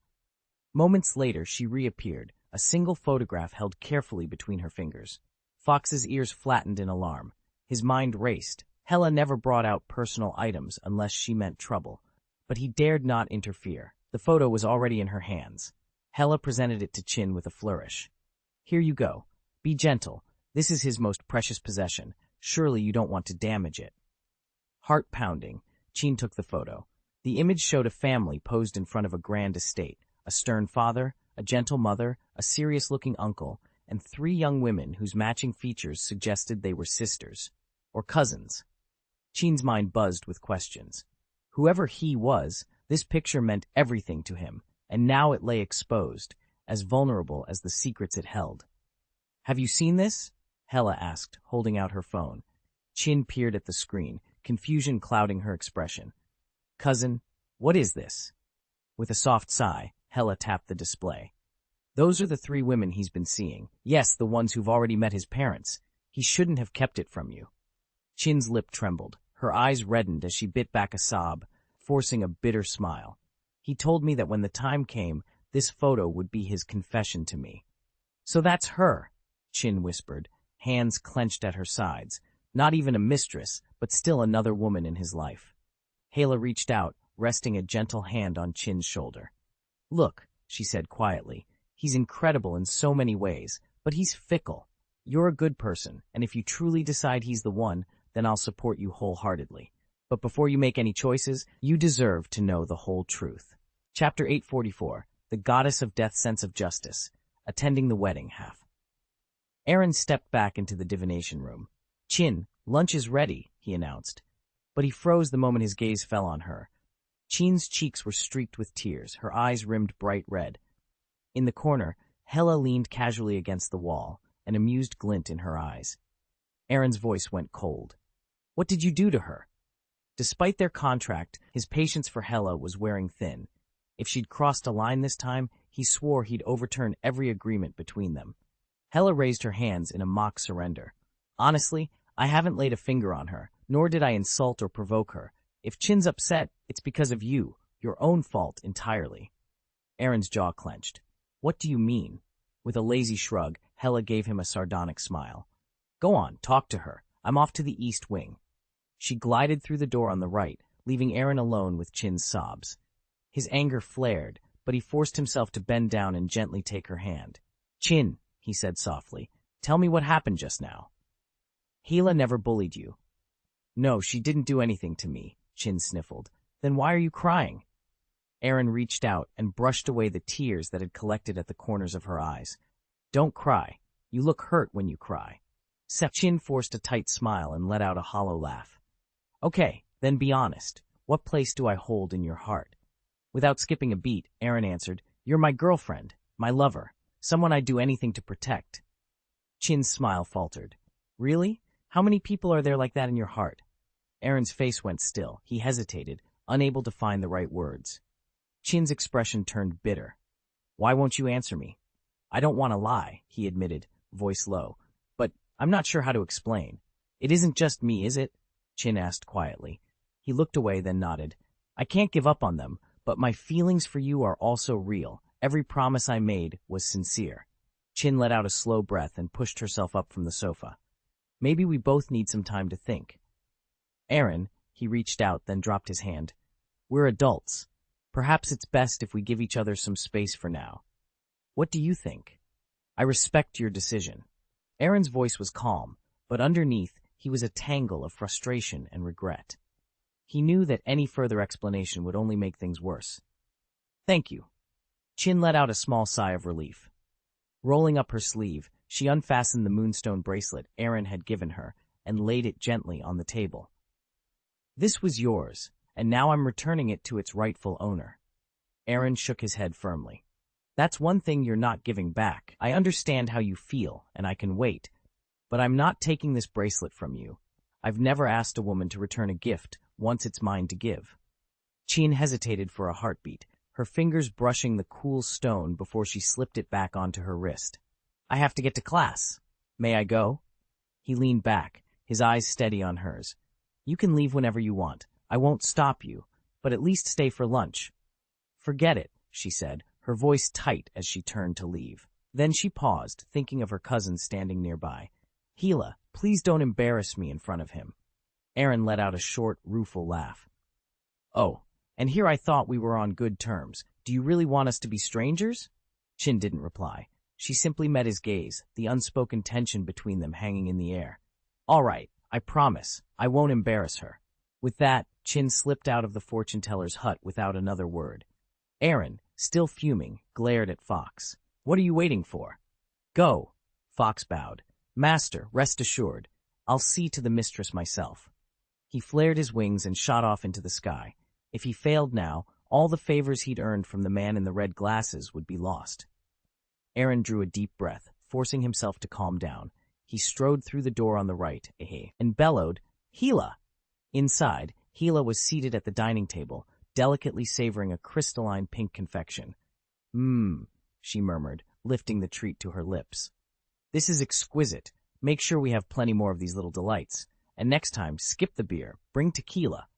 Moments later, she reappeared, a single photograph held carefully between her fingers. Fox's ears flattened in alarm. His mind raced. Hala never brought out personal items unless she meant trouble, but he dared not interfere. The photo was already in her hands. Hala presented it to Chin with a flourish. Here you go. Be gentle. This is his most precious possession. Surely you don't want to damage it. Heart pounding, Chin took the photo. The image showed a family posed in front of a grand estate, a stern father, a gentle mother, a serious-looking uncle, and 3 young women whose matching features suggested they were sisters, or cousins. Chin's mind buzzed with questions. Whoever he was, this picture meant everything to him, and now it lay exposed, as vulnerable as the secrets it held. Have you seen this? Hala asked, holding out her phone. Chin peered at the screen, confusion clouding her expression. Cousin, what is this? With a soft sigh, Hala tapped the display. Those are the 3 women he's been seeing. Yes, the ones who've already met his parents. He shouldn't have kept it from you. Chin's lip trembled. Her eyes reddened as she bit back a sob, forcing a bitter smile. He told me that when the time came, this photo would be his confession to me. So that's her, Chin whispered, hands clenched at her sides. Not even a mistress, but still another woman in his life. Hala reached out, resting a gentle hand on Chin's shoulder. Look, she said quietly, he's incredible in so many ways, but he's fickle. You're a good person, and if you truly decide he's the one, then I'll support you wholeheartedly. But before you make any choices, you deserve to know the whole truth. Chapter 844, The Goddess of Death's Sense of Justice, Attending the Wedding Half. Aaron stepped back into the divination room. Chin, lunch is ready, he announced. But he froze the moment his gaze fell on her. Chin's cheeks were streaked with tears, her eyes rimmed bright red. In the corner, Hala leaned casually against the wall, an amused glint in her eyes. Aaron's voice went cold. What did you do to her? Despite their contract, his patience for Hala was wearing thin. If she'd crossed a line this time, he swore he'd overturn every agreement between them. Hala raised her hands in a mock surrender. Honestly, I haven't laid a finger on her, nor did I insult or provoke her. If Chin's upset, it's because of you, your own fault entirely. Aaron's jaw clenched. What do you mean? With a lazy shrug, Hala gave him a sardonic smile. Go on, talk to her. I'm off to the east wing. She glided through the door on the right, leaving Aaron alone with Chin's sobs. His anger flared, but he forced himself to bend down and gently take her hand. Chin, he said softly, tell me what happened just now. Hala never bullied you. No, she didn't do anything to me, Chin sniffled. Then why are you crying? Aaron reached out and brushed away the tears that had collected at the corners of her eyes. Don't cry. You look hurt when you cry. Chin forced a tight smile and let out a hollow laugh. Okay, then be honest. What place do I hold in your heart? Without skipping a beat, Aaron answered, "You're my girlfriend, my lover, someone I'd do anything to protect." Chin's smile faltered. "Really? How many people are there like that in your heart?" Aaron's face went still. He hesitated, unable to find the right words. Chin's expression turned bitter. "Why won't you answer me?" "I don't want to lie," he admitted, voice low. "But I'm not sure how to explain." "It isn't just me, is it?" Chin asked quietly. He looked away, then nodded. "I can't give up on them, but my feelings for you are also real. Every promise I made was sincere." Chin let out a slow breath and pushed herself up from the sofa. "Maybe we both need some time to think." "Aaron," he reached out, then dropped his hand. "We're adults. Perhaps it's best if we give each other some space for now. What do you think?" "I respect your decision." Aaron's voice was calm, but underneath he was a tangle of frustration and regret. He knew that any further explanation would only make things worse. "Thank you." Chin let out a small sigh of relief. Rolling up her sleeve, she unfastened the moonstone bracelet Aaron had given her and laid it gently on the table. "This was yours, and now I'm returning it to its rightful owner." Aaron shook his head firmly. "That's one thing you're not giving back. I understand how you feel, and I can wait. But I'm not taking this bracelet from you. I've never asked a woman to return a gift once it's mine to give." Chin hesitated for a heartbeat, her fingers brushing the cool stone before she slipped it back onto her wrist. "I have to get to class. May I go?" He leaned back, his eyes steady on hers. "You can leave whenever you want. I won't stop you, but at least stay for lunch." "Forget it," she said, her voice tight as she turned to leave. Then she paused, thinking of her cousin standing nearby. "Hila, please don't embarrass me in front of him." Aaron let out a short, rueful laugh. "Oh, and here I thought we were on good terms. Do you really want us to be strangers?" Chin didn't reply. She simply met his gaze, the unspoken tension between them hanging in the air. "All right, I promise. I won't embarrass her." With that, Chin slipped out of the fortune-teller's hut without another word. Aaron, still fuming, glared at Fox. "What are you waiting for?" "Go." Fox bowed. "Master, rest assured. I'll see to the mistress myself." He flared his wings and shot off into the sky. If he failed now, all the favors he'd earned from the man in the red glasses would be lost. Aaron drew a deep breath, forcing himself to calm down. He strode through the door on the right, and bellowed, "Hila!" Inside, Hila was seated at the dining table, delicately savoring a crystalline pink confection. She murmured, lifting the treat to her lips. "This is exquisite. Make sure we have plenty more of these little delights. And next time, skip the beer. Bring tequila."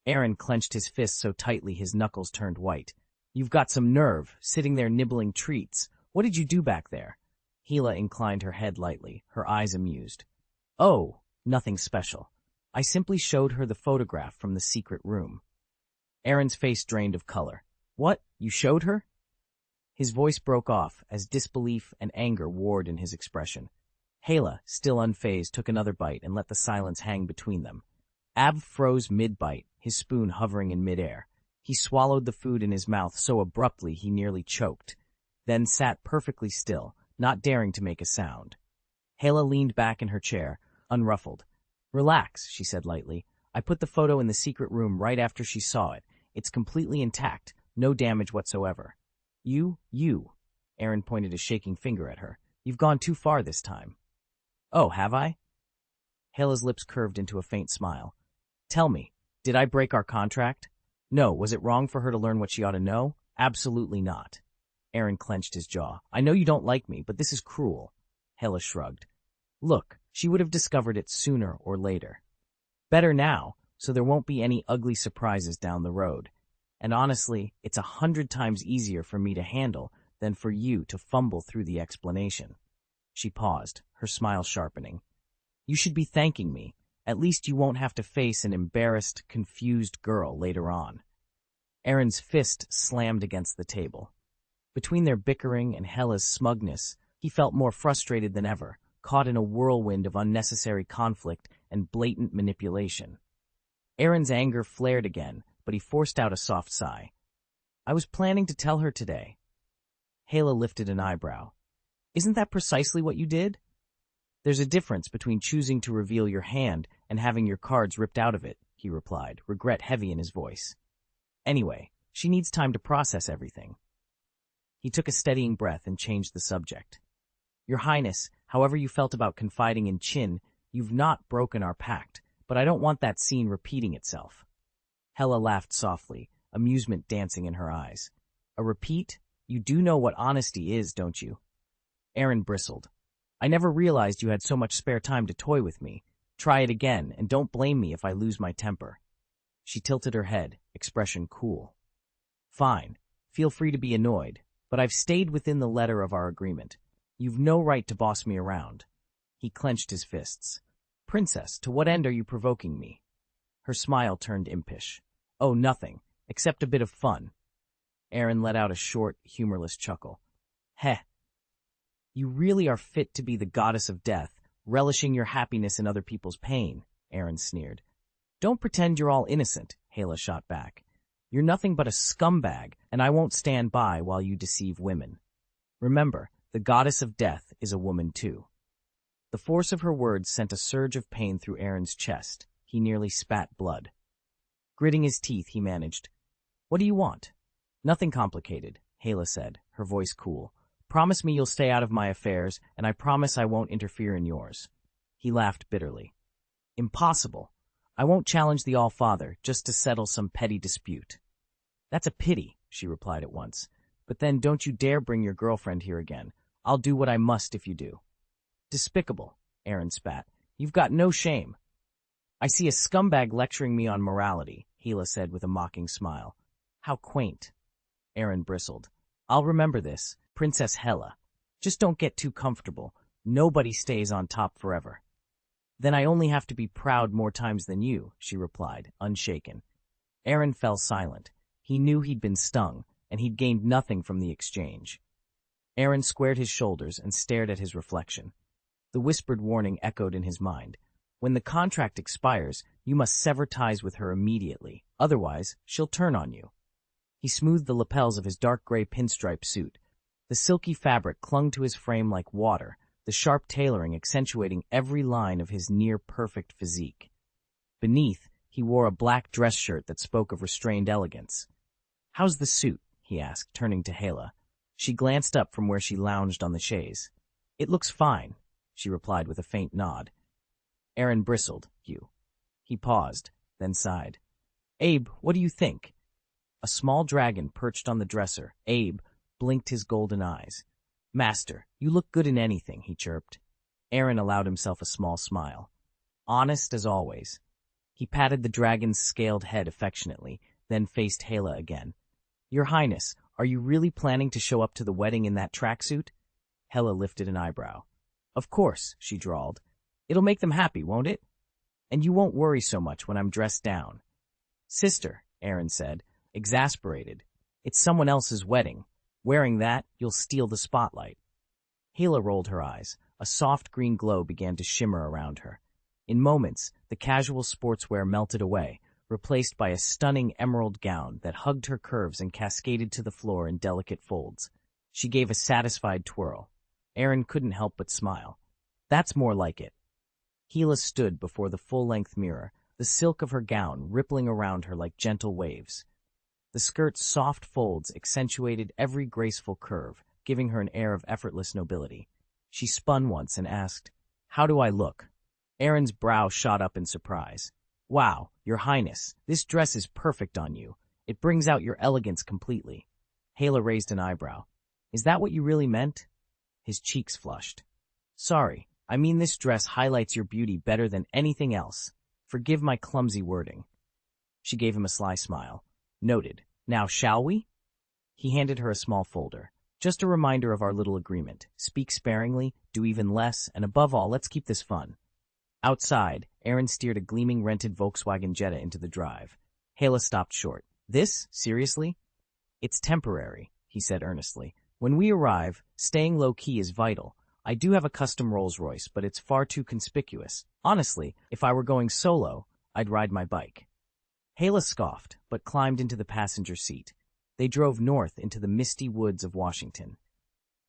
Aaron clenched his fist so tightly his knuckles turned white. "You've got some nerve, sitting there nibbling treats. What did you do back there?" Hila inclined her head lightly, her eyes amused. "Oh, nothing special. I simply showed her the photograph from the secret room." Aaron's face drained of color. "What? You showed her?" His voice broke off as disbelief and anger warred in his expression. Hela, still unfazed, took another bite and let the silence hang between them. Ab froze mid-bite, his spoon hovering in midair. He swallowed the food in his mouth so abruptly he nearly choked, then sat perfectly still, not daring to make a sound. Hela leaned back in her chair, unruffled. "Relax," she said lightly. "I put the photo in the secret room right after she saw it. It's completely intact, no damage whatsoever." You, Aaron pointed a shaking finger at her. "You've gone too far this time." "Oh, have I?" Hela's lips curved into a faint smile. "Tell me, did I break our contract? No, was it wrong for her to learn what she ought to know? Absolutely not." Aaron clenched his jaw. "I know you don't like me, but this is cruel." Hela shrugged. "Look, she would have discovered it sooner or later. Better now, so there won't be any ugly surprises down the road. And honestly, it's 100 times easier for me to handle than for you to fumble through the explanation." She paused, her smile sharpening. "You should be thanking me. At least you won't have to face an embarrassed, confused girl later on." Aaron's fist slammed against the table. Between their bickering and Hela's smugness, he felt more frustrated than ever, caught in a whirlwind of unnecessary conflict and blatant manipulation. Aaron's anger flared again, but he forced out a soft sigh. "I was planning to tell her today." Hela lifted an eyebrow. "Isn't that precisely what you did?" "There's a difference between choosing to reveal your hand and having your cards ripped out of it," he replied, regret heavy in his voice. "Anyway, She needs time to process everything. He took a steadying breath and changed the subject. Your Highness, however you felt about confiding in Chin, you've not broken our pact, but I don't want that scene repeating itself. Hela laughed softly, amusement dancing in her eyes. A repeat? You do know what honesty is, don't you? Aaron bristled. I never realized you had so much spare time to toy with me. Try it again, and don't blame me if I lose my temper. She tilted her head, expression cool. Fine. Feel free to be annoyed, but I've stayed within the letter of our agreement. You've no right to boss me around. He clenched his fists. Princess, to what end are you provoking me? Her smile turned impish. Oh, nothing, except a bit of fun. Aaron let out a short, humorless chuckle. Heh. You really are fit to be the goddess of death, relishing your happiness in other people's pain, Aaron sneered. Don't pretend you're all innocent, Hela shot back. You're nothing but a scumbag, and I won't stand by while you deceive women. Remember, the goddess of death is a woman too. The force of her words sent a surge of pain through Aaron's chest. He nearly spat blood. Gritting his teeth, he managed. What do you want? Nothing complicated, Hela said, her voice cool. Promise me you'll stay out of my affairs, and I promise I won't interfere in yours. He laughed bitterly. Impossible. I won't challenge the All-Father just to settle some petty dispute. That's a pity, she replied at once. But then don't you dare bring your girlfriend here again. I'll do what I must if you do. Despicable, Aaron spat. You've got no shame. I see a scumbag lecturing me on morality, Hela said with a mocking smile. How quaint. Aaron bristled. I'll remember this, Princess Hela. Just don't get too comfortable. Nobody stays on top forever. Then I only have to be proud more times than you, she replied, unshaken. Aaron fell silent. He knew he'd been stung, and he'd gained nothing from the exchange. Aaron squared his shoulders and stared at his reflection. The whispered warning echoed in his mind. When the contract expires, you must sever ties with her immediately. Otherwise, she'll turn on you. He smoothed the lapels of his dark gray pinstripe suit. The silky fabric clung to his frame like water, the sharp tailoring accentuating every line of his near-perfect physique. Beneath, he wore a black dress shirt that spoke of restrained elegance. How's the suit? He asked, turning to Hela. She glanced up from where she lounged on the chaise. It looks fine, she replied with a faint nod. Aaron bristled. He paused, then sighed. Abe, what do you think? A small dragon perched on the dresser. Abe blinked his golden eyes. Master, you look good in anything, he chirped. Aaron allowed himself a small smile. Honest as always. He patted the dragon's scaled head affectionately, then faced Hela again. Your Highness, are you really planning to show up to the wedding in that tracksuit? Hela lifted an eyebrow. Of course, she drawled. It'll make them happy, won't it? And you won't worry so much when I'm dressed down. Sister, Aaron said, exasperated. It's someone else's wedding. Wearing that, you'll steal the spotlight. Hela rolled her eyes. A soft green glow began to shimmer around her. In moments, the casual sportswear melted away, replaced by a stunning emerald gown that hugged her curves and cascaded to the floor in delicate folds. She gave a satisfied twirl. Aaron couldn't help but smile. That's more like it. Hela stood before the full-length mirror, the silk of her gown rippling around her like gentle waves. The skirt's soft folds accentuated every graceful curve, giving her an air of effortless nobility. She spun once and asked, How do I look? Aaron's brow shot up in surprise. Wow, Your Highness, this dress is perfect on you. It brings out your elegance completely. Hela raised an eyebrow. Is that what you really meant? His cheeks flushed. Sorry, I mean this dress highlights your beauty better than anything else. Forgive my clumsy wording. She gave him a sly smile. Noted. Now, shall we? He handed her a small folder. Just a reminder of our little agreement. Speak sparingly, do even less, and above all, let's keep this fun. Outside, Aaron steered a gleaming rented Volkswagen Jetta into the drive. Hela stopped short. This? Seriously? It's temporary, he said earnestly. When we arrive, staying low-key is vital. I do have a custom Rolls-Royce, but it's far too conspicuous. Honestly, if I were going solo, I'd ride my bike. Hela scoffed, but climbed into the passenger seat. They drove north into the misty woods of Washington.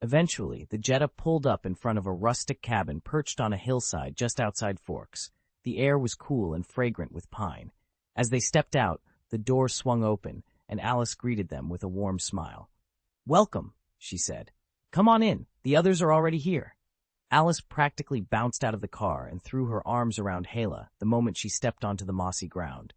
Eventually, the Jetta pulled up in front of a rustic cabin perched on a hillside just outside Forks. The air was cool and fragrant with pine. As they stepped out, the door swung open, and Alice greeted them with a warm smile. "Welcome," she said. "Come on in. The others are already here." Alice practically bounced out of the car and threw her arms around Hela the moment she stepped onto the mossy ground.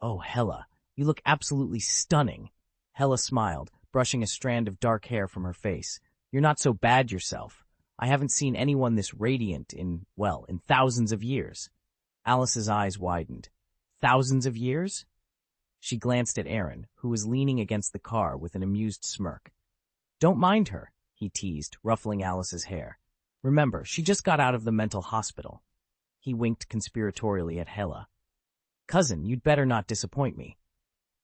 "Oh, Hela, you look absolutely stunning." Hela smiled, brushing a strand of dark hair from her face. "You're not so bad yourself. I haven't seen anyone this radiant in thousands of years." Alice's eyes widened. "Thousands of years?" She glanced at Aaron, who was leaning against the car with an amused smirk. "Don't mind her," he teased, ruffling Alice's hair. "Remember, she just got out of the mental hospital." He winked conspiratorially at Hela. "Cousin, you'd better not disappoint me."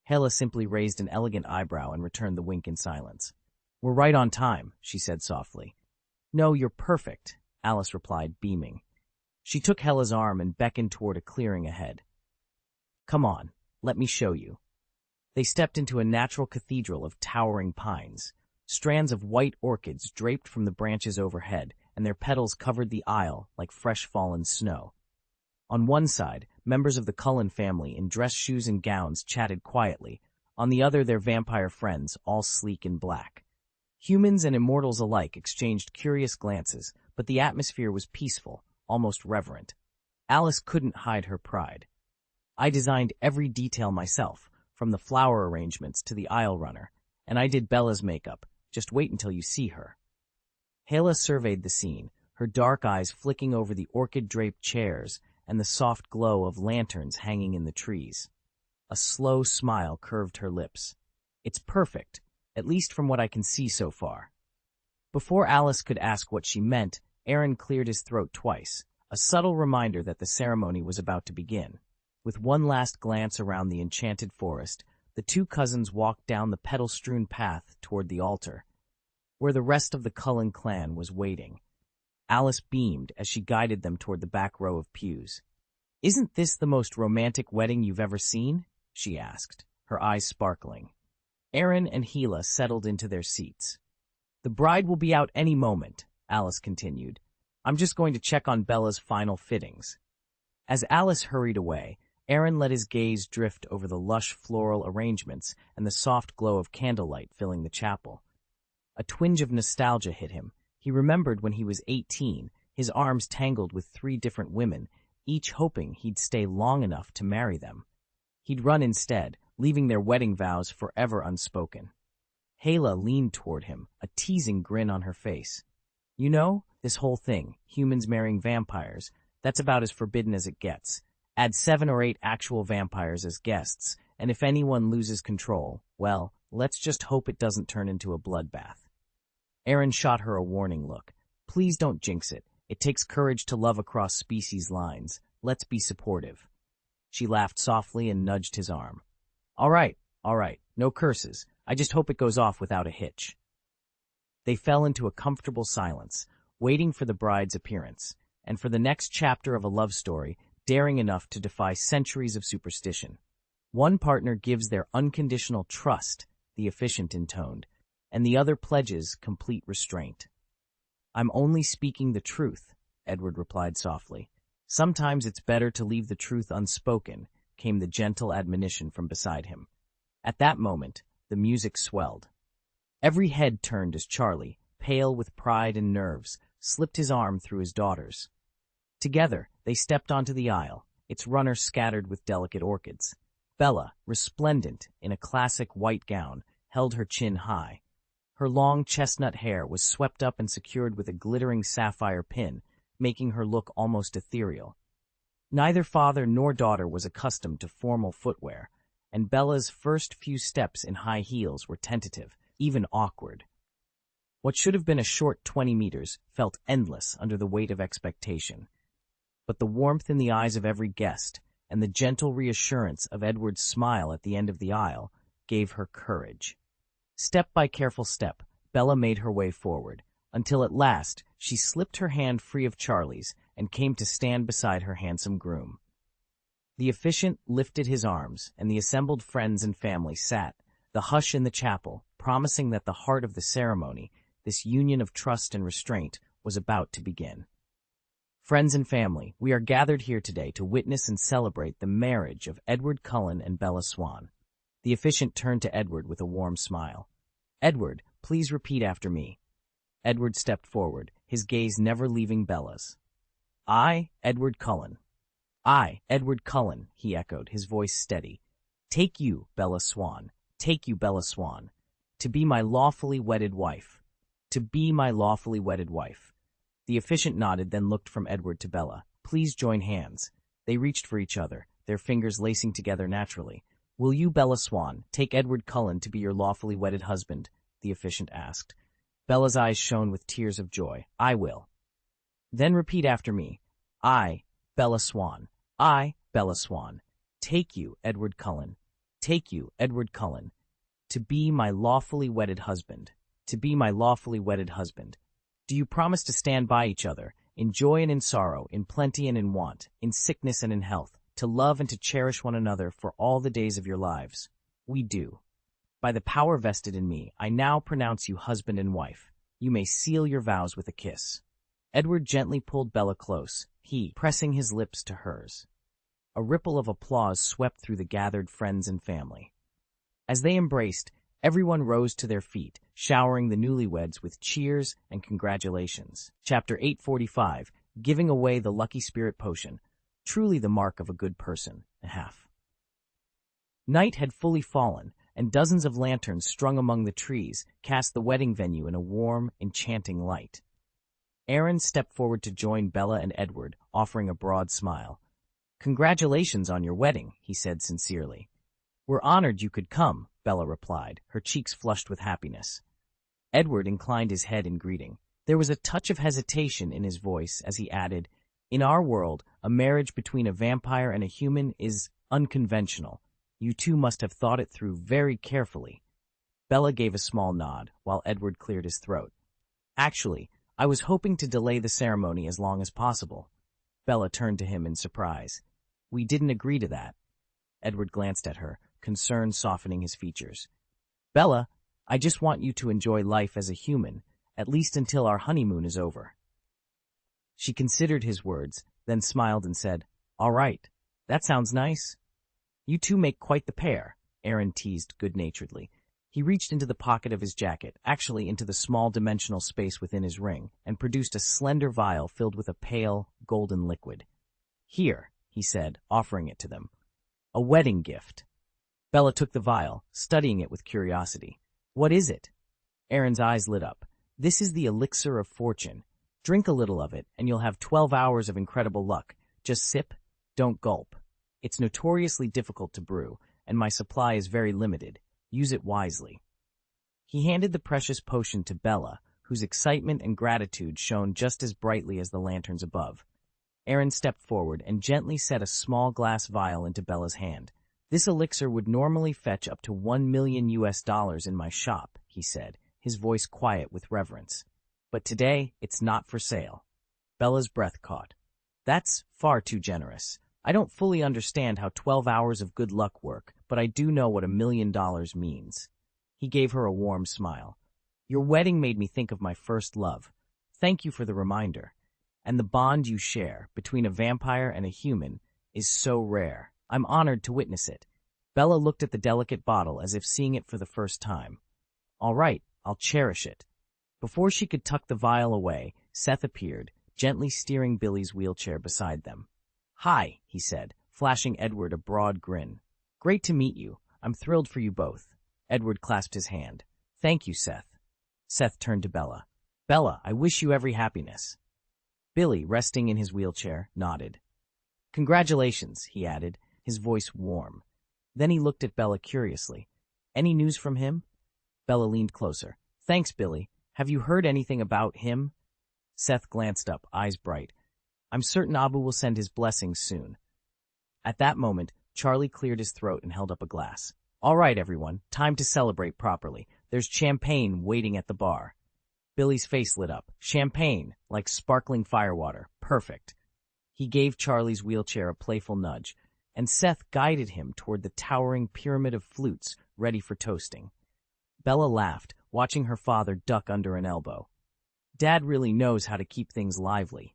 Hela simply raised an elegant eyebrow and returned the wink in silence. "We're right on time," she said softly. "No, you're perfect," Alice replied, beaming. She took Hela's arm and beckoned toward a clearing ahead. "Come on, let me show you." They stepped into a natural cathedral of towering pines. Strands of white orchids draped from the branches overhead, and their petals covered the aisle like fresh fallen snow. On one side, members of the Cullen family in dress shoes and gowns chatted quietly. On the other, their vampire friends, all sleek in black. Humans and immortals alike exchanged curious glances, but the atmosphere was peaceful, almost reverent. Alice couldn't hide her pride. "I designed every detail myself, from the flower arrangements to the aisle runner, and I did Bella's makeup. Just wait until you see her." Hela surveyed the scene, her dark eyes flicking over the orchid-draped chairs and the soft glow of lanterns hanging in the trees. A slow smile curved her lips. "It's perfect, at least from what I can see so far." Before Alice could ask what she meant, Aaron cleared his throat twice, a subtle reminder that the ceremony was about to begin. With one last glance around the enchanted forest, the two cousins walked down the petal-strewn path toward the altar, where the rest of the Cullen clan was waiting. Alice beamed as she guided them toward the back row of pews. "Isn't this the most romantic wedding you've ever seen?" she asked, her eyes sparkling. Aaron and Hela settled into their seats. "The bride will be out any moment," Alice continued. "I'm just going to check on Bella's final fittings." As Alice hurried away, Aaron let his gaze drift over the lush floral arrangements and the soft glow of candlelight filling the chapel. A twinge of nostalgia hit him. He remembered when he was 18, his arms tangled with 3 different women, each hoping he'd stay long enough to marry them. He'd run instead, leaving their wedding vows forever unspoken. Hela leaned toward him, a teasing grin on her face. "You know, this whole thing, humans marrying vampires, that's about as forbidden as it gets. Add 7 or 8 actual vampires as guests, and if anyone loses control, well, let's just hope it doesn't turn into a bloodbath." Aaron shot her a warning look. "Please don't jinx it. It takes courage to love across species lines. Let's be supportive." She laughed softly and nudged his arm. All right, no curses. I just hope it goes off without a hitch." They fell into a comfortable silence, waiting for the bride's appearance, and for the next chapter of a love story, daring enough to defy centuries of superstition. One partner gives their unconditional trust, the officiant intoned, and the other pledges complete restraint. "I'm only speaking the truth," Edward replied softly. "Sometimes it's better to leave the truth unspoken," came the gentle admonition from beside him. At that moment, the music swelled. Every head turned as Charlie, pale with pride and nerves, slipped his arm through his daughter's. Together, they stepped onto the aisle, its runner scattered with delicate orchids. Bella, resplendent in a classic white gown, held her chin high. Her long chestnut hair was swept up and secured with a glittering sapphire pin, making her look almost ethereal. Neither father nor daughter was accustomed to formal footwear, and Bella's first few steps in high heels were tentative, even awkward. What should have been a short 20 meters felt endless under the weight of expectation. But the warmth in the eyes of every guest and the gentle reassurance of Edward's smile at the end of the aisle gave her courage. Step by careful step, Bella made her way forward, until at last she slipped her hand free of Charlie's and came to stand beside her handsome groom. The officiant lifted his arms, and the assembled friends and family sat, the hush in the chapel, promising that the heart of the ceremony, this union of trust and restraint, was about to begin. Friends and family, we are gathered here today to witness and celebrate the marriage of Edward Cullen and Bella Swan. The officiant turned to Edward with a warm smile. Edward, please repeat after me. Edward stepped forward, his gaze never leaving Bella's. I, Edward Cullen. I, Edward Cullen, he echoed, his voice steady. Take you, Bella Swan. Take you, Bella Swan. To be my lawfully wedded wife. To be my lawfully wedded wife. The officiant nodded, then looked from Edward to Bella. Please join hands. They reached for each other, their fingers lacing together naturally. Will you, Bella Swan, take Edward Cullen to be your lawfully wedded husband? The officiant asked. Bella's eyes shone with tears of joy. I will. Then repeat after me. I, Bella Swan. I, Bella Swan. Take you, Edward Cullen. Take you, Edward Cullen. To be my lawfully wedded husband. To be my lawfully wedded husband. Do you promise to stand by each other, in joy and in sorrow, in plenty and in want, in sickness and in health, to love and to cherish one another for all the days of your lives? We do. By the power vested in me, I now pronounce you husband and wife. You may seal your vows with a kiss. Edward gently pulled Bella close, he pressing his lips to hers. A ripple of applause swept through the gathered friends and family. As they embraced, everyone rose to their feet, showering the newlyweds with cheers and congratulations. Chapter 845, Giving Away the Lucky Spirit Potion, truly the mark of a good person. Night had fully fallen, and dozens of lanterns strung among the trees cast the wedding venue in a warm, enchanting light. Aaron stepped forward to join Bella and Edward, offering a broad smile. Congratulations on your wedding, he said sincerely. We're honored you could come, Bella replied, her cheeks flushed with happiness. Edward inclined his head in greeting. There was a touch of hesitation in his voice as he added, In our world, a marriage between a vampire and a human is unconventional. You two must have thought it through very carefully. Bella gave a small nod, while Edward cleared his throat. Actually, I was hoping to delay the ceremony as long as possible. Bella turned to him in surprise. We didn't agree to that. Edward glanced at her, concern softening his features. Bella, I just want you to enjoy life as a human, at least until our honeymoon is over. She considered his words, then smiled and said, All right, that sounds nice. You two make quite the pair, Aaron teased good-naturedly. He reached into the pocket of his jacket, actually into the small dimensional space within his ring, and produced a slender vial filled with a pale, golden liquid. Here, he said, offering it to them. A wedding gift. Bella took the vial, studying it with curiosity. What is it? Aaron's eyes lit up. This is the elixir of fortune. Drink a little of it, and you'll have 12 hours of incredible luck. Just sip, don't gulp. It's notoriously difficult to brew, and my supply is very limited. Use it wisely. He handed the precious potion to Bella, whose excitement and gratitude shone just as brightly as the lanterns above. Aaron stepped forward and gently set a small glass vial into Bella's hand. This elixir would normally fetch up to $1 million in my shop, he said, his voice quiet with reverence. But today, it's not for sale. Bella's breath caught. That's far too generous. I don't fully understand how 12 hours of good luck work, but I do know what $1 million means. He gave her a warm smile. Your wedding made me think of my first love. Thank you for the reminder. And the bond you share between a vampire and a human is so rare. I'm honored to witness it. Bella looked at the delicate bottle as if seeing it for the first time. All right, I'll cherish it. Before she could tuck the vial away, Seth appeared, gently steering Billy's wheelchair beside them. Hi, he said, flashing Edward a broad grin. Great to meet you. I'm thrilled for you both. Edward clasped his hand. Thank you, Seth. Seth turned to Bella. Bella, I wish you every happiness. Billy, resting in his wheelchair, nodded. Congratulations, he added, his voice warm. Then he looked at Bella curiously. Any news from him? Bella leaned closer. Thanks, Billy. Have you heard anything about him? Seth glanced up, eyes bright. I'm certain Abu will send his blessings soon. At that moment, Charlie cleared his throat and held up a glass. All right, everyone, time to celebrate properly. There's champagne waiting at the bar. Billy's face lit up. Champagne, like sparkling firewater. Perfect. He gave Charlie's wheelchair a playful nudge, and Seth guided him toward the towering pyramid of flutes ready for toasting. Bella laughed, watching her father duck under an elbow. Dad really knows how to keep things lively.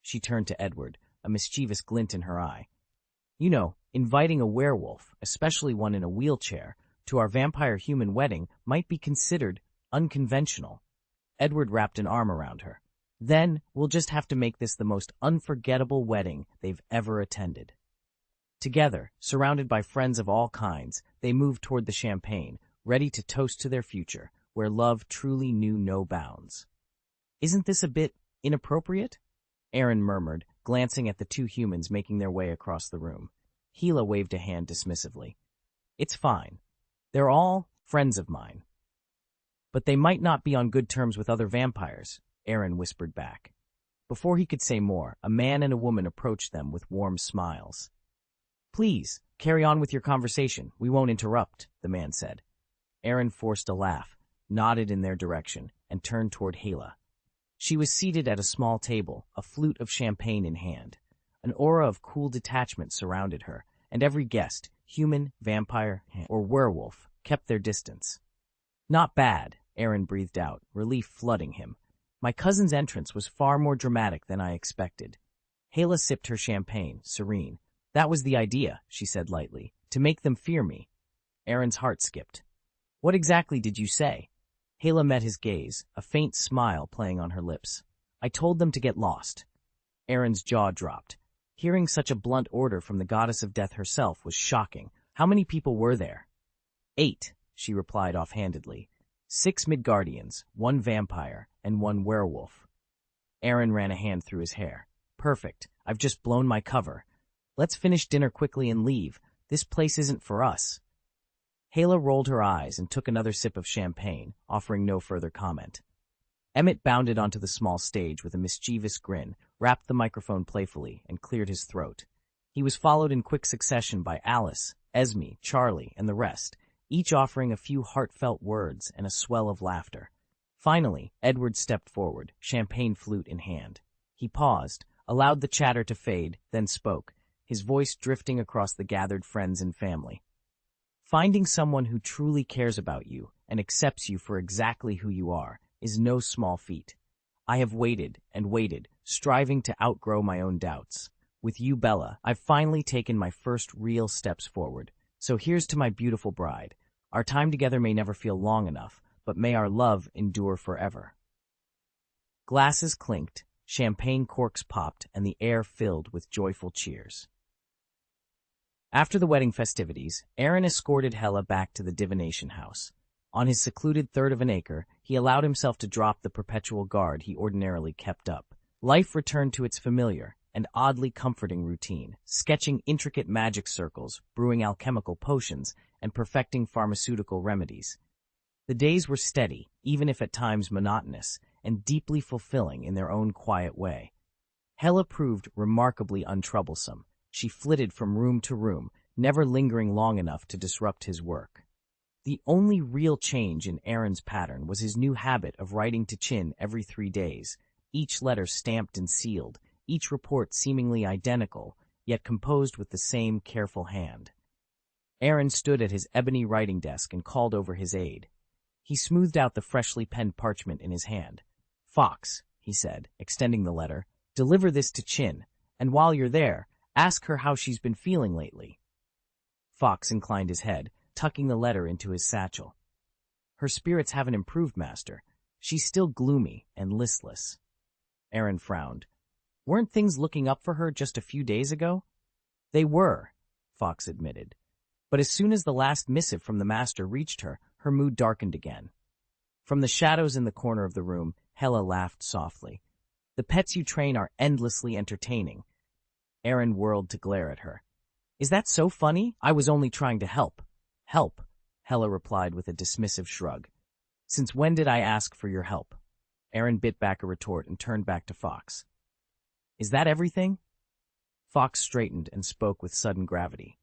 She turned to Edward, a mischievous glint in her eye. You know, Inviting a werewolf, especially one in a wheelchair, to our vampire-human wedding might be considered unconventional. Edward wrapped an arm around her. Then, we'll just have to make this the most unforgettable wedding they've ever attended. Together, surrounded by friends of all kinds, they moved toward the champagne, ready to toast to their future, where love truly knew no bounds. Isn't this a bit inappropriate? Aaron murmured, glancing at the two humans making their way across the room. Gila waved a hand dismissively. It's fine. They're all friends of mine. But they might not be on good terms with other vampires, Aaron whispered back. Before he could say more, a man and a woman approached them with warm smiles. Please, carry on with your conversation. We won't interrupt, the man said. Aaron forced a laugh, nodded in their direction, and turned toward Gila. She was seated at a small table, a flute of champagne in hand. An aura of cool detachment surrounded her, and every guest, human, vampire, or werewolf, kept their distance. Not bad, Aaron breathed out, relief flooding him. My cousin's entrance was far more dramatic than I expected. Gila sipped her champagne, serene. That was the idea, she said lightly, to make them fear me. Aaron's heart skipped. What exactly did you say? Gila met his gaze, a faint smile playing on her lips. I told them to get lost. Aaron's jaw dropped. Hearing such a blunt order from the goddess of death herself was shocking. How many people were there? 8, she replied offhandedly. 6 Midgardians, 1 vampire, and 1 werewolf. Aaron ran a hand through his hair. Perfect. I've just blown my cover. Let's finish dinner quickly and leave. This place isn't for us. Gila rolled her eyes and took another sip of champagne, offering no further comment. Emmett bounded onto the small stage with a mischievous grin, wrapped the microphone playfully, and cleared his throat. He was followed in quick succession by Alice, Esme, Charlie, and the rest, each offering a few heartfelt words and a swell of laughter. Finally, Edward stepped forward, champagne flute in hand. He paused, allowed the chatter to fade, then spoke, his voice drifting across the gathered friends and family. Finding someone who truly cares about you and accepts you for exactly who you are is no small feat. I have waited and waited, striving to outgrow my own doubts. With you, Bella, I've finally taken my first real steps forward. So here's to my beautiful bride. Our time together may never feel long enough, but may our love endure forever. Glasses clinked, champagne corks popped, and the air filled with joyful cheers. After the wedding festivities, Aaron escorted Hela back to the divination house. On his secluded third of an acre, he allowed himself to drop the perpetual guard he ordinarily kept up. Life returned to its familiar and oddly comforting routine, sketching intricate magic circles, brewing alchemical potions, and perfecting pharmaceutical remedies. The days were steady, even if at times monotonous, and deeply fulfilling in their own quiet way. Hela proved remarkably untroublesome. She flitted from room to room, never lingering long enough to disrupt his work. The only real change in Aaron's pattern was his new habit of writing to Chin every 3 days, each letter stamped and sealed, each report seemingly identical, yet composed with the same careful hand. Aaron stood at his ebony writing desk and called over his aide. He smoothed out the freshly penned parchment in his hand. Fox, he said, extending the letter, deliver this to Chin, and while you're there, ask her how she's been feeling lately. Fox inclined his head, tucking the letter into his satchel. Her spirits haven't improved, Master. She's still gloomy and listless. Aaron frowned. Weren't things looking up for her just a few days ago? They were, Fox admitted. But as soon as the last missive from the Master reached her, her mood darkened again. From the shadows in the corner of the room, Hela laughed softly. The pets you train are endlessly entertaining. Aaron whirled to glare at her. Is that so funny? I was only trying to help. Help, Hela replied with a dismissive shrug. Since when did I ask for your help? Aaron bit back a retort and turned back to Fox. Is that everything? Fox straightened and spoke with sudden gravity.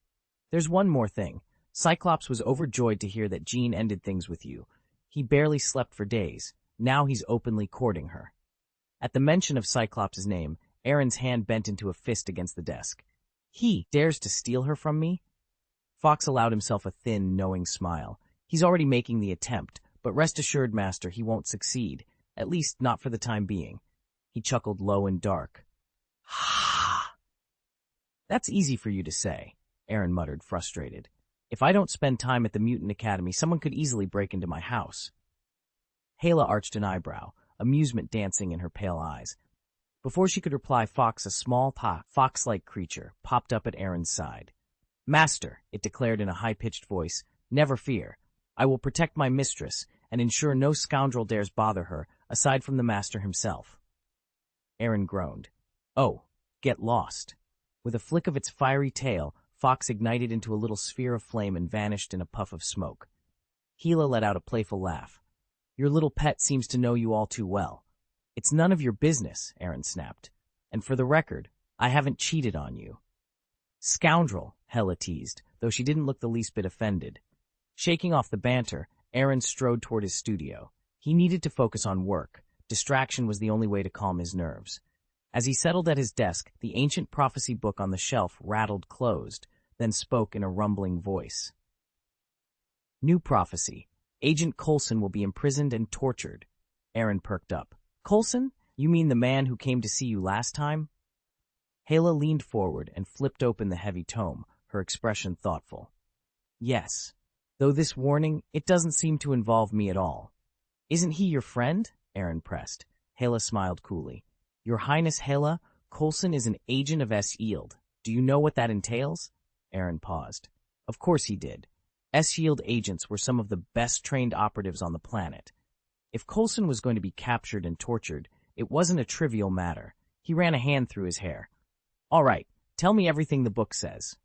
There's one more thing. Cyclops was overjoyed to hear that Jean ended things with you. He barely slept for days. Now he's openly courting her. At the mention of Cyclops' name, Aaron's hand bent into a fist against the desk. He dares to steal her from me? Fox allowed himself a thin, knowing smile. He's already making the attempt, but rest assured, Master, he won't succeed. At least not for the time being. He chuckled low and dark. Ha! That's easy for you to say. Aaron muttered, frustrated. If I don't spend time at the Mutant Academy, someone could easily break into my house. Hala arched an eyebrow, amusement dancing in her pale eyes. Before she could reply, a small, fox-like creature, popped up at Aaron's side. "Master," it declared in a high-pitched voice, "never fear. I will protect my mistress and ensure no scoundrel dares bother her, aside from the master himself." Aaron groaned. "Oh, get lost." With a flick of its fiery tail, Fox ignited into a little sphere of flame and vanished in a puff of smoke. Hala let out a playful laugh. "Your little pet seems to know you all too well." "It's none of your business," Aaron snapped. "And for the record, I haven't cheated on you." "Scoundrel," Hala teased, though she didn't look the least bit offended. Shaking off the banter, Aaron strode toward his studio. He needed to focus on work. Distraction was the only way to calm his nerves. As he settled at his desk, the ancient prophecy book on the shelf rattled closed, then spoke in a rumbling voice. "New prophecy. Agent Coulson will be imprisoned and tortured." Aaron perked up. "Coulson? You mean the man who came to see you last time?" Hala leaned forward and flipped open the heavy tome, her expression thoughtful. "Yes. Though this warning, it doesn't seem to involve me at all." "Isn't he your friend?" Aaron pressed. Hala smiled coolly. "Your Highness Hala, Coulson is an agent of S-Yield. Do you know what that entails?" Aaron paused. Of course he did. S-Yield agents were some of the best-trained operatives on the planet. If Coulson was going to be captured and tortured, it wasn't a trivial matter. He ran a hand through his hair. "All right, tell me everything the book says."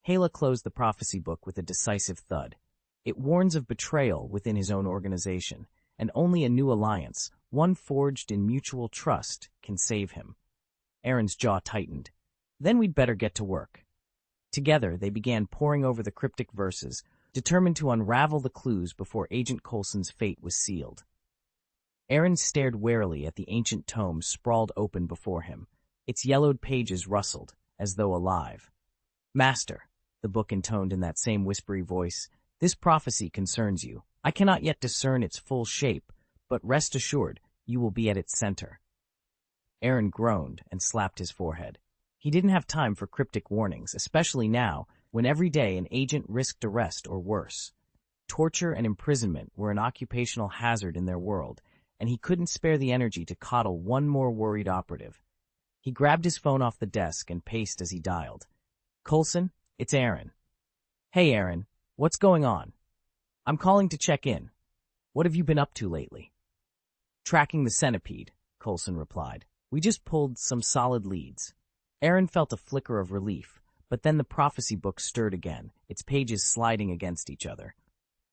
Hala closed the prophecy book with a decisive thud. It warns of betrayal within his own organization, and only a new alliance, one forged in mutual trust, can save him. Aaron's jaw tightened. "Then we'd better get to work." Together, they began poring over the cryptic verses, determined to unravel the clues before Agent Coulson's fate was sealed. Aaron stared warily at the ancient tome sprawled open before him. Its yellowed pages rustled, as though alive. "Master," the book intoned in that same whispery voice, "this prophecy concerns you. I cannot yet discern its full shape, but rest assured, you will be at its center." Aaron groaned and slapped his forehead. He didn't have time for cryptic warnings, especially now, when every day an agent risked arrest or worse. Torture and imprisonment were an occupational hazard in their world, and he couldn't spare the energy to coddle one more worried operative. He grabbed his phone off the desk and paced as he dialed. "Coulson, it's Aaron." "Hey, Aaron, what's going on?" "I'm calling to check in. What have you been up to lately?" "Tracking the centipede," Coulson replied. "We just pulled some solid leads." Aaron felt a flicker of relief, but then the prophecy book stirred again, its pages sliding against each other.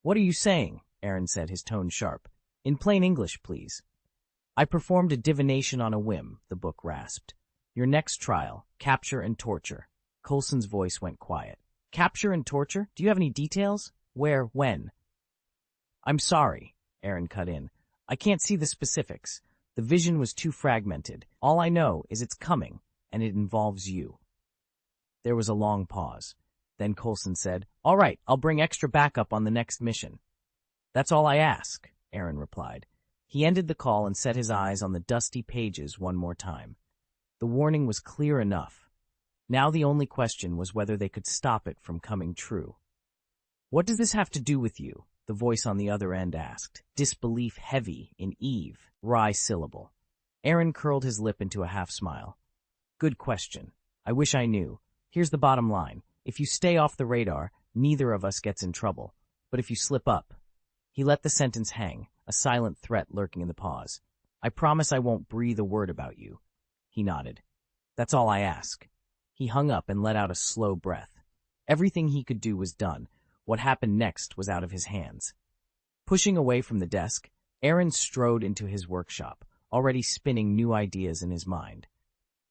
"What are you saying?" Aaron said, his tone sharp. "In plain English, please." "I performed a divination on a whim," the book rasped. "Your next trial, capture and torture." Coulson's voice went quiet. "Capture and torture? Do you have any details? Where, when?" "I'm sorry," Aaron cut in. "I can't see the specifics. The vision was too fragmented. All I know is it's coming, and it involves you." There was a long pause. Then Coulson said, "All right, I'll bring extra backup on the next mission." "That's all I ask," Aaron replied. He ended the call and set his eyes on the dusty pages one more time. The warning was clear enough. Now the only question was whether they could stop it from coming true. "What does this have to do with you?" the voice on the other end asked, disbelief heavy in wry syllable. Aaron curled his lip into a half-smile. "Good question. I wish I knew. Here's the bottom line. If you stay off the radar, neither of us gets in trouble. But if you slip up..." He let the sentence hang, a silent threat lurking in the pause. "I promise I won't breathe a word about you." He nodded. "That's all I ask." He hung up and let out a slow breath. Everything he could do was done. What happened next was out of his hands. Pushing away from the desk, Aaron strode into his workshop, already spinning new ideas in his mind.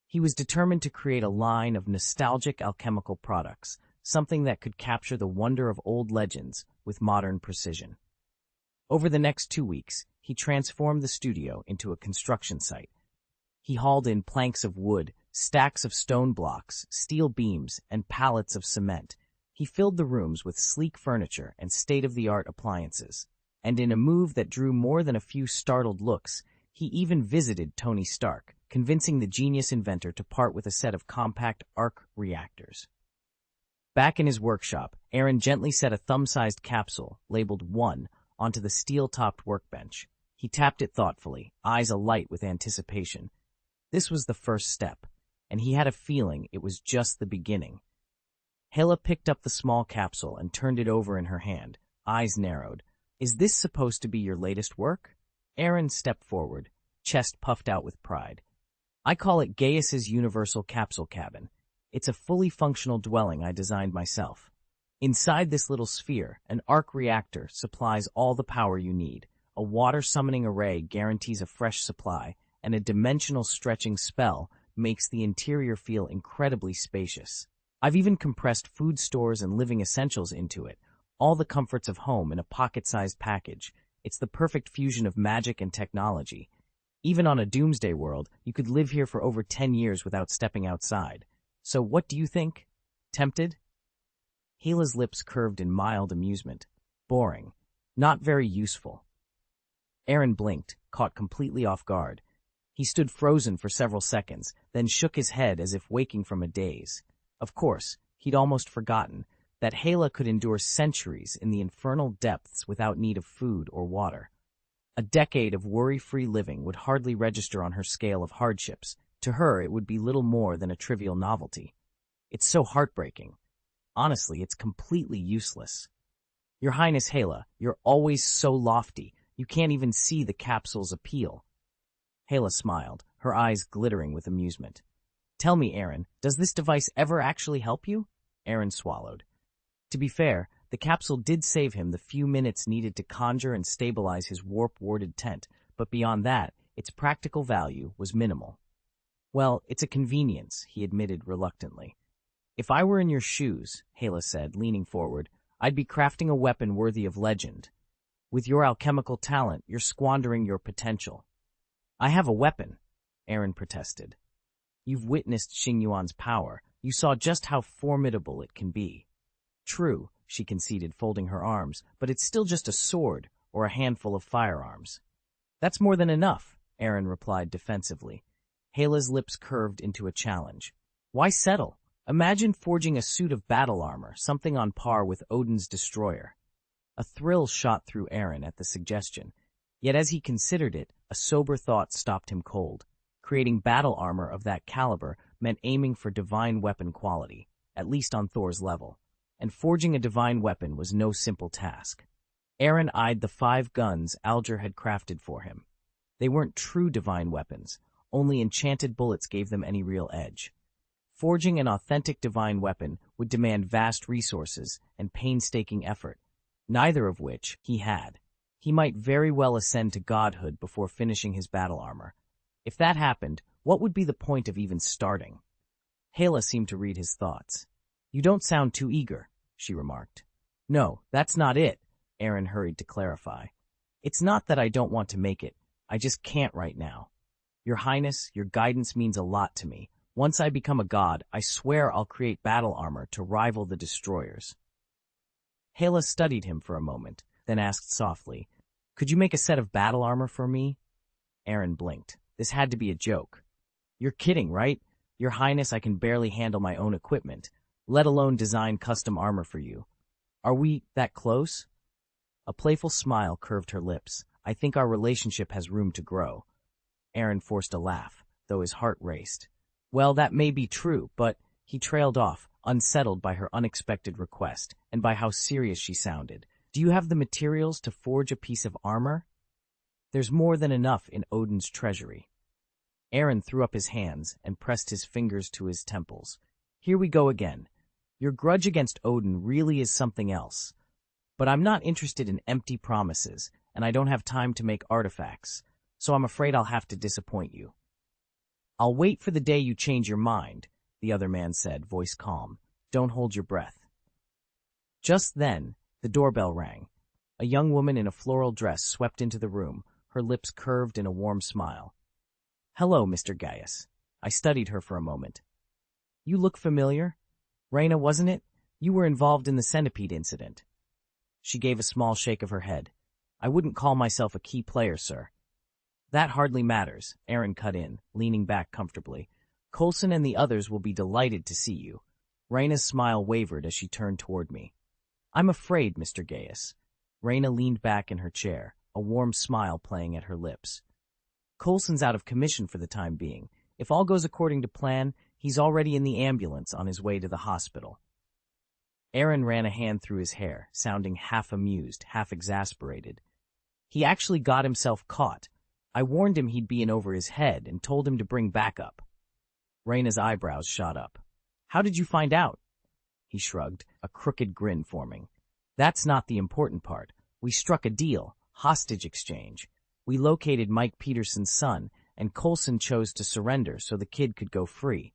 He was determined to create a line of nostalgic alchemical products, something that could capture the wonder of old legends with modern precision. Over the next 2 weeks, he transformed the studio into a construction site. He hauled in planks of wood, stacks of stone blocks, steel beams, and pallets of cement. He filled the rooms with sleek furniture and state-of-the-art appliances. And in a move that drew more than a few startled looks, he even visited Tony Stark, convincing the genius inventor to part with a set of compact arc reactors. Back in his workshop, Aaron gently set a thumb-sized capsule, labeled 1, onto the steel-topped workbench. He tapped it thoughtfully, eyes alight with anticipation. This was the first step, and he had a feeling it was just the beginning. Hela picked up the small capsule and turned it over in her hand, eyes narrowed. "Is this supposed to be your latest work?" Aaron stepped forward, chest puffed out with pride. "I call it Gaius's Universal Capsule Cabin. It's a fully functional dwelling I designed myself. Inside this little sphere, an arc reactor supplies all the power you need. A water-summoning array guarantees a fresh supply, and a dimensional stretching spell makes the interior feel incredibly spacious. I've even compressed food stores and living essentials into it, all the comforts of home in a pocket-sized package. It's the perfect fusion of magic and technology. Even on a doomsday world, you could live here for over 10 years without stepping outside. So what do you think? Tempted?" Hela's lips curved in mild amusement. Boring. Not very useful. Aaron blinked, caught completely off guard. He stood frozen for several seconds, then shook his head as if waking from a daze. Of course, he'd almost forgotten that Hela could endure centuries in the infernal depths without need of food or water. A decade of worry-free living would hardly register on her scale of hardships. To her, it would be little more than a trivial novelty. It's so heartbreaking. Honestly, it's completely useless. "Your Highness Hela, you're always so lofty. You can't even see the capsule's appeal." Hela smiled, her eyes glittering with amusement. "Tell me, Aaron, does this device ever actually help you?" Aaron swallowed. To be fair, the capsule did save him the few minutes needed to conjure and stabilize his warp-warded tent, but beyond that, its practical value was minimal. "Well, it's a convenience," he admitted reluctantly. "If I were in your shoes," Hela said, leaning forward, "I'd be crafting a weapon worthy of legend. With your alchemical talent, you're squandering your potential." "I have a weapon," Aaron protested. "You've witnessed Xingyuan's power. You saw just how formidable it can be." "True," she conceded, folding her arms, "but it's still just a sword or a handful of firearms." "That's more than enough," Aaron replied defensively. Hela's lips curved into a challenge. "Why settle? Imagine forging a suit of battle armor, something on par with Odin's destroyer." A thrill shot through Aaron at the suggestion. Yet as he considered it, a sober thought stopped him cold. Creating battle armor of that caliber meant aiming for divine weapon quality, at least on Thor's level. And forging a divine weapon was no simple task. Aaron eyed the 5 guns Alger had crafted for him. They weren't true divine weapons. Only enchanted bullets gave them any real edge. Forging an authentic divine weapon would demand vast resources and painstaking effort, neither of which he had. He might very well ascend to godhood before finishing his battle armor. If that happened, what would be the point of even starting? Hela seemed to read his thoughts. "You don't sound too eager," she remarked. "No, that's not it," Aaron hurried to clarify. "It's not that I don't want to make it. I just can't right now. Your Highness, your guidance means a lot to me. Once I become a god, I swear I'll create battle armor to rival the destroyers." Hela studied him for a moment, then asked softly, "Could you make a set of battle armor for me?" Aaron blinked. This had to be a joke. "You're kidding, right? Your Highness, I can barely handle my own equipment, let alone design custom armor for you. Are we that close?" A playful smile curved her lips. "I think our relationship has room to grow." Aaron forced a laugh, though his heart raced. "Well, that may be true, but—" He trailed off, unsettled by her unexpected request and by how serious she sounded. "Do you have the materials to forge a piece of armor?" "There's more than enough in Odin's treasury." Aaron threw up his hands and pressed his fingers to his temples. "Here we go again. Your grudge against Odin really is something else. But I'm not interested in empty promises, and I don't have time to make artifacts, so I'm afraid I'll have to disappoint you." "I'll wait for the day you change your mind," the other man said, voice calm. "Don't hold your breath." Just then, the doorbell rang. A young woman in a floral dress swept into the room, her lips curved in a warm smile. "Hello, Mr. Gaius." I studied her for a moment. "You look familiar. Raina, wasn't it? You were involved in the centipede incident." She gave a small shake of her head. "I wouldn't call myself a key player, sir." "That hardly matters," Aaron cut in, leaning back comfortably. "Coulson and the others will be delighted to see you. Raina's smile wavered as she turned toward me. I'm afraid, Mr. Gaius. Raina leaned back in her chair, a warm smile playing at her lips. Coulson's out of commission for the time being. If all goes according to plan, he's already in the ambulance on his way to the hospital. Aaron ran a hand through his hair, sounding half amused, half exasperated. He actually got himself caught. I warned him he'd be in over his head and told him to bring backup. Raina's eyebrows shot up. How did you find out? He shrugged, a crooked grin forming. That's not the important part. We struck a deal, hostage exchange. We located Mike Peterson's son, and Coulson chose to surrender so the kid could go free.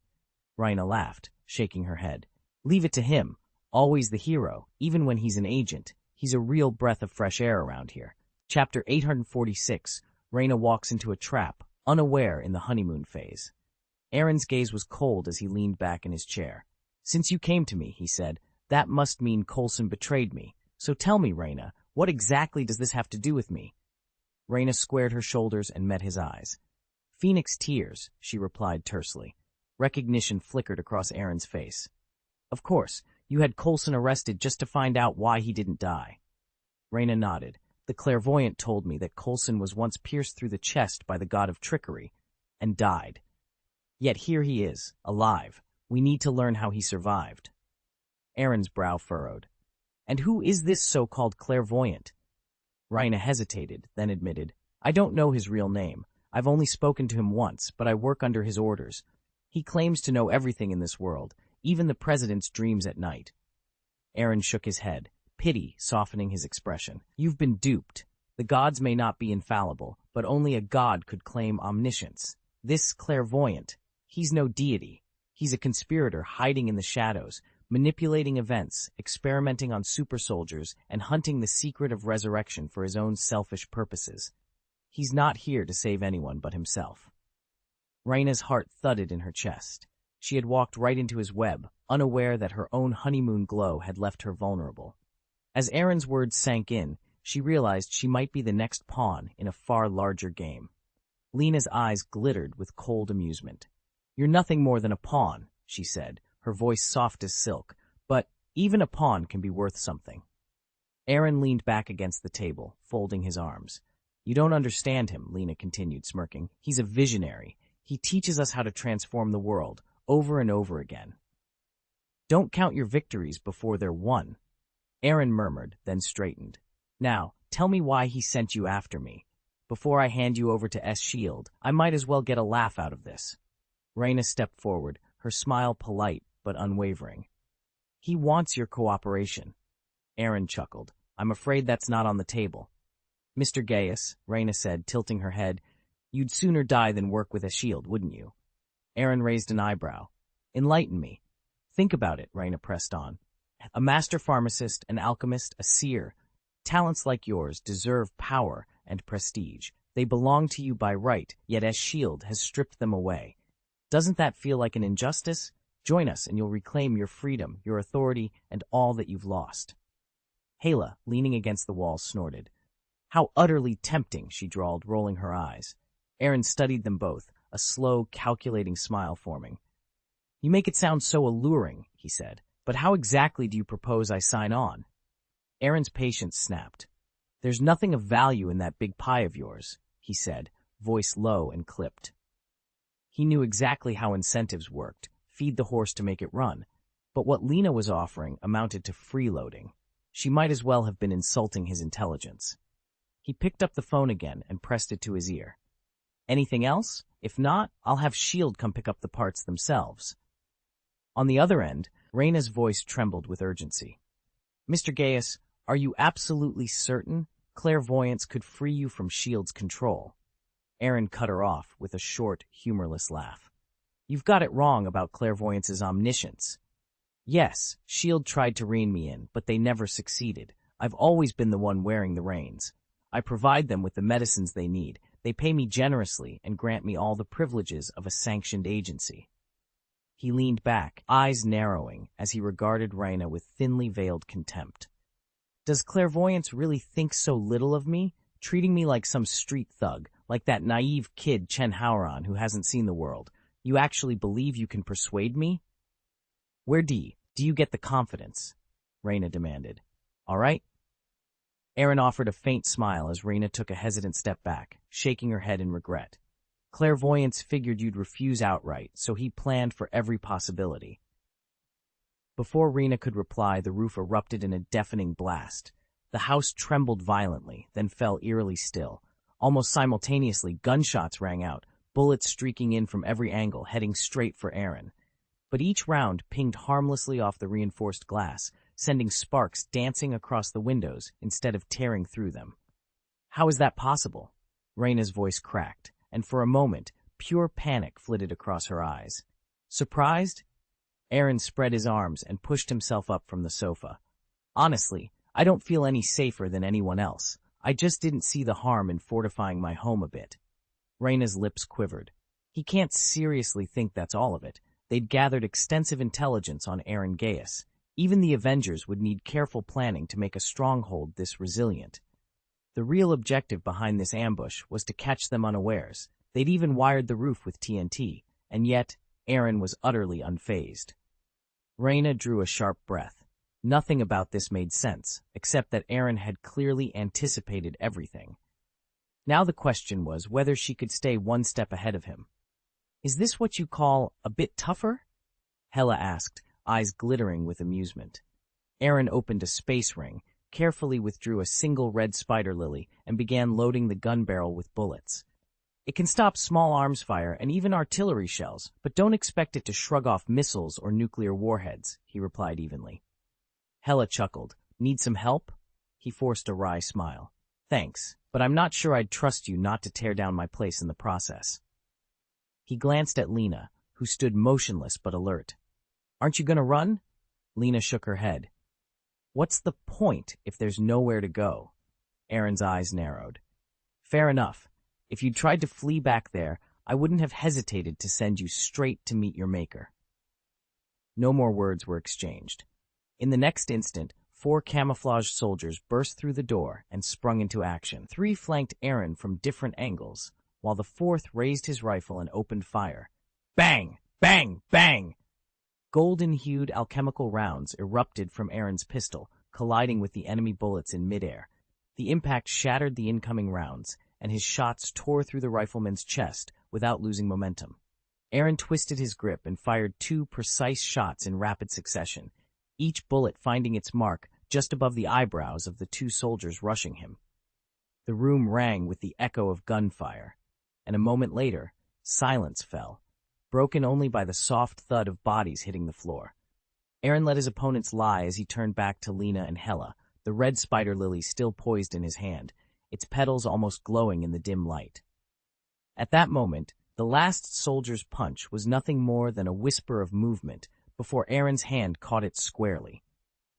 Raina laughed, shaking her head. Leave it to him. Always the hero, even when he's an agent. He's a real breath of fresh air around here. Chapter 846. Raina walks into a trap, unaware in the honeymoon phase. Aaron's gaze was cold as he leaned back in his chair. Since you came to me, he said, that must mean Coulson betrayed me. So tell me, Raina, what exactly does this have to do with me? Raina squared her shoulders and met his eyes. Phoenix tears, she replied tersely. Recognition flickered across Aaron's face. Of course, you had Coulson arrested just to find out why he didn't die. Raina nodded. The clairvoyant told me that Coulson was once pierced through the chest by the god of trickery, and died. Yet here he is, alive. We need to learn how he survived. Aaron's brow furrowed. And who is this so-called clairvoyant? Raina hesitated, then admitted, I don't know his real name. I've only spoken to him once, but I work under his orders. He claims to know everything in this world, even the president's dreams at night. Aaron shook his head, pity softening his expression. You've been duped. The gods may not be infallible, but only a god could claim omniscience. This clairvoyant, he's no deity. He's a conspirator hiding in the shadows, manipulating events, experimenting on super soldiers, and hunting the secret of resurrection for his own selfish purposes. He's not here to save anyone but himself. Raina's heart thudded in her chest. She had walked right into his web, unaware that her own honeymoon glow had left her vulnerable. As Aaron's words sank in, she realized she might be the next pawn in a far larger game. Lena's eyes glittered with cold amusement. You're nothing more than a pawn, she said, her voice soft as silk, but even a pawn can be worth something. Aaron leaned back against the table, folding his arms. You don't understand him, Lena continued, smirking. He's a visionary. He teaches us how to transform the world, over and over again. Don't count your victories before they're won. Aaron murmured, then straightened. Now, tell me why he sent you after me. Before I hand you over to S.H.I.E.L.D., I might as well get a laugh out of this. Raina stepped forward, her smile polite but unwavering. He wants your cooperation. Aaron chuckled. I'm afraid that's not on the table. Mr. Gaius, Raina said, tilting her head, you'd sooner die than work with S.H.I.E.L.D., wouldn't you? Aaron raised an eyebrow. Enlighten me. Think about it, Raina pressed on. A master pharmacist, an alchemist, a seer. Talents like yours deserve power and prestige. They belong to you by right, yet S.H.I.E.L.D. has stripped them away. Doesn't that feel like an injustice? Join us and you'll reclaim your freedom, your authority, and all that you've lost. Hala, leaning against the wall, snorted. How utterly tempting, she drawled, rolling her eyes. Aaron studied them both, a slow, calculating smile forming. You make it sound so alluring, he said, but how exactly do you propose I sign on? Aaron's patience snapped. There's nothing of value in that big pie of yours, he said, voice low and clipped. He knew exactly how incentives worked, feed the horse to make it run, but what Lena was offering amounted to freeloading. She might as well have been insulting his intelligence. He picked up the phone again and pressed it to his ear. Anything else? If not, I'll have S.H.I.E.L.D. come pick up the parts themselves. On the other end, Raina's voice trembled with urgency. Mr. Gaius, are you absolutely certain clairvoyance could free you from S.H.I.E.L.D.'s control? Aaron cut her off with a short, humorless laugh. You've got it wrong about clairvoyance's omniscience. Yes, S.H.I.E.L.D. tried to rein me in, but they never succeeded. I've always been the one wearing the reins. I provide them with the medicines they need. They pay me generously and grant me all the privileges of a sanctioned agency. He leaned back, eyes narrowing, as he regarded Raina with thinly veiled contempt. Does clairvoyance really think so little of me, treating me like some street thug, like that naive kid Chen Haoran who hasn't seen the world? You actually believe you can persuade me? Where D? Do you get the confidence? Reyna demanded. All right? Aaron offered a faint smile as Reyna took a hesitant step back, shaking her head in regret. Clairvoyance figured you'd refuse outright, so he planned for every possibility. Before Reyna could reply, the roof erupted in a deafening blast. The house trembled violently, then fell eerily still. Almost simultaneously, gunshots rang out, bullets streaking in from every angle, heading straight for Aaron. But each round pinged harmlessly off the reinforced glass, sending sparks dancing across the windows instead of tearing through them. How is that possible? Reyna's voice cracked, and for a moment, pure panic flitted across her eyes. Surprised? Aaron spread his arms and pushed himself up from the sofa. Honestly, I don't feel any safer than anyone else. I just didn't see the harm in fortifying my home a bit. Reyna's lips quivered. He can't seriously think that's all of it. They'd gathered extensive intelligence on Aaron Gaius. Even the Avengers would need careful planning to make a stronghold this resilient. The real objective behind this ambush was to catch them unawares. They'd even wired the roof with TNT, and yet Aaron was utterly unfazed. Reyna drew a sharp breath. Nothing about this made sense, except that Aaron had clearly anticipated everything. Now the question was whether she could stay one step ahead of him. Is this what you call a bit tougher? Hela asked, eyes glittering with amusement. Aaron opened a space ring, carefully withdrew a single red spider lily, and began loading the gun barrel with bullets. It can stop small arms fire and even artillery shells, but don't expect it to shrug off missiles or nuclear warheads, he replied evenly. Hela chuckled. Need some help? He forced a wry smile. Thanks, but I'm not sure I'd trust you not to tear down my place in the process. He glanced at Lena, who stood motionless but alert. Aren't you going to run? Lena shook her head. What's the point if there's nowhere to go? Aaron's eyes narrowed. Fair enough. If you'd tried to flee back there, I wouldn't have hesitated to send you straight to meet your maker. No more words were exchanged. In the next instant, 4 camouflaged soldiers burst through the door and sprung into action. 3 flanked Aaron from different angles, while the 4th raised his rifle and opened fire. Bang! Bang! Bang! Golden-hued alchemical rounds erupted from Aaron's pistol, colliding with the enemy bullets in midair. The impact shattered the incoming rounds, and his shots tore through the rifleman's chest without losing momentum. Aaron twisted his grip and fired 2 precise shots in rapid succession, each bullet finding its mark just above the eyebrows of the 2 soldiers rushing him. The room rang with the echo of gunfire, and a moment later, silence fell, broken only by the soft thud of bodies hitting the floor. Aaron let his opponents lie as he turned back to Lena and Hela, the red spider lily still poised in his hand, its petals almost glowing in the dim light. At that moment, the last soldier's punch was nothing more than a whisper of movement before Aaron's hand caught it squarely.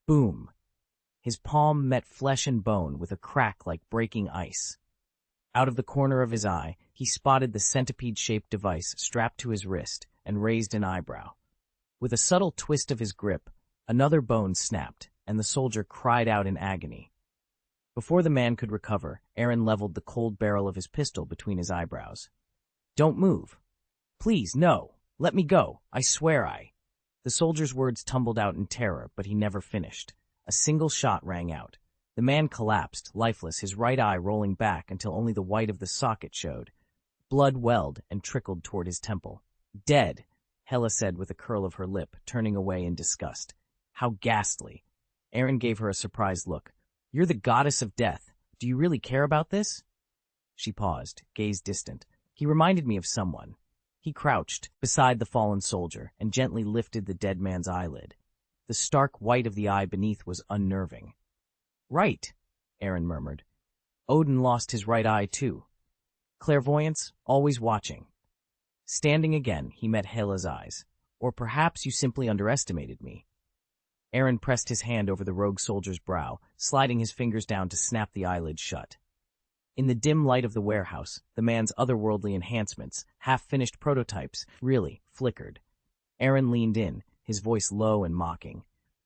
Boom! His palm met flesh and bone with a crack like breaking ice. Out of the corner of his eye, he spotted the centipede-shaped device strapped to his wrist and raised an eyebrow. With a subtle twist of his grip, another bone snapped, and the soldier cried out in agony. Before the man could recover, Aaron leveled the cold barrel of his pistol between his eyebrows. Don't move. Please, no. Let me go. I swear I. The soldier's words tumbled out in terror, but he never finished. A single shot rang out. The man collapsed, lifeless, his right eye rolling back until only the white of the socket showed. Blood welled and trickled toward his temple. Dead, Hela said with a curl of her lip, turning away in disgust. How ghastly. Aaron gave her a surprised look. You're the goddess of death. Do you really care about this? She paused, gaze distant. He reminded me of someone. He crouched beside the fallen soldier and gently lifted the dead man's eyelid. The stark white of the eye beneath was unnerving. Right, Aaron murmured. Odin lost his right eye too. Clairvoyance, always watching. Standing again, he met Hela's eyes. Or perhaps you simply underestimated me. Aaron pressed his hand over the rogue soldier's brow, sliding his fingers down to snap the eyelid shut. In the dim light of the warehouse, the man's otherworldly enhancements, half-finished prototypes, really flickered. Aaron leaned in, his voice low and mocking.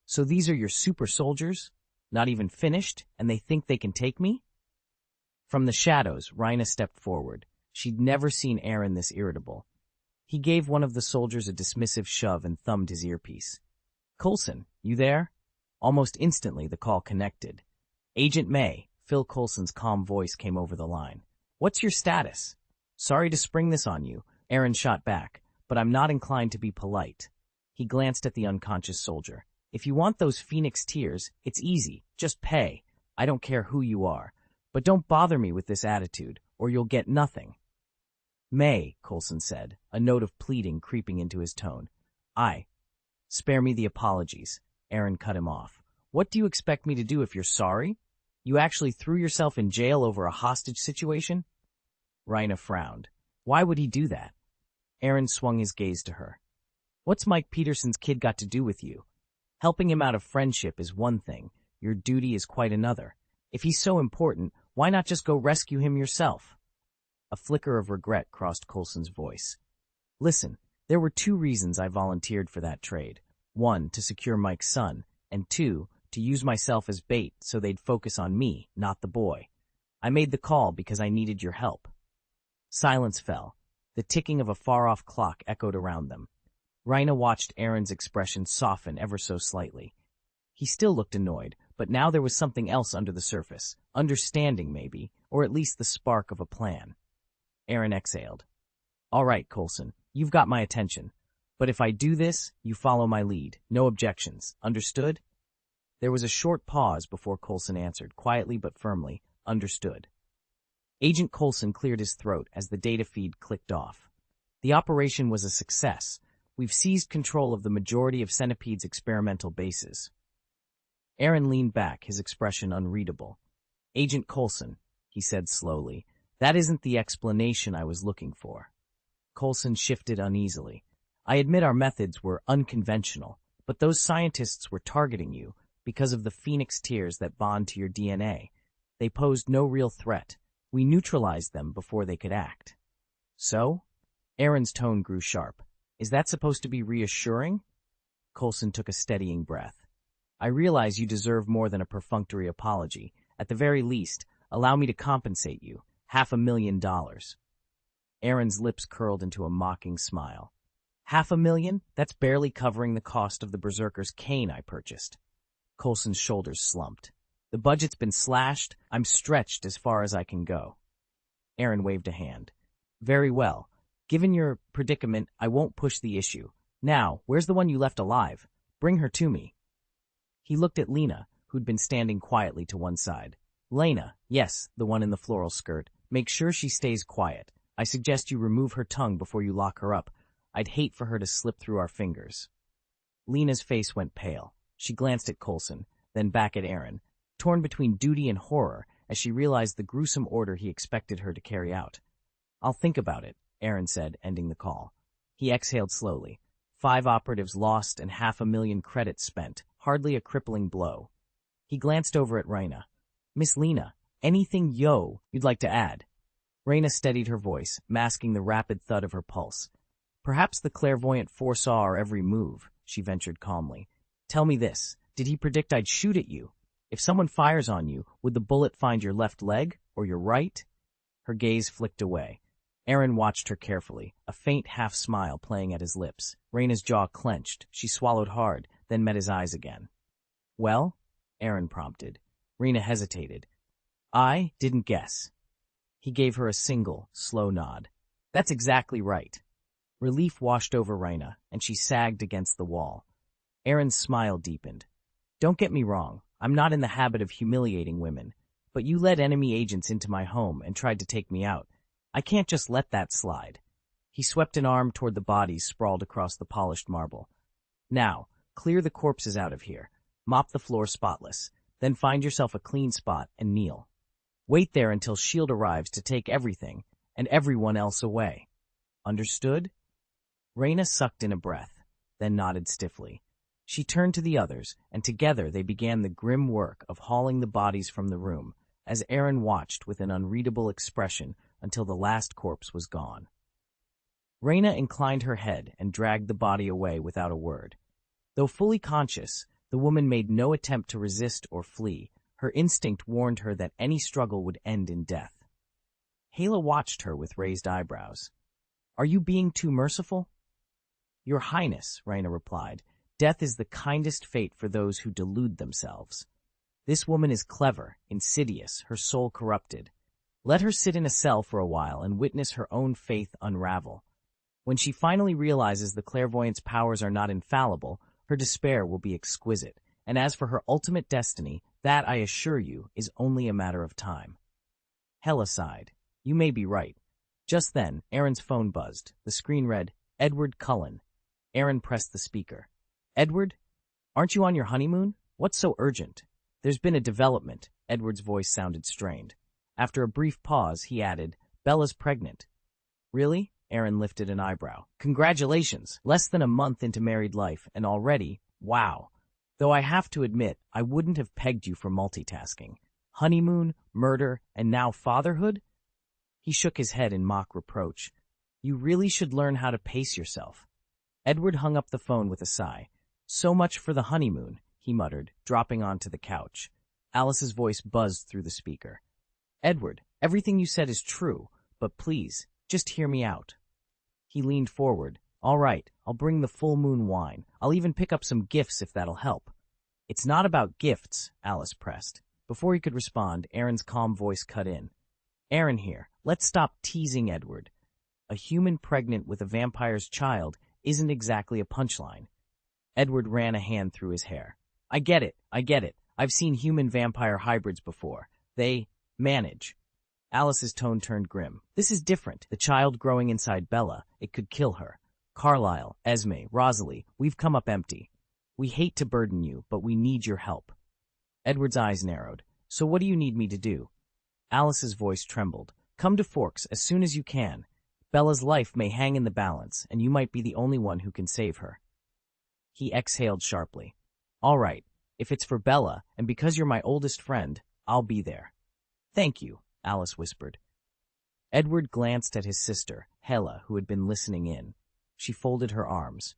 So these are your super soldiers? Not even finished, and they think they can take me? From the shadows, Reyna stepped forward. She'd never seen Aaron this irritable. He gave one of the soldiers a dismissive shove and thumbed his earpiece. Coulson, you there? Almost instantly, the call connected. Agent May, Phil Coulson's calm voice came over the line. What's your status? Sorry to spring this on you, Aaron shot back, but I'm not inclined to be polite. He glanced at the unconscious soldier. If you want those phoenix tears, it's easy. Just pay. I don't care who you are. But don't bother me with this attitude, or you'll get nothing. May, Coulson said, a note of pleading creeping into his tone. Spare me the apologies. Aaron cut him off. What do you expect me to do if you're sorry? You actually threw yourself in jail over a hostage situation? Rhina frowned. Why would he do that? Aaron swung his gaze to her. What's Mike Peterson's kid got to do with you? Helping him out of friendship is one thing. Your duty is quite another. If he's so important, why not just go rescue him yourself? A flicker of regret crossed Coulson's voice. Listen, there were 2 reasons I volunteered for that trade. 1, to secure Mike's son, and 2, to use myself as bait so they'd focus on me, not the boy. I made the call because I needed your help. Silence fell. The ticking of a far-off clock echoed around them. Rhina watched Aaron's expression soften ever so slightly. He still looked annoyed, but now there was something else under the surface. Understanding, maybe, or at least the spark of a plan. Aaron exhaled. All right, Coulson, you've got my attention. But if I do this, you follow my lead. No objections. Understood? There was a short pause before Coulson answered, quietly but firmly, understood. Agent Coulson cleared his throat as the data feed clicked off. The operation was a success. We've seized control of the majority of Centipede's experimental bases. Aaron leaned back, his expression unreadable. Agent Coulson, he said slowly, that isn't the explanation I was looking for. Coulson shifted uneasily. I admit our methods were unconventional, but those scientists were targeting you because of the phoenix tears that bond to your DNA. They posed no real threat. We neutralized them before they could act. So? Aaron's tone grew sharp. Is that supposed to be reassuring? Coulson took a steadying breath. I realize you deserve more than a perfunctory apology. At the very least, allow me to compensate you. $500,000. Aaron's lips curled into a mocking smile. $500,000? That's barely covering the cost of the Berserker's cane I purchased. Coulson's shoulders slumped. The budget's been slashed. I'm stretched as far as I can go. Aaron waved a hand. Very well. Given your predicament, I won't push the issue. Now, where's the one you left alive? Bring her to me. He looked at Lena, who'd been standing quietly to one side. Lena, yes, the one in the floral skirt. Make sure she stays quiet. I suggest you remove her tongue before you lock her up. I'd hate for her to slip through our fingers. Lena's face went pale. She glanced at Coulson, then back at Aaron, torn between duty and horror as she realized the gruesome order he expected her to carry out. I'll think about it, Aaron said, ending the call. He exhaled slowly. 5 operatives lost and $500,000 credits spent, hardly a crippling blow. He glanced over at Rhina. Miss Lena, anything you'd like to add? Rhina steadied her voice, masking the rapid thud of her pulse. Perhaps the clairvoyant foresaw our every move, she ventured calmly. Tell me this, did he predict I'd shoot at you? If someone fires on you, would the bullet find your left leg or your right? Her gaze flicked away. Aaron watched her carefully, a faint half-smile playing at his lips. Rhaina's jaw clenched. She swallowed hard, then met his eyes again. Well? Aaron prompted. Rhina hesitated. I didn't guess. He gave her a single, slow nod. That's exactly right. Relief washed over Rhina, and she sagged against the wall. Aaron's smile deepened. Don't get me wrong, I'm not in the habit of humiliating women, but you led enemy agents into my home and tried to take me out. I can't just let that slide. He swept an arm toward the bodies sprawled across the polished marble. Now, clear the corpses out of here. Mop the floor spotless. Then find yourself a clean spot and kneel. Wait there until S.H.I.E.L.D. arrives to take everything and everyone else away. Understood? Rhina sucked in a breath, then nodded stiffly. She turned to the others, and together they began the grim work of hauling the bodies from the room, as Aaron watched with an unreadable expression until the last corpse was gone. Rhina inclined her head and dragged the body away without a word. Though fully conscious, the woman made no attempt to resist or flee. Her instinct warned her that any struggle would end in death. Hala watched her with raised eyebrows. Are you being too merciful? Your Highness, Rhina replied, Death is the kindest fate for those who delude themselves. This woman is clever, insidious, her soul corrupted. Let her sit in a cell for a while and witness her own faith unravel. When she finally realizes the clairvoyant's powers are not infallible, her despair will be exquisite. And as for her ultimate destiny, that, I assure you, is only a matter of time. Hela sighed. You may be right. Just then, Aaron's phone buzzed. The screen read, Edward Cullen. Aaron pressed the speaker. Edward? Aren't you on your honeymoon? What's so urgent? There's been a development. Edward's voice sounded strained. After a brief pause, he added, Bella's pregnant. Really? Aaron lifted an eyebrow. Congratulations. Less than a month into married life, and already, wow. Though I have to admit, I wouldn't have pegged you for multitasking. Honeymoon, murder, and now fatherhood? He shook his head in mock reproach. You really should learn how to pace yourself. Edward hung up the phone with a sigh. So much for the honeymoon, he muttered, dropping onto the couch. Alice's voice buzzed through the speaker. Edward, everything you said is true, but please, just hear me out. He leaned forward. All right, I'll bring the full moon wine. I'll even pick up some gifts if that'll help. It's not about gifts, Alice pressed. Before he could respond, Aaron's calm voice cut in. Aaron here, let's stop teasing Edward. A human pregnant with a vampire's child isn't exactly a punchline. Edward ran a hand through his hair. I get it. I've seen human-vampire hybrids before. They manage. Alice's tone turned grim. This is different. The child growing inside Bella, it could kill her. Carlisle, Esme, Rosalie, we've come up empty. We hate to burden you, but we need your help. Edward's eyes narrowed. So what do you need me to do? Alice's voice trembled. Come to Forks as soon as you can. Bella's life may hang in the balance, and you might be the only one who can save her. He exhaled sharply. All right, if it's for Bella, and because you're my oldest friend, I'll be there. Thank you, Alice whispered. Edward glanced at his sister, Hela, who had been listening in. She folded her arms.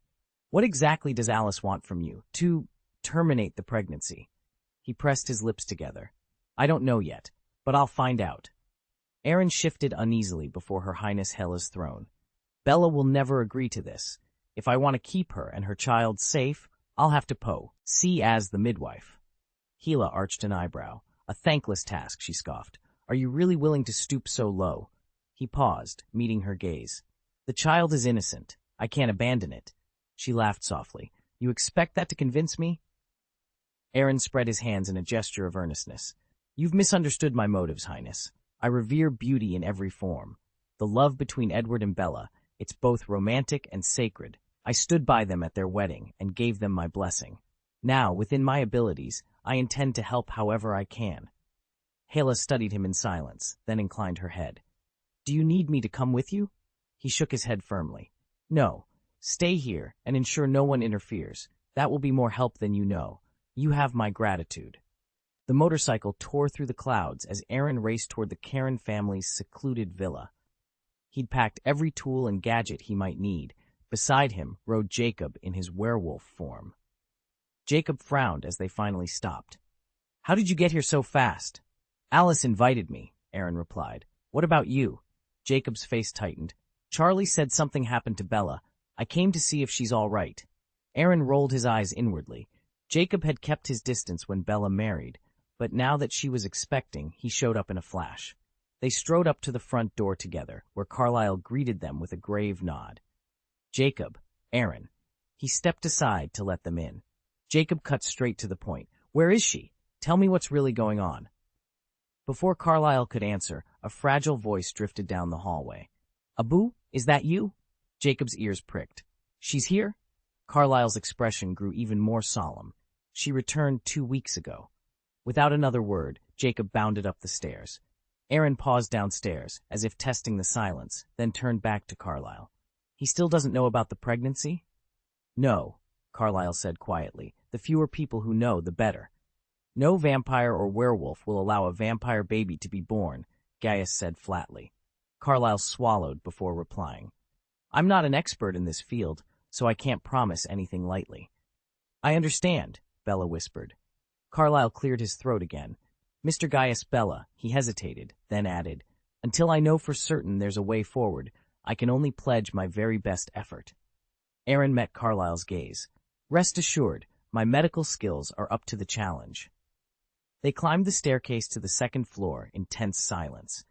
What exactly does Alice want from you? To terminate the pregnancy. He pressed his lips together. I don't know yet, but I'll find out. Aaron shifted uneasily before Her Highness Hela's throne. Bella will never agree to this. If I want to keep her and her child safe, I'll have to see as the midwife. Hela arched an eyebrow. A thankless task, she scoffed. Are you really willing to stoop so low? He paused, meeting her gaze. The child is innocent. I can't abandon it. She laughed softly. You expect that to convince me? Aaron spread his hands in a gesture of earnestness. You've misunderstood my motives, Highness. I revere beauty in every form. The love between Edward and Bella, it's both romantic and sacred. I stood by them at their wedding and gave them my blessing. Now, within my abilities, I intend to help however I can. Hela studied him in silence, then inclined her head. Do you need me to come with you? He shook his head firmly. No. Stay here and ensure no one interferes. That will be more help than you know. You have my gratitude. The motorcycle tore through the clouds as Aaron raced toward the Caron family's secluded villa. He'd packed every tool and gadget he might need. Beside him rode Jacob in his werewolf form. Jacob frowned as they finally stopped. How did you get here so fast? Alice invited me, Aaron replied. What about you? Jacob's face tightened. Charlie said something happened to Bella. I came to see if she's all right. Aaron rolled his eyes inwardly. Jacob had kept his distance when Bella married, but now that she was expecting, he showed up in a flash. They strode up to the front door together, where Carlisle greeted them with a grave nod. Jacob, Aaron. He stepped aside to let them in. Jacob cut straight to the point. Where is she? Tell me what's really going on. Before Carlisle could answer, a fragile voice drifted down the hallway. Abu, is that you? Jacob's ears pricked. She's here? Carlisle's expression grew even more solemn. She returned 2 weeks ago. Without another word, Jacob bounded up the stairs. Aaron paused downstairs, as if testing the silence, then turned back to Carlisle. He still doesn't know about the pregnancy? No, Carlisle said quietly. The fewer people who know, the better. No vampire or werewolf will allow a vampire baby to be born, Gaius said flatly. Carlisle swallowed before replying. I'm not an expert in this field, so I can't promise anything lightly. I understand, Bella whispered. Carlisle cleared his throat again. Mr. Gaius Bella, he hesitated, then added, until I know for certain there's a way forward, I can only pledge my very best effort. Aaron met Carlisle's gaze. Rest assured, my medical skills are up to the challenge. They climbed the staircase to the second floor in tense silence.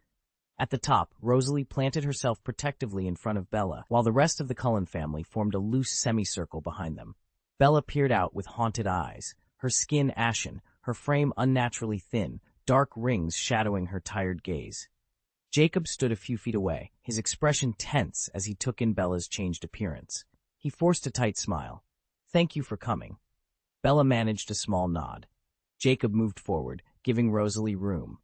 At the top, Rosalie planted herself protectively in front of Bella, while the rest of the Cullen family formed a loose semicircle behind them. Bella peered out with haunted eyes, her skin ashen, her frame unnaturally thin, dark rings shadowing her tired gaze. Jacob stood a few feet away, his expression tense as he took in Bella's changed appearance. He forced a tight smile. "Thank you for coming." Bella managed a small nod. Jacob moved forward, giving Rosalie room.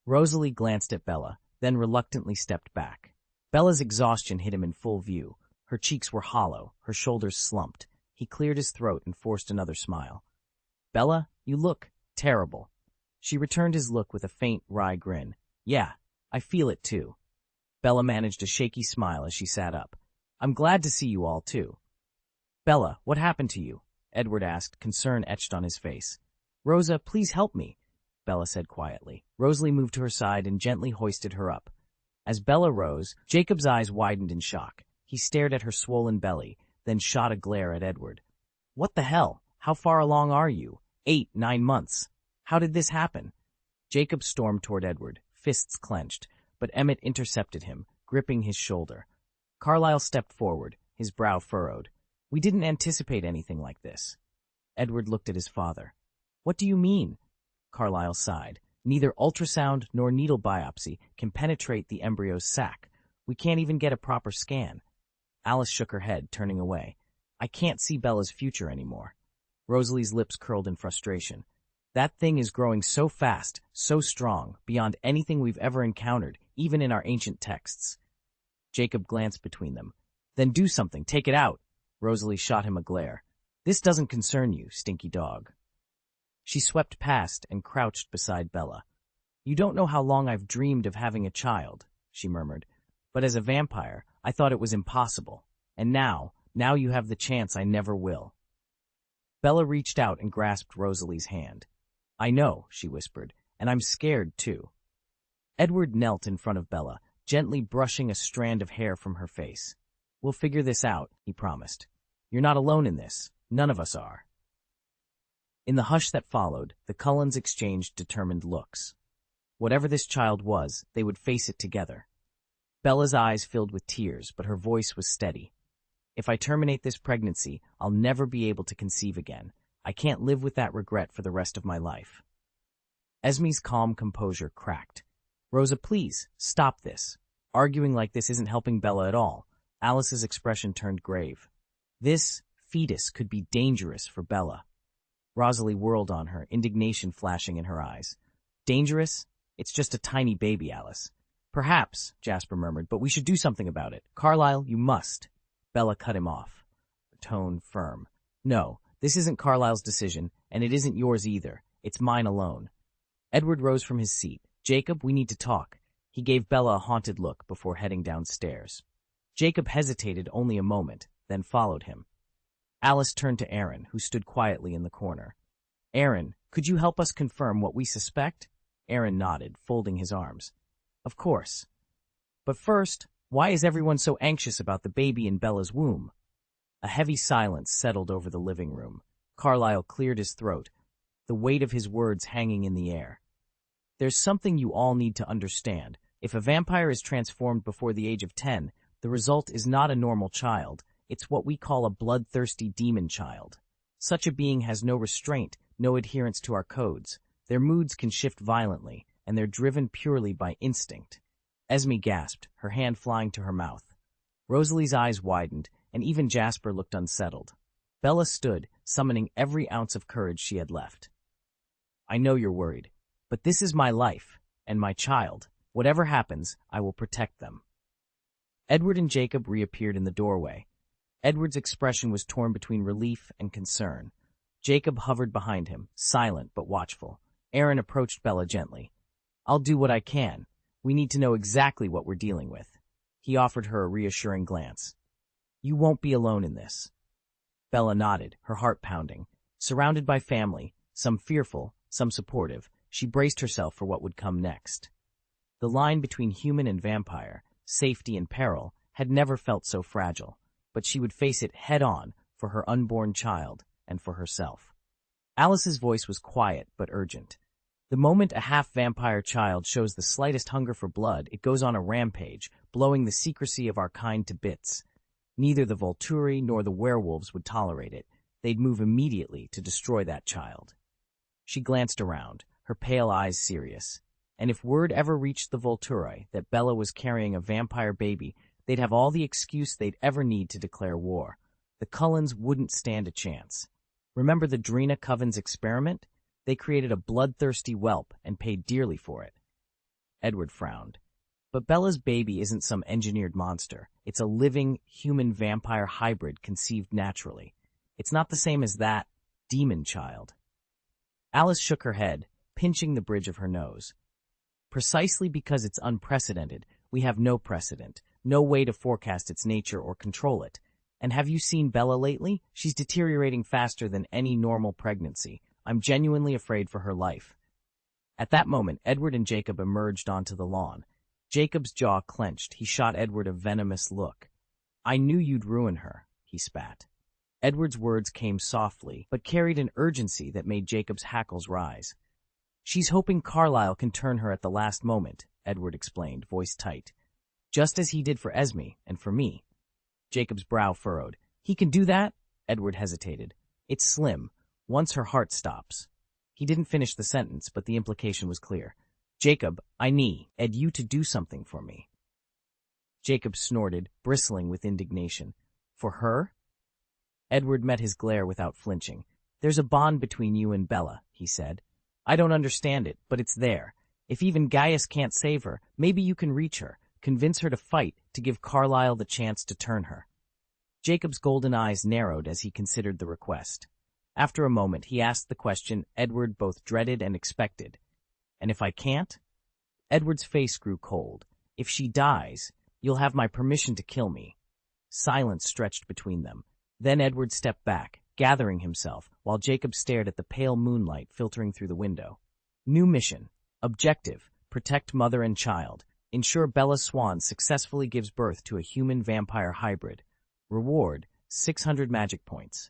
Rosalie glanced at Bella, then reluctantly stepped back. Bella's exhaustion hit him in full view. Her cheeks were hollow, her shoulders slumped. He cleared his throat and forced another smile. "Bella, you look terrible." She returned his look with a faint, wry grin. "Yeah, I feel it too." Bella managed a shaky smile as she sat up. "I'm glad to see you all too." "Bella, what happened to you?" Edward asked, concern etched on his face. "Rosa, please help me," Bella said quietly. Rosalie moved to her side and gently hoisted her up. As Bella rose, Jacob's eyes widened in shock. He stared at her swollen belly, then shot a glare at Edward. "What the hell? How far along are you? 8, 9 months. How did this happen?" Jacob stormed toward Edward, fists clenched, but Emmett intercepted him, gripping his shoulder. Carlyle stepped forward, his brow furrowed. "We didn't anticipate anything like this." Edward looked at his father. "What do you mean?" Carlyle sighed. "Neither ultrasound nor needle biopsy can penetrate the embryo's sac. We can't even get a proper scan." Alice shook her head, turning away. "I can't see Bella's future anymore." Rosalie's lips curled in frustration. "That thing is growing so fast, so strong, beyond anything we've ever encountered, even in our ancient texts." Jacob glanced between them. "Then do something, take it out." Rosalie shot him a glare. "This doesn't concern you, stinky dog." She swept past and crouched beside Bella. "You don't know how long I've dreamed of having a child," she murmured. "But as a vampire, I thought it was impossible. And now you have the chance I never will." Bella reached out and grasped Rosalie's hand. "I know," she whispered, "and I'm scared too." Edward knelt in front of Bella, gently brushing a strand of hair from her face. "We'll figure this out," he promised. "You're not alone in this. None of us are." In the hush that followed, the Cullens exchanged determined looks. Whatever this child was, they would face it together. Bella's eyes filled with tears, but her voice was steady. "If I terminate this pregnancy, I'll never be able to conceive again. I can't live with that regret for the rest of my life." Esme's calm composure cracked. "Rosa, please, stop this. Arguing like this isn't helping Bella at all." Alice's expression turned grave. "This fetus could be dangerous for Bella." Rosalie whirled on her, indignation flashing in her eyes. "Dangerous? It's just a tiny baby, Alice." "Perhaps," Jasper murmured, "but we should do something about it. Carlyle, you must." Bella cut him off, her tone firm. "No, this isn't Carlyle's decision, and it isn't yours either. It's mine alone." Edward rose from his seat. "Jacob, we need to talk." He gave Bella a haunted look before heading downstairs. Jacob hesitated only a moment, then followed him. Alice turned to Aaron, who stood quietly in the corner. "Aaron, could you help us confirm what we suspect?" Aaron nodded, folding his arms. "Of course. But first, why is everyone so anxious about the baby in Bella's womb?" A heavy silence settled over the living room. Carlyle cleared his throat, the weight of his words hanging in the air. "There's something you all need to understand. If a vampire is transformed before the age of 10, the result is not a normal child. It's what we call a bloodthirsty demon child. Such a being has no restraint, no adherence to our codes. Their moods can shift violently, and they're driven purely by instinct." Esme gasped, her hand flying to her mouth. Rosalie's eyes widened, and even Jasper looked unsettled. Bella stood, summoning every ounce of courage she had left. "I know you're worried, but this is my life, and my child. Whatever happens, I will protect them." Edward and Jacob reappeared in the doorway. Edward's expression was torn between relief and concern. Jacob hovered behind him, silent but watchful. Aaron approached Bella gently. "I'll do what I can. We need to know exactly what we're dealing with." He offered her a reassuring glance. "You won't be alone in this." Bella nodded, her heart pounding. Surrounded by family, some fearful, some supportive, she braced herself for what would come next. The line between human and vampire, safety and peril, had never felt so fragile, but she would face it head-on for her unborn child. and for herself. Alice's voice was quiet but urgent. The moment a half-vampire child shows the slightest hunger for blood, it goes on a rampage, blowing the secrecy of our kind to bits. Neither the Volturi nor the werewolves would tolerate it. They'd move immediately to destroy that child. She glanced around, her pale eyes serious. And if word ever reached the Volturi that Bella was carrying a vampire baby, they'd have all the excuse they'd ever need to declare war. The Cullens wouldn't stand a chance. Remember the Drina Coven's experiment? They created a bloodthirsty whelp and paid dearly for it. Edward frowned. But Bella's baby isn't some engineered monster. It's a living, human-vampire hybrid conceived naturally. It's not the same as that demon child. Alice shook her head, pinching the bridge of her nose. Precisely because it's unprecedented, we have no precedent, no way to forecast its nature or control it. And have you seen Bella lately? She's deteriorating faster than any normal pregnancy. I'm genuinely afraid for her life. At that moment, Edward and Jacob emerged onto the lawn. Jacob's jaw clenched. He shot Edward a venomous look. I knew you'd ruin her, he spat. Edward's words came softly, but carried an urgency that made Jacob's hackles rise. She's hoping Carlyle can turn her at the last moment, Edward explained, voice tight. Just as he did for Esme and for me. Jacob's brow furrowed. He can do that? Edward hesitated. It's slim. Once her heart stops. He didn't finish the sentence, but the implication was clear. Jacob, I need you to do something for me. Jacob snorted, bristling with indignation. For her? Edward met his glare without flinching. There's a bond between you and Bella, he said. I don't understand it, but it's there. If even Gaius can't save her, maybe you can reach her, convince her to fight, to give Carlyle the chance to turn her. Jacob's golden eyes narrowed as he considered the request. After a moment, he asked the question Edward both dreaded and expected. And if I can't? Edward's face grew cold. If she dies, you'll have my permission to kill me. Silence stretched between them. Then Edward stepped back, gathering himself, while Jacob stared at the pale moonlight filtering through the window. New mission. Objective. Protect mother and child. Ensure Bella Swan successfully gives birth to a human-vampire hybrid. Reward, 600 magic points.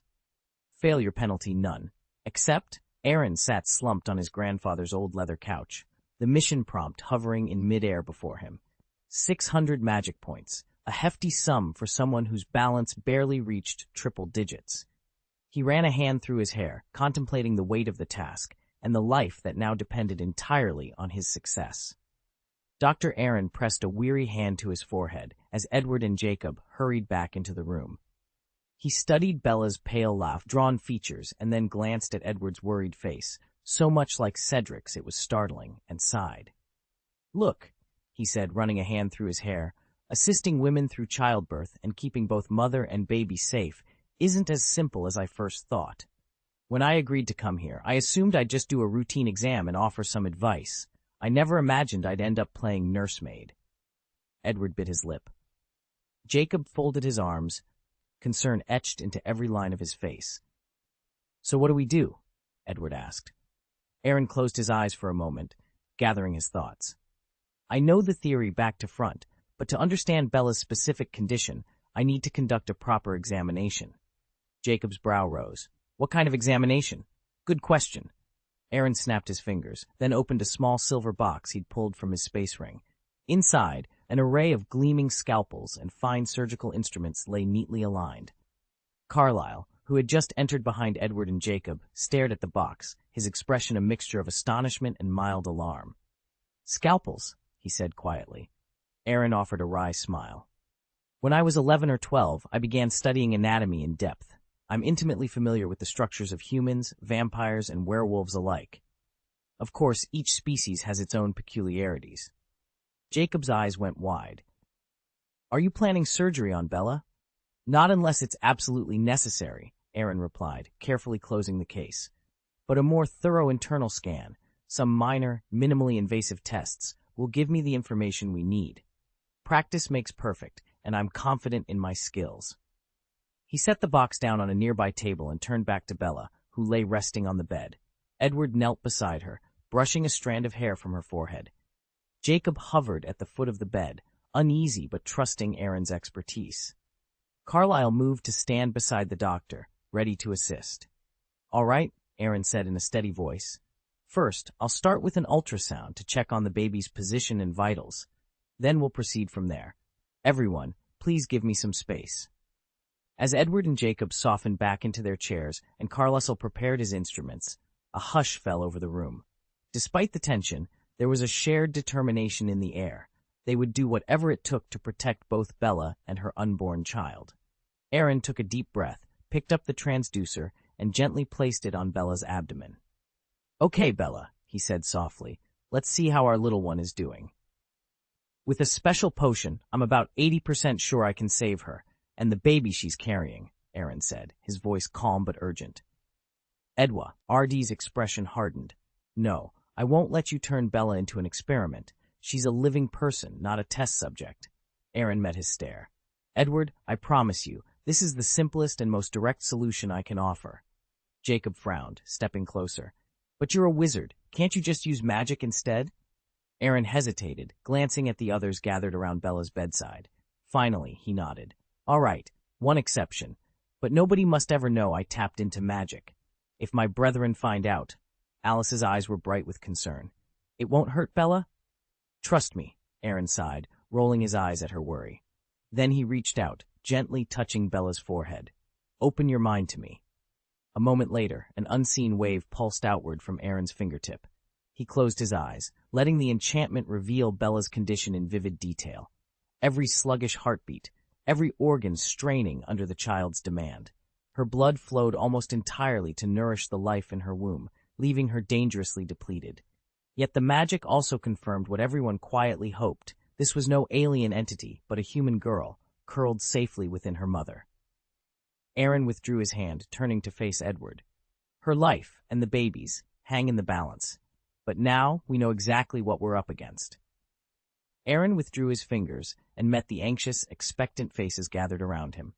Failure penalty none. Except, Aaron sat slumped on his grandfather's old leather couch, the mission prompt hovering in midair before him. 600 magic points, a hefty sum for someone whose balance barely reached triple digits. He ran a hand through his hair, contemplating the weight of the task, and the life that now depended entirely on his success. Dr. Aaron pressed a weary hand to his forehead as Edward and Jacob hurried back into the room. He studied Bella's pale, drawn features and then glanced at Edward's worried face, so much like Cedric's it was startling, and sighed. Look, he said, running a hand through his hair, assisting women through childbirth and keeping both mother and baby safe isn't as simple as I first thought. When I agreed to come here, I assumed I'd just do a routine exam and offer some advice. I never imagined I'd end up playing nursemaid. Edward bit his lip. Jacob folded his arms, concern etched into every line of his face. So what do we do? Edward asked. Aaron closed his eyes for a moment, gathering his thoughts. I know the theory back to front, but to understand Bella's specific condition, I need to conduct a proper examination. Jacob's brow rose. What kind of examination? Good question. Aaron snapped his fingers, then opened a small silver box he'd pulled from his space ring. Inside, an array of gleaming scalpels and fine surgical instruments lay neatly aligned. Carlyle, who had just entered behind Edward and Jacob, stared at the box, his expression a mixture of astonishment and mild alarm. Scalpels, he said quietly. Aaron offered a wry smile. When I was 11 or 12, I began studying anatomy in depth. I'm intimately familiar with the structures of humans, vampires, and werewolves alike. Of course, each species has its own peculiarities. Jacob's eyes went wide. Are you planning surgery on Bella? Not unless it's absolutely necessary, Aaron replied, carefully closing the case. But a more thorough internal scan, some minor, minimally invasive tests, will give me the information we need. Practice makes perfect, and I'm confident in my skills. He set the box down on a nearby table and turned back to Bella, who lay resting on the bed. Edward knelt beside her, brushing a strand of hair from her forehead. Jacob hovered at the foot of the bed, uneasy but trusting Aaron's expertise. Carlyle moved to stand beside the doctor, ready to assist. All right, Aaron said in a steady voice. First, I'll start with an ultrasound to check on the baby's position and vitals. Then we'll proceed from there. Everyone, please give me some space. As Edward and Jacob softened back into their chairs and Carlisle prepared his instruments, a hush fell over the room. Despite the tension, there was a shared determination in the air. They would do whatever it took to protect both Bella and her unborn child. Aaron took a deep breath, picked up the transducer, and gently placed it on Bella's abdomen. Okay, Bella, he said softly. Let's see how our little one is doing. With a special potion, I'm about 80% sure I can save her, and the baby she's carrying, Aaron said, his voice calm but urgent. Edwa, RD's expression hardened. No, I won't let you turn Bella into an experiment. She's a living person, not a test subject. Aaron met his stare. Edward, I promise you, this is the simplest and most direct solution I can offer. Jacob frowned, stepping closer. But you're a wizard. Can't you just use magic instead? Aaron hesitated, glancing at the others gathered around Bella's bedside. Finally, he nodded. All right, one exception. But nobody must ever know I tapped into magic. If my brethren find out. Alice's eyes were bright with concern. It won't hurt Bella? Trust me, Aaron sighed, rolling his eyes at her worry. Then he reached out, gently touching Bella's forehead. Open your mind to me. A moment later, an unseen wave pulsed outward from Aaron's fingertip. He closed his eyes, letting the enchantment reveal Bella's condition in vivid detail. Every sluggish heartbeat, every organ straining under the child's demand. Her blood flowed almost entirely to nourish the life in her womb, leaving her dangerously depleted. Yet the magic also confirmed what everyone quietly hoped. This was no alien entity, but a human girl, curled safely within her mother. Aaron withdrew his hand, turning to face Edward. Her life and the baby's hang in the balance. But now we know exactly what we're up against. Aaron withdrew his fingers and met the anxious, expectant faces gathered around him.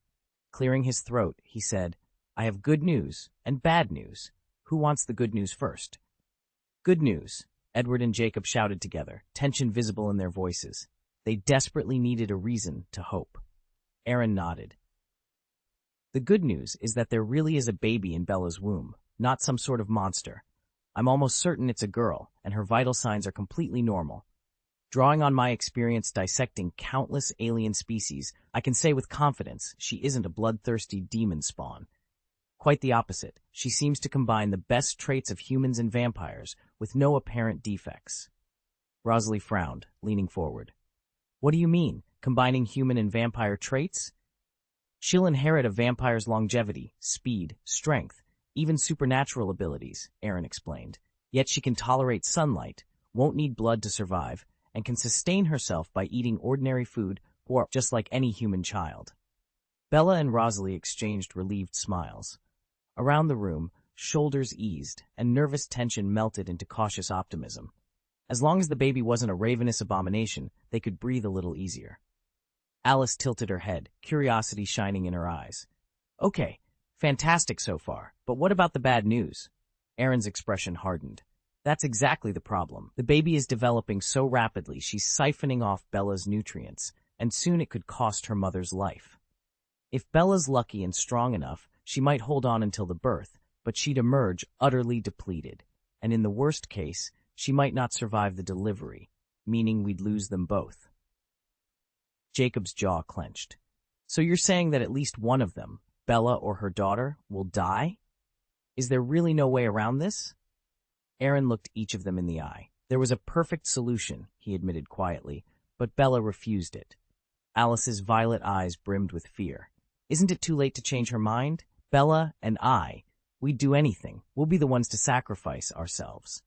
Clearing his throat, he said, I have good news and bad news. Who wants the good news first? Good news, Edward and Jacob shouted together, tension visible in their voices. They desperately needed a reason to hope. Aaron nodded. The good news is that there really is a baby in Bella's womb, not some sort of monster. I'm almost certain it's a girl, and her vital signs are completely normal. Drawing on my experience dissecting countless alien species, I can say with confidence she isn't a bloodthirsty demon spawn. Quite the opposite, she seems to combine the best traits of humans and vampires, with no apparent defects. Rosalie frowned, leaning forward. What do you mean, combining human and vampire traits? She'll inherit a vampire's longevity, speed, strength, even supernatural abilities, Aaron explained. Yet she can tolerate sunlight, won't need blood to survive, and can sustain herself by eating ordinary food, or just like any human child. Bella and Rosalie exchanged relieved smiles. Around the room, shoulders eased, and nervous tension melted into cautious optimism. As long as the baby wasn't a ravenous abomination, they could breathe a little easier. Alice tilted her head, curiosity shining in her eyes. Okay, fantastic so far, but what about the bad news? Aaron's expression hardened. That's exactly the problem. The baby is developing so rapidly she's siphoning off Bella's nutrients, and soon it could cost her mother's life. If Bella's lucky and strong enough, she might hold on until the birth, but she'd emerge utterly depleted, and in the worst case, she might not survive the delivery, meaning we'd lose them both. Jacob's jaw clenched. So you're saying that at least one of them, Bella or her daughter, will die? Is there really no way around this? Aaron looked each of them in the eye. There was a perfect solution, he admitted quietly, but Bella refused it. Alice's violet eyes brimmed with fear. Isn't it too late to change her mind? Bella and we'd do anything. We'll be the ones to sacrifice ourselves.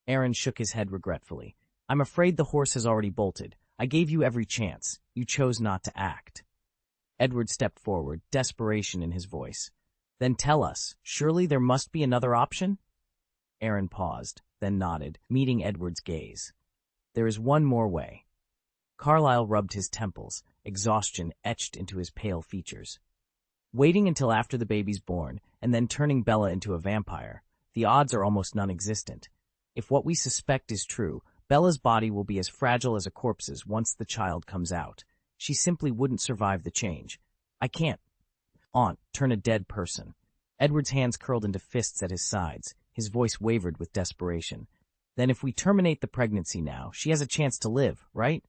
Aaron shook his head regretfully. I'm afraid the horse has already bolted. I gave you every chance. You chose not to act. Edward stepped forward, desperation in his voice. Then tell us, surely there must be another option? Aaron paused, then nodded, meeting Edward's gaze. There is one more way. Carlisle rubbed his temples, exhaustion etched into his pale features. Waiting until after the baby's born, and then turning Bella into a vampire, the odds are almost non-existent. If what we suspect is true, Bella's body will be as fragile as a corpse's once the child comes out. She simply wouldn't survive the change. I can't turn a dead person. Edward's hands curled into fists at his sides. His voice wavered with desperation. Then if we terminate the pregnancy now, she has a chance to live, right?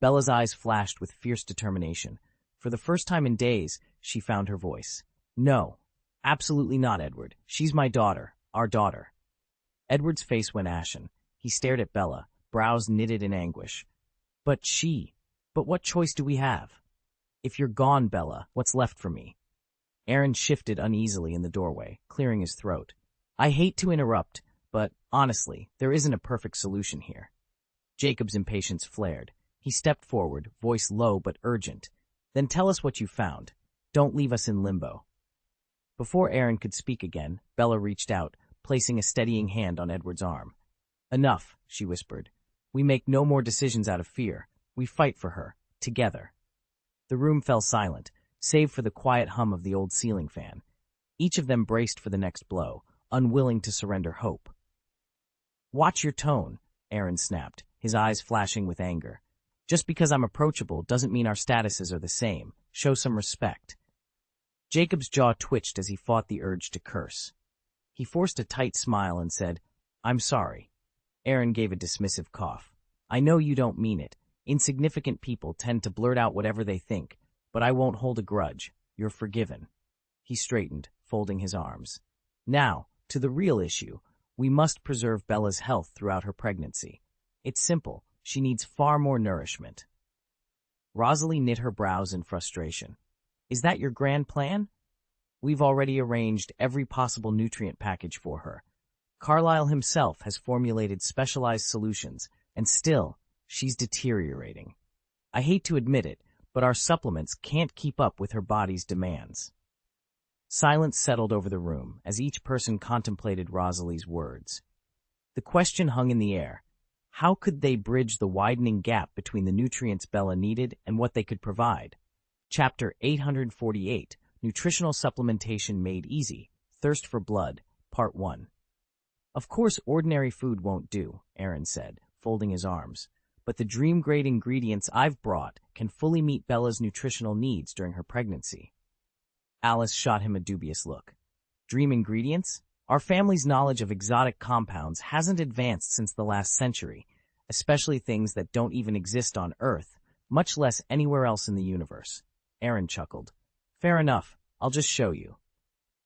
Bella's eyes flashed with fierce determination. For the first time in days, she found her voice. No, absolutely not, Edward. She's my daughter, our daughter. Edward's face went ashen. He stared at Bella, brows knitted in anguish. But what choice do we have? If you're gone, Bella, what's left for me? Aaron shifted uneasily in the doorway, clearing his throat. I hate to interrupt, but honestly, there isn't a perfect solution here. Jacob's impatience flared. He stepped forward, voice low but urgent. Then tell us what you found. Don't leave us in limbo. Before Aaron could speak again, Bella reached out, placing a steadying hand on Edward's arm. Enough, she whispered. We make no more decisions out of fear. We fight for her, together. The room fell silent, save for the quiet hum of the old ceiling fan. Each of them braced for the next blow, unwilling to surrender hope. Watch your tone, Aaron snapped, his eyes flashing with anger. Just because I'm approachable doesn't mean our statuses are the same. Show some respect. Jacob's jaw twitched as he fought the urge to curse. He forced a tight smile and said, I'm sorry. Aaron gave a dismissive cough. I know you don't mean it. Insignificant people tend to blurt out whatever they think, but I won't hold a grudge. You're forgiven. He straightened, folding his arms. Now, to the real issue. We must preserve Bella's health throughout her pregnancy. It's simple. She needs far more nourishment. Rosalie knit her brows in frustration. Is that your grand plan? We've already arranged every possible nutrient package for her. Carlyle himself has formulated specialized solutions, and still, she's deteriorating. I hate to admit it, but our supplements can't keep up with her body's demands. Silence settled over the room as each person contemplated Rosalie's words. The question hung in the air. How could they bridge the widening gap between the nutrients Bella needed and what they could provide? Chapter 848, Nutritional Supplementation Made Easy, Thirst for Blood, Part 1. Of course ordinary food won't do, Aaron said, folding his arms. But the dream-grade ingredients I've brought can fully meet Bella's nutritional needs during her pregnancy. Alice shot him a dubious look. Dream ingredients? Our family's knowledge of exotic compounds hasn't advanced since the last century, especially things that don't even exist on Earth, much less anywhere else in the universe. Aaron chuckled. Fair enough, I'll just show you.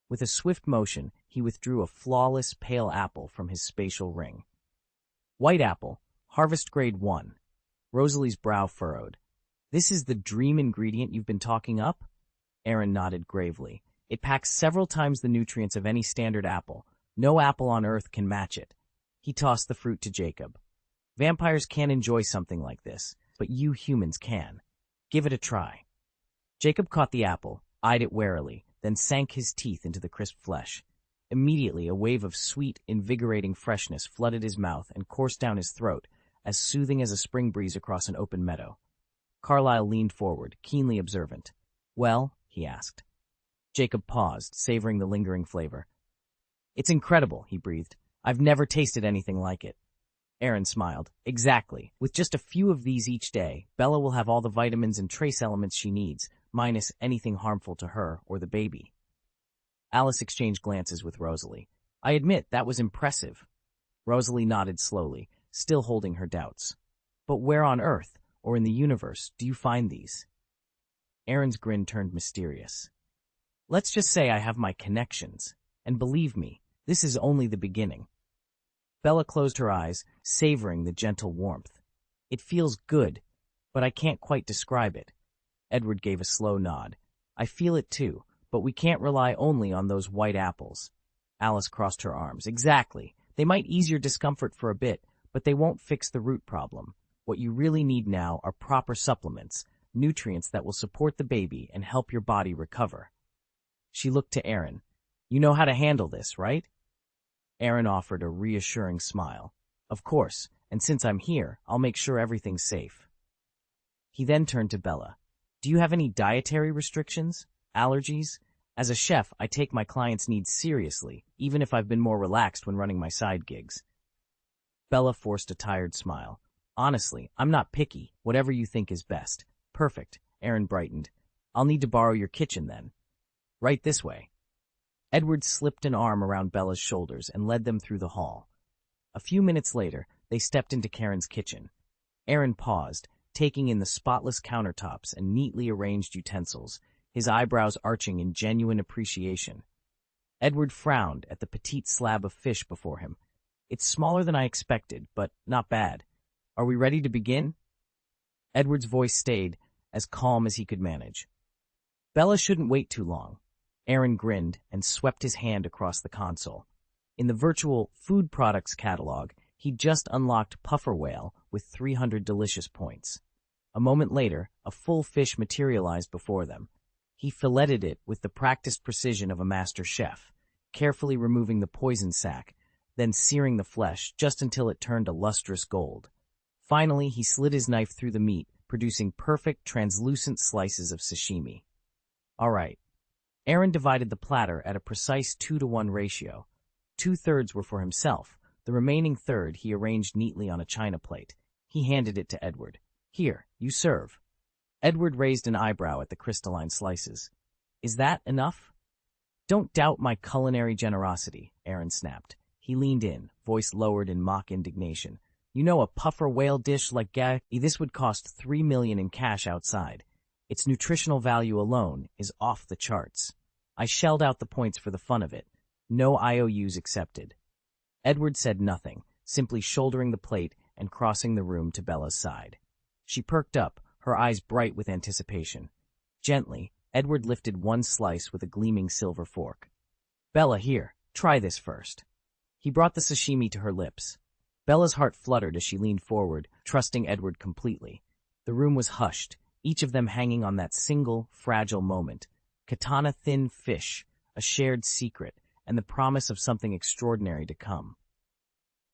With a swift motion, he withdrew a flawless pale apple from his spatial ring. White apple, harvest grade 1. Rosalie's brow furrowed. This is the dream ingredient you've been talking up? Aaron nodded gravely. It packs several times the nutrients of any standard apple. No apple on Earth can match it. He tossed the fruit to Jacob. Vampires can't enjoy something like this, but you humans can. Give it a try. Jacob caught the apple, eyed it warily, then sank his teeth into the crisp flesh. Immediately, a wave of sweet, invigorating freshness flooded his mouth and coursed down his throat, as soothing as a spring breeze across an open meadow. Carlyle leaned forward, keenly observant. Well? He asked. Jacob paused, savoring the lingering flavor. It's incredible, he breathed. I've never tasted anything like it. Aaron smiled. Exactly. With just a few of these each day, Bella will have all the vitamins and trace elements she needs, minus anything harmful to her or the baby. Alice exchanged glances with Rosalie. I admit, that was impressive. Rosalie nodded slowly, still holding her doubts. But where on Earth, or in the universe, do you find these? Aaron's grin turned mysterious. Let's just say I have my connections. And believe me, this is only the beginning. Bella closed her eyes, savoring the gentle warmth. It feels good, but I can't quite describe it. Edward gave a slow nod. I feel it too, but we can't rely only on those white apples. Alice crossed her arms. Exactly. They might ease your discomfort for a bit, but they won't fix the root problem. What you really need now are proper supplements, nutrients that will support the baby and help your body recover. She looked to Aaron. You know how to handle this, right? Aaron offered a reassuring smile. Of course, and since I'm here, I'll make sure everything's safe. He then turned to Bella. Do you have any dietary restrictions? Allergies? As a chef, I take my clients' needs seriously, even if I've been more relaxed when running my side gigs. Bella forced a tired smile. Honestly, I'm not picky. Whatever you think is best. Perfect. Aaron brightened. I'll need to borrow your kitchen then. Right this way. Edward slipped an arm around Bella's shoulders and led them through the hall. A few minutes later, they stepped into Karen's kitchen. Aaron paused, taking in the spotless countertops and neatly arranged utensils, his eyebrows arching in genuine appreciation. Edward frowned at the petite slab of fish before him. It's smaller than I expected, but not bad. Are we ready to begin? Edward's voice stayed as calm as he could manage. Bella shouldn't wait too long. Aaron grinned and swept his hand across the console. In the virtual food products catalog, he'd just unlocked puffer whale with 300 delicious points. A moment later, a full fish materialized before them. He filleted it with the practiced precision of a master chef, carefully removing the poison sac, then searing the flesh just until it turned a lustrous gold. Finally, he slid his knife through the meat, producing perfect, translucent slices of sashimi. All right. Aaron divided the platter at a precise 2-to-1 ratio. 2/3 were for himself. The remaining third he arranged neatly on a china plate. He handed it to Edward. Here, you serve. Edward raised an eyebrow at the crystalline slices. Is that enough? Don't doubt my culinary generosity, Aaron snapped. He leaned in, voice lowered in mock indignation. You know, a puffer whale dish like this would cost $3 million in cash outside. Its nutritional value alone is off the charts. I shelled out the points for the fun of it. No IOUs accepted. Edward said nothing, simply shouldering the plate and crossing the room to Bella's side. She perked up, her eyes bright with anticipation. Gently, Edward lifted one slice with a gleaming silver fork. Bella, here, try this first. He brought the sashimi to her lips. Bella's heart fluttered as she leaned forward, trusting Edward completely. The room was hushed, each of them hanging on that single, fragile moment. Katana-thin fish, a shared secret, and the promise of something extraordinary to come.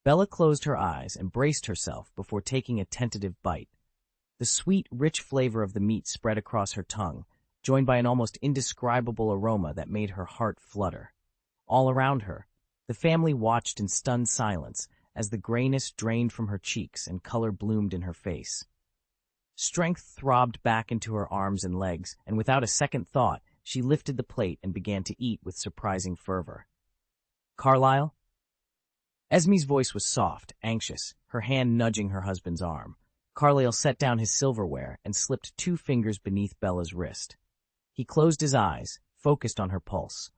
Bella closed her eyes and braced herself before taking a tentative bite. The sweet, rich flavor of the meat spread across her tongue, joined by an almost indescribable aroma that made her heart flutter. All around her, the family watched in stunned silence as the grayness drained from her cheeks and color bloomed in her face. Strength throbbed back into her arms and legs, and without a second thought, she lifted the plate and began to eat with surprising fervor. Carlyle? Esme's voice was soft, anxious, her hand nudging her husband's arm. Carlyle set down his silverware and slipped 2 fingers beneath Bella's wrist. He closed his eyes, focused on her pulse.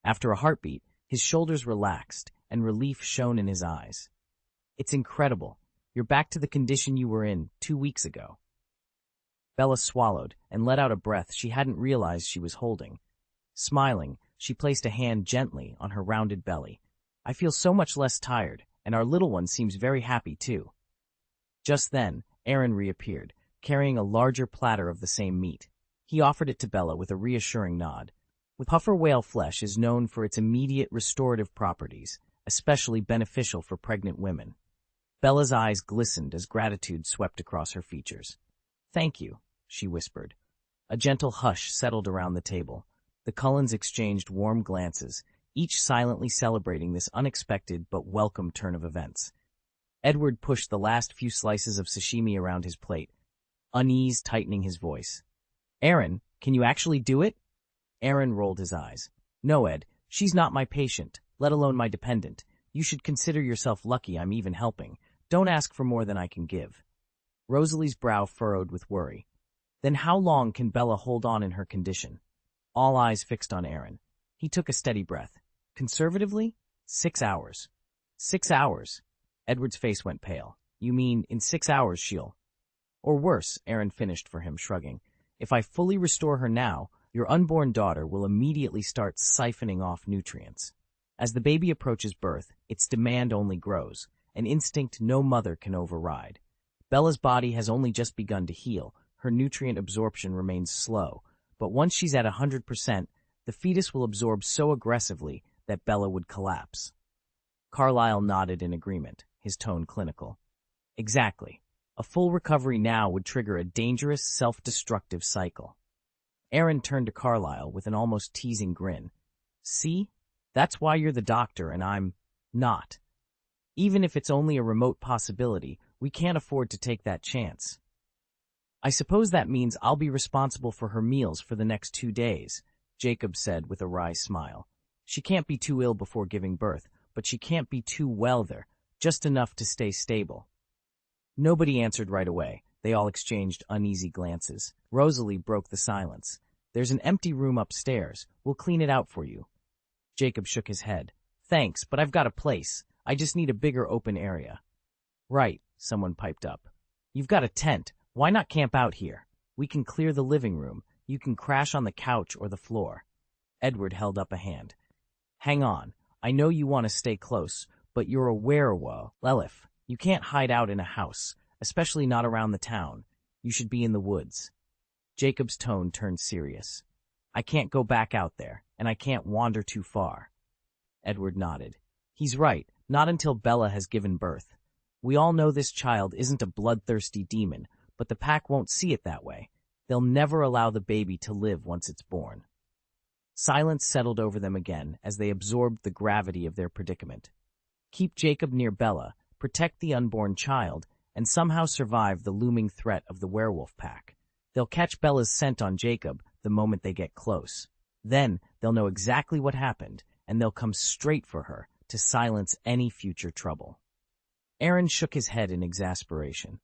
After a heartbeat, his shoulders relaxed and relief shone in his eyes. It's incredible. You're back to the condition you were in 2 weeks ago. Bella swallowed and let out a breath she hadn't realized she was holding. Smiling, she placed a hand gently on her rounded belly. I feel so much less tired, and our little one seems very happy too. Just then, Aaron reappeared, carrying a larger platter of the same meat. He offered it to Bella with a reassuring nod. Puffer whale flesh is known for its immediate restorative properties, especially beneficial for pregnant women. Bella's eyes glistened as gratitude swept across her features. Thank you, she whispered. A gentle hush settled around the table. The Cullens exchanged warm glances, each silently celebrating this unexpected but welcome turn of events. Edward pushed the last few slices of sashimi around his plate, unease tightening his voice. Aaron, can you actually do it? Aaron rolled his eyes. No, Ed, she's not my patient, let alone my dependent. You should consider yourself lucky I'm even helping. Don't ask for more than I can give. Rosalie's brow furrowed with worry. Then how long can Bella hold on in her condition? All eyes fixed on Aaron. He took a steady breath. Conservatively, 6 hours. 6 hours. Edward's face went pale. You mean in 6 hours she'll... Or worse, Aaron finished for him, shrugging. If I fully restore her now, your unborn daughter will immediately start siphoning off nutrients. As the baby approaches birth, its demand only grows, an instinct no mother can override. Bella's body has only just begun to heal, her nutrient absorption remains slow, but once she's at 100%, the fetus will absorb so aggressively that Bella would collapse. Carlyle nodded in agreement, his tone clinical. Exactly. A full recovery now would trigger a dangerous, self-destructive cycle. Aaron turned to Carlyle with an almost teasing grin. See? That's why you're the doctor and I'm not. Even if it's only a remote possibility, we can't afford to take that chance. I suppose that means I'll be responsible for her meals for the next 2 days, Jacob said with a wry smile. She can't be too ill before giving birth, but she can't be too well there, just enough to stay stable. Nobody answered right away. They all exchanged uneasy glances. Rosalie broke the silence. There's an empty room upstairs. We'll clean it out for you. Jacob shook his head. Thanks, but I've got a place. I just need a bigger open area. Right, someone piped up. You've got a tent. Why not camp out here? We can clear the living room. You can crash on the couch or the floor. Edward held up a hand. Hang on. I know you want to stay close, but you're a werewolf. Lilith, you can't hide out in a house, especially not around the town. You should be in the woods. Jacob's tone turned serious. I can't go back out there, and I can't wander too far. Edward nodded. He's right, not until Bella has given birth. We all know this child isn't a bloodthirsty demon, but the pack won't see it that way. They'll never allow the baby to live once it's born. Silence settled over them again as they absorbed the gravity of their predicament. Keep Jacob near Bella, protect the unborn child, and somehow survive the looming threat of the werewolf pack. They'll catch Bella's scent on Jacob the moment they get close. Then they'll know exactly what happened, and they'll come straight for her to silence any future trouble. Aaron shook his head in exasperation.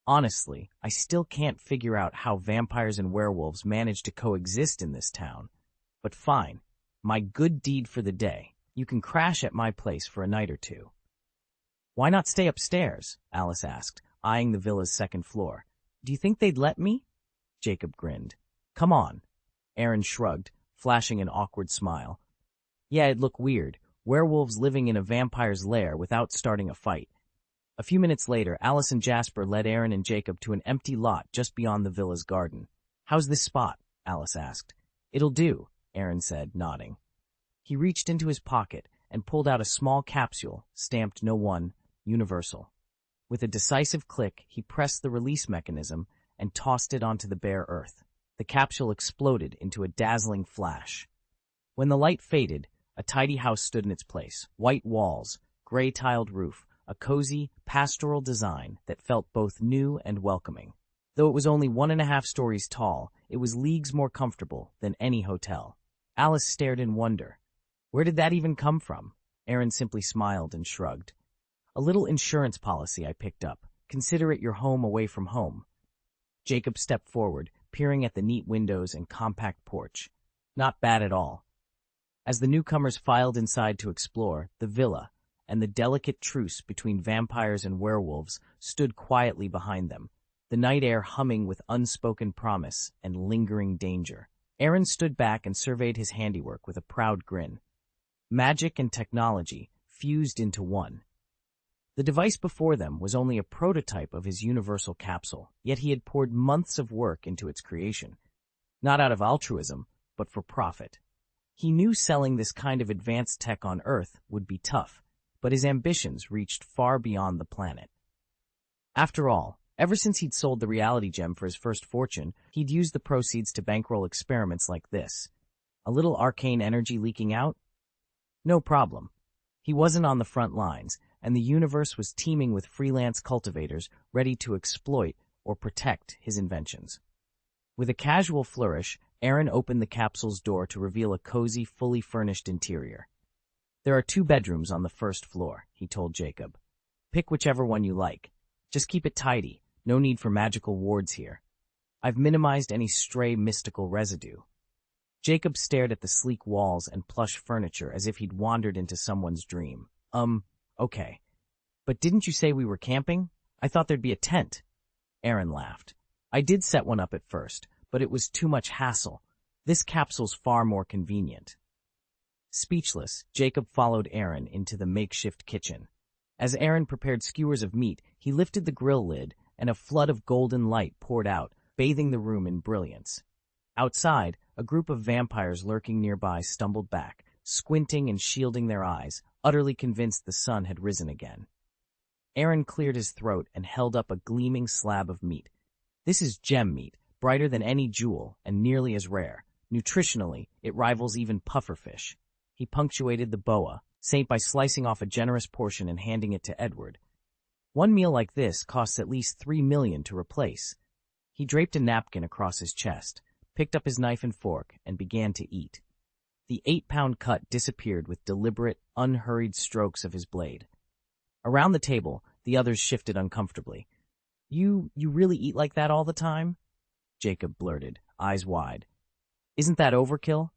Honestly, I still can't figure out how vampires and werewolves manage to coexist in this town. But fine, my good deed for the day. You can crash at my place for a night or two. Why not stay upstairs? Alice asked, eyeing the villa's second floor. Do you think they'd let me? Jacob grinned. Come on. Aaron shrugged, flashing an awkward smile. Yeah, it'd look weird. Werewolves living in a vampire's lair without starting a fight. A few minutes later, Alice and Jasper led Aaron and Jacob to an empty lot just beyond the villa's garden. How's this spot? Alice asked. It'll do, Aaron said, nodding. He reached into his pocket and pulled out a small capsule stamped No 1, Universal. With a decisive click, he pressed the release mechanism and tossed it onto the bare earth. The capsule exploded into a dazzling flash. When the light faded, a tidy house stood in its place. White walls, gray-tiled roof, a cozy, pastoral design that felt both new and welcoming. Though it was only 1.5 stories tall, it was leagues more comfortable than any hotel. Alice stared in wonder. Where did that even come from? Aaron simply smiled and shrugged. A little insurance policy I picked up. Consider it your home away from home. Jacob stepped forward, peering at the neat windows and compact porch. Not bad at all. As the newcomers filed inside to explore, the villa and the delicate truce between vampires and werewolves stood quietly behind them, the night air humming with unspoken promise and lingering danger. Aaron stood back and surveyed his handiwork with a proud grin. Magic and technology fused into one. The device before them was only a prototype of his universal capsule, yet he had poured months of work into its creation. Not out of altruism, but for profit. He knew selling this kind of advanced tech on Earth would be tough, but his ambitions reached far beyond the planet. After all, ever since he'd sold the reality gem for his first fortune, he'd used the proceeds to bankroll experiments like this. A little arcane energy leaking out? No problem. He wasn't on the front lines, and the universe was teeming with freelance cultivators ready to exploit or protect his inventions. With a casual flourish, Aaron opened the capsule's door to reveal a cozy, fully furnished interior. There are 2 bedrooms on the first floor, he told Jacob. Pick whichever one you like. Just keep it tidy. No need for magical wards here. I've minimized any stray mystical residue. Jacob stared at the sleek walls and plush furniture as if he'd wandered into someone's dream. Okay. But didn't you say we were camping? I thought there'd be a tent. Aaron laughed. I did set one up at first, but it was too much hassle. This capsule's far more convenient. Speechless, Jacob followed Aaron into the makeshift kitchen. As Aaron prepared skewers of meat, he lifted the grill lid, and a flood of golden light poured out, bathing the room in brilliance. Outside, a group of vampires lurking nearby stumbled back, squinting and shielding their eyes, utterly convinced the sun had risen again. Aaron cleared his throat and held up a gleaming slab of meat. This is gem meat, brighter than any jewel and nearly as rare. Nutritionally, it rivals even pufferfish. He punctuated the boa, by slicing off a generous portion and handing it to Edward. One meal like this costs at least $3 million to replace. He draped a napkin across his chest, picked up his knife and fork, and began to eat. The 8-pound cut disappeared with deliberate, unhurried strokes of his blade. Around the table, the others shifted uncomfortably. You really eat like that all the time? Jacob blurted, eyes wide. Isn't that overkill?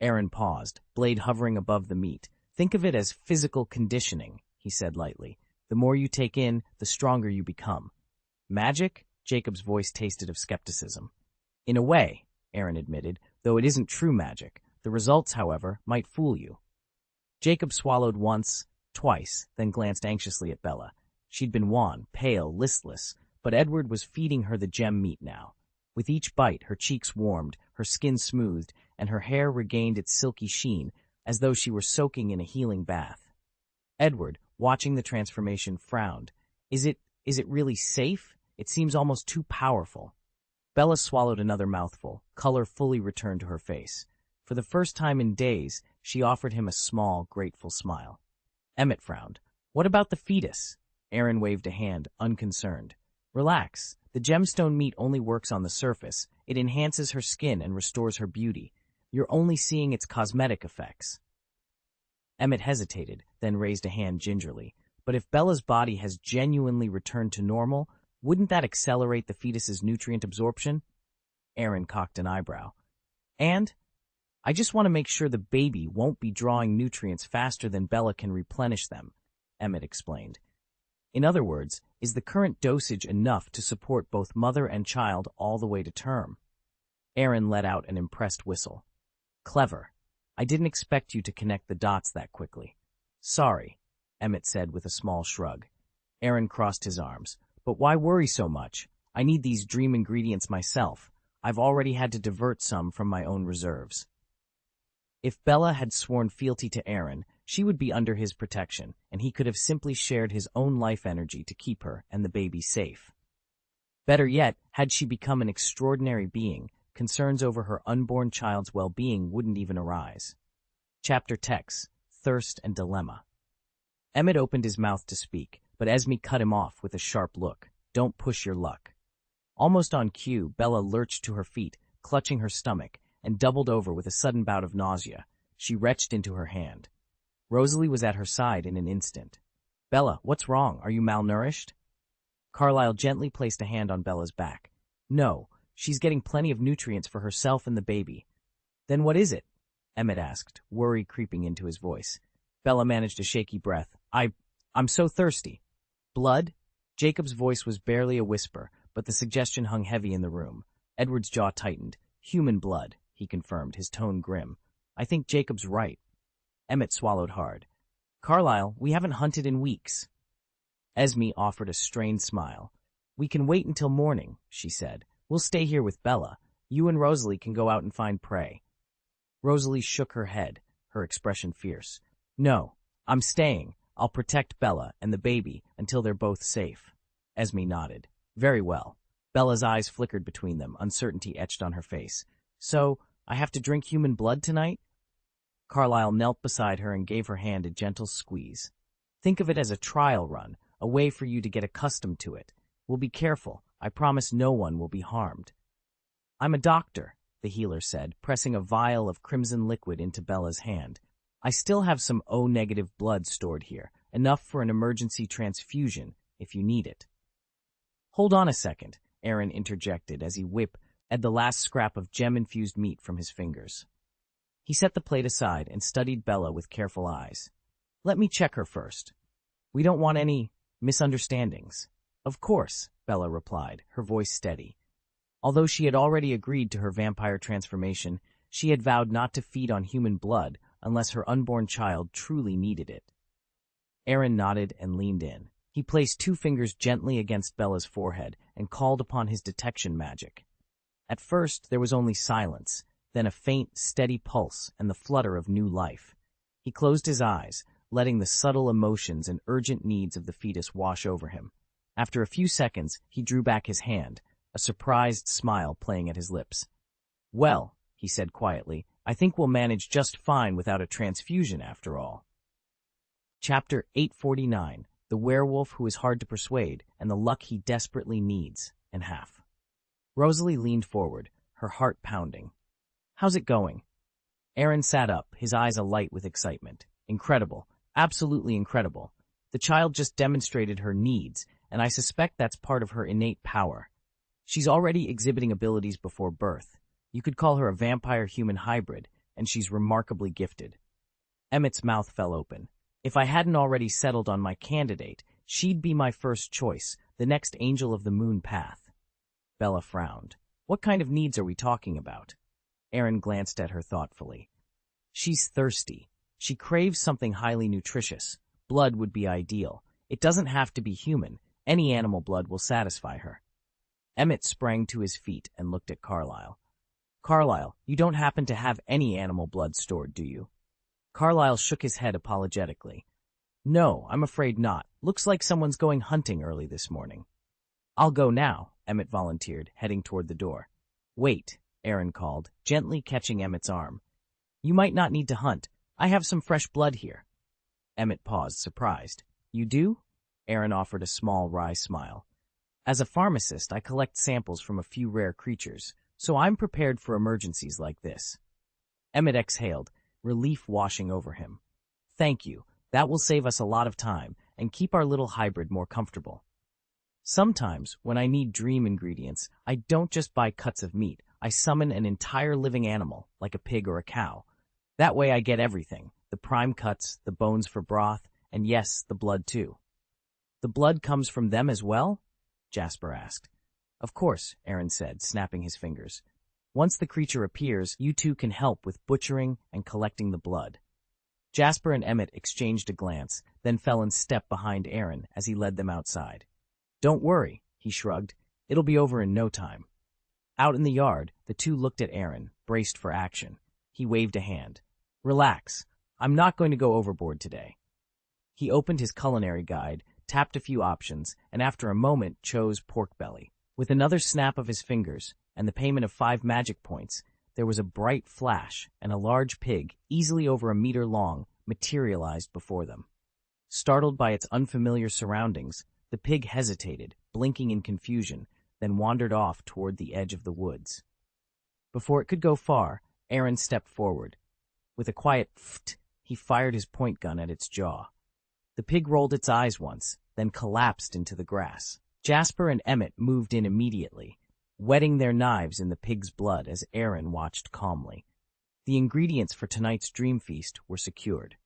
Aaron paused, blade hovering above the meat. Think of it as physical conditioning, he said lightly. The more you take in, the stronger you become. Magic? Jacob's voice tasted of skepticism. In a way, Aaron admitted, though it isn't true magic. The results, however, might fool you. Jacob swallowed once, twice, then glanced anxiously at Bella. She'd been wan, pale, listless, but Edward was feeding her the gem meat now. With each bite, her cheeks warmed, her skin smoothed, and her hair regained its silky sheen, as though she were soaking in a healing bath. Edward, watching the transformation, frowned. Is it really safe? It seems almost too powerful. Bella swallowed another mouthful, color fully returned to her face. For the first time in days, she offered him a small, grateful smile. Emmett frowned. What about the fetus? Aaron waved a hand, unconcerned. Relax. The gemstone meat only works on the surface. It enhances her skin and restores her beauty. You're only seeing its cosmetic effects. Emmett hesitated, then raised a hand gingerly. But if Bella's body has genuinely returned to normal, wouldn't that accelerate the fetus's nutrient absorption? Aaron cocked an eyebrow. And? I just want to make sure the baby won't be drawing nutrients faster than Bella can replenish them, Emmett explained. In other words, is the current dosage enough to support both mother and child all the way to term? Aaron let out an impressed whistle. Clever. I didn't expect you to connect the dots that quickly. Sorry, Emmett said with a small shrug. Aaron crossed his arms. But why worry so much? I need these dream ingredients myself. I've already had to divert some from my own reserves. If Bella had sworn fealty to Aaron, she would be under his protection, and he could have simply shared his own life energy to keep her and the baby safe. Better yet, had she become an extraordinary being, concerns over her unborn child's well-being wouldn't even arise. Chapter Text, Thirst and Dilemma. Emmett opened his mouth to speak, but Esme cut him off with a sharp look. Don't push your luck. Almost on cue, Bella lurched to her feet, clutching her stomach, and doubled over with a sudden bout of nausea. She retched into her hand. Rosalie was at her side in an instant. Bella, what's wrong? Are you malnourished? Carlyle gently placed a hand on Bella's back. No, she's getting plenty of nutrients for herself and the baby. Then what is it? Emmett asked, worry creeping into his voice. Bella managed a shaky breath. I'm so thirsty. Blood? Jacob's voice was barely a whisper, but the suggestion hung heavy in the room. Edward's jaw tightened. Human blood, he confirmed, his tone grim. I think Jacob's right. Emmett swallowed hard. Carlyle, we haven't hunted in weeks. Esme offered a strained smile. We can wait until morning, she said. We'll stay here with Bella. You and Rosalie can go out and find prey. Rosalie shook her head, her expression fierce. No, I'm staying. I'll protect Bella and the baby until they're both safe. Esme nodded. Very well. Bella's eyes flickered between them, uncertainty etched on her face. So, I have to drink human blood tonight? Carlyle knelt beside her and gave her hand a gentle squeeze. Think of it as a trial run, a way for you to get accustomed to it. We'll be careful. I promise no one will be harmed. I'm a doctor, the healer said, pressing a vial of crimson liquid into Bella's hand. I still have some O-negative blood stored here, enough for an emergency transfusion if you need it. Hold on a second, Aaron interjected as he whipped at the last scrap of gem-infused meat from his fingers. He set the plate aside and studied Bella with careful eyes. Let me check her first. We don't want any misunderstandings. Of course, Bella replied, her voice steady. Although she had already agreed to her vampire transformation, she had vowed not to feed on human blood unless her unborn child truly needed it. Aaron nodded and leaned in. He placed 2 fingers gently against Bella's forehead and called upon his detection magic. At first, there was only silence, then a faint, steady pulse and the flutter of new life. He closed his eyes, letting the subtle emotions and urgent needs of the fetus wash over him. After a few seconds, he drew back his hand, a surprised smile playing at his lips. Well, he said quietly, I think we'll manage just fine without a transfusion after all. Chapter 849, The Werewolf Who Is Hard to Persuade and the Luck He Desperately Needs, and half. Rosalie leaned forward, her heart pounding. How's it going? Aaron sat up, his eyes alight with excitement. Incredible. Absolutely incredible. The child just demonstrated her needs, and I suspect that's part of her innate power. She's already exhibiting abilities before birth. You could call her a vampire-human hybrid, and she's remarkably gifted. Emmett's mouth fell open. If I hadn't already settled on my candidate, she'd be my first choice, the next angel of the moon path. Bella frowned. What kind of needs are we talking about? Aaron glanced at her thoughtfully. She's thirsty. She craves something highly nutritious. Blood would be ideal. It doesn't have to be human. Any animal blood will satisfy her. Emmett sprang to his feet and looked at Carlyle. Carlyle, you don't happen to have any animal blood stored, do you? Carlyle shook his head apologetically. No, I'm afraid not. Looks like someone's going hunting early this morning. I'll go now, Emmett volunteered, heading toward the door. Wait, Aaron called, gently catching Emmett's arm. You might not need to hunt. I have some fresh blood here. Emmett paused, surprised. You do? Aaron offered a small, wry smile. As a pharmacist, I collect samples from a few rare creatures, so I'm prepared for emergencies like this. Emmett exhaled, relief washing over him. Thank you. That will save us a lot of time and keep our little hybrid more comfortable. Sometimes, when I need dream ingredients, I don't just buy cuts of meat. I summon an entire living animal, like a pig or a cow. That way I get everything, the prime cuts, the bones for broth, and yes, the blood too. The blood comes from them as well? Jasper asked. Of course, Aaron said, snapping his fingers. Once the creature appears, you two can help with butchering and collecting the blood. Jasper and Emmett exchanged a glance, then fell in step behind Aaron as he led them outside. Don't worry, he shrugged. It'll be over in no time. Out in the yard, the two looked at Aaron, braced for action. He waved a hand. Relax. I'm not going to go overboard today. He opened his culinary guide, tapped a few options, and after a moment chose pork belly. With another snap of his fingers and the payment of 5 magic points, there was a bright flash, and a large pig, easily over a meter long, materialized before them. Startled by its unfamiliar surroundings, the pig hesitated, blinking in confusion, then wandered off toward the edge of the woods. Before it could go far, Aaron stepped forward. With a quiet pft, he fired his point gun at its jaw. The pig rolled its eyes once, then collapsed into the grass. Jasper and Emmett moved in immediately, wetting their knives in the pig's blood as Aaron watched calmly. The ingredients for tonight's dream feast were secured.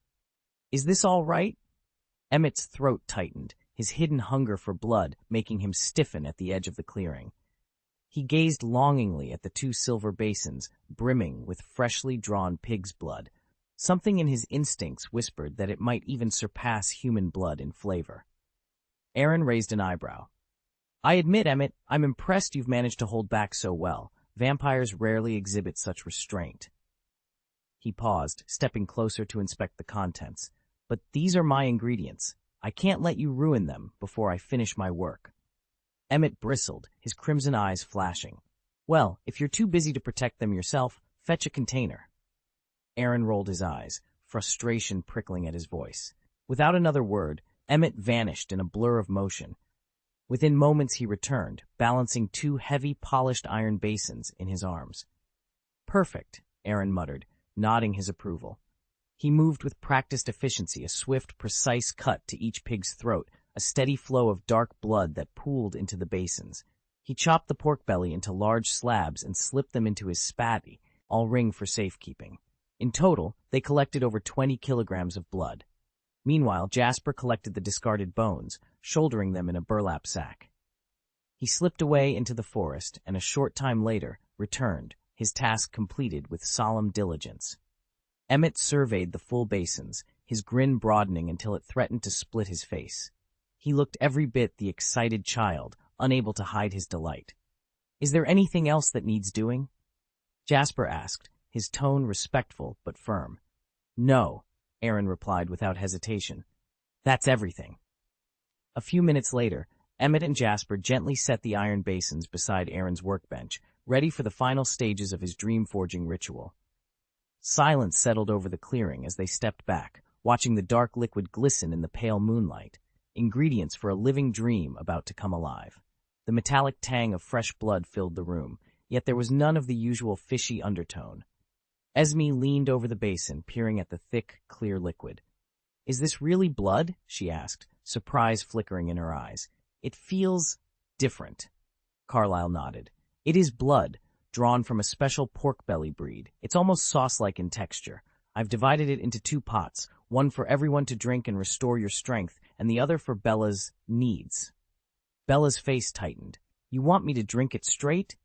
Is this all right? Emmett's throat tightened, his hidden hunger for blood making him stiffen at the edge of the clearing. He gazed longingly at the 2 silver basins, brimming with freshly drawn pig's blood. Something in his instincts whispered that it might even surpass human blood in flavor. Aaron raised an eyebrow. I admit, Emmett, I'm impressed you've managed to hold back so well. Vampires rarely exhibit such restraint. He paused, stepping closer to inspect the contents. But these are my ingredients. I can't let you ruin them before I finish my work. Emmett bristled, his crimson eyes flashing. Well, if you're too busy to protect them yourself, fetch a container. Aaron rolled his eyes, frustration prickling at his voice. Without another word, Emmett vanished in a blur of motion. Within moments he returned, balancing 2 heavy, polished iron basins in his arms. Perfect, Aaron muttered, nodding his approval. He moved with practiced efficiency, a swift, precise cut to each pig's throat, a steady flow of dark blood that pooled into the basins. He chopped the pork belly into large slabs and slipped them into his spatty, all ring for safekeeping. In total, they collected over 20 kilograms of blood. Meanwhile, Jasper collected the discarded bones, shouldering them in a burlap sack. He slipped away into the forest and a short time later returned, his task completed with solemn diligence. Emmett surveyed the full basins, his grin broadening until it threatened to split his face. He looked every bit the excited child, unable to hide his delight. Is there anything else that needs doing? Jasper asked, his tone respectful but firm. No, Aaron replied without hesitation. That's everything. A few minutes later, Emmett and Jasper gently set the iron basins beside Aaron's workbench, ready for the final stages of his dream-forging ritual. Silence settled over the clearing as they stepped back, watching the dark liquid glisten in the pale moonlight, ingredients for a living dream about to come alive. The metallic tang of fresh blood filled the room, yet there was none of the usual fishy undertone. Esme leaned over the basin, peering at the thick, clear liquid. "Is this really blood?" she asked, surprise flickering in her eyes. "It feels different." Carlyle nodded. "It is blood, drawn from a special pork belly breed. It's almost sauce-like in texture. I've divided it into 2 pots, one for everyone to drink and restore your strength, and the other for Bella's needs." Bella's face tightened. "You want me to drink it straight?"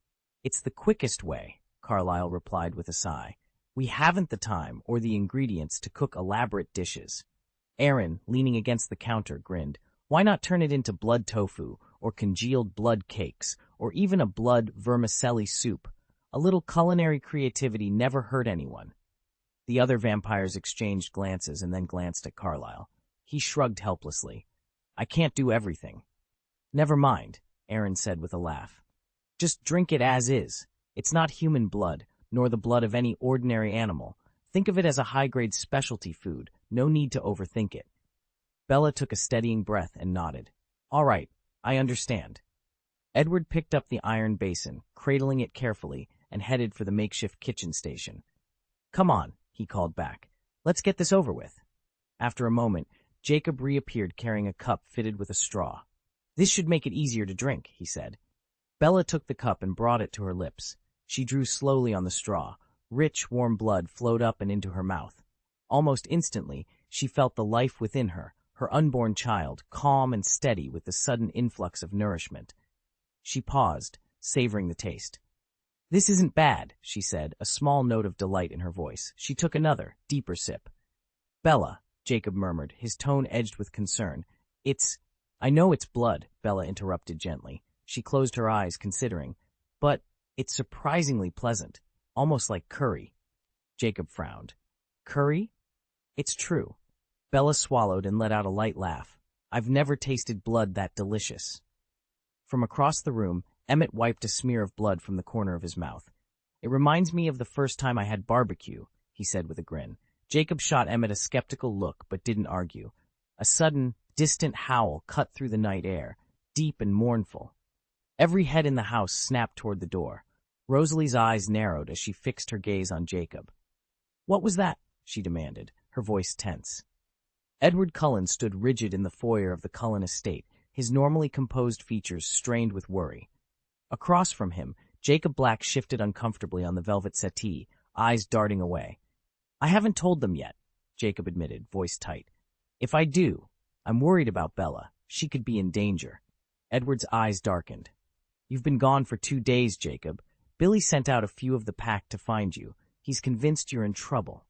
"It's the quickest way," Carlyle replied with a sigh. "We haven't the time or the ingredients to cook elaborate dishes." Aaron, leaning against the counter, grinned. "Why not turn it into blood tofu, or congealed blood cakes, or even a blood vermicelli soup? A little culinary creativity never hurt anyone." The other vampires exchanged glances and then glanced at Carlyle. He shrugged helplessly. "I can't do everything." "Never mind," Aaron said with a laugh. "Just drink it as is. It's not human blood, nor the blood of any ordinary animal. Think of it as a high-grade specialty food. No need to overthink it." Bella took a steadying breath and nodded. "All right, I understand." Edward picked up the iron basin, cradling it carefully, and headed for the makeshift kitchen station. "Come on," he called back. "Let's get this over with." After a moment, Jacob reappeared carrying a cup fitted with a straw. "This should make it easier to drink," he said. Bella took the cup and brought it to her lips. She drew slowly on the straw. Rich, warm blood flowed up and into her mouth. Almost instantly, she felt the life within her, her unborn child, calm and steady with the sudden influx of nourishment. She paused, savoring the taste. "This isn't bad," she said, a small note of delight in her voice. She took another, deeper sip. "Bella," Jacob murmured, his tone edged with concern. "I know it's blood," Bella interrupted gently. She closed her eyes, considering. "But it's surprisingly pleasant, almost like curry." Jacob frowned. "Curry?" "It's true." Bella swallowed and let out a light laugh. "I've never tasted blood that delicious." From across the room, Emmett wiped a smear of blood from the corner of his mouth. "It reminds me of the first time I had barbecue," he said with a grin. Jacob shot Emmett a skeptical look, but didn't argue. A sudden, distant howl cut through the night air, deep and mournful. Every head in the house snapped toward the door. Rosalie's eyes narrowed as she fixed her gaze on Jacob. "What was that?" she demanded, her voice tense. Edward Cullen stood rigid in the foyer of the Cullen estate, his normally composed features strained with worry. Across from him, Jacob Black shifted uncomfortably on the velvet settee, eyes darting away. "I haven't told them yet," Jacob admitted, voice tight. "If I do, I'm worried about Bella. She could be in danger." Edward's eyes darkened. "You've been gone for 2 days, Jacob. Billy sent out a few of the pack to find you. He's convinced you're in trouble."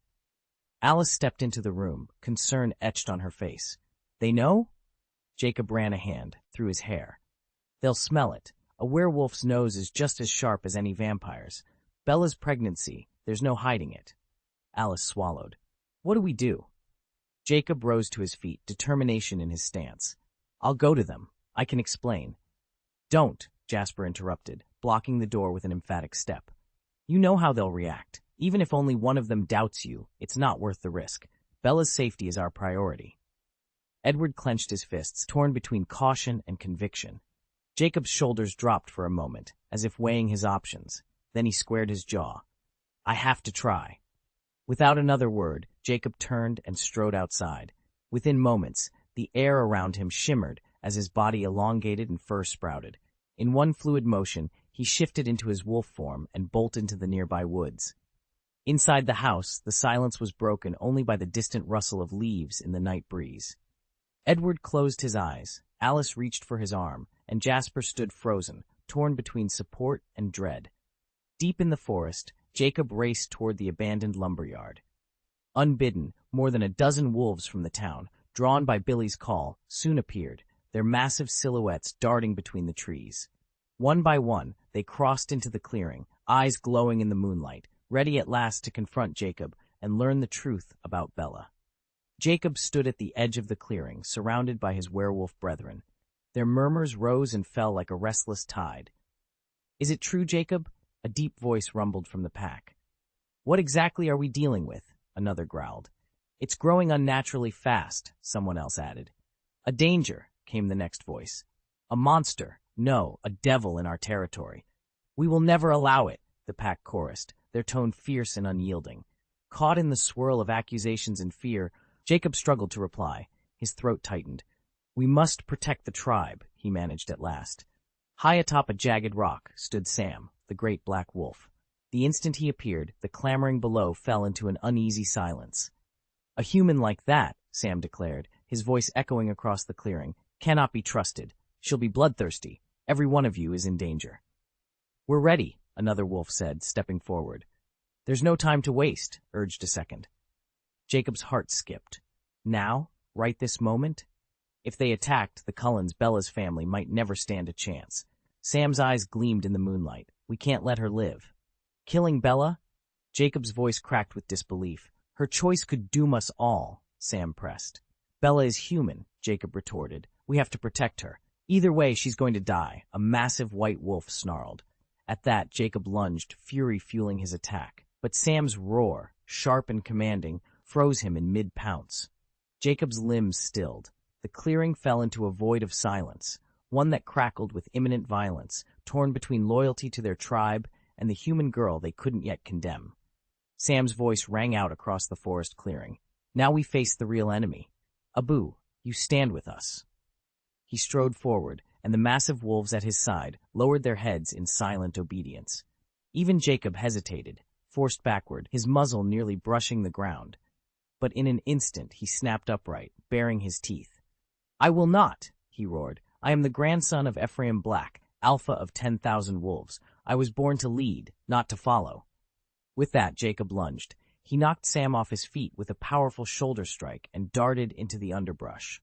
Alice stepped into the room, concern etched on her face. "They know?" Jacob ran a hand through his hair. "They'll smell it. A werewolf's nose is just as sharp as any vampire's. Bella's pregnancy, there's no hiding it." Alice swallowed. "What do we do?" Jacob rose to his feet, determination in his stance. "I'll go to them. I can explain." "Don't," Jasper interrupted, blocking the door with an emphatic step. "You know how they'll react. Even if only one of them doubts you, it's not worth the risk. Bella's safety is our priority." Edward clenched his fists, torn between caution and conviction. Jacob's shoulders dropped for a moment, as if weighing his options. Then he squared his jaw. "I have to try." Without another word, Jacob turned and strode outside. Within moments, the air around him shimmered as his body elongated and fur sprouted. In one fluid motion, he shifted into his wolf form and bolted into the nearby woods. Inside the house, the silence was broken only by the distant rustle of leaves in the night breeze. Edward closed his eyes, Alice reached for his arm, and Jasper stood frozen, torn between support and dread. Deep in the forest, Jacob raced toward the abandoned lumberyard. Unbidden, more than a dozen wolves from the town, drawn by Billy's call, soon appeared, their massive silhouettes darting between the trees. One by one, they crossed into the clearing, eyes glowing in the moonlight, ready at last to confront Jacob and learn the truth about Bella. Jacob stood at the edge of the clearing, surrounded by his werewolf brethren. Their murmurs rose and fell like a restless tide. "Is it true, Jacob?" A deep voice rumbled from the pack. "What exactly are we dealing with?" Another growled. "It's growing unnaturally fast," someone else added. "A danger," came the next voice. "A monster, no, a devil in our territory." "We will never allow it," the pack chorused. their tone fierce and unyielding. Caught in the swirl of accusations and fear, Jacob struggled to reply. His throat tightened. "We must protect the tribe," he managed at last. High atop a jagged rock stood Sam, the great black wolf. The instant he appeared, the clamoring below fell into an uneasy silence. "A human like that," Sam declared, his voice echoing across the clearing, "cannot be trusted. She'll be bloodthirsty. Every one of you is in danger." "We're ready," another wolf said, stepping forward. "There's no time to waste," urged a second. Jacob's heart skipped. Now? Right this moment? If they attacked the Cullens, Bella's family might never stand a chance. Sam's eyes gleamed in the moonlight. "We can't let her live." "Killing Bella?" Jacob's voice cracked with disbelief. "Her choice could doom us all," Sam pressed. "Bella is human," Jacob retorted. "We have to protect her. Either way, she's going to die," a massive white wolf snarled. At that, Jacob lunged, fury fueling his attack. But Sam's roar, sharp and commanding, froze him in mid-pounce. Jacob's limbs stilled. The clearing fell into a void of silence, one that crackled with imminent violence, torn between loyalty to their tribe and the human girl they couldn't yet condemn. Sam's voice rang out across the forest clearing. "Now we face the real enemy. Abu, you stand with us." He strode forward, and the massive wolves at his side lowered their heads in silent obedience. Even Jacob hesitated, forced backward, his muzzle nearly brushing the ground. But in an instant he snapped upright, baring his teeth. "I will not," he roared. "I am the grandson of Ephraim Black, alpha of 10,000 wolves. I was born to lead, not to follow." With that, Jacob lunged. He knocked Sam off his feet with a powerful shoulder strike and darted into the underbrush.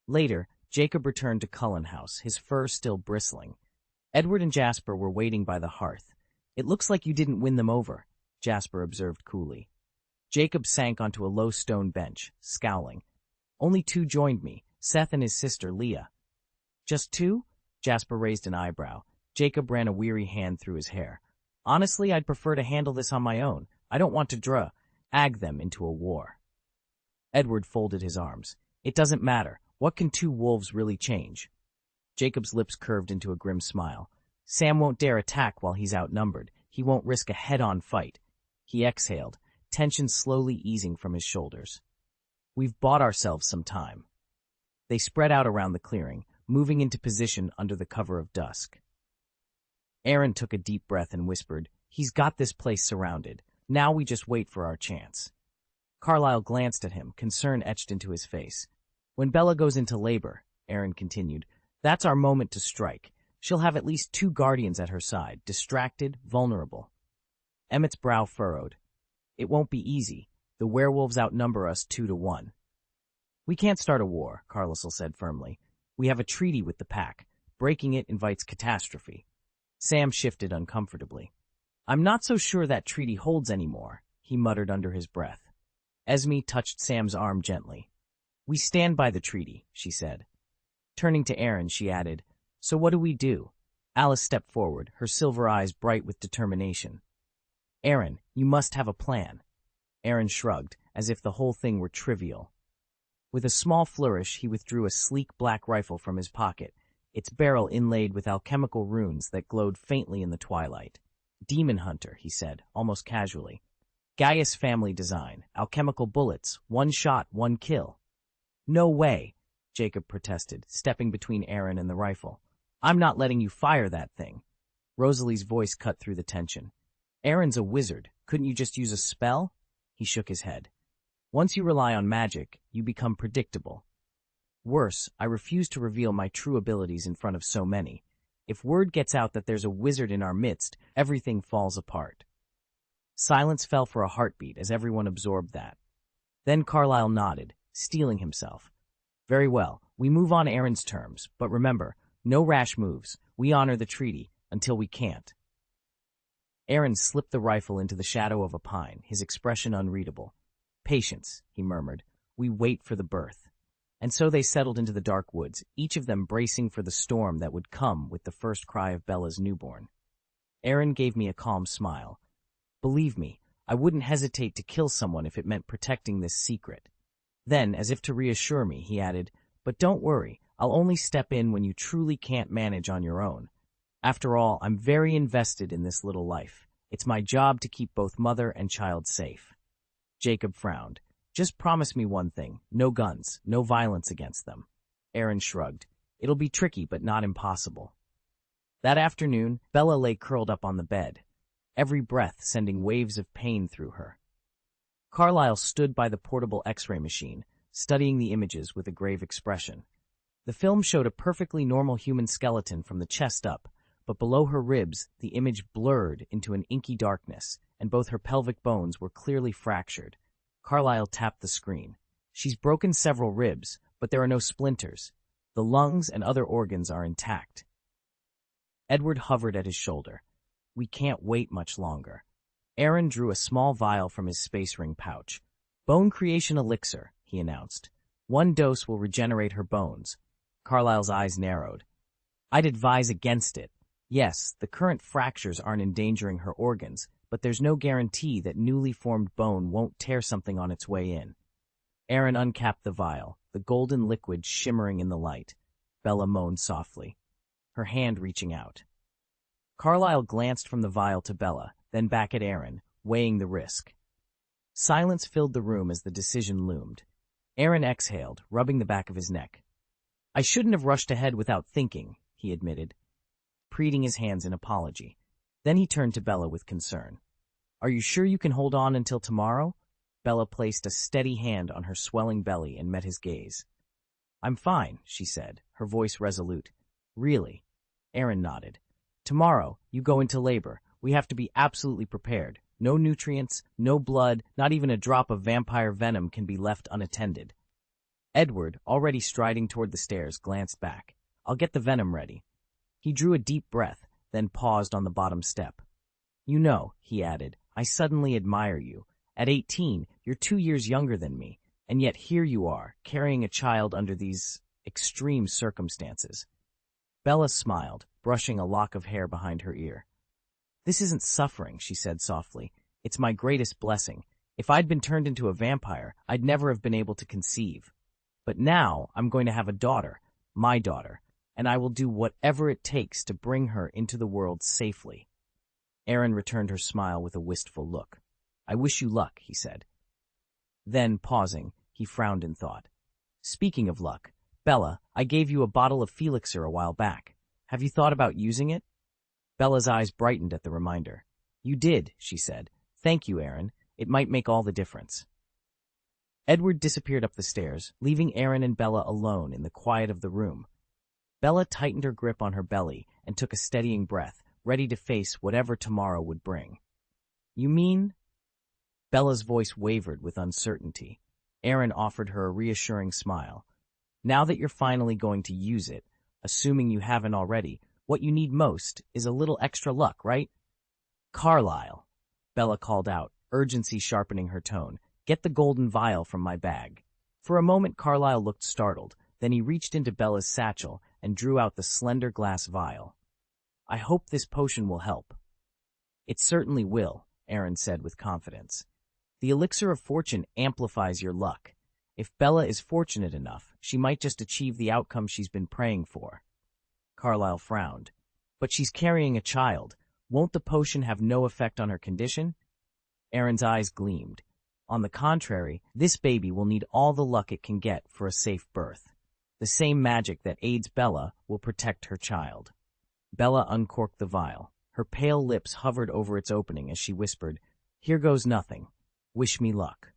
Later, Jacob returned to Cullen House, his fur still bristling. Edward and Jasper were waiting by the hearth. "It looks like you didn't win them over," Jasper observed coolly. Jacob sank onto a low stone bench, scowling. "Only 2 joined me, Seth and his sister Leah." "Just 2? Jasper raised an eyebrow. Jacob ran a weary hand through his hair. "Honestly, I'd prefer to handle this on my own. I don't want to ag them into a war." Edward folded his arms. "It doesn't matter. What can 2 wolves really change?" Jacob's lips curved into a grim smile. "Sam won't dare attack while he's outnumbered. He won't risk a head-on fight." He exhaled, tension slowly easing from his shoulders. "We've bought ourselves some time." They spread out around the clearing, moving into position under the cover of dusk. Aaron took a deep breath and whispered, "He's got this place surrounded. Now we just wait for our chance." Carlyle glanced at him, concern etched into his face. "When Bella goes into labor," Aaron continued, "that's our moment to strike. She'll have at least 2 guardians at her side, distracted, vulnerable." Emmett's brow furrowed. "It won't be easy. The werewolves outnumber us 2 to 1. "We can't start a war," Carlisle said firmly. "We have a treaty with the pack. Breaking it invites catastrophe." Sam shifted uncomfortably. "I'm not so sure that treaty holds anymore," he muttered under his breath. Esme touched Sam's arm gently. "We stand by the treaty," she said. Turning to Aaron, she added, "So what do we do?" Alice stepped forward, her silver eyes bright with determination. "Aaron, you must have a plan." Aaron shrugged, as if the whole thing were trivial. With a small flourish, he withdrew a sleek black rifle from his pocket, its barrel inlaid with alchemical runes that glowed faintly in the twilight. "Demon Hunter," he said, almost casually. "Gaius family design, alchemical bullets, 1 shot, 1 kill." "No way," Jacob protested, stepping between Aaron and the rifle. "I'm not letting you fire that thing." Rosalie's voice cut through the tension. "Aaron's a wizard. Couldn't you just use a spell?" He shook his head. "Once you rely on magic, you become predictable. Worse, I refuse to reveal my true abilities in front of so many. If word gets out that there's a wizard in our midst, everything falls apart." Silence fell for a heartbeat as everyone absorbed that. Then Carlyle nodded, steeling himself. "Very well, we move on Aaron's terms, but remember, no rash moves. We honor the treaty, until we can't." Aaron slipped the rifle into the shadow of a pine, his expression unreadable. "Patience," he murmured. "We wait for the birth." And so they settled into the dark woods, each of them bracing for the storm that would come with the first cry of Bella's newborn. Aaron gave me a calm smile. "Believe me, I wouldn't hesitate to kill someone if it meant protecting this secret." Then, as if to reassure me, he added, "But don't worry, I'll only step in when you truly can't manage on your own. After all, I'm very invested in this little life, It's my job to keep both mother and child safe. Jacob frowned. Just promise me one thing. No guns, no violence against them. Aaron shrugged. It'll be tricky, but not impossible. That afternoon, Bella lay curled up on the bed, every breath sending waves of pain through her. Carlyle stood by the portable X-ray machine, studying the images with a grave expression. The film showed a perfectly normal human skeleton from the chest up, but below her ribs, the image blurred into an inky darkness, and both her pelvic bones were clearly fractured. Carlyle tapped the screen. She's broken several ribs, but there are no splinters. The lungs and other organs are intact. Edward hovered at his shoulder. We can't wait much longer. Aaron drew a small vial from his space ring pouch. Bone creation elixir, he announced. 1 dose will regenerate her bones. Carlyle's eyes narrowed. I'd advise against it. Yes, the current fractures aren't endangering her organs, but there's no guarantee that newly formed bone won't tear something on its way in. Aaron uncapped the vial, the golden liquid shimmering in the light. Bella moaned softly, her hand reaching out. Carlyle glanced from the vial to Bella, then back at Aaron, weighing the risk. Silence filled the room as the decision loomed. Aaron exhaled, rubbing the back of his neck. I shouldn't have rushed ahead without thinking, he admitted, preening his hands in apology. Then he turned to Bella with concern. Are you sure you can hold on until tomorrow? Bella placed a steady hand on her swelling belly and met his gaze. I'm fine, she said, her voice resolute. Really? Aaron nodded. Tomorrow, you go into labor. We have to be absolutely prepared. No nutrients, no blood, not even a drop of vampire venom can be left unattended. Edward, already striding toward the stairs, glanced back. I'll get the venom ready. He drew a deep breath, then paused on the bottom step. You know, he added, I suddenly admire you. At 18, you're 2 years younger than me, and yet here you are, carrying a child under these extreme circumstances. Bella smiled, brushing a lock of hair behind her ear. This isn't suffering, she said softly. It's my greatest blessing. If I'd been turned into a vampire, I'd never have been able to conceive. But now I'm going to have a daughter, my daughter, and I will do whatever it takes to bring her into the world safely. Aaron returned her smile with a wistful look. I wish you luck, he said. Then, pausing, he frowned in thought. Speaking of luck, Bella, I gave you a bottle of Felixir a while back. Have you thought about using it? Bella's eyes brightened at the reminder. You did, she said. Thank you, Aaron. It might make all the difference. Edward disappeared up the stairs, leaving Aaron and Bella alone in the quiet of the room. Bella tightened her grip on her belly and took a steadying breath, ready to face whatever tomorrow would bring. You mean? Bella's voice wavered with uncertainty. Aaron offered her a reassuring smile. Now that you're finally going to use it, assuming you haven't already, what you need most is a little extra luck, right? Carlyle, Bella called out, urgency sharpening her tone. Get the golden vial from my bag. For a moment, Carlyle looked startled. Then he reached into Bella's satchel and drew out the slender glass vial. I hope this potion will help. It certainly will, Aaron said with confidence. The elixir of fortune amplifies your luck. If Bella is fortunate enough, she might just achieve the outcome she's been praying for. Carlyle frowned. But she's carrying a child. Won't the potion have no effect on her condition? Aaron's eyes gleamed. On the contrary, this baby will need all the luck it can get for a safe birth. The same magic that aids Bella will protect her child. Bella uncorked the vial. Her pale lips hovered over its opening as she whispered, Here goes nothing. Wish me luck.